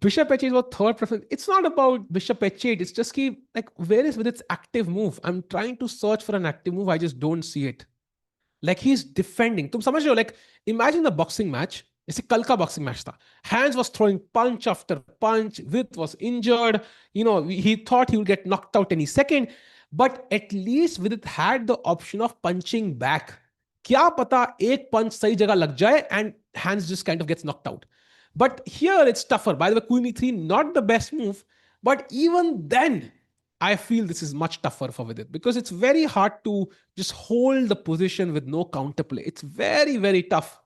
Bishop H8 was third preference. It's not about Bishop H8. It's just like where is with its active move? I'm trying to search for an active move. I just don't see it. Like he's defending. तुम समझ रहे हो? Like imagine the boxing match. जैसे कल का boxing match था. Hands was throwing punch after punch. Vidit was injured. He thought he would get knocked out any second. But at least Vidit had the option of punching back. क्या पता एक punch सही जगह लग जाए and Hands just kind of gets knocked out. But here it's tougher. By the way, Queen E3, not the best move. But even then, I feel this is much tougher for Vidit because it's very hard to just hold the position with no counterplay. It's very, very tough.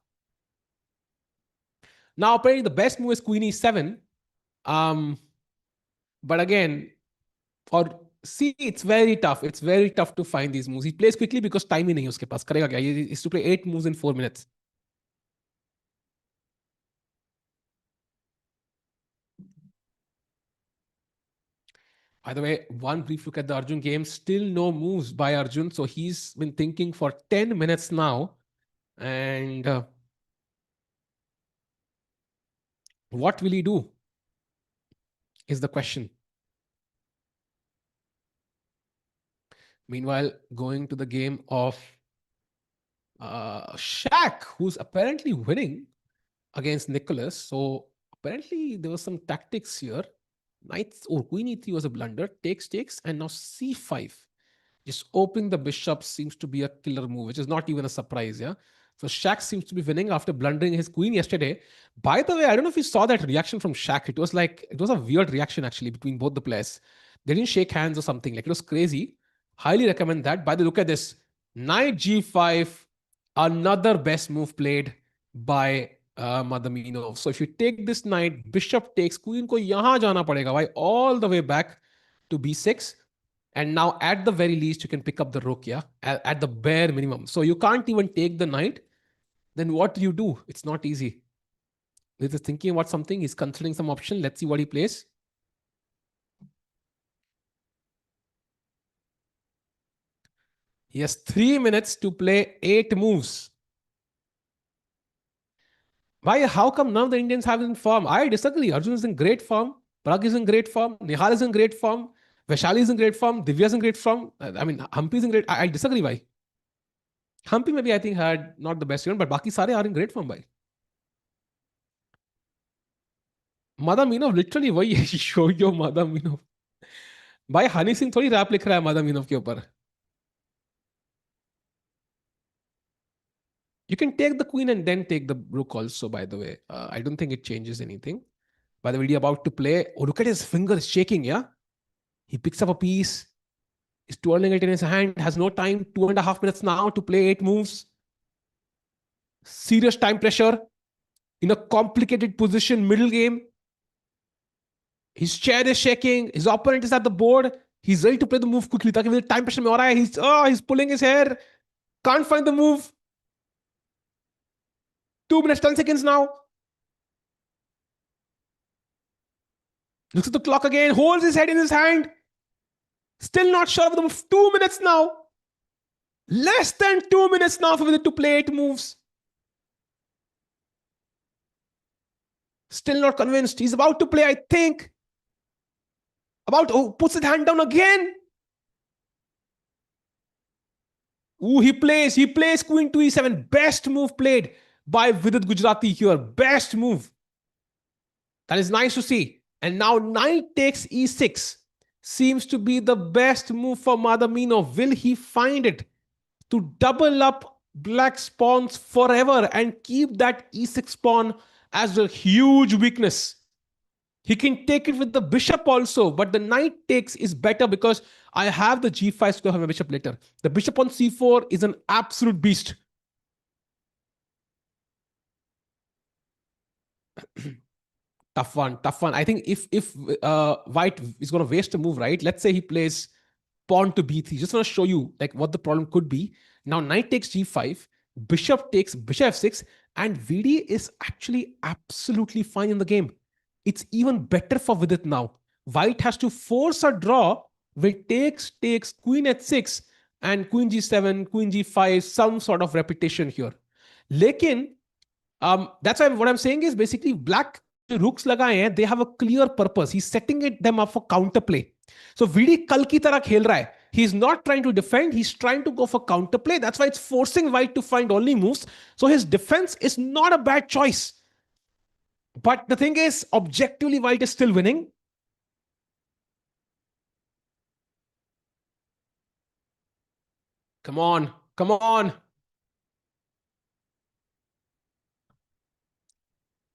Now, apparently, the best move is Queen E7. But again, it's very tough. It's very tough to find these moves. He plays quickly because time ही नहीं है उसके पास. करेगा क्या? He has to play 8 moves in 4 minutes. By the way, one brief look at the Arjun game. Still no moves by Arjun. So he's been thinking for 10 minutes now. And what will he do? Is the question. Meanwhile, going to the game of Shaq, who's apparently winning against Nicholas. So apparently there was some tactics here. Queen E3 was a blunder. Takes, and now C5. Just opening the bishop seems to be a killer move, which is not even a surprise, yeah? So Shaq seems to be winning after blundering his queen yesterday. By the way, I don't know if you saw that reaction from Shaq. It was a weird reaction actually between both the players. They didn't shake hands or something. Like it was crazy. Highly recommend that. By the way, look at this. Knight G5, another best move played by Madaminov. So if you take this knight, bishop takes, queen ko yahan jana padega, why all the way back to b6. And now at the very least, you can pick up the rook, yeah? At the bare minimum. So you can't even take the knight. Then what do you do? It's not easy. He's thinking about something. He's considering some option. Let's see what he plays. He has 3 minutes to play 8 moves. Why? How come none of the Indians have in form? I disagree. Arjun is in great form. Prag is in great form. Nihal is in great form. Vaishali is in great form. Divya is in great form. I mean, Humpy is in great. I disagree. Why? Humpy maybe I think had not the best year, but Baki Sare are in great form. Why? Madaminov literally वही है. Show your Madaminov. भाई हनी सिंह थोड़ी rap लिख रहा है Madaminov के ऊपर. You can take the queen and then take the rook also, by the way. I don't think it changes anything. By the way, you're about to play. Oh, look at his fingers shaking, yeah? He picks up a piece, is twirling it in his hand, has no time, 2.5 minutes now to play 8 moves. Serious time pressure in a complicated position, middle game. His chair is shaking, his opponent is at the board. He's ready to play the move quickly. ताकि time pressure में हो रहा है. He's pulling his hair. Can't find the move. 2 minutes, 10 seconds now. Looks at the clock again, holds his head in his hand. Still not sure of the move. 2 minutes now. Less than 2 minutes now for Vidit to play 8 moves. Still not convinced. He's about to play, I think. Puts his hand down again. He plays Queen to E7. Best move played by Vidit Gujarati here. Best move. That is nice to see. And now knight takes E6. Seems to be the best move for Madamino. Will he find it to double up black pawns forever and keep that E6 pawn as a huge weakness? He can take it with the bishop also, but the knight takes is better because I have the G5 square of my bishop later. The bishop on C4 is an absolute beast. Tough one. I think if White is going to waste a move, right? Let's say he plays pawn to B3. Just want to show you like what the problem could be. Now knight takes G5, bishop takes bishop F6, and VD is actually absolutely fine in the game. It's even better for Vidit now. White has to force a draw with takes queen h6 and queen g7, queen g5, some sort of repetition here. Lekin, that's why what I'm saying is basically black rooks lagaye hain, they have a clear purpose. He's setting them up for counterplay. So VD kal ki tarah khel raha hai. He's not trying to defend. He's trying to go for counterplay. That's why it's forcing White to find only moves. So his defense is not a bad choice. But the thing is, objectively, White is still winning. Come on.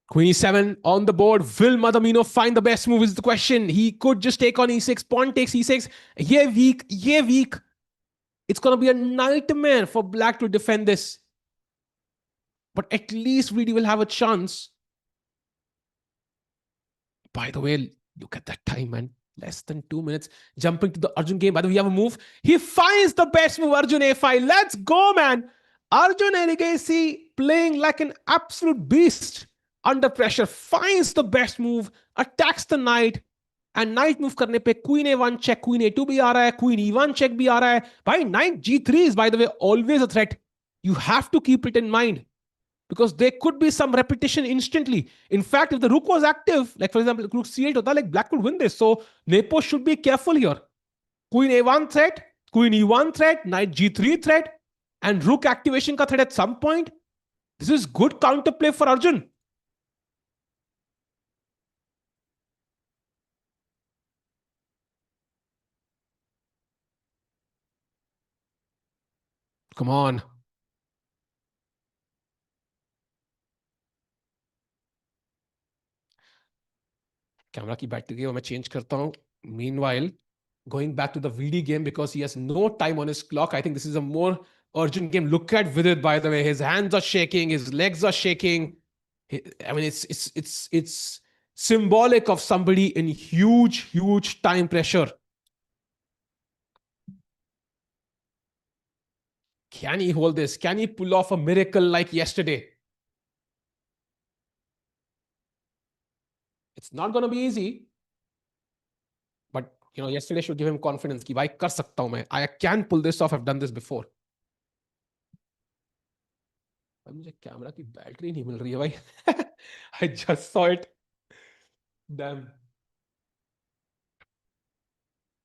Queen e7 on the board. Will Madamino find the best move is the question. He could just take on e6. Pawn takes e6. Yeah, weak. It's going to be a nightmare for black to defend this. But at least VD will have a chance. By the way, look at that time, man. Less than 2 minutes. Jumping to the Arjun game. By the way, we have a move. He finds the best move, Arjun a5. Let's go, man. Arjun Erigasi playing like an absolute beast. Under pressure, finds the best move, attacks the knight, and knight move करने पे queen a1 check, queen a2 भी आ रहा है, queen e1 check भी आ रहा है. By knight g3 is, by the way, always a threat. You have to keep it in mind because there could be some repetition instantly. In fact, if the rook was active, like for example, rook c8 hota, like black could win this. So Nepo should be careful here. Queen a1 threat, queen e1 threat, knight g3 threat, and rook activation ka threat at some point. This is good counterplay for Arjun. Come on. Camera की battery को मैं change करता हूं. Meanwhile, going back to the VD game because he has no time on his clock. I think this is a more urgent game. Look at Vidit, by the way. His hands are shaking, his legs are shaking. I mean, it's symbolic of somebody in huge time pressure. Can he hold this? Can he pull off a miracle like yesterday? It's not going to be easy. But, yesterday should give him confidence. Ki, bhai, kar sakta hu main. I can pull this off. I've done this before. मुझे camera की battery नहीं मिल रही है भाई. I just saw it. Damn.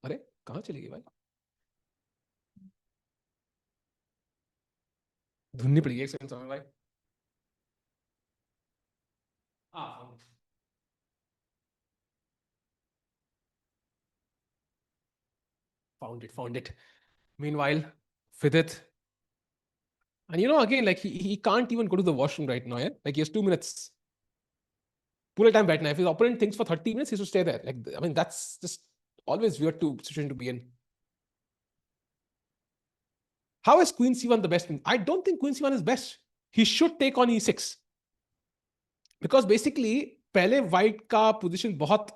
अरे कहाँ चली गई भाई? ढूंढनी पड़ेगी एक सेकंड समय भाई. Found it. Meanwhile, Vidit. And again, like he can't even go to the washroom right now, yeah? Like he has 2 minutes. Pura time बैठना है. If his opponent thinks for 30 minutes, he should stay there. Like, I mean, that's just Always weird situation to be in. How is Queen C1 the best move? I don't think Queen C1 is best. He should take on E6. Because basically, पहले white का position बहुत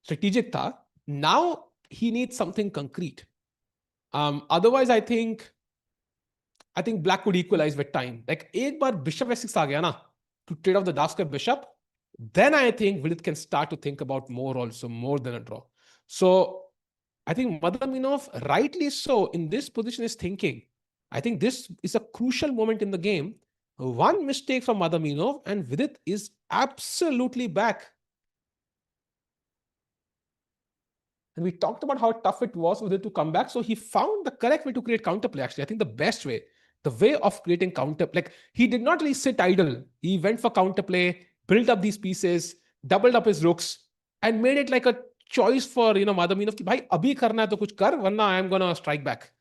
strategic था. Now he needs something concrete. Otherwise, I think black would equalize with time. Like एक बार bishop f6 आ गया ना, to trade off the dark square bishop, then I think Vidit can start to think about more than a draw. So I think Madaminov, rightly so, in this position is thinking, I think this is a crucial moment in the game. One mistake from Madaminov and Vidit is absolutely back. And we talked about how tough it was for Vidit to come back. So he found the correct way to create counterplay, actually. I think the best way, the way of creating counter, like he did not really sit idle. He went for counterplay, built up these pieces, doubled up his rooks, and made it like a choice for, Madaminov ki bhai abhi karna hai to kuch kar, warna I am gonna strike back.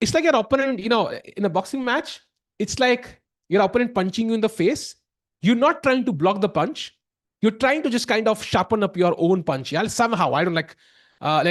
It's like your opponent, in a boxing match, it's like your opponent punching you in the face. You're not trying to block the punch. You're trying to just kind of sharpen up your own punch. Yeah, somehow, I don't like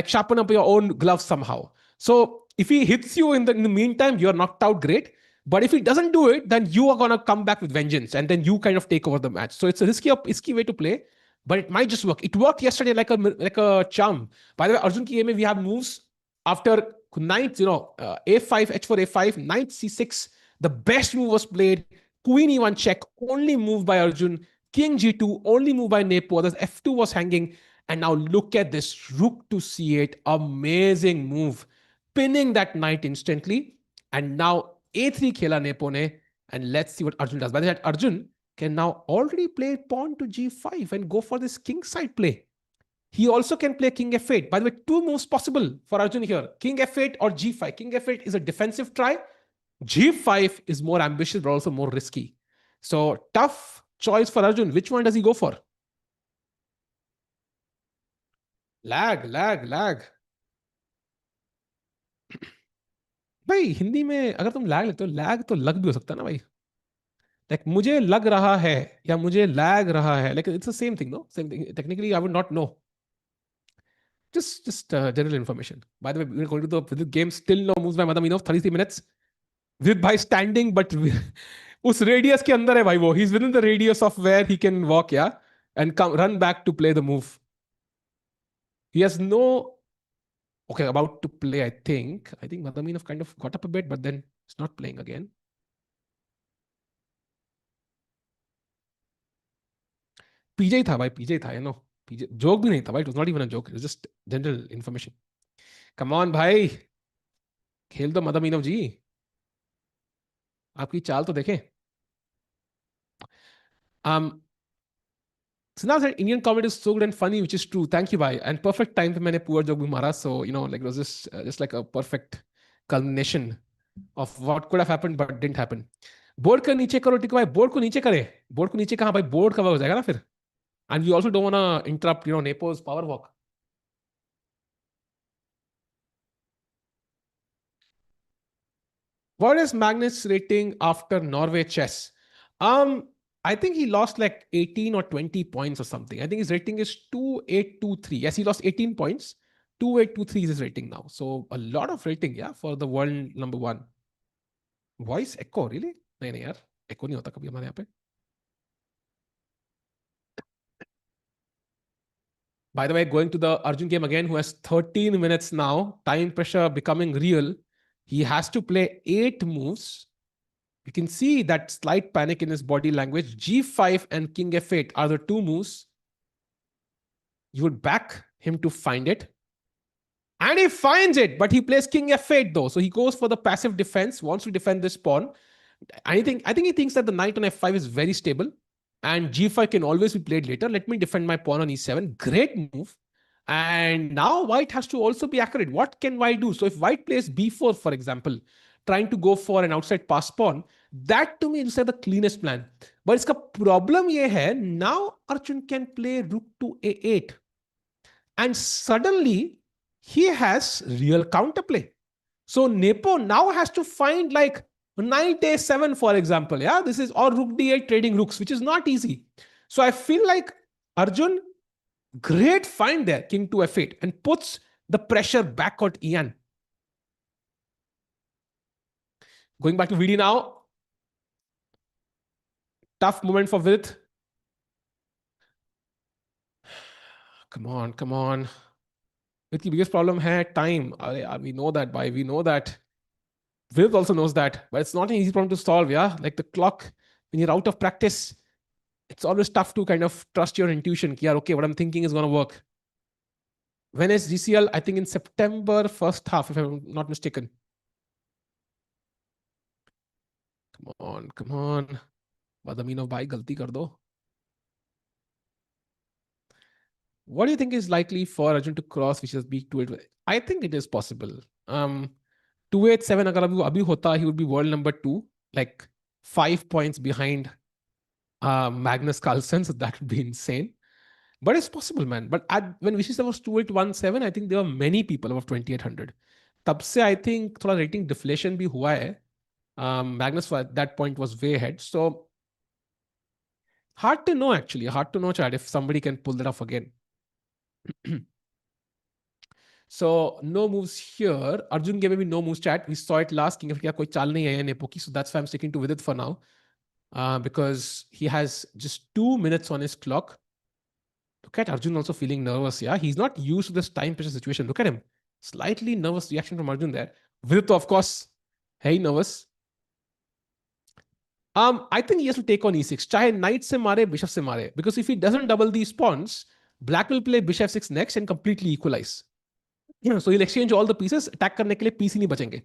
sharpen up your own glove somehow. So if he hits you in the meantime, you're knocked out, great. But if he doesn't do it, then you are gonna come back with vengeance, and then you kind of take over the match. So it's a risky way to play, but it might just work. It worked yesterday like a charm. By the way, Arjun ki game mein we have moves after knight, a5, h4, a5, knight c6. The best move was played. Queen e1 check, only move by Arjun. King g2, only move by Nepo. Others f2 was hanging. And now look at this, rook to c8. Amazing move. Pinning that knight instantly. And now a3 khela Nepo ne. And let's see what Arjun does. By the way, Arjun can now already play pawn to g5 and go for this king side play. He also can play king f8. By the way, two moves possible for Arjun here. King f8 or g5. King f8 is a defensive try. G5 is more ambitious, but also more risky. So tough choice for Arjun. Which one does he go for? Lag. भाई हिंदी में अगर तुम lag लेते हो, lag तो लग भी हो सकता है ना भाई. Like मुझे लग रहा है या मुझे लैग रहा है. Like it's the same thing, no? Same thing. Technically, I would not know. Just general information. By the way, we're going to the game. Still no moves by Madaminov. 33 minutes. Vidit bhai standing, but उस radius के अंदर है भाई वो. He's within the radius of where he can walk, yeah, and run back to play the move. He has no. Okay, about to play. I think Madaminov kind of got up a bit, but then he's not playing again. PJ था भाई, PJ था, PJ joke भी नहीं था भाई. It was not even a joke. It was just general information. Come on भाई, खेल दो Madaminov जी. आपकी चाल तो देखें. So now that Indian comedy is so good and funny, which is true. Thank you, bhai. And perfect time for मैंने poor joke भी मारा. So like it was just like a perfect culmination of what could have happened but didn't happen. Board का नीचे करो टिक भाई. Board को नीचे करे. बोर्ड को नीचे कहाँ भाई? बोर्ड कवर हो जाएगा ना फिर. And we also don't want to interrupt Nepo's power walk. What is Magnus' rating after Norway chess? I think he lost like 18 or 20 points or something. I think his rating is 2823. Yes, he lost 18 points. 2823 is his rating now. So a lot of rating, yeah, for the world number one. Voice echo, really? नहीं यार, echo नहीं होता कभी हमारे यहाँ पे. By the way, going to the Arjun game again, who has 13 minutes now, time pressure becoming real. He has to play 8 moves. You can see that slight panic in his body language. G5 and King F8 are the 2 moves. You would back him to find it. And he finds it, but he plays King F8 though. So he goes for the passive defense, wants to defend this pawn. I think he thinks that the knight on F5 is very stable. And G5 can always be played later. Let me defend my pawn on E7. Great move. And now white has to also be accurate. What can white do? So if white plays B4, for example, trying to go for an outside pass pawn, that to me is like the cleanest plan. But its problem ye hai, now Arjun can play rook to A8. And suddenly, he has real counterplay. So Nepo now has to find like knight A7, for example. Yeah, this is or rook D8 trading rooks, which is not easy. So I feel like Arjun Great find there, king to f8, and puts the pressure back on Ian. Going back to VD now. Tough moment for Vidit. Come on, come on. The biggest problem है time. We know that, bhai. We know that. Vidit also knows that, but it's not an easy problem to solve. Yeah, like the clock. When you're out of practice, it's always tough to kind of trust your intuition. Yeah, okay, what I'm thinking is gonna work. When is GCL? I think in September first half, if I'm not mistaken. Come on, come on. Badamino bhai, galti kar do. What do you think is likely for Arjun to cross, which is B28? I think it is possible. 287 agar abhi hota, he would be world number 2, like 5 points behind Magnus Carlsen, so that would be insane. But it's possible, man. But when Vishisha was 2817, I think there were many people above 2800. तब से I think थोड़ा rating deflation भी हुआ है. Magnus at that point was way ahead. So hard to know, actually. Hard to know, Chad, if somebody can pull that off again. So no moves here. Arjun gave me no moves, chat. We saw it last. King of India koi chal nahi hai Nepo ki. So that's why I'm sticking to Vidit for now. Because he has just 2 minutes on his clock. Look at Arjun also feeling nervous. Yeah, he's not used to this time pressure situation. Look at him. Slightly nervous reaction from Arjun there. Vidit, of course, hey, nervous. I think he has to take on e6. Chahe knight se mare, bishop se mare. Because if he doesn't double these pawns, black will play bishop 6 next and completely equalize. So he'll exchange all the pieces. Attack करने के लिए piece ही नहीं बचेंगे.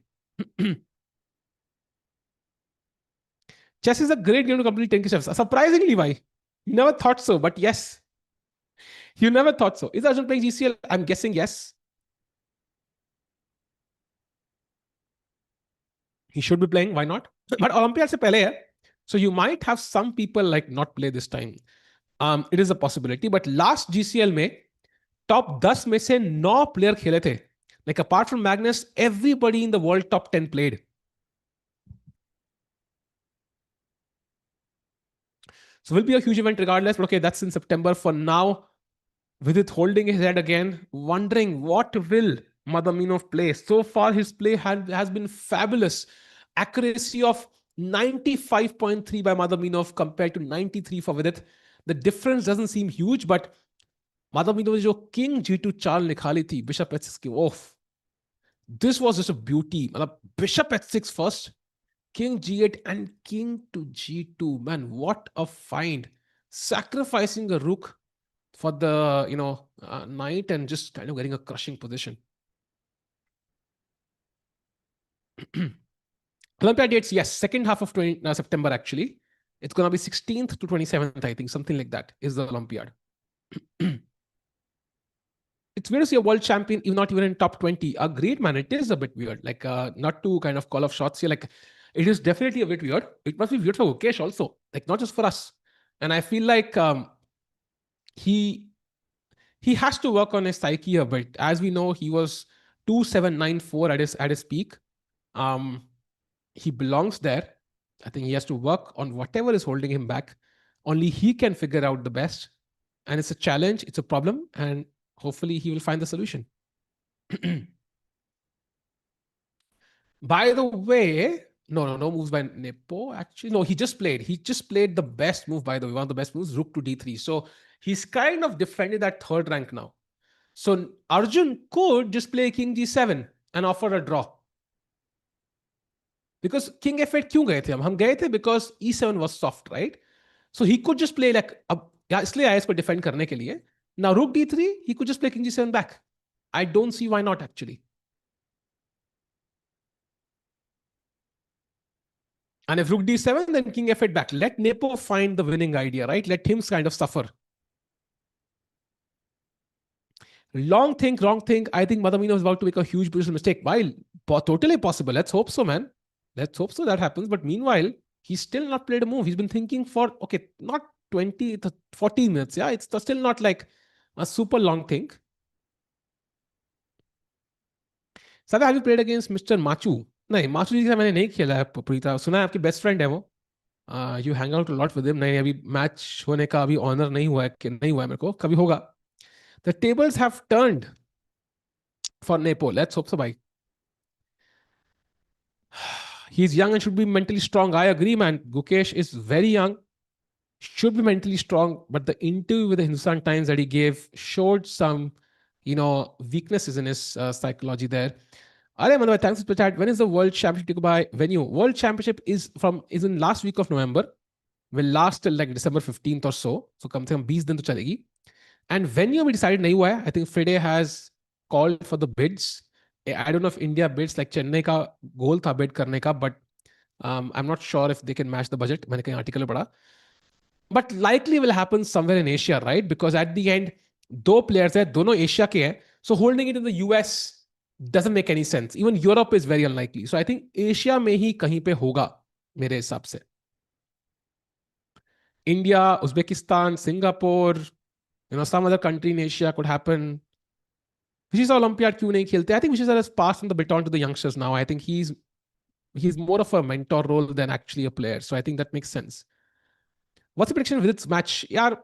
Chess is a great game to complete 10 chefs. Surprisingly, why? You never thought so, but yes. You never thought so. Is Arjun playing GCL? I'm guessing yes. He should be playing. Why not? But Olympiad se pehle hai. So you might have some people like not play this time. It is a possibility. But last GCL में top 10 में से 9 player खेले थे. Like apart from Magnus, everybody in the world top 10 played. So will be a huge event regardless. But okay, that's in September. For now, Vidit holding his head again, wondering what will Madaminov play. So far, his play has been fabulous. Accuracy of 95.3 by Madaminov compared to 93 for Vidit. The difference doesn't seem huge, but Madaminov is जो king g2 चाल निकाली थी bishop h6 की off. This was just a beauty. Bishop h6 first, king g8 and king to g2. Man, what a find! Sacrificing a rook for the knight and just kind of getting a crushing position. Olympiad dates, yes, second half of September actually. It's gonna be 16th to 27th, I think, something like that is the Olympiad. It's weird to see a world champion, if not even in top 20. Agreed, man. It is a bit weird. Like, not to kind of call off shots here. Like, it is definitely a bit weird. It must be weird for Mukesh also. Like, not just for us. And I feel like he has to work on his psyche a bit. As we know, he was 2794 at his peak. He belongs there. I think he has to work on whatever is holding him back. Only he can figure out the best. And it's a challenge. It's a problem. And hopefully he will find the solution. By the way, no moves by Nepo. Actually, no, he just played the best move, by the way, one of the best moves, rook to d3. So he's kind of defended that third rank now. So Arjun could just play king g7 and offer a draw. Because king f8 क्यों गए थे हम गए थे because e7 was soft, right? So he could just play like इसलिए आया इसको defend करने के लिए. Now rook d3, he could just play king g7 back. I don't see why not actually. And if rook d7, then king f8 back. Let Nepo find the winning idea, right? Let him kind of suffer. Wrong think. I think Madamino is about to make a huge positional mistake. While totally possible. Let's hope so, man. Let's hope so that happens. But meanwhile, he's still not played a move. He's been thinking for, okay, not 20, 40 minutes. Yeah, it's still not like a super long thing. Sada, have you played against Mr. Machu? नहीं, Machu जी के साथ मैंने नहीं खेला है पूरी तरह. सुना है आपकी बेस्ट फ्रेंड है वो. You hang out a lot with him. नहीं, अभी मैच होने का अभी ऑनर नहीं हुआ है मेरे को. कभी होगा. The tables have turned for Nepo. Let's hope so, bhai. He's young and should be mentally strong. I agree, man. Gukesh is very young, should be mentally strong, but the interview with the Hindustan Times that he gave showed some, weaknesses in his psychology there. Are Manohar, thanks for the chat. When is the World Championship taken by venue? World Championship is in last week of November. Will last till like December 15th or so. So कम से कम 20 दिन तो चलेगी. And venue we decided नहीं हुआ है. I think FIDE has called for the bids. I don't know if India bids, like Chennai का goal था bid करने का, but I'm not sure if they can match the budget. मैंने कहीं article में पढ़ा. But likely will happen somewhere in Asia, right? Because at the end, दो players हैं, दोनों Asia के हैं. So holding it in the US doesn't make any sense. Even Europe is very unlikely. So I think Asia में ही कहीं पे होगा मेरे हिसाब से. India, Uzbekistan, Singapore, some other country in Asia could happen. Vishisa Olympiad क्यों नहीं खेलते? I think Vishisa has passed on the baton to the youngsters now. I think he's more of a mentor role than actually a player. So I think that makes sense. What's the prediction with its match? Yeah,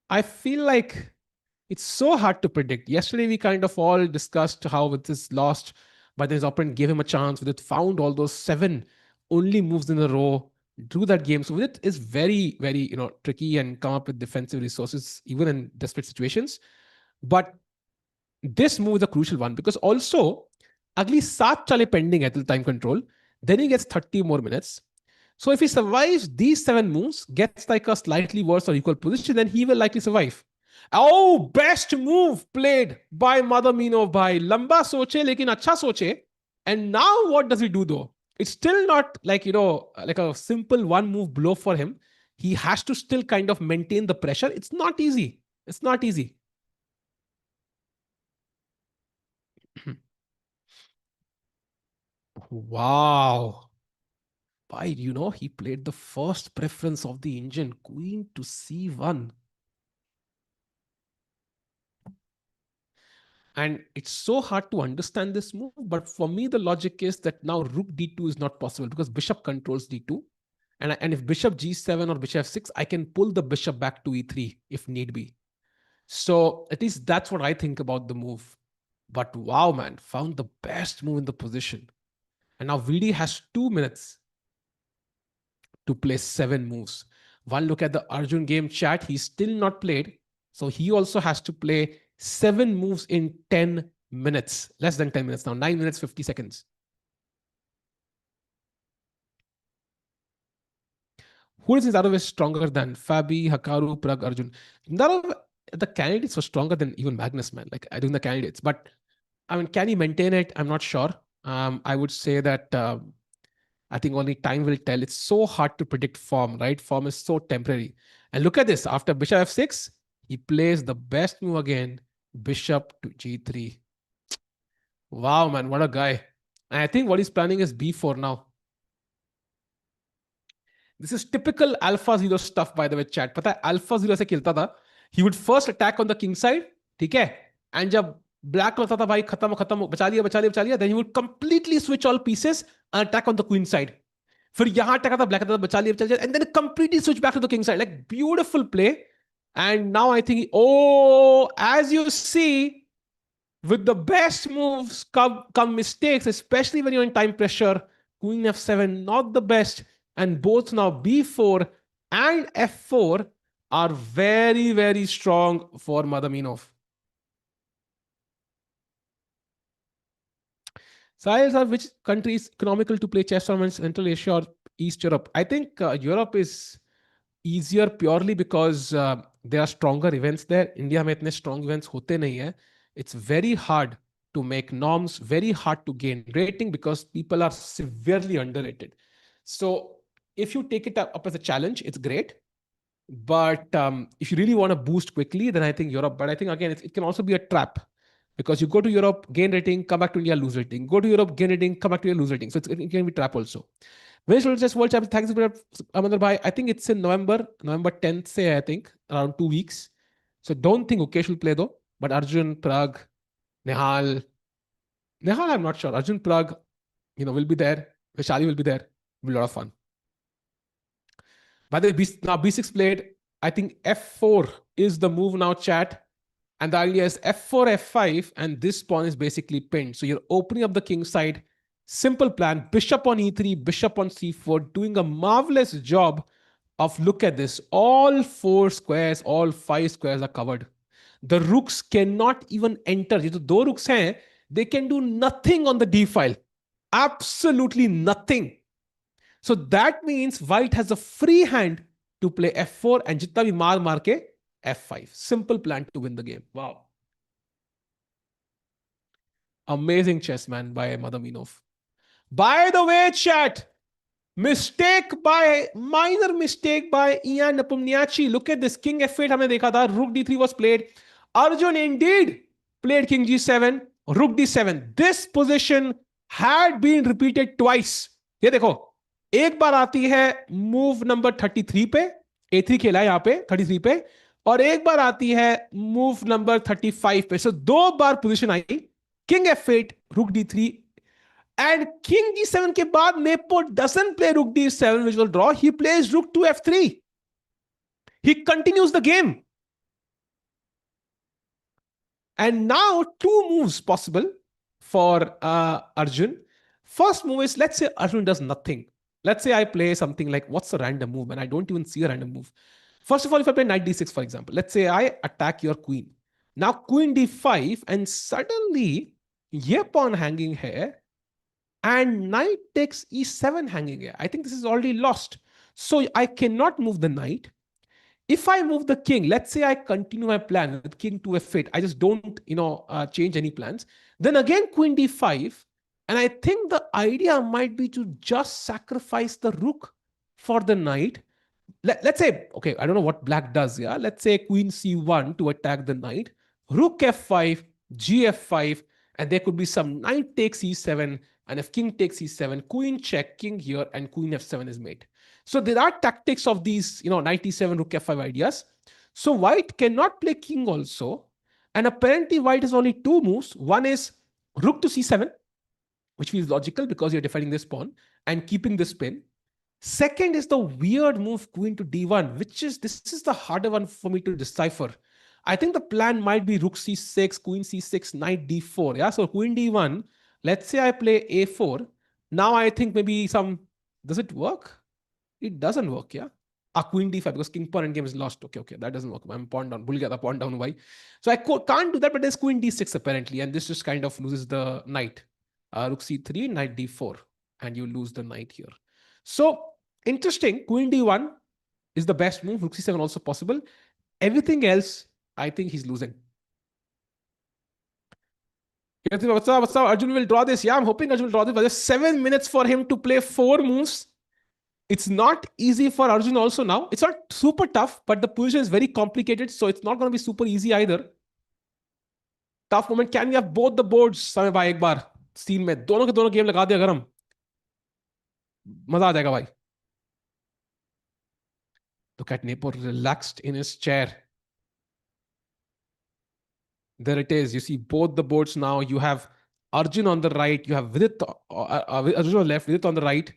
I feel like it's so hard to predict. Yesterday, we kind of all discussed how with this lost, but his opponent gave him a chance. Vidit found all those 7 only moves in a row, drew that game. So Vidit is very, very, tricky and come up with defensive resources, even in desperate situations. But this move is a crucial one because also, अगली 7 chale pending at time control. Then he gets 30 more minutes. So if he survives these 7 moves, gets like a slightly worse or equal position, then he will likely survive. Oh, best move played by Madaminov bhai. Lamba soche, lekin acha soche. And now what does he do though? It's still not like, like a simple one move blow for him. He has to still kind of maintain the pressure. It's not easy. It's not easy. Wow. Why, he played the first preference of the Indian queen to C1. And it's so hard to understand this move. But for me, the logic is that now rook d2 is not possible because bishop controls d2. And if bishop g7 or bishop f6, I can pull the bishop back to e3 if need be. So at least that's what I think about the move. But wow, man, found the best move in the position. And now VD has 2 minutes to play 7 moves. One look at the Arjun game chat, he's still not played. So he also has to play 7 moves in 10 minutes. Less than 10 minutes now, 9 minutes, 50 seconds. Who is Nadav is stronger than Fabi, Hakaru, Prag, Arjun? Nadav, the candidates were stronger than even Magnus, man. Like I doing the candidates. But I mean, can he maintain it? I'm not sure. I would say that I think only time will tell. It's so hard to predict form, right? Form is so temporary. And look at this. After bishop f6, he plays the best move again, bishop to g3. Wow, man, what a guy. And I think what he's planning is b4 now. This is typical Alpha Zero stuff, by the way, chat. पता है Alpha Zero से खेलता था. He would first attack on the king side, ठीक है? And जब black होता था भाई खत्म बचा लिया, then he would completely switch all pieces and attack on the queen side. फिर यहाँ attack आता black होता था बचा लिया, and then completely switch back to the king side. Like beautiful play. And now I think, as you see, with the best moves come mistakes, especially when you're in time pressure. Queen f7, not the best. And both now b4 and f4 are very, very strong for Madaminov. Sahil, are which country is economical to play chess tournaments, Central Asia or East Europe? I think Europe is easier purely because there are stronger events there. India में इतने strong events होते नहीं है. It's very hard to make norms, very hard to gain rating because people are severely underrated. So if you take it up as a challenge, it's great. But if you really want to boost quickly, then I think Europe. But I think again, it can also be a trap because you go to Europe, gain rating, come back to India, lose rating. Go to Europe, gain rating, come back to India, lose rating. So it can be a trap also. When is UzChess World Championship? Thanks for Amandar Bhai. I think it's in November 10th, say, I think, around 2 weeks. So don't think Ukesh will play though. But Arjun, Prag, Nehal, I'm not sure. Arjun, Prag, will be there. Vishali will be there. It'll be a lot of fun. By the way, now B6 played. I think F4 is the move now, chat. And the idea is f4, f5, and this pawn is basically pinned. So you're opening up the king side. Simple plan, bishop on e3, bishop on c4, doing a marvelous job of, look at this, all four squares, all five squares are covered. The rooks cannot even enter. ये तो दो rooks हैं, they can do nothing on the d file. Absolutely nothing. So that means white has a free hand to play f4 and जितना भी मार मार के f5. Simple plan to win the game. Wow. Amazing chess, man, by Madaminov. By the way, chat, minor mistake by Ian Nepomniachtchi. Look at this, king f8 हमने देखा था, rook d3 was played. Arjun indeed played king g7, rook d7. This position had been repeated twice. ये देखो, एक बार आती है move number 33 पे, a3 खेला है यहां पे 33 पे, और एक बार आती है मूव नंबर 35 पे. सो दो बार position I, king f8, rook d3, and king g7 के बाद Nepo doesn't play rook d7, which will draw. He plays rook to f3. He continues the game. And now two moves possible for Arjun. First move is, let's say Arjun does nothing. Let's say I play something like, what's a random move? And I don't even see a random move. First of all, if I play knight d6, for example, let's say I attack your queen. Now queen d5, and suddenly ye pawn hanging here, and knight takes e7 hanging here. I think this is already lost. So I cannot move the knight. If I move the king, let's say I continue my plan with king to f8, I just don't, change any plans. Then again, queen d5. And I think the idea might be to just sacrifice the rook for the knight. Let's say, okay, I don't know what black does. Yeah, let's say queen c1 to attack the knight, rook f5, gf5, and there could be some knight takes e7, and if king takes e7, queen check, king here, and queen f7 is made. So there are tactics of these, knight e7, rook f5 ideas. So white cannot play king also, and apparently white has only two moves. One is rook to c7, which feels logical because you're defending this pawn and keeping this pin. Second is the weird move queen to d1, this is the harder one for me to decipher. I think the plan might be rook c6, queen c6, knight d4. Yeah, so queen d1. Let's say I play a4. Now I think maybe does it work? It doesn't work, yeah. Queen d5 because king pawn endgame is lost. Okay, that doesn't work. I'm pawn down. Bhul gaya tha, pawn down. Why? So I can't do that, but there's queen d6 apparently, and this just kind of loses the knight. Rook c3, knight d4, and you lose the knight here. So interesting. Queen d1 is the best move. Rook c7 also possible. Everything else, I think he's losing. What's up? Arjun will draw this. Yeah, I'm hoping Arjun will draw this. But there's 7 minutes for him to play 4 moves. It's not easy for Arjun also now. It's not super tough, but the position is very complicated, so it's not going to be super easy either. Tough moment. Can we have both the boards? समय भाई एक बार scene में दोनों के दोनों game लगा दे अगर हम, मजा आ जाएगा भाई. Look at Nepo relaxed in his chair. There it is. You see both the boards now. You have Arjun on the right. You have Vidit, Arjun on the left, Vidit on the right.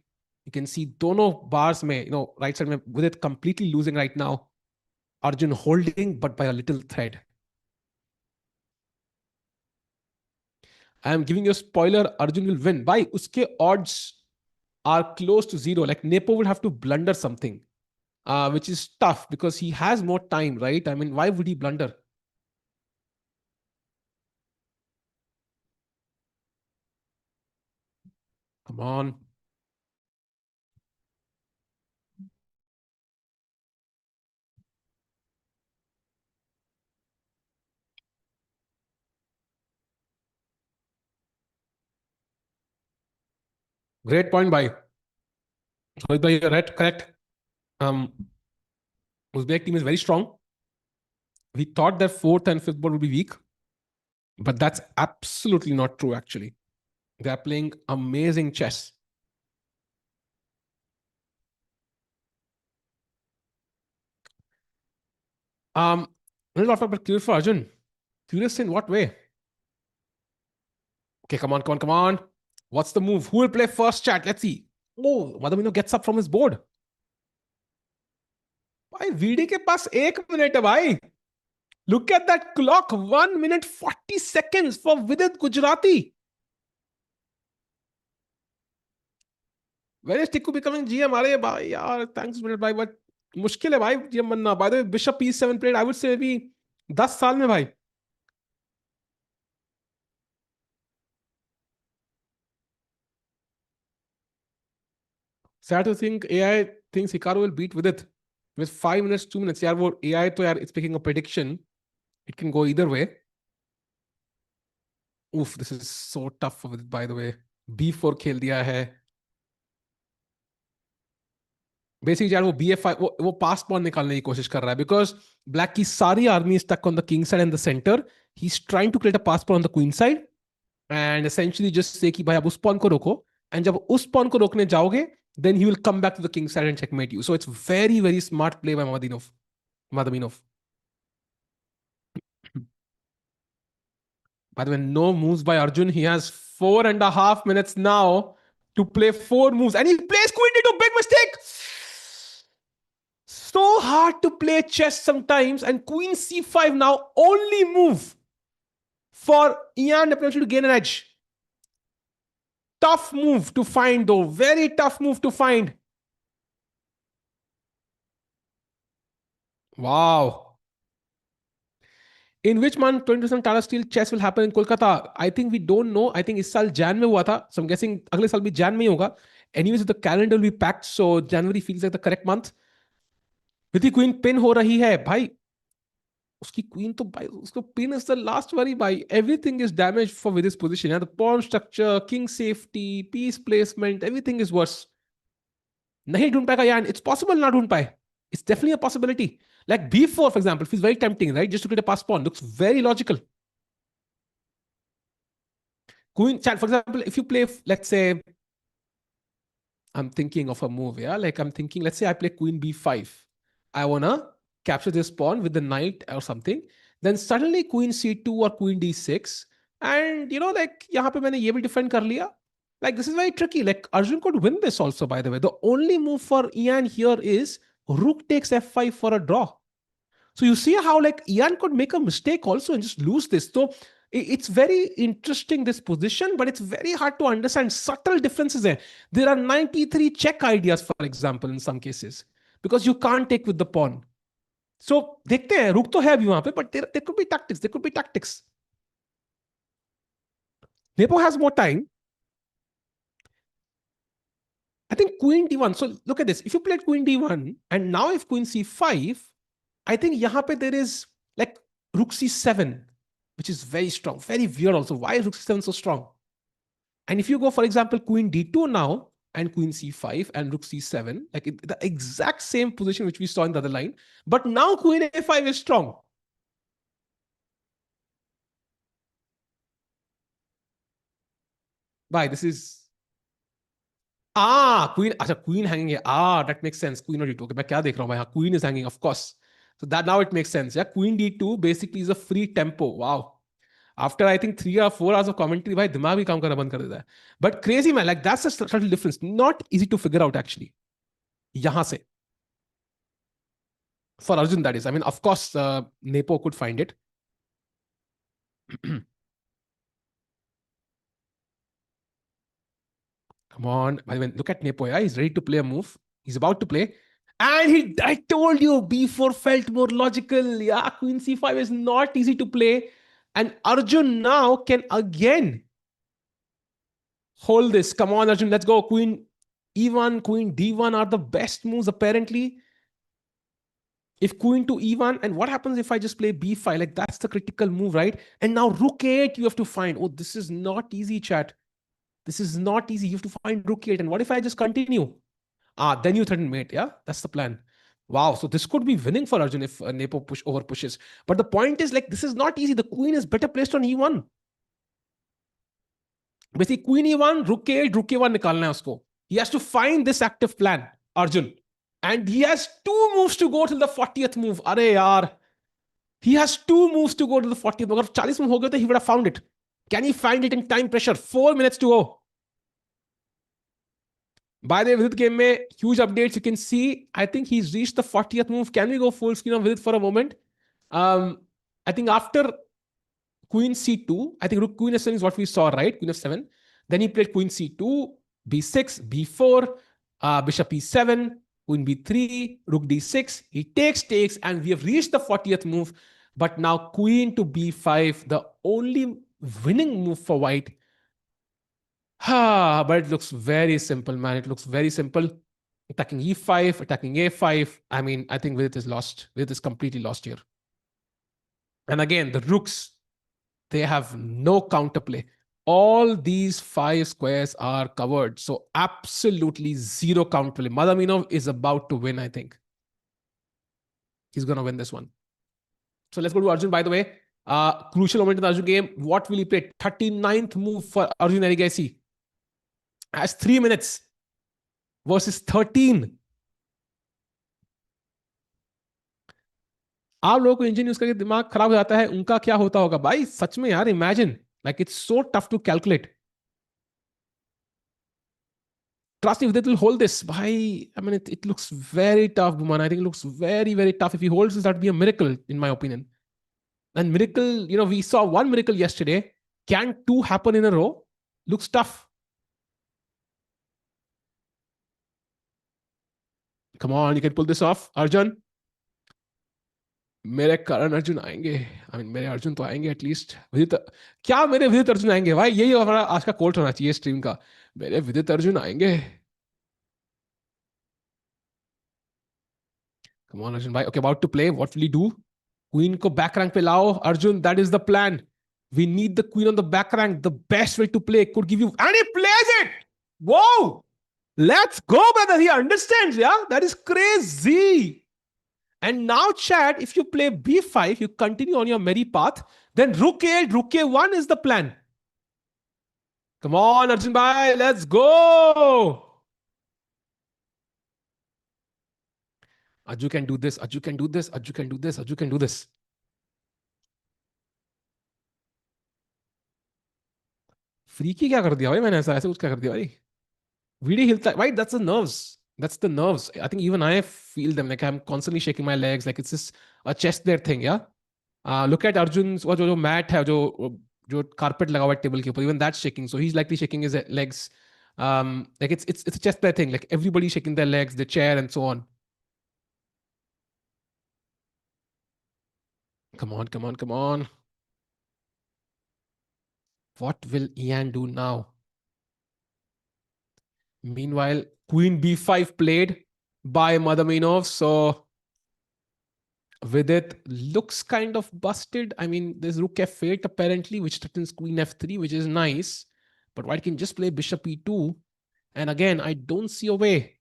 You can see dono bars mein, right side mein Vidit completely losing right now. Arjun holding, but by a little thread. I am giving you a spoiler. Arjun will win. Why? Uske odds are close to 0. Like Nepo will have to blunder something, which is tough because he has more time, right? I mean, why would he blunder? Come on. Great point by Rohit bhai, you're right, correct. Uzbek team is very strong. We thought that 4th and 5th board would be weak, but that's absolutely not true actually. They're playing amazing chess. A little off, but curious for Arjun. Curious in what way? Okay, come on. What's the move? Who will play first, chat? Let's see. Oh, Madamino gets up from his board. भाई VD के पास 1 minute है भाई. Look at that clock, 1 minute 40 seconds for Vidit Gujarati. When is Tikku becoming GM? अरे भाई यार, thanks Vidit भाई, but मुश्किल है भाई GM बनना. By the way, Bishop E7 played, I would say maybe 10 साल में भाई. Sad to think AI thinks Hikaru will beat Vidit with 5 minutes, 2 minutes. यार वो AI तो यार, it's making a prediction. It can go either way. Oof, this is so tough for Vidit, by the way. B4 खेल दिया है. Basically यार वो BF5, वो पास पॉन निकालने की कोशिश कर रहा है, बिकॉज ब्लैक की सारी army stuck on the king side and the centre. He is trying to create a pass pawn on the queen side and essentially just say कि भाई आप उस पॉन को रोको, एंड जब उस पॉन को रोकने जाओगे then he will come back to the king side and checkmate you. So it's very, very smart play by Madaminov. By the way, no moves by Arjun. He has 4.5 minutes now to play 4 moves, and he plays queen d2. Big mistake. So hard to play chess sometimes, and queen c5 now, only move for Ian potentially to gain an edge. Tough move to find though, very tough move to find. Wow. In which month 20% Tata Steel chess will happen in Kolkata? I think we don't know. I think इस साल Jan में हुआ था. So I'm guessing अगले साल भी Jan में ही होगा. Anyways, the calendar will be packed, so January feels like the correct month. विथी क्वीन पिन हो रही है भाई. उसकी क्वीन तो भाई, उसको pin is the last worry भाई. Everything is damage for with this position यार. The pawn structure, king safety, piece placement, everything is worse. नहीं ढूंढ पाएगा यार. इट्स पॉसिबल ना ढूंढ पाए. It's definitely a possibility. Like B4, for example, feels very tempting, right? Just to get a pass pawn. Looks very logical. Queen, for example, if you play, let's say, I'm thinking of a move, yeah? Like I'm thinking, let's say I play Queen B5. I wanna capture this pawn with the knight or something. Then suddenly Queen C2 or Queen D6. And you know, like, यहाँ पे मैंने ये भी defend कर लिया. Like this is very tricky. Like Arjun could win this also, by the way. The only move for Ian here is Rook takes F5 for a draw. So you see how like Ian could make a mistake also and just lose this. So it's very interesting, this position, but it's very hard to understand. Subtle differences there. There are 93 check ideas, for example, in some cases, because you can't take with the pawn. So देखते हैं. रुक तो है अभी वहां पे, but there could be tactics. There could be tactics. Nepo has more time. I think Queen D1. So look at this. If you played Queen D1 and now if Queen C5, I think यहाँ पे there is like Rook C7, which is very strong, very weird also. Why is Rook C7 so strong? And if you go, for example, Queen D2 now and Queen C5 and Rook C7, like the exact same position which we saw in the other line, but now Queen A5 is strong. Why? This is queen. अच्छा, queen hanging है. That makes sense. Queen और D2. Okay, मैं क्या देख रहा हूँ भाई? हाँ, queen is hanging, of course. So that now it makes sense. Yeah, Queen D2 basically is a free tempo. Wow. After I think 3 or 4 hours of commentary, भाई दिमाग भी काम करना बंद कर देता है. But crazy man, like that's a subtle difference. Not easy to figure out actually. यहाँ से. For Arjun, that is. I mean, of course, Nepo could find it. Come on. I mean, look at Nepo. Yeah, he's ready to play a move. He's about to play. And I told you, B4 felt more logical. Yeah, Queen C5 is not easy to play. And Arjun now can again hold this. Come on, Arjun, let's go. Queen E1, Queen D1 are the best moves, apparently. If Queen to E1, and what happens if I just play B5? Like, that's the critical move, right? And now Rook 8, you have to find. Oh, this is not easy, chat. This is not easy. You have to find Rook 8. And what if I just continue? Then you threaten mate. Yeah, that's the plan. Wow. So this could be winning for Arjun if Nepo over pushes. But the point is, like, this is not easy. The queen is better placed on E1. Basically, Queen E1, Rook 8, Rook A1 निकालना है उसको. He has to find this active plan, Arjun. And he has 2 moves to go till the 40th move. अरे यार. He has 2 moves to go to the 40th. अगर 40 move हो गए तो he would have found it. Can he find it in time pressure? 4 minutes to go. By the way, Vidit game में huge updates. You can see, I think he's reached the 40th move. Can we go full screen of Vidit for a moment? I think after Queen C2, I think Rook Queen S7 is what we saw, right? Queen F7. Then he played Queen C2, B6, B4, Bishop E7, Queen B3, Rook D6. He takes, and we have reached the 40th move. But now Queen to B5, the only winning move for White. But it looks very simple, man. It looks very simple. Attacking E5, attacking A5. I mean, I think Vidit is lost. Vidit is completely lost here. And again, the rooks, they have no counterplay. All these 5 squares are covered. So absolutely zero counterplay. Madaminov is about to win, I think. He's going to win this one. So let's go to Arjun, by the way. Crucial moment in the Arjun game. What will he play? 39th move for Arjun Erigaisi. Has 3 minutes versus 13. आप लोगों को engine use करके दिमाग खराब हो जाता है, उनका क्या होता होगा भाई, सच में यार. Imagine, like it's so tough to calculate. Trust me, Vidit will hold this. Bhai, I mean, it looks very tough, Buman. I think it looks very, very tough. If he holds this, that would be a miracle, in my opinion. And miracle, we saw one miracle yesterday. Can 2 happen in a row? Looks tough. Come on, you can pull this off, Arjun. मेरे करण अर्जुन आएंगे. I mean मेरे अर्जुन तो आएंगे at least. विदित, क्या मेरे विदित अर्जुन आएंगे भाई? यही हमारा आज का कोट होना चाहिए स्ट्रीम का. मेरे विदित अर्जुन आएंगे. Come on, Arjun bhai. Okay, about to play. What will he do? Queen को back rank पे लाओ. Arjun, that is the plan. We need the queen on the back rank. The best way to play could give you... And he plays it! Whoa! Let's go, brother. He understands, yeah? That is crazy. And now, chat, if you play B5, you continue on your merry path, then Rook A8, Rook A1 is the plan. Come on, Arjun bhai, let's go. Arjun can do this, Arjun can do this, Arjun can do this, Arjun can do this. Freaky क्या कर दिया भाई मैंने? ऐसा कुछ क्या कर दिया भाई? VD हिलता है, right? That's the nerves. That's the nerves. I think even I feel them. Like I'm constantly shaking my legs. Like it's just a chest there thing, yeah? Look at Arjun's जो mat है, जो carpet लगा हुआ है table के ऊपर. Even that's shaking. So he's likely shaking his legs. Like it's a chest player thing. Like everybody shaking their legs, the chair, and so on. Come on, come on, come on. What will Ian do now? Meanwhile, Queen B5 played by Madaminov. So Vidit looks kind of busted. I mean, there's Rook F8 apparently, which threatens Queen F3, which is nice. But White can just play Bishop E2. And again, I don't see a way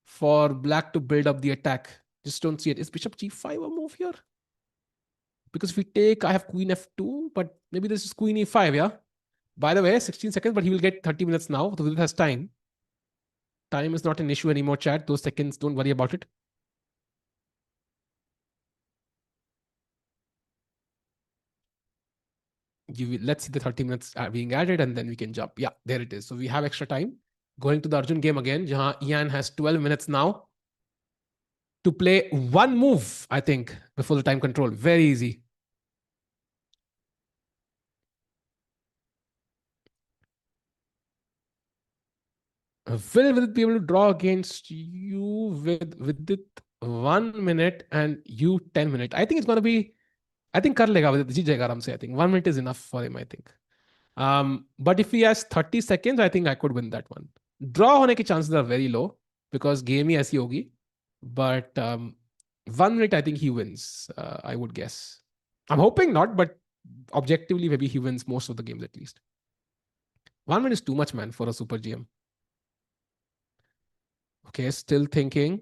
for Black to build up the attack. Just don't see it. Is Bishop G5 a move here? Because if we take, I have Queen F2, but maybe this is Queen E5, yeah? By the way, 16 seconds, but he will get 30 minutes now. So Vidit has time. Time is not an issue anymore, chat. Those seconds, don't worry about it. Let's see the 30 minutes being added and then we can jump. Yeah, there it is. So we have extra time. Going to the Arjun game again. Jahan Ian has 12 minutes now to play one move, I think, before the time control. Very easy. Will Vidit be able to draw against you with Vidit 1 minute and you 10 minutes? I think it's going to be, I think kar lega Vidit, jeet jayega aaram se, I think. 1 minute is enough for him, I think. But if he has 30 seconds, I think I could win that one. Draw hone ke chances are very low because game hi aisi hogi. But 1 minute, I think he wins, I would guess. I'm hoping not, but objectively, maybe he wins most of the games at least. 1 minute is too much, man, for a super GM. Okay, still thinking.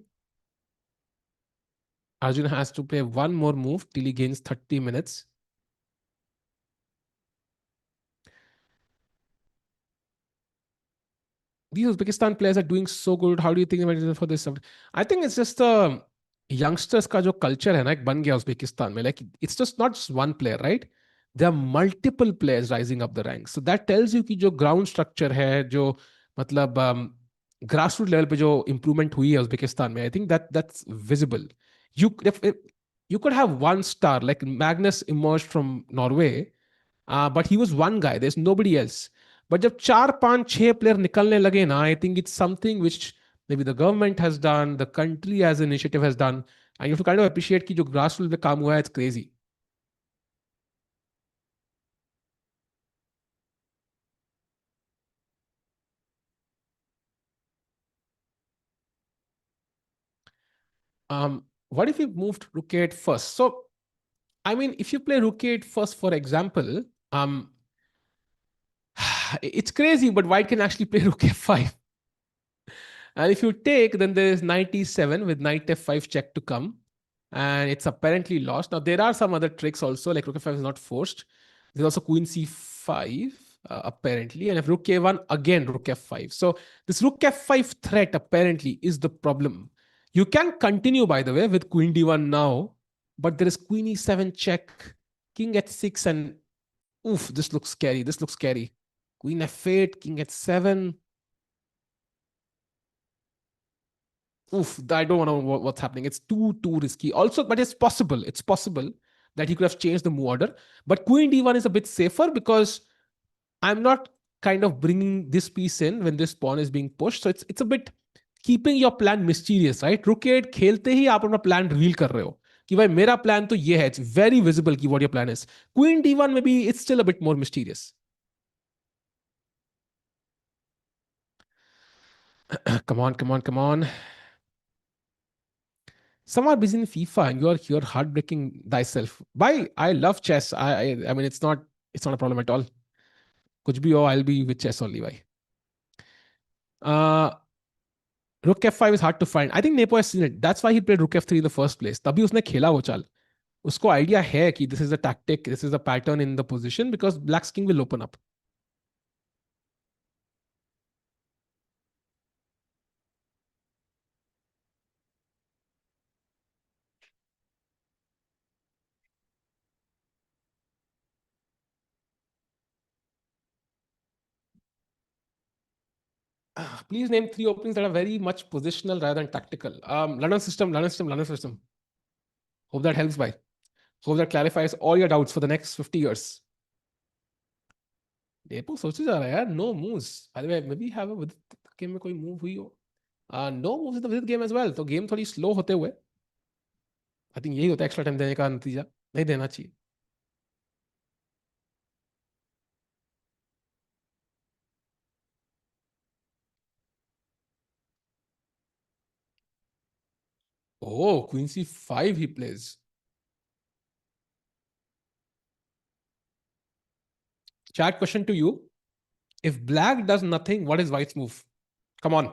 Arjun has to play one more move till he gains 30 minutes. These Uzbekistan players are doing so good. How do you think about it for this? I think it's just the youngsters का जो culture है ना, एक बन गया Uzbekistan में. Like it's just not just one player, right? There are multiple players rising up the ranks. So that tells you कि जो ground structure है, जो मतलब grassroots level पे जो improvement हुई है Uzbekistan में, I think that's visible. you could have one star, like Magnus emerged from Norway, but he was one guy. There's nobody else. But जब चार पांच छह प्लेयर निकलने लगे ना, I think it's something which maybe the government has done, the country as an initiative has done, and you have to kind of appreciate कि जो grassroots पे काम हुआ है, it's crazy. What if you moved rook 8 first? So, I mean, if you play rook 8 first, for example, it's crazy, but white can actually play rook f5. And if you take, then there is 97 with knight f5 check to come. And it's apparently lost. Now, there are some other tricks also, like rook f5 is not forced. There's also queen c5, apparently. And if rook a1, again rook f5. So this rook f5 threat apparently is the problem. You can continue, by the way, with queen d1 now, but there is queen e7 check, king h6, and oof, this looks scary. This looks scary. Queen f8, king h7. Oof, I don't know what's happening. It's too risky. Also, but it's possible. It's possible that he could have changed the move order. But queen d1 is a bit safer because I'm not kind of bringing this piece in when this pawn is being pushed. So it's a bit keeping your plan mysterious, right? Rook 8 खेलते ही आप अपना plan reveal कर रहे हो कि भाई मेरा plan तो ये है. It's very visible कि what your plan is. Queen d1 maybe it's still a bit more mysterious. Come on, come on, come on. Some are busy in FIFA and you're heartbreaking thyself. Bye. I love chess. I mean it's not a problem at all. कुछ भी हो, I'll be with chess only. Bye. Uh, Rook f5 is hard to find. I think Nepo has seen it. That's why he played Rook f3 in the first place. तभी उसने खेला वो चाल. उसको idea है कि this is the tactic, this is the pattern in the position because Black's king will open up. Please name three openings that are very much positional rather than tactical. London system, London system, London system. Hope that helps, bhai. Hope that clarifies all your doubts for the next 50 years. Nepo सोचे जा रहा है यार. No moves. By the way maybe have a Vidit game में कोई move हुई हो. No moves in the Vidit game as well. तो गेम थोड़ी स्लो होते हुए आई थिंक यही होता है एक्स्ट्रा टाइम देने का नतीजा. नहीं देना चाहिए. Oh, queen c5 he plays. Chat question to you. If black does nothing, what is white's move? Come on.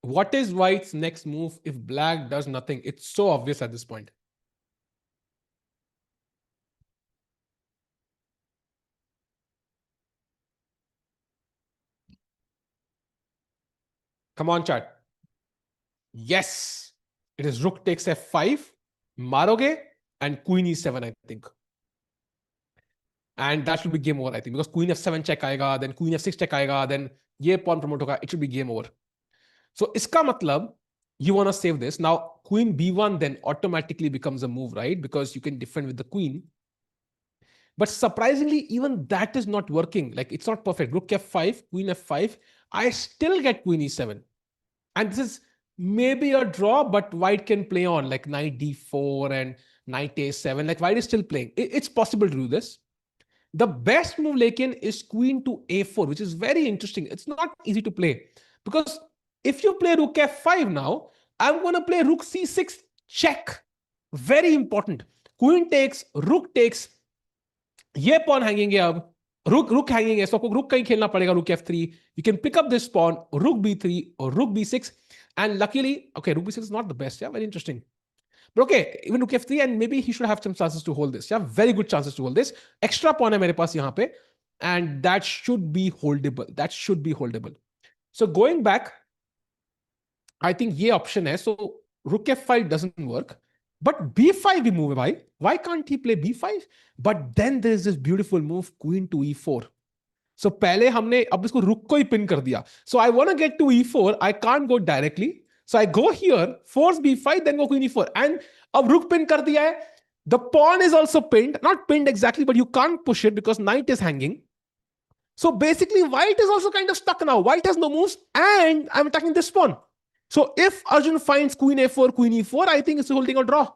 What is white's next move if black does nothing? It's so obvious at this point. Come on, chat. Yes. It is rook takes f5, maroge, and queen e7, I think. And that should be game over, I think, because queen f7 check aega, then queen f6 check aega, then ye pawn promote hoga, it should be game over. So iska matlab, you want to save this. Now, queen b1 then automatically becomes a move, right? Because you can defend with the queen. But surprisingly, even that is not working. Like it's not perfect. Rook f5, queen f5. I still get queen e7. And this is maybe a draw, but white can play on like knight d4 and knight a7. Like white is still playing. It's possible to do this. The best move, Lekin, is queen to a4, which is very interesting. It's not easy to play because if you play rook f5 now, I'm going to play rook c6 check. Very important. Queen takes, rook takes. ये pawn hanging है अब. Rook hanging है. So आपको rook कहीं खेलना पड़ेगा. Rook f3. You can pick up this pawn. Rook b3 or rook b6. And luckily, okay, rook b6 is not the best. Yeah, very interesting. But okay, even rook f3 and maybe he should have some chances to hold this. Yeah, very good chances to hold this. Extra pawn है मेरे पास यहाँ पे. And that should be holdable. That should be holdable. So going back, I think ये option है. So rook f5 doesn't work. But b5 भी move है भाई. Why can't he play b5? But then there's this beautiful move, queen to e4. So पहले हमने अब इसको रुक को ही पिन कर दिया. So I want to get to e4. I can't go directly. So I go here, force b5, then go queen e4. And अब रुक पिन कर दिया है. The pawn is also pinned, not pinned exactly, but you can't push it because knight is hanging. So basically, white is also kind of stuck now. White has no moves, and I'm attacking this pawn. So if Arjun finds queen a4, queen e4, I think he's holding a draw.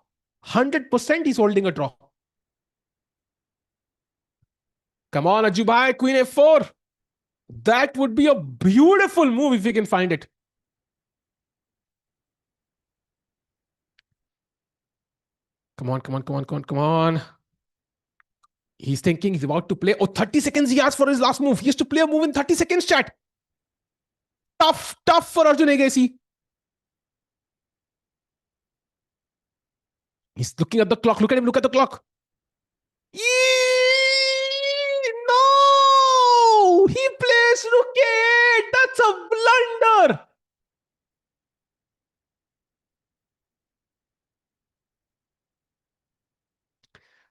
100% he's holding a draw. Come on, Ajubai, queen a4. That would be a beautiful move if we can find it. Come on, come on, come on, come on, come on. He's thinking he's about to play. Oh, 30 seconds he has for his last move. He has to play a move in 30 seconds, chat. Tough, tough for Arjun Agassi. He's looking at the clock. Look at him, look at the clock. No! He plays rook a8. That's a blunder.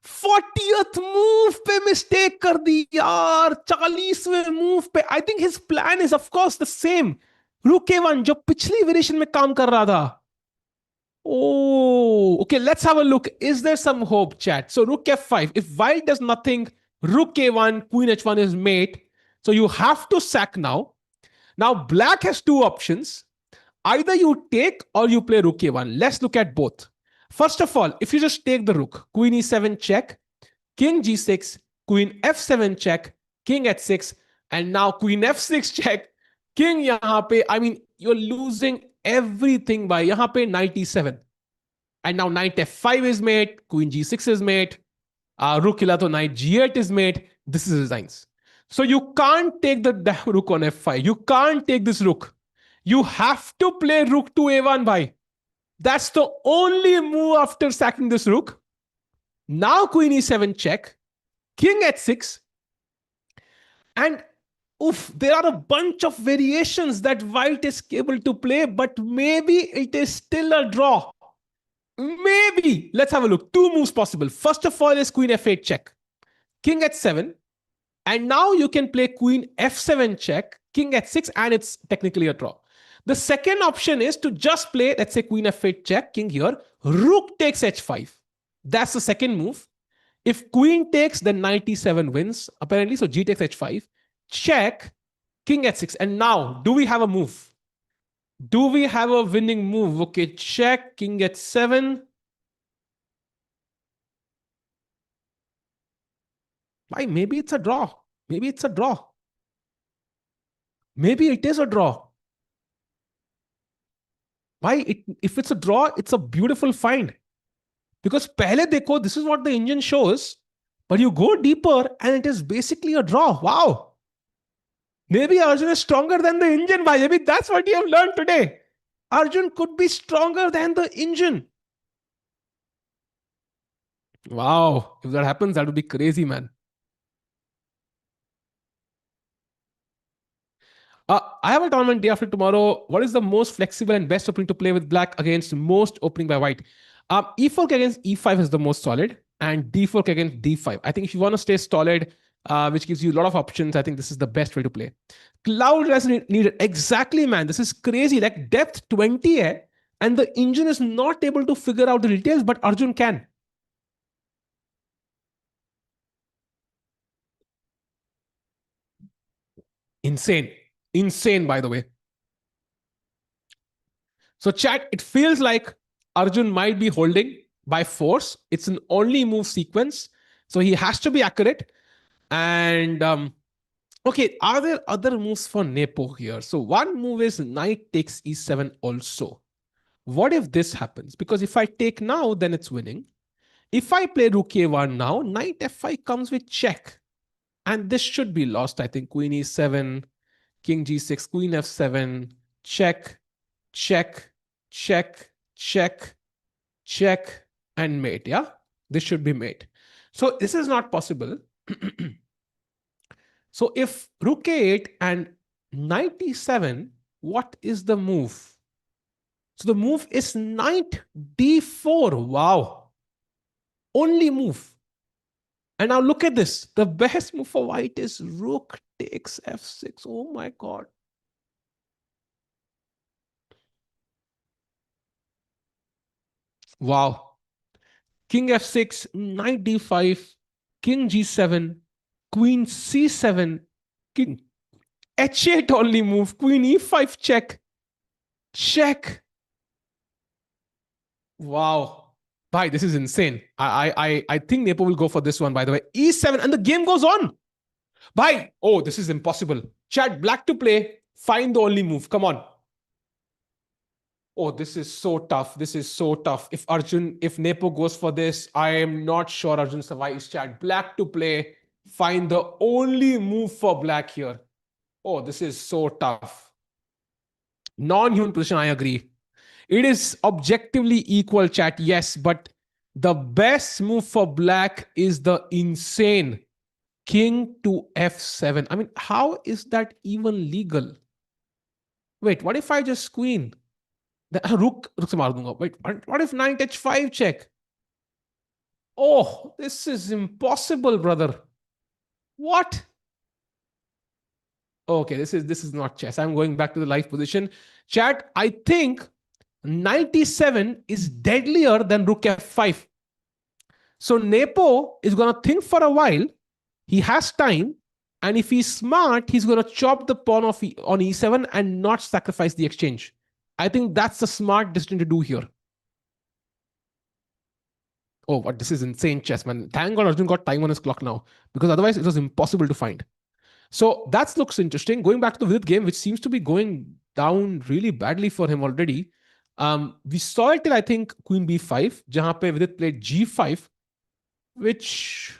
40th move पे mistake कर दी यार. 40वें move पे. I think his plan is of course the same. रुक A1 जो पिछली variation में काम कर रहा था. Oh, okay. Let's have a look. Is there some hope, chat? So rook f5. If white does nothing, rook a1, queen h1 is mate. So you have to sack now. Now black has two options. Either you take or you play rook a1. Let's look at both. First of all, if you just take the rook, queen e7 check, king g6, queen f7 check, king h6, and now queen f6 check, king yahan pe, I mean, you're losing everything by yahan pe knight e7. And now knight f5 is mate, queen g6 is mate, rook hila to knight g8 is mate. This is resigns. So you can't take the rook on f5. You can't take this rook. You have to play rook to a1 bhai. That's the only move after sacking this rook. Now queen e7 check, king h6, and oof, there are a bunch of variations that white is able to play, but maybe it is still a draw. Maybe. Let's have a look. Two moves possible. First of all is queen f8 check, king h7, and now you can play queen f7 check, king h6, and it's technically a draw. The second option is to just play, let's say, queen f8 check, king here, rook takes h5. That's the second move. If queen takes, then knight e7 wins, apparently. So g takes h5, check, king h6. And now, do we have a move? Do we have a winning move? Okay, check, king h7. Why? Maybe it's a draw. Maybe it's a draw. Maybe it is a draw. Why? If it's a draw, it's a beautiful find. Because pehle dekho, this is what the engine shows, but you go deeper and it is basically a draw. Wow. Maybe Arjun is stronger than the engine. Maybe that's what you have learned today. Arjun could be stronger than the engine. Wow. If that happens, that would be crazy, man. I have a tournament day after tomorrow. What is the most flexible and best opening to play with black against most opening by white? E4 against e5 is the most solid, and d4 against d5. I think if you want to stay solid, which gives you a lot of options, I think this is the best way to play. Cloud rest needed. Exactly, man. This is crazy. Like depth 20 hai, and the engine is not able to figure out the details, but Arjun can. Insane. Insane, by the way. So chat, it feels like Arjun might be holding by force. It's an only move sequence. So he has to be accurate. And okay, are there other moves for Nepo here? So one move is knight takes e7 also. What if this happens? Because if I take now, then it's winning. If I play rook a1 now, knight f5 comes with check. And this should be lost, I think. Queen e7, king g6, queen f7, check, check, check, check, check, and mate. Yeah, this should be mate. So this is not possible. So if rook a8 and knight e7, what is the move? So the move is knight d4. Wow. Only move. And now look at this. The best move for white is rook takes f6. Oh my God. Wow. king f6, knight d5, king g7, queen c7, king h8 only move, queen e5 check, check. Wow. Bhai, this is insane. I think Nepo will go for this one, by the way. E7, and the game goes on. Bhai, oh, this is impossible. Chat, black to play. Find the only move. Come on. Oh, this is so tough. This is so tough. If Nepo goes for this, I am not sure Arjun survives. Chat, black to play. Find the only move for black here. Oh, this is so tough. Non-human position, I agree. It is objectively equal, chat, yes, but the best move for black is the insane king to f7. I mean, how is that even legal? Wait, what if I just queen? Rook se maar dunga. Wait, what if knight h5 check? Oh, this is impossible, brother. What? Okay, this is not chess. I'm going back to the live position. Chat, I think 97 is deadlier than rook f5. So Nepo is going to think for a while. He has time. And if he's smart, he's going to chop the pawn on e7 and not sacrifice the exchange. I think that's the smart decision to do here. Oh, but this is insane chess, man. Thank God Arjun got time on his clock now, because otherwise it was impossible to find. So that looks interesting. Going back to the Vidit game, which seems to be going down really badly for him already. We saw it till, I think, queen b5, jahan pe Vidit played g5, which,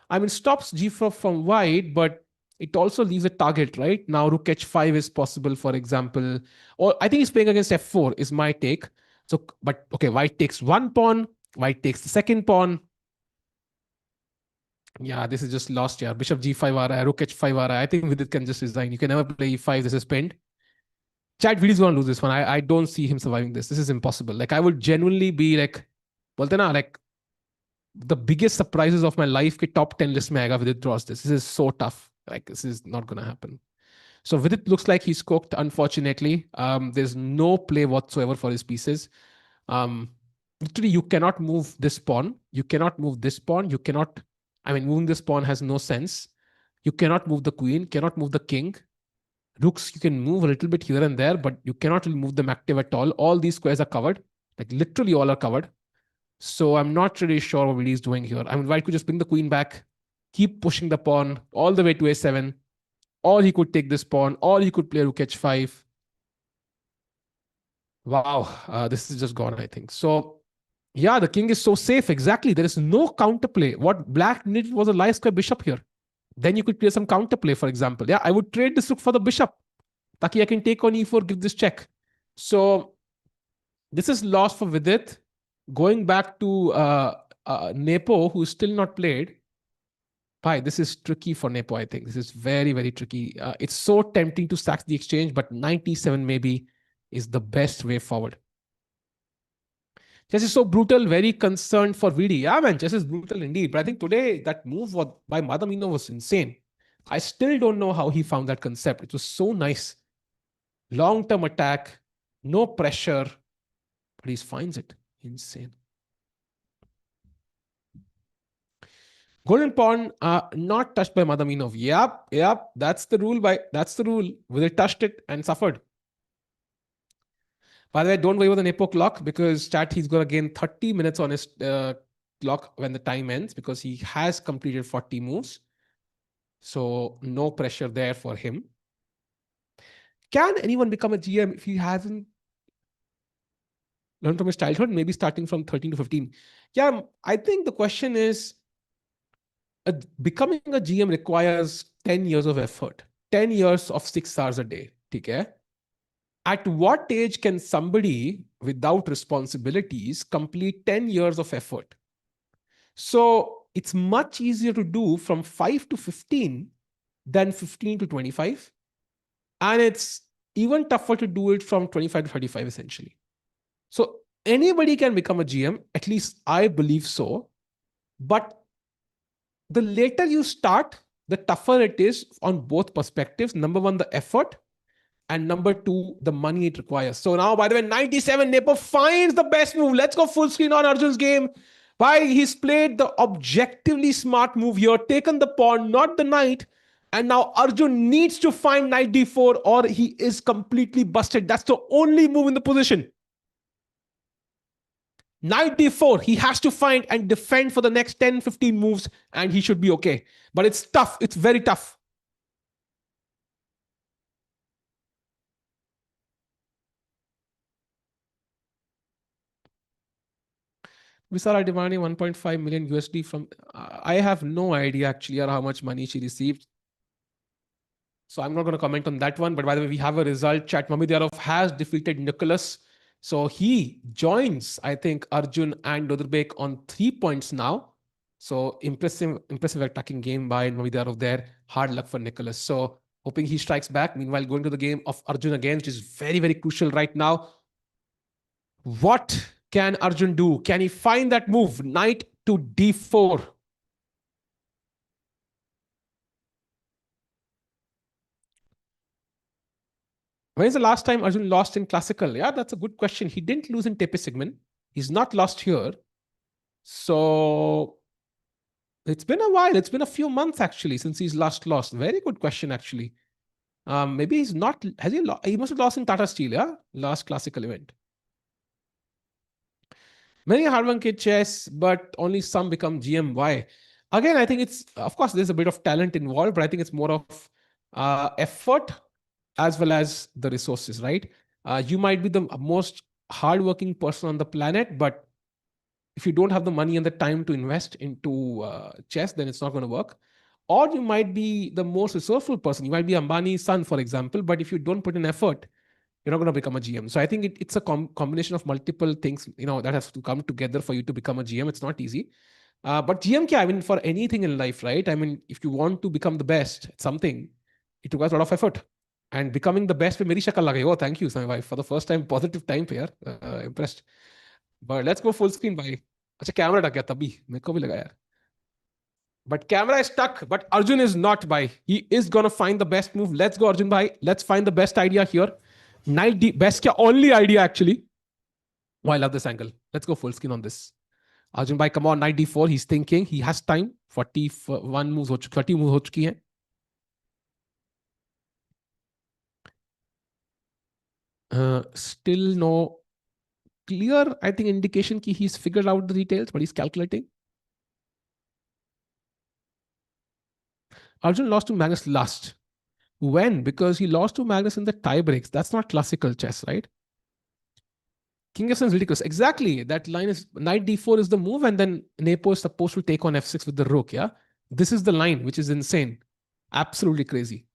I mean, stops g4 from white, but it also leaves a target, right? Now rook h5 is possible, for example. Or I think he's playing against f4 is my take. So, but okay, white takes one pawn, white takes the second pawn. Yeah, this is just lost. Yeah, bishop g5 aa raha hai, rook h5 aa raha hai. I think Vidit can just resign. You can never play e5. This is pinned. Chat, Vidit's going to lose this one. I don't see him surviving this. This is impossible. Like, I would genuinely be like, bolte na, like, the biggest surprises of my life ke top 10 list mein aayega Vidit draws this. This is so tough. Like, this is not going to happen. So Vidit looks like he's cooked, unfortunately. There's no play whatsoever for his pieces. Literally, you cannot move this pawn. You cannot move this pawn. You cannot, I mean, moving this pawn has no sense. You cannot move the queen, cannot move the king. Rooks, you can move a little bit here and there, but you cannot really move them active at all. All these squares are covered. Like, literally all are covered. So I'm not really sure what Vidit is doing here. I mean, white could just bring the queen back, keep pushing the pawn all the way to a7. Or he could take this pawn, or he could play rook h5. Wow, this is just gone, I think. So, yeah, the king is so safe. Exactly. There is no counterplay. What black needed was a light square bishop here. Then you could play some counterplay, for example. Yeah, I would trade this rook for the bishop. Taki, I can take on e4, give this check. So, this is lost for Vidit. Going back to Nepo, who's still not played. Bhai, this is tricky for Nepo, I think. This is very, very tricky. It's so tempting to sack the exchange, but 97 maybe is the best way forward. Chess is so brutal, very concerned for VD. Yeah, man, chess is brutal indeed. But I think today that move by Madamino was insane. I still don't know how he found that concept. It was so nice. Long-term attack, no pressure, but he finds it. Insane. Golden pawn, not touched by Madaminov. Yep. That's the rule. That's the rule. They touched it and suffered. By the way, don't worry about the Nepo clock, because chat, he's going to gain 30 minutes on his clock when the time ends, because he has completed 40 moves. So no pressure there for him. Can anyone become a GM if he hasn't learned from his childhood? Maybe starting from 13 to 15. Yeah, I think the question is, becoming a GM requires 10 years of effort, 10 years of 6 hours a day. Okay? At what age can somebody without responsibilities complete 10 years of effort? So it's much easier to do from 5 to 15 than 15 to 25. And it's even tougher to do it from 25 to 35, essentially. So anybody can become a GM, at least I believe so. But the later you start, the tougher it is on both perspectives. Number one, the effort. and number two, the money it requires. So now, by the way, 97, Nepo finds the best move. Let's go full screen on Arjun's game. Why he's played the objectively smart move here, taken the pawn, not the knight. And now Arjun needs to find knight d4 or he is completely busted. That's the only move in the position. Knight d4, he has to find and defend for the next 10, 15 moves and he should be okay. But it's tough. It's very tough. Visara demanding 1.5 million USD from. I have no idea actually how much money she received. So I'm not going to comment on that one. But by the way, we have a result. Chat Mamidyarov has defeated Nicholas. So he joins, I think, Arjun and Nodirbek on 3 points now. So impressive attacking game by Mamidyarov there. Hard luck for Nicholas. So hoping he strikes back. Meanwhile, going to the game of Arjun again, which is very, very crucial right now. What can Arjun do? Can he find that move? Knight to d4. When is the last time Arjun lost in classical? Yeah, that's a good question. He didn't lose in Tepe Sigmund. He's not lost here. So it's been a while. It's been a few months actually since he's last lost. Very good question actually. Maybe he's not. Has he? He must have lost in Tata Steel. Yeah, last classical event. Many hard-won kid chess, but only some become GM. Why? Again, I think it's, of course, there's a bit of talent involved, but I think it's more of effort as well as the resources, right? You might be the most hardworking person on the planet, but if you don't have the money and the time to invest into chess, then it's not going to work. Or you might be the most resourceful person. You might be Ambani's son, for example, but if you don't put in effort, you're not going to become a GM. So I think it's a combination of multiple things, that has to come together for you to become a GM. It's not easy. But GM, I mean, for anything in life, right? I mean, if you want to become the best at something, it requires a lot of effort. And becoming the best, पे मेरी शक्ल लगे. Oh, thank you, my wife, for the first time, positive time पे यार. Impressed. But let's go full screen, भाई. अच्छा camera अटक गया तभी मेरे को भी लगा यार. But camera is stuck. But Arjun is not, by. He is gonna find the best move. Let's go, Arjun, bhai. Let's find the best idea here. Knight D, best kya only idea actually. Oh, I love this angle. Let's go full screen on this. Arjun bhai, come on, knight d4. He's thinking. He has time. 41 moves, 30 moves ho chuki hai. Still no clear, I think, indication ki he's figured out the details, but he's calculating. Arjun lost to Magnus last. When? Because he lost to Magnus in the tie breaks. That's not classical chess, right? King f7 is ridiculous. Exactly. That line is knight d4 is the move, and then Nepo is supposed to take on f6 with the rook. Yeah. This is the line, which is insane. Absolutely crazy.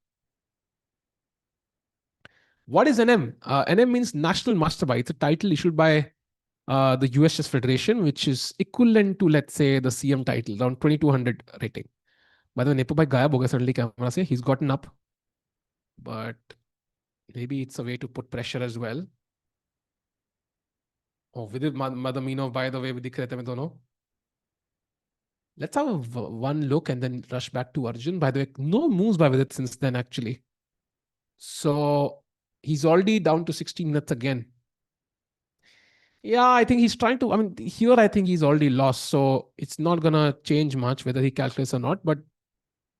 What is NM? NM means National Master by. It's a title issued by the US Chess Federation, which is equivalent to, let's say, the CM title, around 2200 rating. By the way, Nepo bhai gayab ho gaya suddenly camera se. He's gotten up. But maybe it's a way to put pressure as well. Oh, Vidit Madamino, by the way, दिख रहे थे मैं दोनों. Let's have one look and then rush back to Arjun. By the way, no moves by Vidit since then, actually. So he's already down to 16 minutes again. Yeah, I think he's trying to. I mean, here I think he's already lost. So it's not going to change much whether he calculates or not. But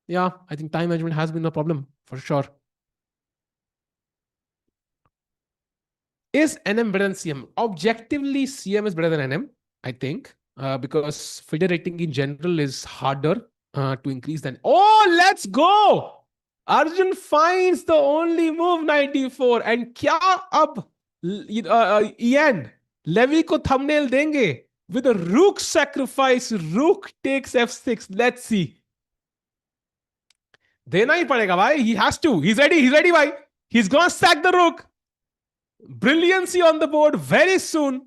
yeah, I think time management has been a problem for sure. Is NM better than CM? Objectively, CM is better than NM, I think, because FIDE rating in general is harder to increase than. Oh, let's go! Arjun finds the only move 94. And kya ab Ian Levy ko thumbnail denge with a rook sacrifice. Rook takes f6. Let's see. देना ही पड़ेगा भाई. He has to. He's ready. He's ready, भाई. He's gonna sack the rook. Brilliancy on the board very soon.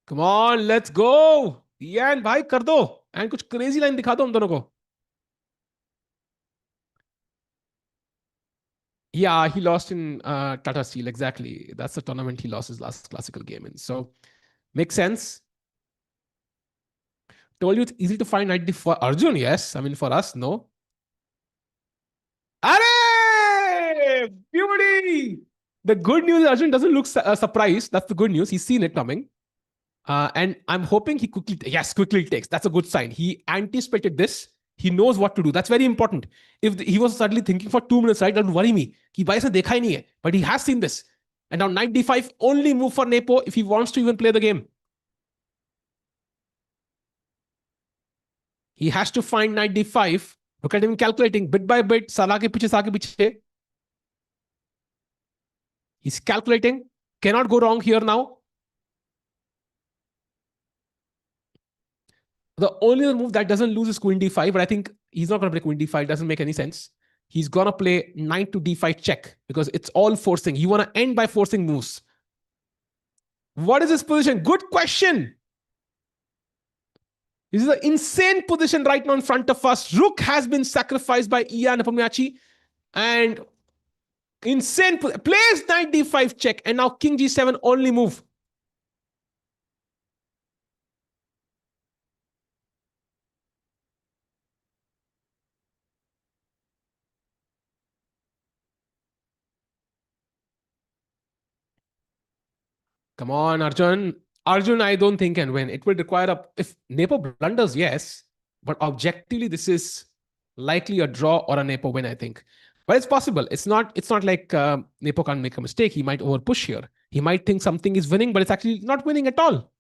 Come on, let's go. Ian भाई कर दो. And कुछ crazy line दिखा दो हम दोनों को. Yeah, he lost in Tata Steel. Exactly. That's the tournament he lost his last classical game in. So makes sense. Told you it's easy to find knight d4. Arjun, yes. I mean, for us, no. Arey! Beauty! The good news, Arjun doesn't look surprised. That's the good news. He's seen it coming. And I'm hoping he quickly takes. That's a good sign. He anticipated this. He knows what to do. That's very important. If he was suddenly thinking for 2 minutes, right, doesn't worry me. Ki bhai se dekha hi nahi hai. But he has seen this. And now knight d5, only move for Nepo if he wants to even play the game. He has to find knight d5. Look at him calculating bit by bit. Salah ke piche, sa ke piche. He's calculating. Cannot go wrong here now. The only other move that doesn't lose is queen d5, but I think he's not going to play queen d5. It doesn't make any sense. He's going to play knight to d5 check because it's all forcing. You want to end by forcing moves. What is his position? Good question. This is an insane position right now in front of us. Rook has been sacrificed by Ian Nepomniachtchi. And insane. Plays knight d5 check. And now king g7 only move. Come on, Arjun. Arjun, I don't think can win. It will require if Nepo blunders, yes, but objectively, this is likely a draw or a Nepo win, I think. But it's possible. It's not. It's not like Nepo can't make a mistake. He might overpush here. He might think something is winning, but it's actually not winning at all.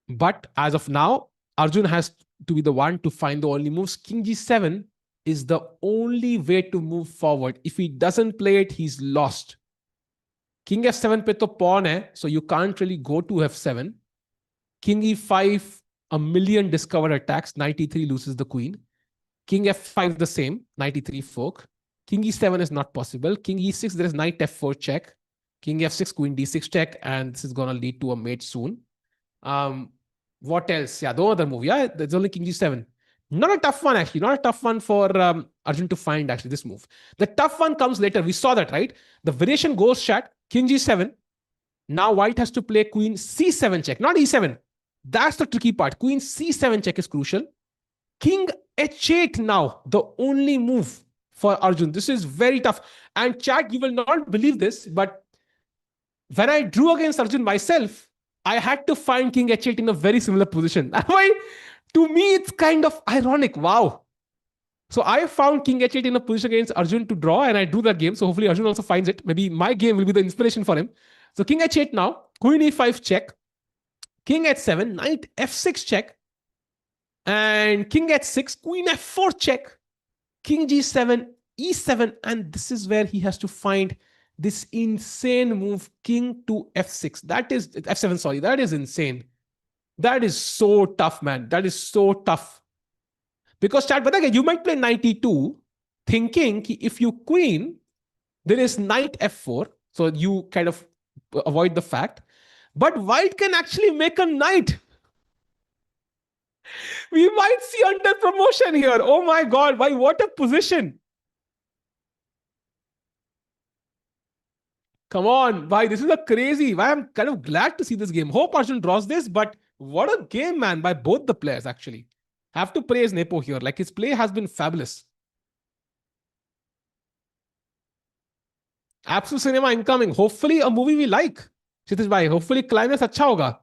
But as of now, Arjun has to be the one to find the only moves. King g7 is the only way to move forward. If he doesn't play it, he's lost. King f7 pe to pawn hai, so you can't really go to f7. King e5, a million discovered attacks. Knight e3 loses the queen. King f5 the same. Knight e3 fork. King e7 is not possible. King e6, there is knight f4 check. King f6, queen d6 check, and this is going to lead to a mate soon. What else? Yeah, no other move. Yeah, there's only king g7. Not a tough one, actually. Not a tough one for Arjun to find, actually, this move. The tough one comes later. We saw that, right? The variation goes chat, king g7. Now white has to play queen c7 check, not e7. That's the tricky part. Queen c7 check is crucial. King h8 now, the only move for Arjun. This is very tough. And chat, you will not believe this, but when I drew against Arjun myself, I had to find king h8 in a very similar position. To me, it's kind of ironic. Wow. So I found king h8 in a position against Arjun to draw, and I drew that game. So hopefully Arjun also finds it. Maybe my game will be the inspiration for him. So king h8 now, queen e5 check, king h7, knight f6 check, and king h6, queen f4 check, king g7, e7, and this is where he has to find this insane move, king to f6. That is f7, sorry. That is insane. That is so tough, man. That is so tough. Because chat, but you might play knight e2 thinking if you queen, there is knight f4. So you kind of avoid the fact. But white can actually make a knight. We might see under promotion here. Oh my God. Why? What a position. Come on. Why? This is a crazy. Why? I'm kind of glad to see this game. Hope Arjun draws this, but what a game, man, by both the players, actually. Have to praise Nepo here. Like, his play has been fabulous. Absolute cinema incoming. Hopefully a movie we like. Kshitish bhai, hopefully climax acha hoga.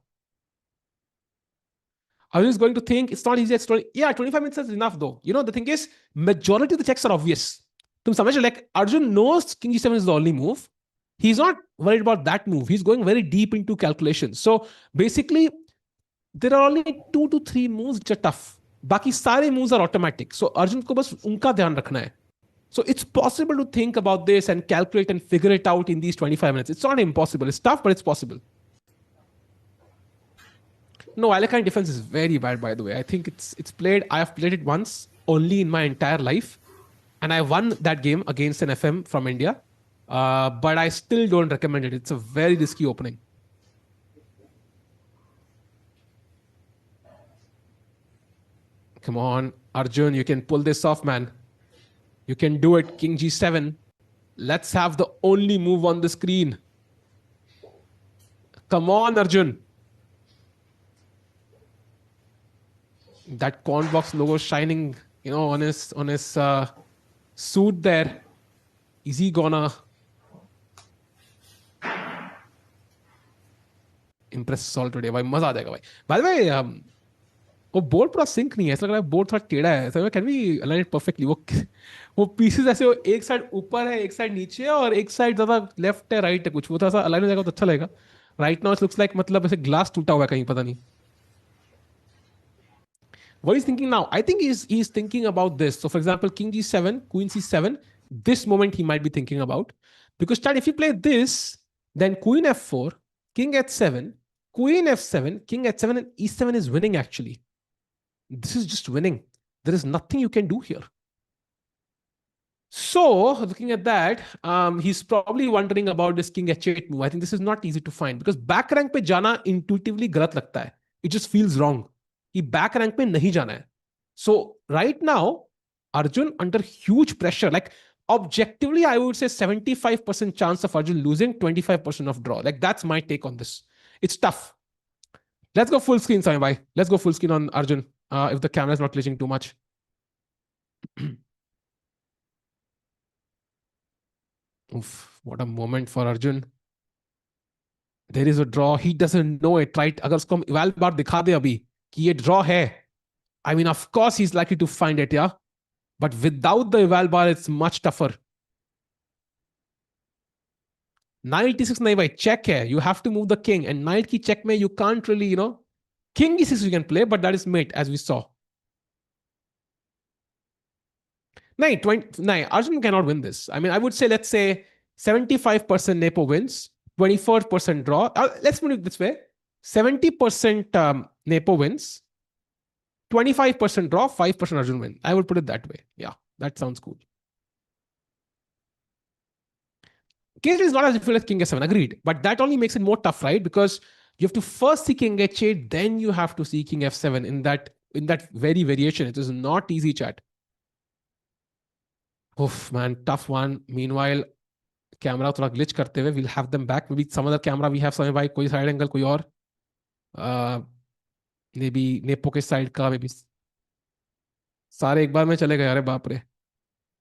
I was going to think it's not easy. It's 25 minutes is enough though. You know, the thing is, majority of the checks are obvious. Like, Arjun knows king g7 is the only move. He's not worried about that move. He's going very deep into calculations. So basically, there are only 2 to 3 moves which are tough. Baki sare moves are automatic. So Arjun ko bas unka dhyan rakhna hai. So it's possible to think about this and calculate and figure it out in these 25 minutes. It's not impossible. It's tough, but it's possible. No, Alekhine defense is very bad, by the way. I think it's played. I have played it once only in my entire life. And I won that game against an FM from India. But I still don't recommend it. It's a very risky opening. Come on, Arjun, you can pull this off, man. You can do it. King g7. Let's have the only move on the screen. Come on, Arjun. That corn box logo shining, on his suit there. Is he gonna impress us all today? भाई मजा आ जाएगा भाई. By the way, वो board पूरा sink नहीं है, ऐसा लग रहा है बोर्ड थोड़ा टेढ़ा है. ऐसा can we align it perfectly? वो पीसेस ऐसे एक साइड ऊपर है, एक साइड नीचे है, और एक साइड ज्यादा लेफ्ट है, राइट है, कुछ वो थोड़ा सा अलाइन हो जाएगा तो अच्छा लगेगा. Right now it looks like मतलब ऐसे ग्लास टूटा हुआ है कहीं, पता नहीं. What he's thinking now? I think he's thinking about this. So, for example, King G7, Queen C7. This moment he might be thinking about, because Chad, if you play this, then Queen F4, King H7, Queen F7, King H7, and E7 is winning. Actually, this is just winning. There is nothing you can do here. So, looking at that, he's probably wondering about this King H8 move. I think this is not easy to find because back rank पे जाना intuitively गलत लगता है. It just feels wrong. कि back rank पे नहीं जाना है. So right now, Arjun under huge pressure. Like objectively, I would say 75% chance of Arjun losing, 25% of draw. Like that's my take on this. It's tough. Let's go full screen, Sami bhai. Let's go full screen on Arjun. If the camera is not glitching too much. Oof, what a moment for Arjun. There is a draw. He doesn't know it, right? अगर उसको हम eval bar दिखा दे अभी कि ये draw है, I mean, of course he's likely to find it, yeah. But without the eval bar, it's much tougher. Knight e6 nahi bhai, check hai. You have to move the king, and knight ki check mein you can't really, king e6 you can play, but that is mate, as we saw. Nahi, Arjun cannot win this. I mean, I would say, let's say 75% Nepo wins, 24% draw. Let's put it this way: 70% Nepo wins, 25% draw, 5% Arjun win. I would put it that way. Yeah, that sounds cool. King is not as difficult as King S7, agreed. But that only makes it more tough, right? Because you have to first see King H8, then you have to see King F7 in that very variation. It is not easy, chat. Oof, man, tough one. Meanwhile, camera थोड़ा glitch करते हुए, we'll have them back. Maybe some other camera we have समय भाई, कोई side angle कोई और. Maybe Nepo के side का, maybe सारे एक बार में चले गए, अरे बाप रे.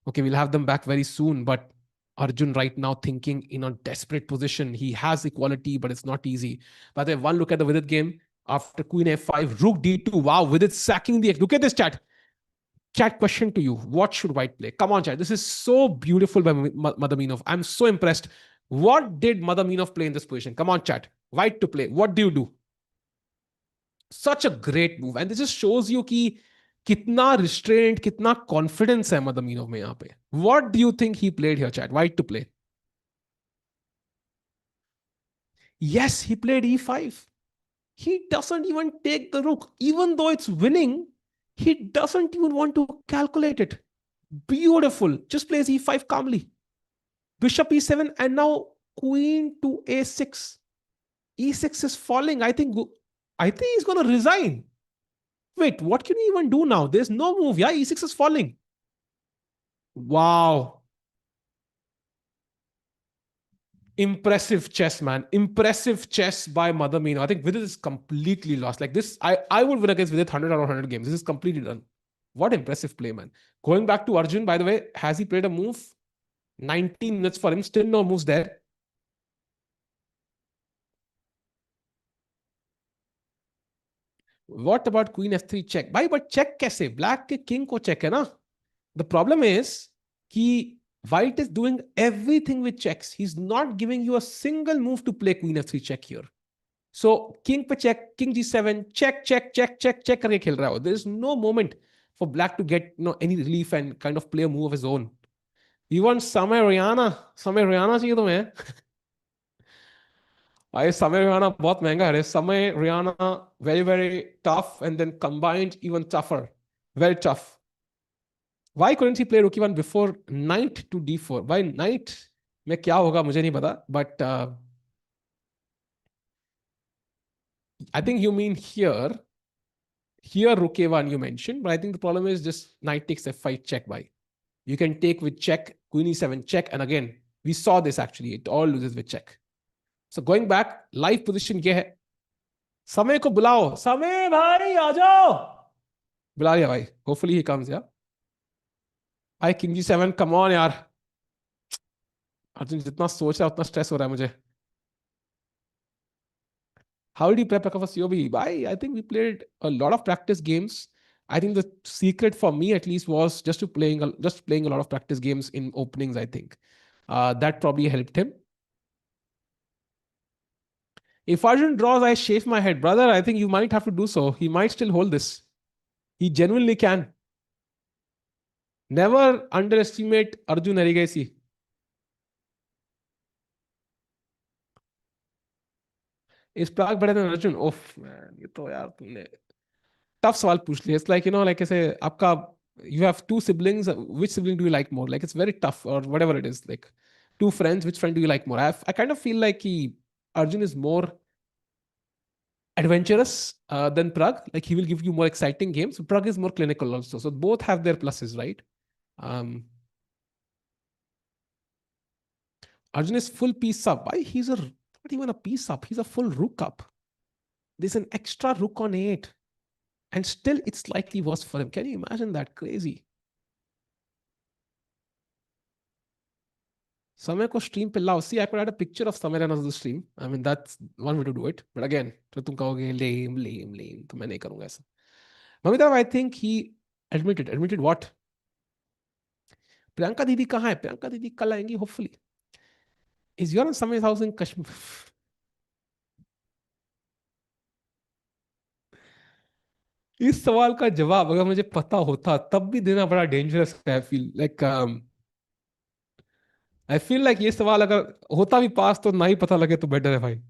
Okay, we'll have them back very soon, but Arjun right now thinking in a desperate position. He has equality, but it's not easy. By the way, one look at the Vidit game after Queen F5, Rook D2. Wow, Vidit sacking the. Look at this, chat. Chat, question to you. What should White play? Come on, chat. This is so beautiful by Madaminov. I'm so impressed. What did Madaminov play in this position? Come on, chat. White to play. What do you do? Such a great move. And this just shows you कि कितना restraint, कितना confidence है Madaminov में यहाँ पे. What do you think he played here, chat? White to play. Yes, he played e5. He doesn't even take the rook. Even though it's winning, he doesn't even want to calculate it. Beautiful. Just plays e5 calmly. Bishop e7, and now queen to a6. E6 is falling. I think he's going to resign. Wait, what can we even do now? There's no move. Yeah, e6 is falling. Wow. Impressive chess, man. Impressive chess by Madaminov. I think Vidit is completely lost. Like this, I would win against Vidit 100 out of 100 games. This is completely done. What impressive play, man. Going back to Arjun, by the way, has he played a move? 19 minutes for him. Still no moves there. What about Queen F3 check? Bhai, but check kaise? Black ke king ko check hai na? The problem is कि White is doing everything with checks. He's not giving you a single move to play Queen F3 check here. So King पे check, King G7, check, check, check, check, check करके खेल रहा हो. There is no moment for Black to get any relief and kind of play a move of his own. You want Samay Rihanna? Samay Rihanna चाहिए तुम्हें? भाई समय रियाना बहुत महंगा है. समय Riyana very very tough, and then combined even tougher. Very tough. Why couldn't he play rook e1 before knight to d4? Why knight में क्या होगा मुझे नहीं पता, but I think you mean here rook a1 you mentioned, but I think the problem is just knight takes f5 check. By you can take with check, queen e7 check, and again we saw this actually, it all loses with check. So going back, live position ये है. समय को बुलाओ, समय भाई आ जाओ. बुला लिया भाई. Hopefully he comes. Yeah. I king G seven, come on यार। अर्जुन जितना सोच रहा है उतना स्ट्रेस हो रहा है मुझे। How did you prep for COB? I think we played a lot of practice games. I think the secret for me at least was just playing a lot of practice games in openings. I think that probably helped him. If Arjun draws, I shave my head, brother. I think you might have to do so. He might still hold this. He genuinely can. Never underestimate Arjun Erigesi. Is Prague better than Arjun? Oh man, ये तो यार तुमने tough सवाल पूछ लिया। It's like like ऐसे आपका, you have two siblings, which sibling do you like more? Like it's very tough, or whatever it is, like two friends, which friend do you like more? I kind of feel like Arjun is more adventurous than Prague. Like he will give you more exciting games. Prague is more clinical also, so both have their pluses, right? um Arjun is full piece up. Why he's a not even a piece up, he's a full rook up. There's an extra rook on 8, and still it's slightly worse for him. Can you imagine that? Crazy. Samay ko stream पे लाओ. See, I could add a picture of Samay on the stream. I mean, that's one way to do it. But again, तो तुम कहोगे lame, lame, lame. तो मैं नहीं करूंगा ऐसा. Mamitab, I think he admitted what? Priyanka दीदी कहाँ है? प्रियंका दीदी कल आएंगी hopefully. Is your Samay's house in Kashmir? इस सवाल का जवाब अगर मुझे पता होता तब भी देना बड़ा डेंजरस है। आई फील लाइक ये सवाल अगर होता भी पास तो ना ही पता लगे तो बेटर है भाई.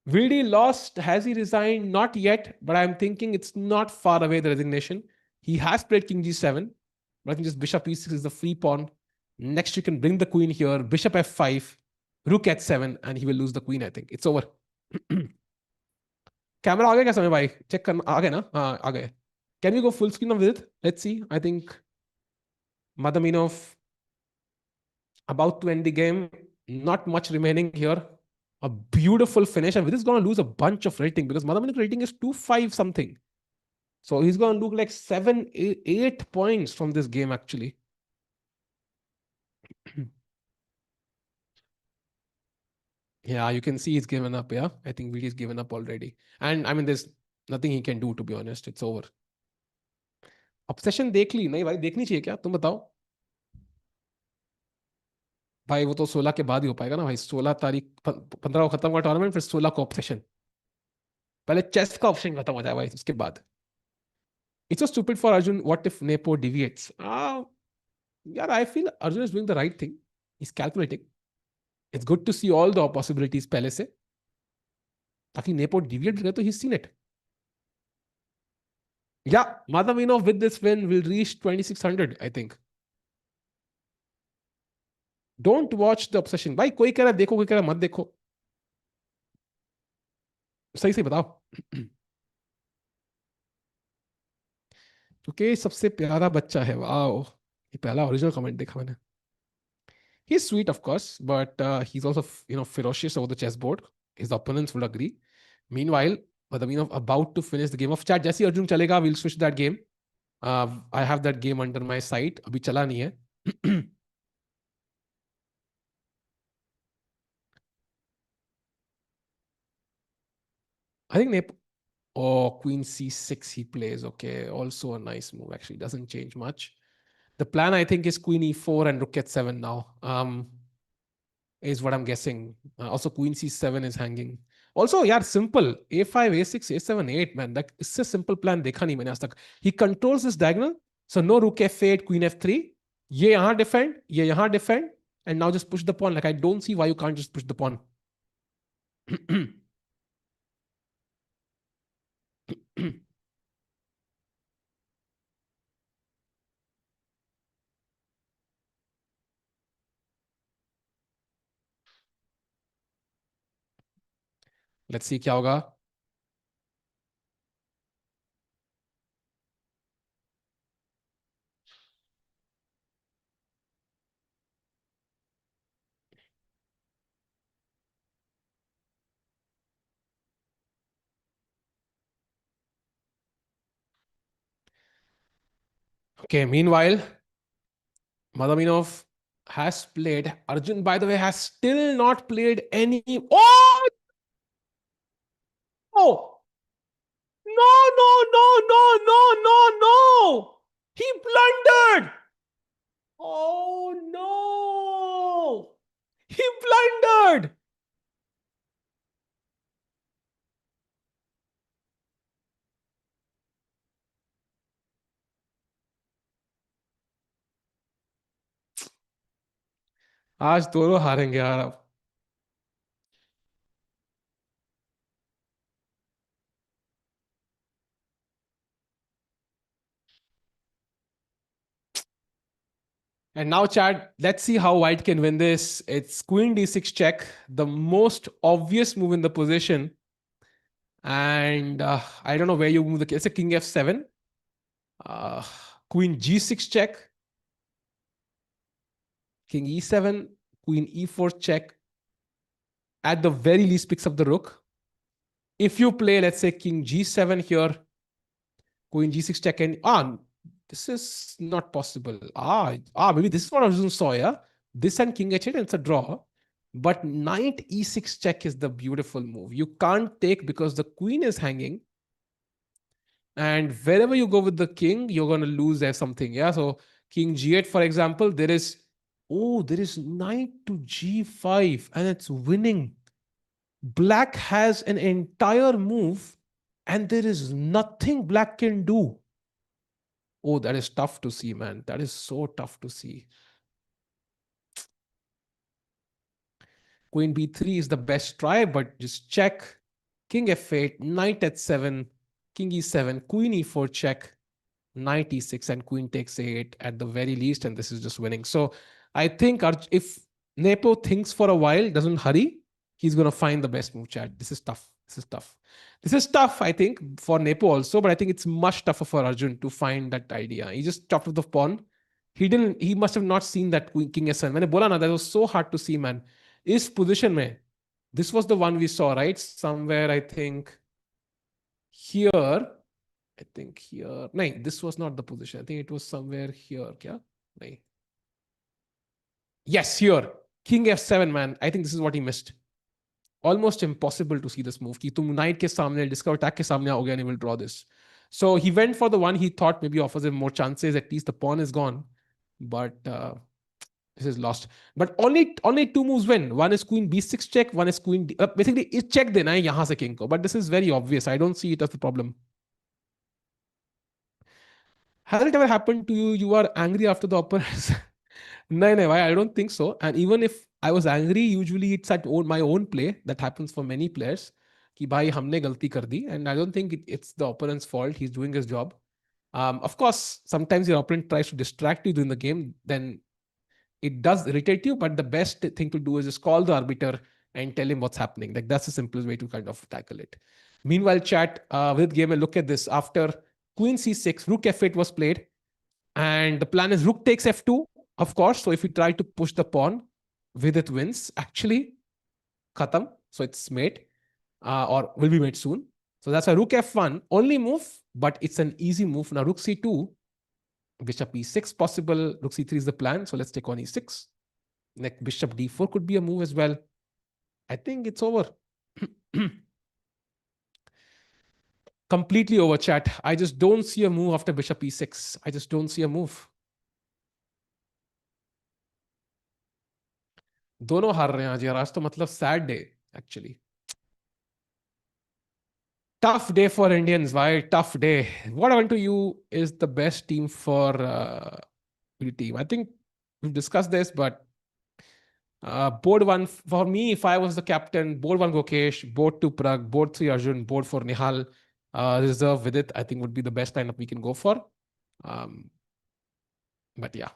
VD lost. Has he resigned? Not yet, but I'm thinking it's not far away, the resignation. He has played King G7, but I think just Bishop E6 is the free pawn. Next, you can bring the queen here, Bishop F5, Rook H7, and he will lose the queen, I think. It's over. Camera आ गया क्या समय भाई? Check करना आ गया ना? हाँ आ गए. Can we go full screen of Vidit? Let's see. I think Madaminov about to end the game. Not much remaining here. A beautiful finish, and Vidit is going to lose a bunch of rating because Madaminov rating is 2-5 something. So he's going to look like 7, 8 points from this game, actually. Yeah, you can see he's given up. Yeah, I think VD's given up already. And I mean, there's nothing he can do, to be honest. It's over. Obsession देख ली नहीं भाई? देखनी चाहिए क्या? तुम बताओ. भाई वो तो 16 के बाद ही हो पाएगा ना भाई. 16 तारीख, 15 को खत्म हुआ टूर्नामेंट, फिर 16 को ऑब्सेशन. पहले चेस का ऑप्शन खत्म हो जाए भाई, उसके बाद. It's so stupid for Arjun. What if Nepo deviates? Yeah, I feel Arjun is doing the right thing. He's calculating. It's good to see all the possibilities पहले से, ताकि Nepo deviate भी करे तो he's seen it. Yeah, Madaminov with this win will reach 2600, I think. Don't watch the obsession. भाई कोई कह रहा है देखो, कोई कह रहा है मत देखो. सही सही बताओ. क्योंकि सबसे प्यारा बच्चा है. वाओ, ये पहला ओरिजिनल कमेंट देखा मैंने. He's sweet, of course, but he's also, ferocious over the chessboard. His opponents will agree. Meanwhile, Madaminov about to finish the game of chat. जैसे Arjun chalega, we'll switch that game. I have that game under my sight. अभी चला नहीं है. I think Nep. Oh, Queen C6 he plays. Okay, also a nice move. Actually, doesn't change much. The plan, I think, is Queen E4 and Rook H7 now. Is what I'm guessing. Also, Queen C7 is hanging. Also, yeah, simple. A5, A6, A7, 8, man. That is a simple plan. देखा नहीं मैंने आज तक. He controls this diagonal. So no Rook F8, Queen F3. ये यहाँ defend, ये यहाँ defend, and now just push the pawn. Like I don't see why you can't just push the pawn. Let's see क्या होगा. Okay, meanwhile, Madaminov has played. Arjun, by the way, has still not played any. Oh, no, no, no, no, no, no, no. He blundered. Oh, no. He blundered. आज दोनों हारेंगे यार अब. And now, Chad, let's see how white can win this. It's queen d6 check, the most obvious move in the position. And I don't know where you move the king. It's a king f7. Uh, Queen g6 check, king e7, queen e4 check. At the very least, picks up the rook. If you play, let's say, king g7 here, queen g6 check, and this is not possible. Maybe this is what Arjun saw, yeah? This and king h8, and it's a draw. But knight e6 check is the beautiful move. You can't take because the queen is hanging. And wherever you go with the king, you're going to lose there something. Yeah. So king g8, for example, there is knight to g5 and it's winning. Black has an entire move and there is nothing black can do. Oh, that is tough to see, man. That is so tough to see. Queen b3 is the best try, but just check. King f8, knight h7, king e7, queen e4 check, knight e6, and queen takes a8 at the very least, and this is just winning. So I think if Nepo thinks for a while, doesn't hurry, he's going to find the best move, Chad. This is tough. This is tough. This is tough, I think, for Nepo also, but I think it's much tougher for Arjun to find that idea. He just chopped off the pawn. He must have not seen that queen, king s7. मैंने बोला ना, that was so hard to see, man. Is position में, this was the one we saw, right? Somewhere, I think, here. I think here. No, this was not the position. I think it was somewhere here. Kya? No. Yes, here. King f7, man. I think this is what he missed. Almost impossible to see this move. Ki tum knight ke samne, discover attack ke samne aaoge and he will draw this. So he went for the one he thought maybe offers him more chances. At least the pawn is gone. But this is lost. But only two moves win. One is queen b6 check. One is queen basically it's check dena hai yahan se king ko. But this is very obvious. I don't see it as the problem. Has it ever happened to you? You are angry after the opponents. No, no, I don't think so. And even if I was angry, usually it's at my own play. That happens for many players. कि भाई हमने गलती कर दी. And I don't think it's the opponent's fault. He's doing his job. Of course, sometimes your opponent tries to distract you during the game. Then it does irritate you. But the best thing to do is just call the arbiter and tell him what's happening. Like that's the simplest way to kind of tackle it. Meanwhile, chat with game and look at this. After queen c6, rook f8 was played. And the plan is rook takes f2, of course. So if we try to push the pawn, Vidit wins. Actually, khatam. So it's mate or will be made soon. So that's why rook f1, only move, but it's an easy move. Now rook c2, bishop e6 possible. Rook c3 is the plan. So let's take on e6. Next, bishop d4 could be a move as well. I think it's over. Completely over, chat. I just don't see a move after bishop e6. I just don't see a move. दोनों हार रहे हैं आज यार. आज तो मतलब sad day actually. Tough day for Indians. Why tough day? What happened to you is the best team for your team. I think we've discussed this, but board one for me, if I was the captain, board one Gokesh, board two Prag, board three Arjun, board four Nihal, reserve Vidit, I think would be the best lineup we can go for. But yeah.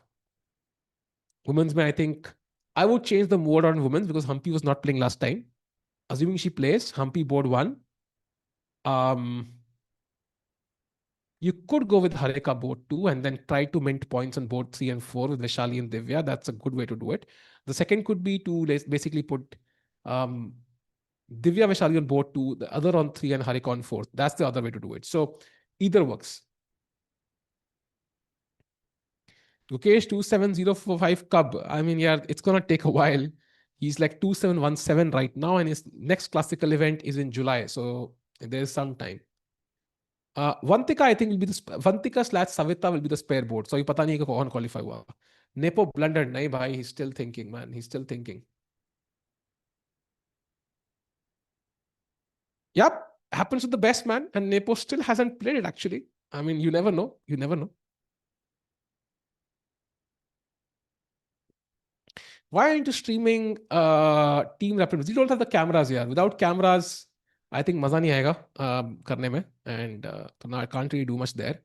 Women's man, I think I would change the mode on women's because Humpy was not playing last time. Assuming she plays, Humpy board one. You could go with Harika board 2 and then try to mint points on board 3 and 4 with Vishali and Divya. That's a good way to do it. The second could be to basically put Divya Vishali on board 2, the other on 3 and Harika on 4. That's the other way to do it. So either works. Gukesh 27045 Cub. I mean, yeah, it's gonna take a while. He's like 2717 right now, and his next classical event is in July. So there's some time. Vantika, I think will be the Vantika slash Savita will be the spare board. So ये पता नहीं कि कौन qualify हुआ. Nepo blundered. नहीं भाई, he's still thinking, man. He's still thinking. Yep, happens to the best man, and Nepo still hasn't played it actually. I mean, you never know. You never know. Why into streaming team reference? You don't have the cameras here. Without cameras, I think मजा नहीं आएगा करने में. And so now I can't really do much there.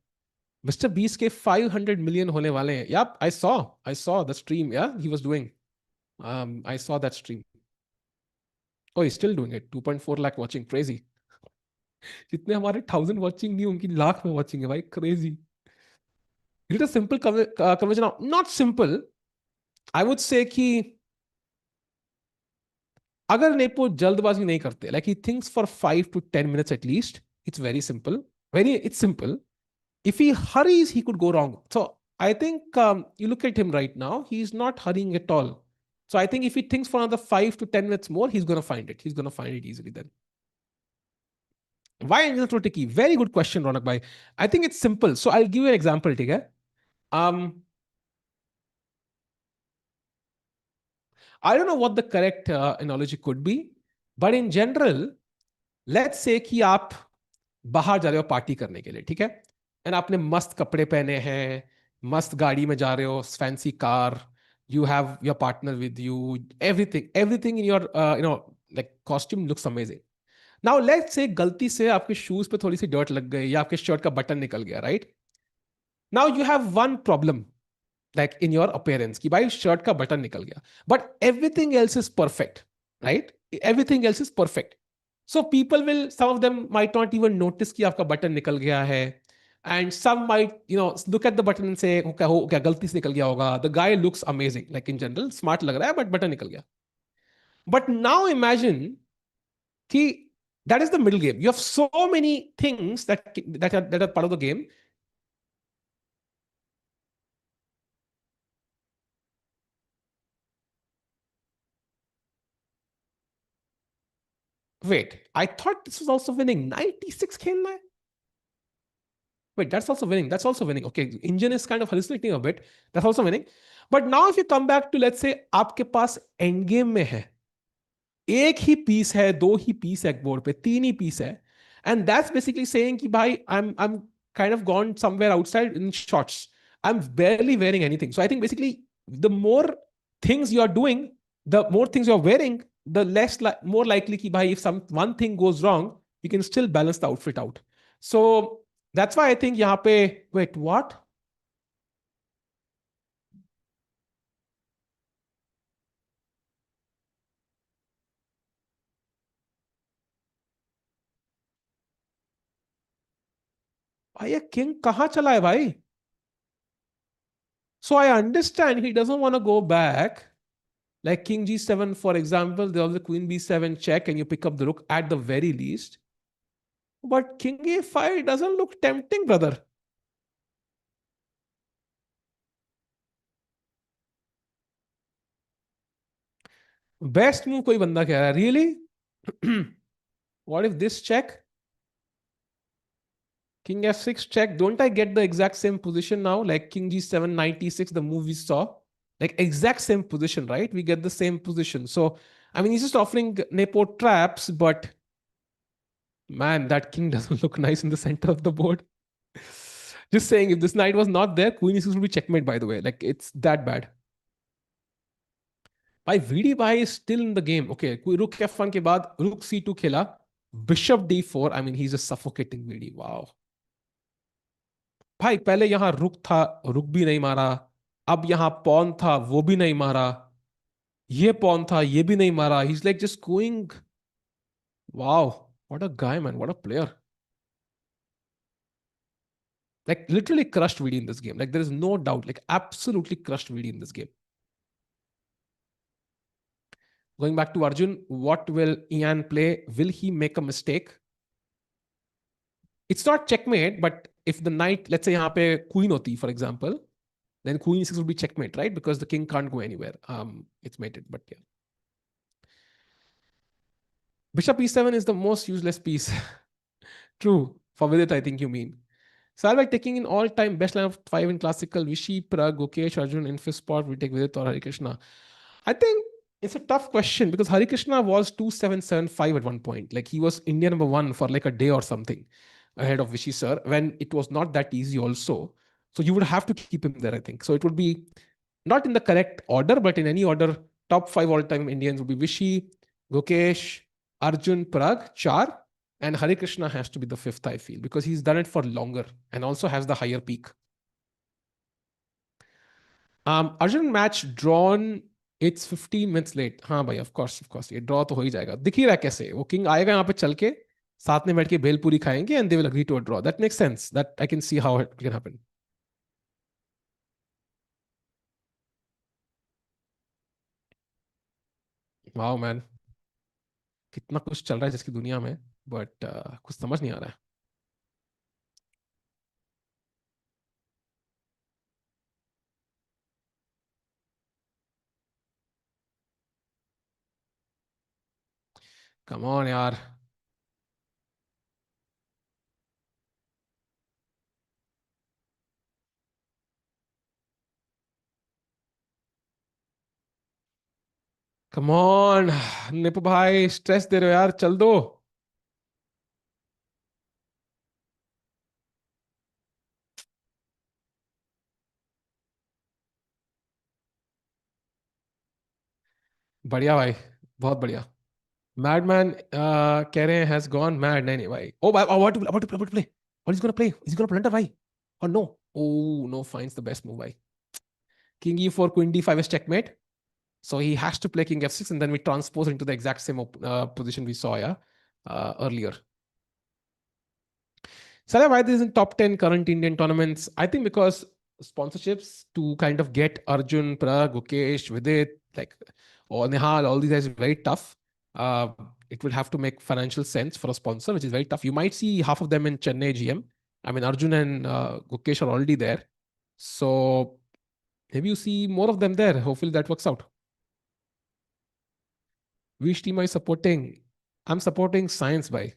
Mr. Beast के 500 million होने वाले हैं. Yep, I saw the stream. Yeah, he was doing. I saw that stream. Oh, he's still doing it. 2.4 lakh watching. Crazy. जितने हमारे 1000 watching नहीं उनकी लाख में watching है भाई. Crazy. Is it a simple conversion now? Not simple. I would say कि अगर nepo जल्दबाजी नहीं करते, like he thinks for 5 to 10 minutes at least, it's very simple. It's simple. If he hurries, he could go wrong. So I think you look at him right now, he's not hurrying at all. So I think if he thinks for another 5 to 10 minutes more, he's going to find it. He's going to find it easily then. Why is it so tricky? Very good question, Ronak bhai. I think it's simple. So I'll give you an example. ठीक है? I don't know what the correct analogy could be, but in general, let's say कि आप बाहर जा रहे हो party करने के लिए, ठीक है? एंड आपने मस्त कपड़े पहने हैं, मस्त गाड़ी में जा रहे हो, fancy car, you have your partner with you, everything in your like costume looks amazing. Now let's say गलती से आपके शूज पे थोड़ी सी डर्ट लग गई या आपके शर्ट का बटन निकल गया, right? Now you have one problem like in your appearance कि भाई शर्ट का बटन निकल गया, but everything else is perfect, right? Everything else is perfect. So people will, some of them might not even notice कि आपका button निकल गया है, and some might look at the button and say क्या गलती से निकल गया होगा. The guy looks amazing, like in general smart लग रहा है, but बटन निकल गया. But now imagine कि that is the middle game. You have so many things that are part of the game. Wait, I thought this was also winning. 96 खेलना है. Wait, that's also winning. That's also winning. Okay, engine is kind of hallucinating a bit. That's also winning. But now if you come back to, let's say, आपके पास end game में है, एक ही piece है, दो ही piece है board पे, तीन ही piece है, and that's basically saying कि भाई I'm kind of gone somewhere outside in shots. I'm barely wearing anything. So I think basically the more things you are doing, the more things you're wearing, the more likely कि भाई if one thing goes wrong, you can still balance the outfit out. So that's why I think यहाँ पे, wait, what? भाई ये king कहाँ चला है भाई? So I understand he doesn't want to go back. Like king g7, for example, there's the queen b7 check and you pick up the rook at the very least. But king a5 doesn't look tempting, brother. Best move कोई बंदा कह रहा है, really? What if this check? King f6 check. Don't I get the exact same position now? Like king g7, knight e6, the move we saw. Like exact same position, right? We get the same position. So, I mean, he's just offering Nepo traps, but man, that king doesn't look nice in the center of the board. Just saying, if this knight was not there, queen e6 would be checkmate, by the way. Like, it's that bad. By VD Bhai is still in the game. Okay, rook f1 के बाद rook c2 खेला. Bishop d4. I mean, he's just suffocating VD. Wow. भाई पहले यहां रुक था, रुक भी नहीं मारा. अब यहां पॉन था, वो भी नहीं मारा. ये पॉन था, ये भी नहीं मारा. He's like just going. Wow. What a guy, man. What a player. Like literally crushed VD in this game. Like there is no doubt. Like absolutely crushed VD in this game. Going back to Arjun, what will Ian play? Will he make a mistake? It's not checkmate, but if the knight, let's say यहाँ पे queen होती, for example, Then queen e6 would be checkmate, right? Because the king can't go anywhere. It's mated, but yeah. Bishop e7 is the most useless piece. True. For Vidit, I think you mean. So I'll be taking in all-time best line of five in classical. Vishy, Prag, Gukesh, Arjun, in fifth spot. We take Vidit or Hari Krishna. I think it's a tough question because Hari Krishna was 2775 at one point. Like he was India number one for like a day or something ahead of Vishy sir when it was not that easy also. So you would have to keep him there, I think. So it would be not in the correct order, but in any order, top five all-time Indians would be Vishy, Gukesh, Arjun, Prag, Char, and Hari Krishna has to be the fifth, I feel, because he's done it for longer and also has the higher peak. Arjun match drawn. It's 15 minutes late. हाँ भाई, of course, ये draw तो हो ही जाएगा. दिख ही रहा है कैसे वो किंग आएगा यहाँ पे चल के साथ में बैठ के भेलपूरी खाएंगे and they will agree to a draw. That makes sense. That I can see how it can happen. Wow man, कितना कुछ चल रहा है जिसकी दुनिया में, but कुछ समझ नहीं आ रहा है. Come on यार. Come on. निपु भाई स्ट्रेस दे रहे हो यार, चल दो. बढ़िया भाई, बहुत बढ़िया. मैडमैन कह रहे हैं हैज गॉन मैड. नहीं नहीं भाई. ओ भाई, about to play. What is going to play? Is he going to blunder भाई? Or no? Oh no, finds the best move भाई. King e4, queen d5 is checkmate. So he has to play king f6 and then we transpose into the exact same position we saw, yeah, earlier. Salah, why this is in top 10 current Indian tournaments? I think because sponsorships to kind of get Arjun, Prag, Gukesh, Vidit, like, or Nihal, all these guys is very tough. It will have to make financial sense for a sponsor, which is very tough. You might see half of them in Chennai GM. I mean, Arjun and Gukesh are already there. So maybe you see more of them there. Hopefully that works out. Which team are you supporting? I'm supporting Science by.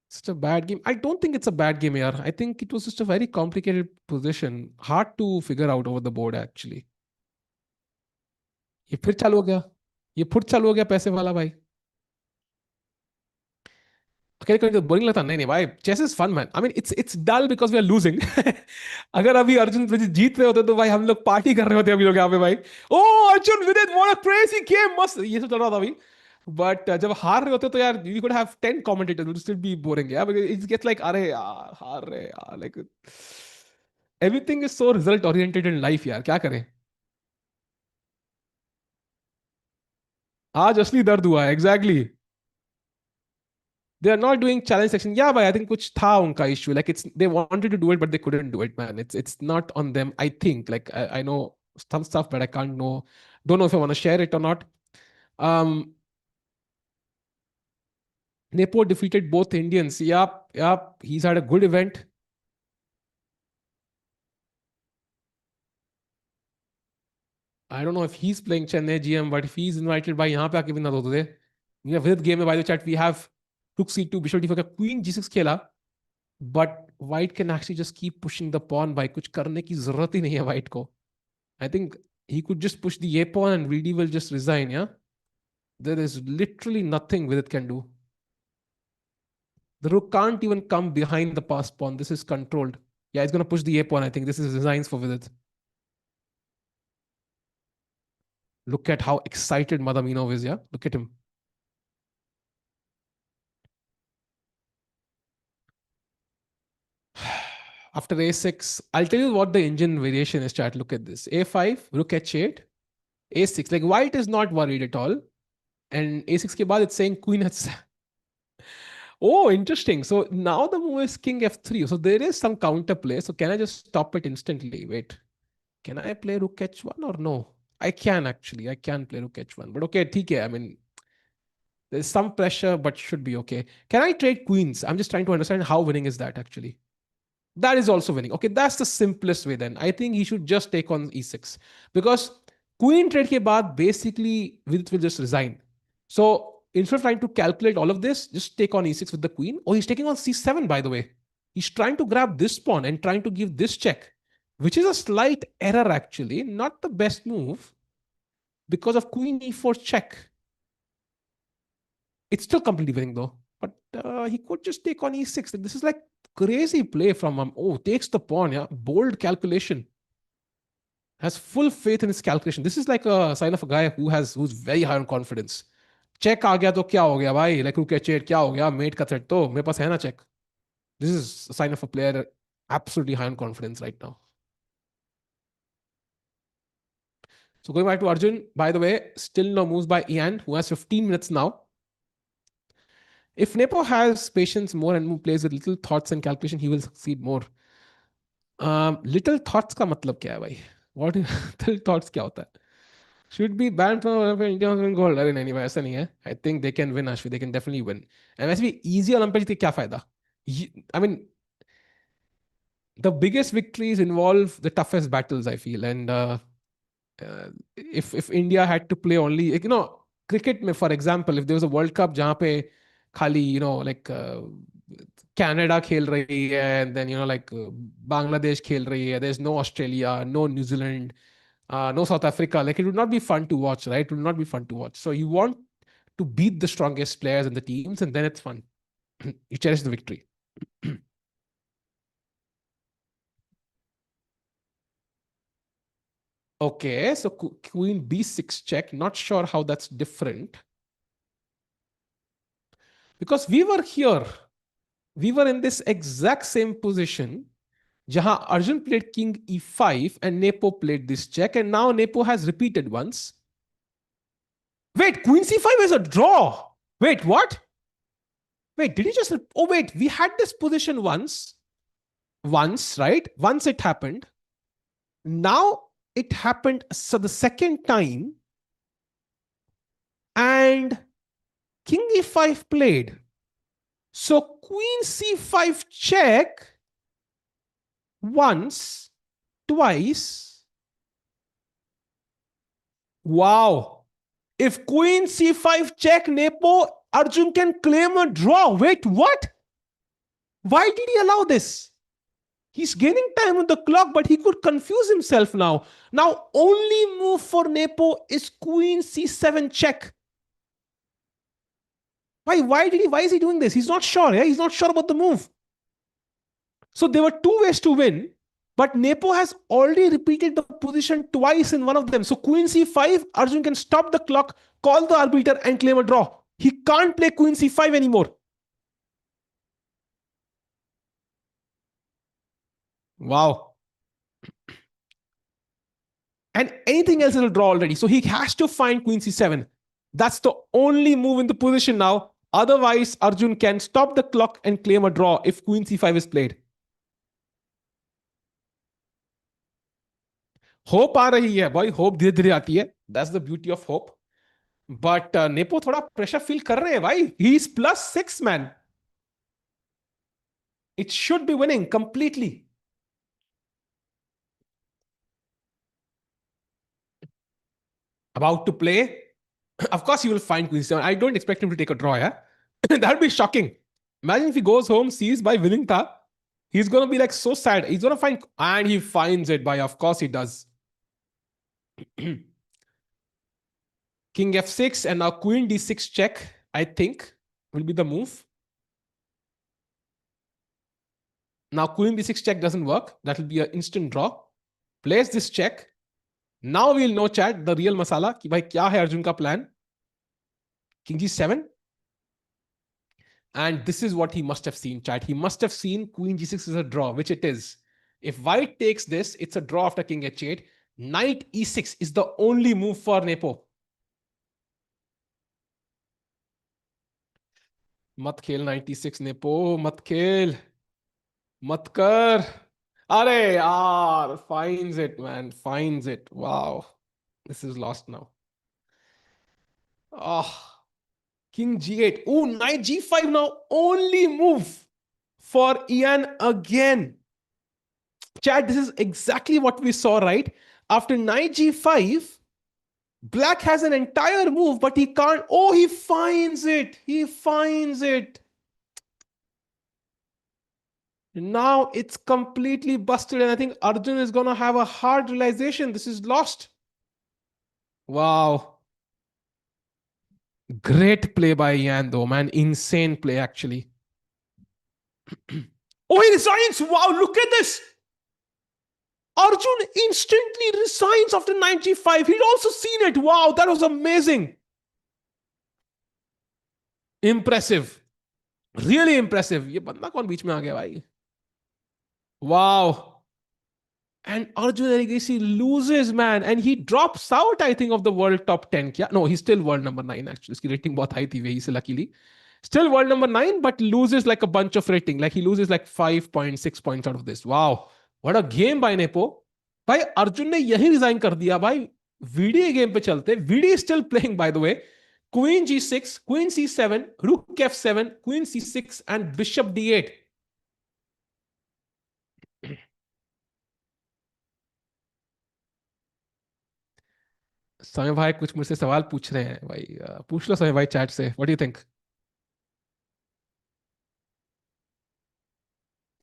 Such a bad game. I don't think it's a bad game here. I think it was just a very complicated position. Hard to figure out over the board actually. ये फिर चालू हो गया. ये फिर चालू हो गया पैसे वाला भाई. अकेले करके बोरिंग लगता नहीं नहीं भाई. Chess is fun man. I mean it's dull because we are losing. अगर अभी अर्जुन विजित जीत रहे होते तो भाई हम लोग पार्टी कर रहे होते अभी लोग यहाँ पे भाई. ओ अर्जुन विदित व्हाट अ क्रेजी गेम, मस्त ये सब चल रहा था अभी. बट जब हार रहे होते तो यार we could have 10 commentators, would still be boring, yeah, because it gets like अरे यार हार रहे यार, like everything is so result oriented in life यार, क्या करें. आज असली दर्द हुआ है exactly. They are not doing challenge section. Yeah, but I think कुछ था उनका issue. Like it's they wanted to do it, but they couldn't do it, man. It's not on them. I think. Like I know some stuff, but I can't know. Don't know if I want to share it or not. Um, Nepo defeated both Indians. Yep, yep. He's had a good event. I don't know if he's playing Chennai GM, but if he's invited by यहाँ पे आके भी ना दो दे. Yeah, with game by the chat we have Rook C2, Bishop D4 का Queen G6 खेला, but White can actually just keep pushing the pawn by कुछ करने की जरूरत ही नहीं है White को. I think he could just push the A pawn and VD will just resign, yeah? There is literally nothing Vidit can do. The rook can't even come behind the pass pawn. This is controlled. Yeah, he's going to push the A pawn. I think this is resigns for Vidit. Look at how excited Madaminov is, yeah? Look at him. After A6, I'll tell you what the engine variation is, chat. Look at this. A5, rook H8, A6. Like White is not worried at all. And A6 ke baad it's saying Queen H7. Oh, interesting. So now the move is King F3. So there is some counterplay. So can I just stop it instantly? Wait. Can I play Rook H1 or no? I can actually. I can play Rook H1. But okay, TK. I mean, there's some pressure, but should be okay. Can I trade queens? I'm just trying to understand how winning is that actually. That is also winning. Okay, that's the simplest way then. I think he should just take on e6 because queen trade ke baad basically Vidit will just resign. So instead of trying to calculate all of this, just take on e6 with the queen. Oh, he's taking on c7 by the way. He's trying to grab this pawn and trying to give this check, which is a slight error actually, not the best move because of queen e4 check. It's still completely winning though. But he could just take on e6. This is like crazy play from him. Oh, takes the pawn. Yeah, bold calculation. Has full faith in his calculation. This is like a sign of a guy who's very high on confidence. Check आ गया तो क्या हो गया भाई? Like रुके चेट क्या हो गया? Mate का threat तो मेरे पास है ना check. This is a sign of a player absolutely high on confidence right now. So going back to Arjun, by the way, still no moves by Ian, who has 15 minutes now. If Nepo has patience more and plays with little thoughts and calculation, he will succeed more. Little thoughts का मतलब क्या है भाई? What little thoughts क्या होता है? Should be banned from India gold. अरे नहीं भाई ऐसा नहीं है. I think they can win Ashwi. They can definitely win. And वैसे भी easy Olympics थी क्या फायदा? I mean, the biggest victories involve the toughest battles. I feel, and if India had to play only, cricket में, for example, if there was a World Cup जहाँ पे खाली like Canada खेल रही है and then like Bangladesh खेल रही है, there's no Australia, no New Zealand, no South Africa, like it would not be fun to watch, right? It would not be fun to watch. So you want to beat the strongest players in the teams and then it's fun. You cherish the victory. Okay, so queen b6 check. Not sure how that's different. Because we were here. We were in this exact same position. Jahan Arjun played king e5 and Nepo played this check. And now Nepo has repeated once. Wait, queen c5 is a draw. Wait, what? Wait, did he just... Oh, wait, we had this position once. Once, right? Once it happened. Now it happened so the second time. And king e5 played. So queen c5 check once, twice. Wow. If queen c5 check Nepo, Arjun can claim a draw. Wait, what? Why did he allow this? He's gaining time on the clock, but he could confuse himself now. Now, only move for Nepo is queen c7 check. Why is he doing this? He's not sure. Yeah? He's not sure about the move. So there were two ways to win, but Nepo has already repeated the position twice in one of them. So queen c5, Arjun can stop the clock, call the arbiter and claim a draw. He can't play queen c5 anymore. Wow. And anything else is a draw already. So he has to find queen c7. That's the only move in the position now. Otherwise, Arjun can stop the clock and claim a draw if queen c5 is played. Hope आ रही है भाई, hope धीरे धीरे आती है. That's the beauty of hope. But Nepo थोड़ा pressure feel कर रहे हैं भाई. He's +6 man. It should be winning completely. About to play. Of course, he will find queen c7. I don't expect him to take a draw, yeah? That would be shocking. Imagine if he goes home, sees by winning tha. He's going to be like so sad. He's going to find, and he finds it by, of course he does. King f6 and now queen d6 check, I think, will be the move. Now queen d6 check doesn't work. That will be an instant draw. Plays this check. Now we'll know, chat, the real masala. Ki bhai kya hai Arjun ka plan? King g7. And this is what he must have seen, chat. He must have seen queen g6 is a draw, which it is. If white takes this, it's a draw after king h8. Knight e6 is the only move for Nepo. Mat khel knight e6 Nepo. Mat khel. Mat kar. Are yaar. Finds it, man. Finds it. Wow. This is lost now. Oh. King g8. Oh, knight g5 now. Only move for Ian again. Chad, this is exactly what we saw, right? After knight g5, black has an entire move, but he can't. Oh, he finds it. He finds it. Now it's completely busted, and I think Arjun is gonna have a hard realization. This is lost. Wow. Great play by Yan, though, man. Insane play, actually. Oh, he resigns. Wow, look at this. Arjun instantly resigns after 95. He'd also seen it. Wow, that was amazing. Impressive. Really impressive. ये बंदा कौन बीच में आ गया भाई? Wow. And Arjun Erigasi loses, man. And he drops out, I think, of the world top 10. Kya? No, he's still world number 9, actually. His rating बहुत high थी वही से luckily. Still world number 9, but loses like a bunch of rating. Like he loses like 5.6 points out of this. Wow. What a game by Nepo. भाई अर्जुन ने यही resign कर दिया भाई. वीडी गेम पे चलते. VD still playing by the way. Queen g6, queen c7, rook f7, queen c6 and bishop d8. समय भाई कुछ मुझसे सवाल पूछ रहे हैं भाई. पूछ लो समय भाई चैट से. What do you think?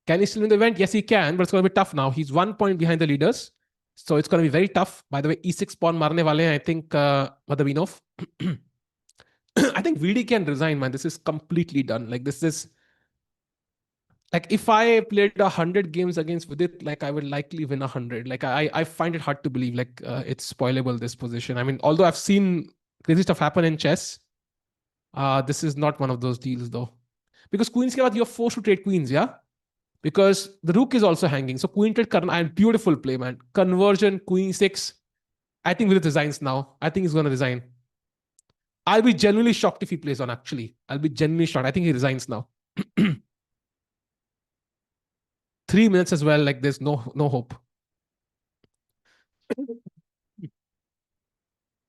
Can he still win the event? Yes, he can, but it's going to be tough now. He's 1 point behind the leaders. So it's going to be very tough. By the way, e6 pawn marne wale hain, I think, Madabinov. I think VD can resign, man. This is completely done. Like, this is. Like, if I played 100 games against Vidit, like, I would likely win 100. Like, I find it hard to believe, like, it's spoilable, this position. I mean, although I've seen crazy stuff happen in chess, this is not one of those deals, though. Because queens ke baad, you're forced to trade queens, yeah? Because the rook is also hanging. So queen trade Karna and beautiful play, man. Conversion, queen six. I think Vidit resigns now. I think he's going to resign. I'll be genuinely shocked if he plays on, actually. I'll be genuinely shocked. I think he resigns now. 3 minutes as well. Like there's no hope.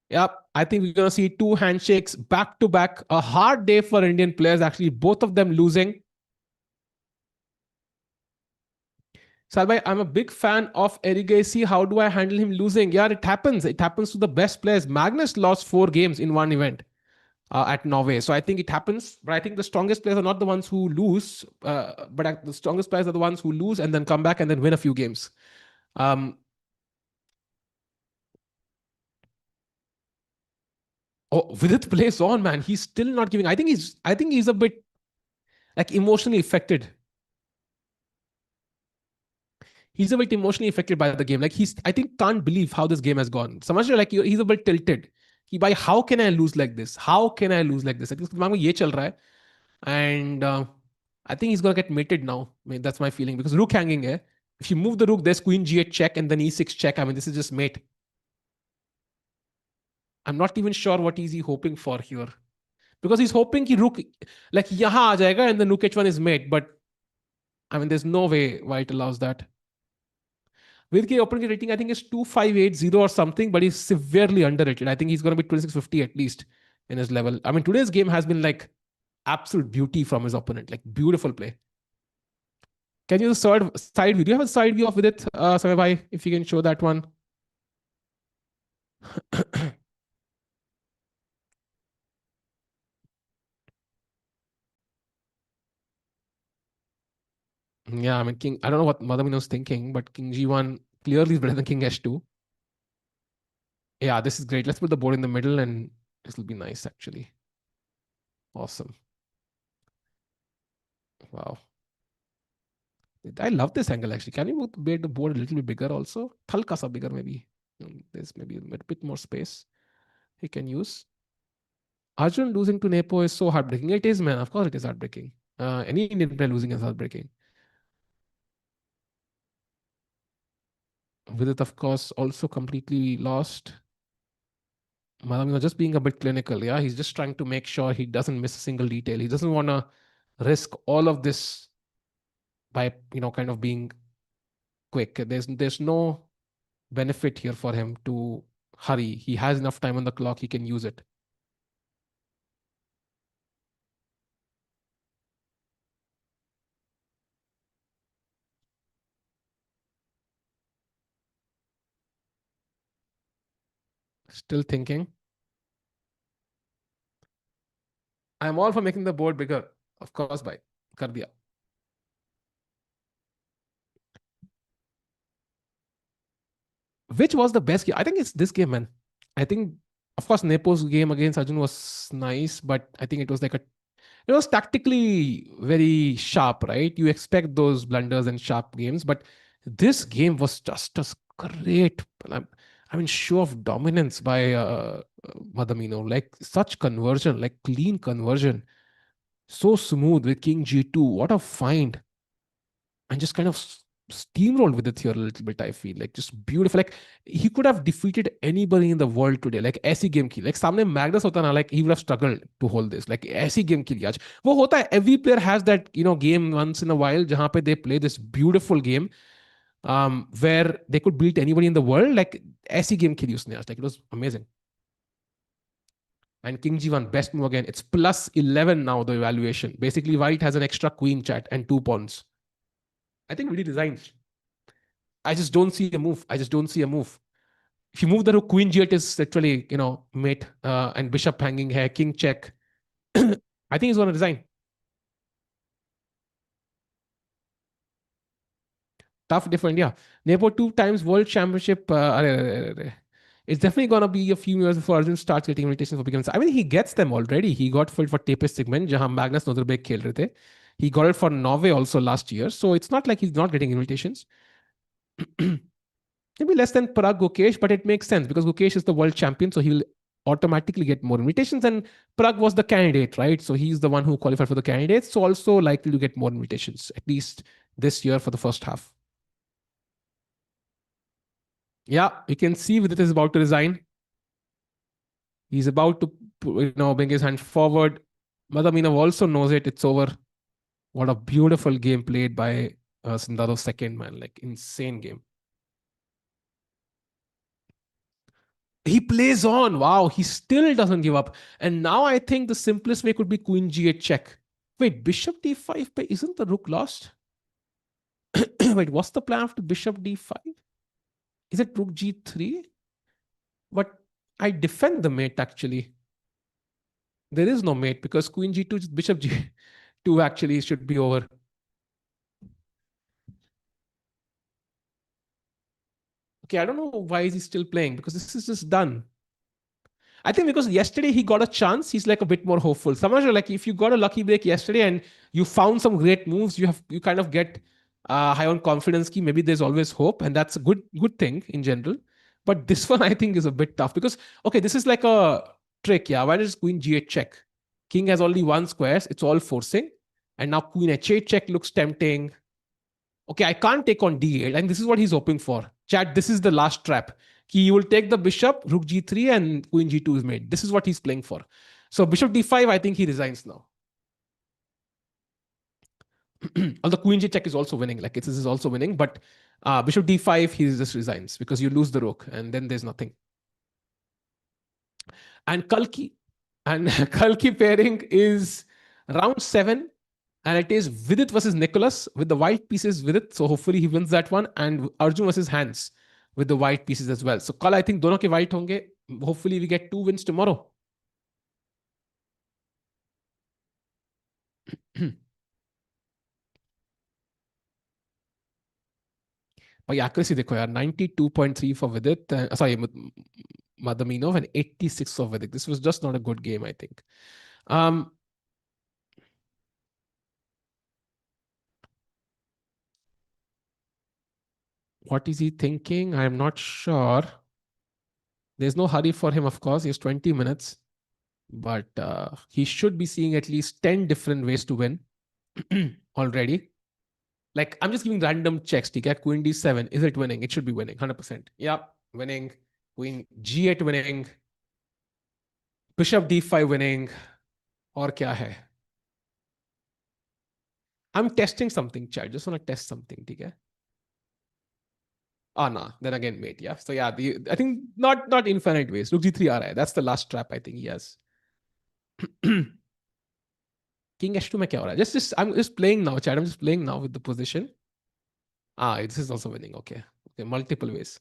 Yep. I think we're going to see two handshakes back to back. A hard day for Indian players, actually. Both of them losing. Salbhai, I'm a big fan of Erigasi. How do I handle him losing? Yeah, it happens. It happens to the best players. Magnus lost 4 games in one event at Norway. So I think it happens. But I think the strongest players are not the ones who lose, but the strongest players are the ones who lose and then come back and then win a few games. Um, Vidit plays on, man. He's still not giving. I think he's a bit like emotionally affected. He's a bit emotionally affected by the game. Like I think, can't believe how this game has gone. समझ रहे हो? Like he's a bit tilted. कि भाई, how can I lose like this? How can I lose like this? I think उसके दिमाग में ये चल रहा है. And I think he's gonna get mated now. I mean, that's my feeling because rook hanging है. If you move the rook, there's queen g8 check and then e6 check. I mean, this is just mate. I'm not even sure what is he hoping for here. Because he's hoping कि rook like यहाँ आ जाएगा and then rook h1 is mate. But I mean, there's no way white allows that. With K open rating, I think is 2580 or something, but he's severely underrated. I think he's going to be 2650 at least in his level. I mean, today's game has been like absolute beauty from his opponent, like beautiful play. Can you side view? Do you have a side view of Vidit, Samay bhai, if you can show that one? Yeah, I mean, I don't know what Madamino was thinking, but King G1 clearly is better than King H2. Yeah, this is great. Let's put the board in the middle and this will be nice, actually. Awesome. Wow. I love this angle, actually. Can you make the board a little bit bigger also? Thalka sa bigger, maybe. There's maybe a bit more space he can use. Arjun losing to Nepo is so heartbreaking. It is, man. Of course it is heartbreaking. Any Indian player losing is heartbreaking. Vidit, of course, also completely lost. Madam, just being a bit clinical. Yeah, he's just trying to make sure he doesn't miss a single detail. He doesn't want to risk all of this by, kind of being quick. There's no benefit here for him to hurry. He has enough time on the clock. He can use it. Still thinking. I'm all for making the board bigger. Of course, bhai. Kar diya. Which was the best game? I think it's this game, man. I think, of course, Nepo's game against Arjun was nice, but I think it was like a it was tactically very sharp, right? You expect those blunders and sharp games, but this game was just a great, I mean, show of dominance by Madamino. Like such conversion, like clean conversion, so smooth with King G2. What a find! And just kind of steamrolled with it here a little bit. I feel like just beautiful. Like he could have defeated anybody in the world today. Like ऐसी game की, like सामने Magnus होता ना, like he would have struggled to hold this. Like ऐसी game की आज वो होता है. Every player has that game once in a while जहाँ पे they play this beautiful game where they could beat anybody in the world. Like ऐसी game खेली उसने आज. Like it was amazing. And King G1 best move again. It's plus 11 now the evaluation. Basically, White has an extra queen chat and 2 pawns. I think Vidit resigns. I just don't see a move. I just don't see a move. If you move the rook, queen g8 is literally, mate, and bishop hanging here, king check. I think he's going to resign. Tough day for India. Nepo 2 times world championship. It's definitely going to be a few years before Arjun starts getting invitations for beginners. I mean, he gets them already. He got filled for Tapest segment, jahan Magnus Nodirbek खेल रहे थे. He got it for Norway also last year. So it's not like he's not getting invitations. Maybe less than Parag Gukesh, but it makes sense because Gukesh is the world champion, so he'll automatically get more invitations. And Parag was the candidate, right? So he's the one who qualified for the candidates, so also likely to get more invitations, at least this year for the first half. Yeah, you can see Vidit is about to resign. He's about to, bring his hand forward. Madhaminov also knows it. It's over. What a beautiful game played by Sindadov's second man. Like insane game. He plays on. Wow, he still doesn't give up. And now I think the simplest way could be queen g8 check. Wait, bishop d5, but isn't the rook lost? Wait, what's the plan after bishop d5? Is it rook g3? But I defend the mate actually. There is no mate because queen g2, bishop g2 actually should be over. Okay, I don't know why is he still playing because this is just done. I think because yesterday he got a chance, he's like a bit more hopeful. Somehow, like if you got a lucky break yesterday and you found some great moves, you kind of get high on confidence. Key maybe there's always hope, and that's a good thing in general. But this one I think is a bit tough because okay, this is like a trick. Yeah, why does queen g8 check? King has only one squares. It's all forcing, and now queen h8 check looks tempting. Okay, I can't take on d8, and this is what he's hoping for. Chat, this is the last trap. He will take the bishop, rook g3, and queen g2 is made. This is what he's playing for. So bishop d5, I think he resigns now. Although queen g check is also winning, like this is also winning, but bishop d5, he just resigns because you lose the rook, and then there's nothing. And Kalki, and Kalki pairing is round 7. And it is Vidit versus Nicholas with the white pieces Vidit. So hopefully he wins that one. And Arjun versus Hans with the white pieces as well. So kal I think dono ke white honge. Hopefully we get 2 wins tomorrow. भाई accuracy देखो यार 92.3 for Vidit. Sorry, Madaminov and 86 for Vidit. This was just not a good game, I think. What is he thinking? I'm not sure. There's no hurry for him, of course. He has 20 minutes. But he should be seeing at least 10 different ways to win already. Like, I'm just giving random checks. Queen d7. Is it winning? It should be winning. 100%. Yeah, winning. Queen g8 winning. Bishop d5 winning. Or kya hai? I'm testing something, chat. Just want to test something. Okay? Oh, no. Then again, mate. Yeah. So, yeah, I think not infinite ways. Rook g3 aa raha hai. That's the last trap I think he has. King h2 में क्या हो रहा है? I'm just playing now, chat. I'm just playing now with the position. This is also winning. Okay. Multiple ways.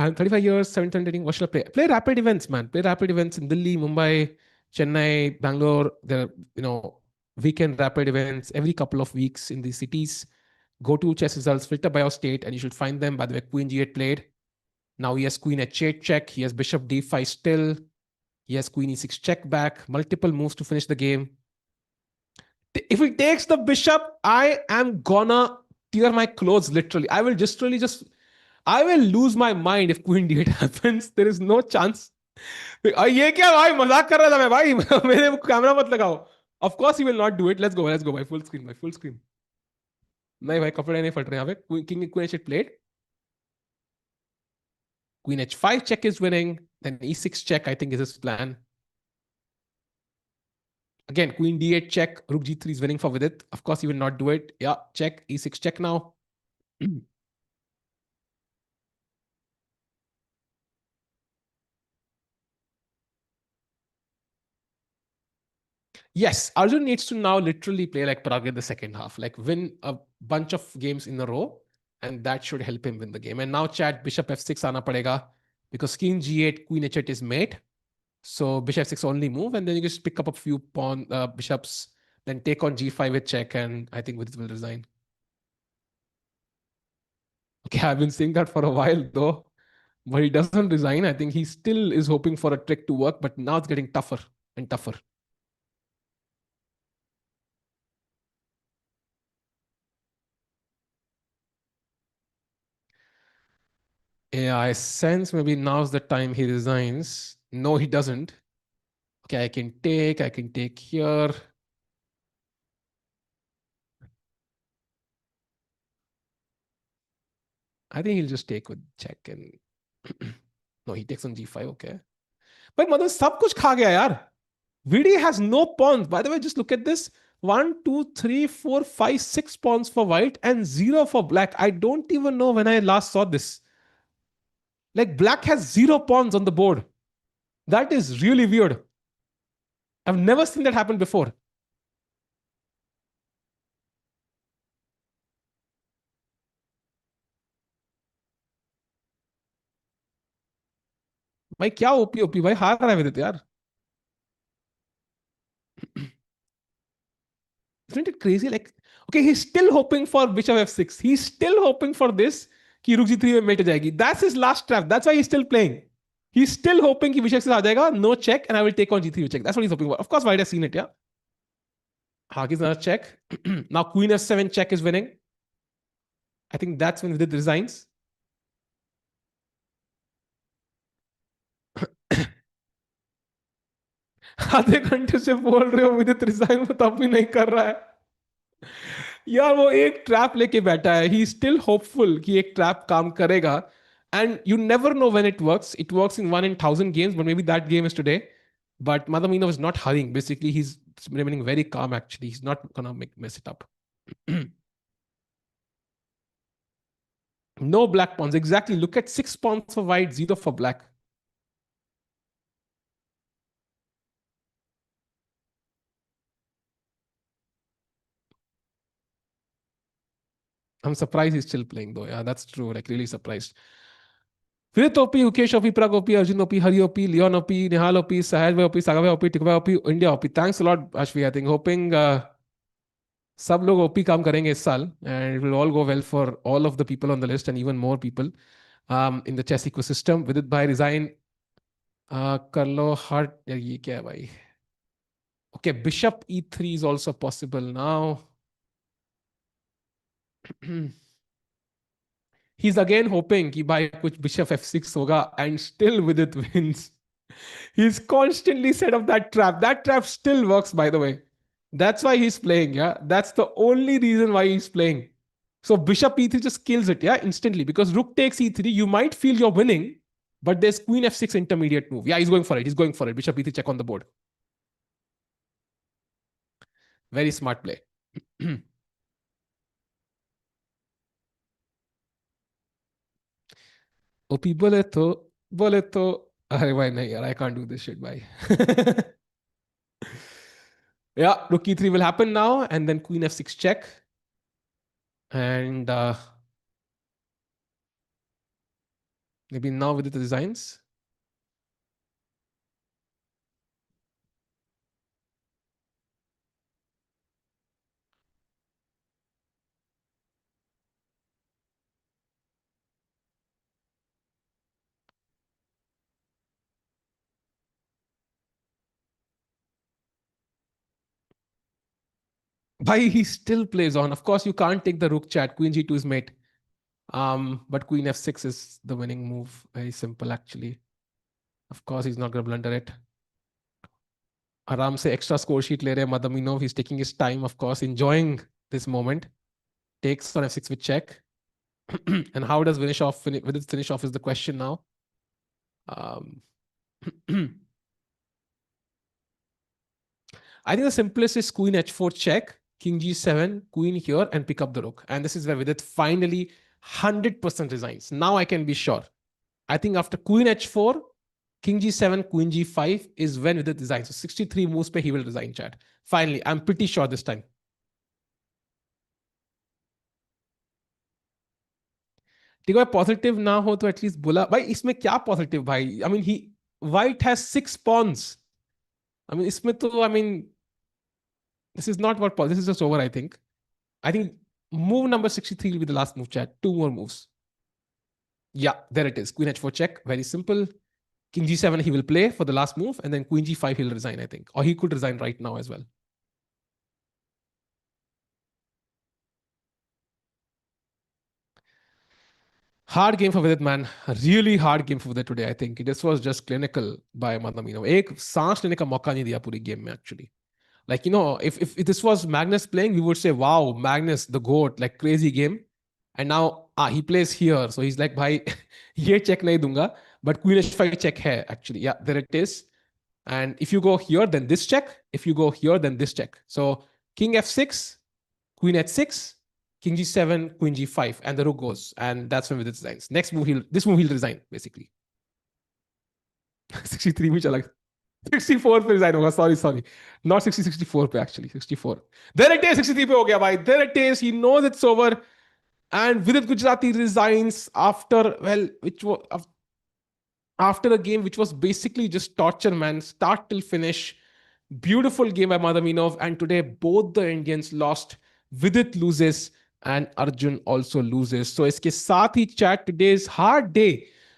I'm 35 years, 710 rating. What should I play? Play rapid events, man. Play rapid events in Delhi, Mumbai, Chennai, Bangalore. There are, weekend rapid events every couple of weeks in these cities. Go to chess results, filter by your state, and you should find them. By the way, Queen G8 played. Now he has Queen H8 check. He has Bishop D5 still. He has Queen E6 check back. Multiple moves to finish the game. If he takes the bishop, I am gonna tear my clothes literally. I will just really just I will lose my mind if Queen D8 happens. There is no chance. ये क्या भाई मजाक कर रहा था मैं भाई मेरे कैमरा मत लगाओ. Of course he will not do it. Let's go by full screen by full screen. नहीं भाई कपड़े नहीं फट रहे यहाँ पे. King Queen H8 played. Queen H5 check is winning. Then E6 check I think is his plan. Again, Queen D8 check. Rook G3 is winning for Vidit. Of course he will not do it. Yeah, check. E6 check now. Yes, Arjun needs to now literally play like Parag in the second half, like win a bunch of games in a row, and that should help him win the game. And now, chat Bishop F6 आना पड़ेगा because King G8, Queen H8 is mate. So Bishop F6 only move, and then you just pick up a few bishops, then take on G5 with check, and I think Vidit will resign. Okay, I've been saying that for a while though, but he doesn't resign. I think he still is hoping for a trick to work, but now it's getting tougher and tougher. Yeah, I sense maybe now's the time he resigns. No, he doesn't. Okay, I can take here. I think he'll just take with check and no, he takes on G5, okay. But mother, सब कुछ खा गया यार. VD has no pawns. By the way, just look at this. 1, 2, 3, 4, 5, 6 pawns for white and 0 for black. I don't even know when I last saw this. Like black has 0 pawns on the board. That is really weird. I've never seen that happen before. भाई क्या OP OP भाई हार रहा है विदित यार. Isn't it crazy? Like, okay, he's still hoping for bishop f6. He's still hoping for this कि rook g3 में mate जाएगी. That's his last trap. That's why he's still playing. He's still hoping कि bishop 6 आ जाएगा, no check, and I will take on g3 with check. That's what he's hoping for. Of course, white has seen it, yeah. Hagi's another check. Now queen f7 check is winning. I think that's when Vidit resigns. आधे घंटे से बोल रहे हो विदित resign, वो तब भी नहीं कर रहा है यार. वो एक ट्रैप लेके बैठा है. ही स्टिल होपफुल कि एक ट्रैप काम करेगा. And you never know when it works. It works in 1 in 1000 games, but maybe that game is today. But Madamino is not hurrying. Basically, he's remaining very calm. Actually, he's not gonna mess it up. No black pawns. Exactly. Look at 6 pawns for white, 0 for black. I'm surprised he's still playing though. Yeah, that's true. Like really surprised. Vidit OP, Ukesh OP, Prag OP, Arjun OP, Hari OP, Leon OP, Nihal OP, Sahaj OP, Sagave OP, Tikva OP, India OP. Thanks a lot, Ashvi. I think hoping सब लोग OP काम करेंगे इस साल, and it will all go well for all of the people on the list and even more people in the chess ecosystem. Vidit bhai resign कर लो hard. ये क्या है भाई? Okay, bishop e3 is also possible now. He's again hoping कि भाई कुछ bishop f6 होगा and still Vidit wins. He's constantly set up that trap. That trap still works, by the way. That's why he's playing, yeah. That's the only reason why he's playing. So bishop e3 just kills it, yeah, instantly. Because rook takes e3, you might feel you're winning, but there's queen f6 intermediate move. Yeah, he's going for it. He's going for it. Bishop e3 check on the board. Very smart play. OP बोले तो अरे भाई नहीं यार, I can't do this shit, bhai. Yeah, rook e3 will happen now, and then queen f6 check. And Maybe now with the designs. Why he still plays on. Of course, you can't take the rook chat. Queen g2 is mate. But queen f6 is the winning move. Very simple, actually. Of course, he's not going to blunder it. आराम से extra score sheet ले रहे हैं Madaminov. He's taking his time, of course, enjoying this moment. Takes on f6 with check. And how does Vidit finish off is the question now. Um, I think the simplest is queen h4 check, king g7, queen here, and pick up the rook. And this is where Vidit finally 100% resigns. Now I can be sure. I think after queen h4, king g7, queen g5 is when Vidit resigns. So 63 moves pe he will resign, chat. Finally, I'm pretty sure this time. ठीक है positive ना हो तो at least बोला भाई इसमें क्या positive भाई I mean he white has 6 pawns. I mean इसमें तो I mean this is not what this is just over. I think move number 63 will be the last move, chat. 2 more moves. Yeah, there it is. Queen h4 check. Very simple. King g7 he will play for the last move, and then queen g5 he'll resign, I think. Or he could resign right now as well. Hard game for Vidit, man. Really hard game for Vidit today, I think. This was just clinical by Madamino. एक सांस लेने का मौका नहीं दिया पूरी game में, actually. Like, if this was Magnus playing, we would say, wow, Magnus, the GOAT, like crazy game. And now he plays here. So he's like, bhai, ye check nahi dunga. But queen h5 check hai, actually. Yeah, there it is. And if you go here, then this check. If you go here, then this check. So king f6, queen h6, king g7, queen g5, and the rook goes. And that's when Vidit resigns. Next move, this move he'll resign, basically. 63 में चला 64 पे resign होगा sorry not 64 पे actually 64 there it is 63 पे हो गया भाई there it is he knows it's over and Vidit Gujrati resigns after which was after a game which was basically just torture, man, start till finish. Beautiful game by Madaminov, and today both the Indians lost. Vidit loses and Arjun also loses. So iske saath hi chat, today's hard day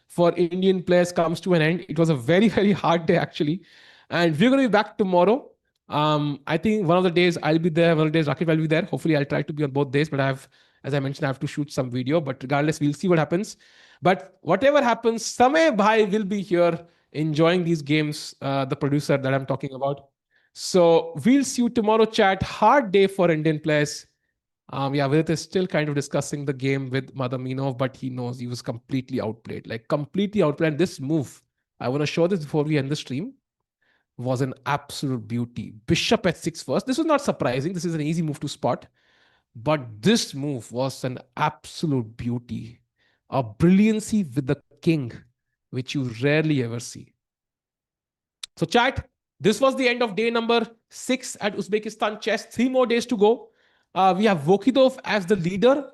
for Indian players comes to an end. It was a very, very hard day actually. And we're going to be back tomorrow. I think one of the days I'll be there, one of the days Rakib will be there. Hopefully I'll try to be on both days, but as I mentioned, I have to shoot some video, but regardless, we'll see what happens. But whatever happens, Samay Bhai will be here enjoying these games, the producer that I'm talking about. So we'll see you tomorrow, chat. Hard day for Indian players. Vidit is still kind of discussing the game with Madaminov, but he knows he was completely outplayed. Like completely outplayed. And this move, I want to show this before we end the stream, was an absolute beauty. Bishop h6 first. This was not surprising. This is an easy move to spot. But this move was an absolute beauty. A brilliancy with the king, which you rarely ever see. So chat, this was the end of day number 6 at Uzbekistan Chess. 3 more days to go. We have Vokhidov as the leader,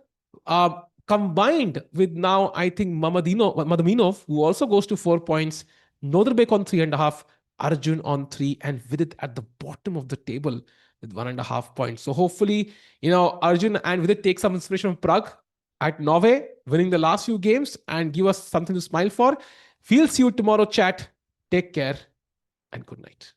combined with now, I think, Madaminov, who also goes to 4 points, Nodirbek on 3.5, Arjun on 3, and Vidit at the bottom of the table with 1.5 points. So hopefully, Arjun and Vidit take some inspiration from Prague at Norway, winning the last few games, and give us something to smile for. We'll see you tomorrow, chat. Take care and good night.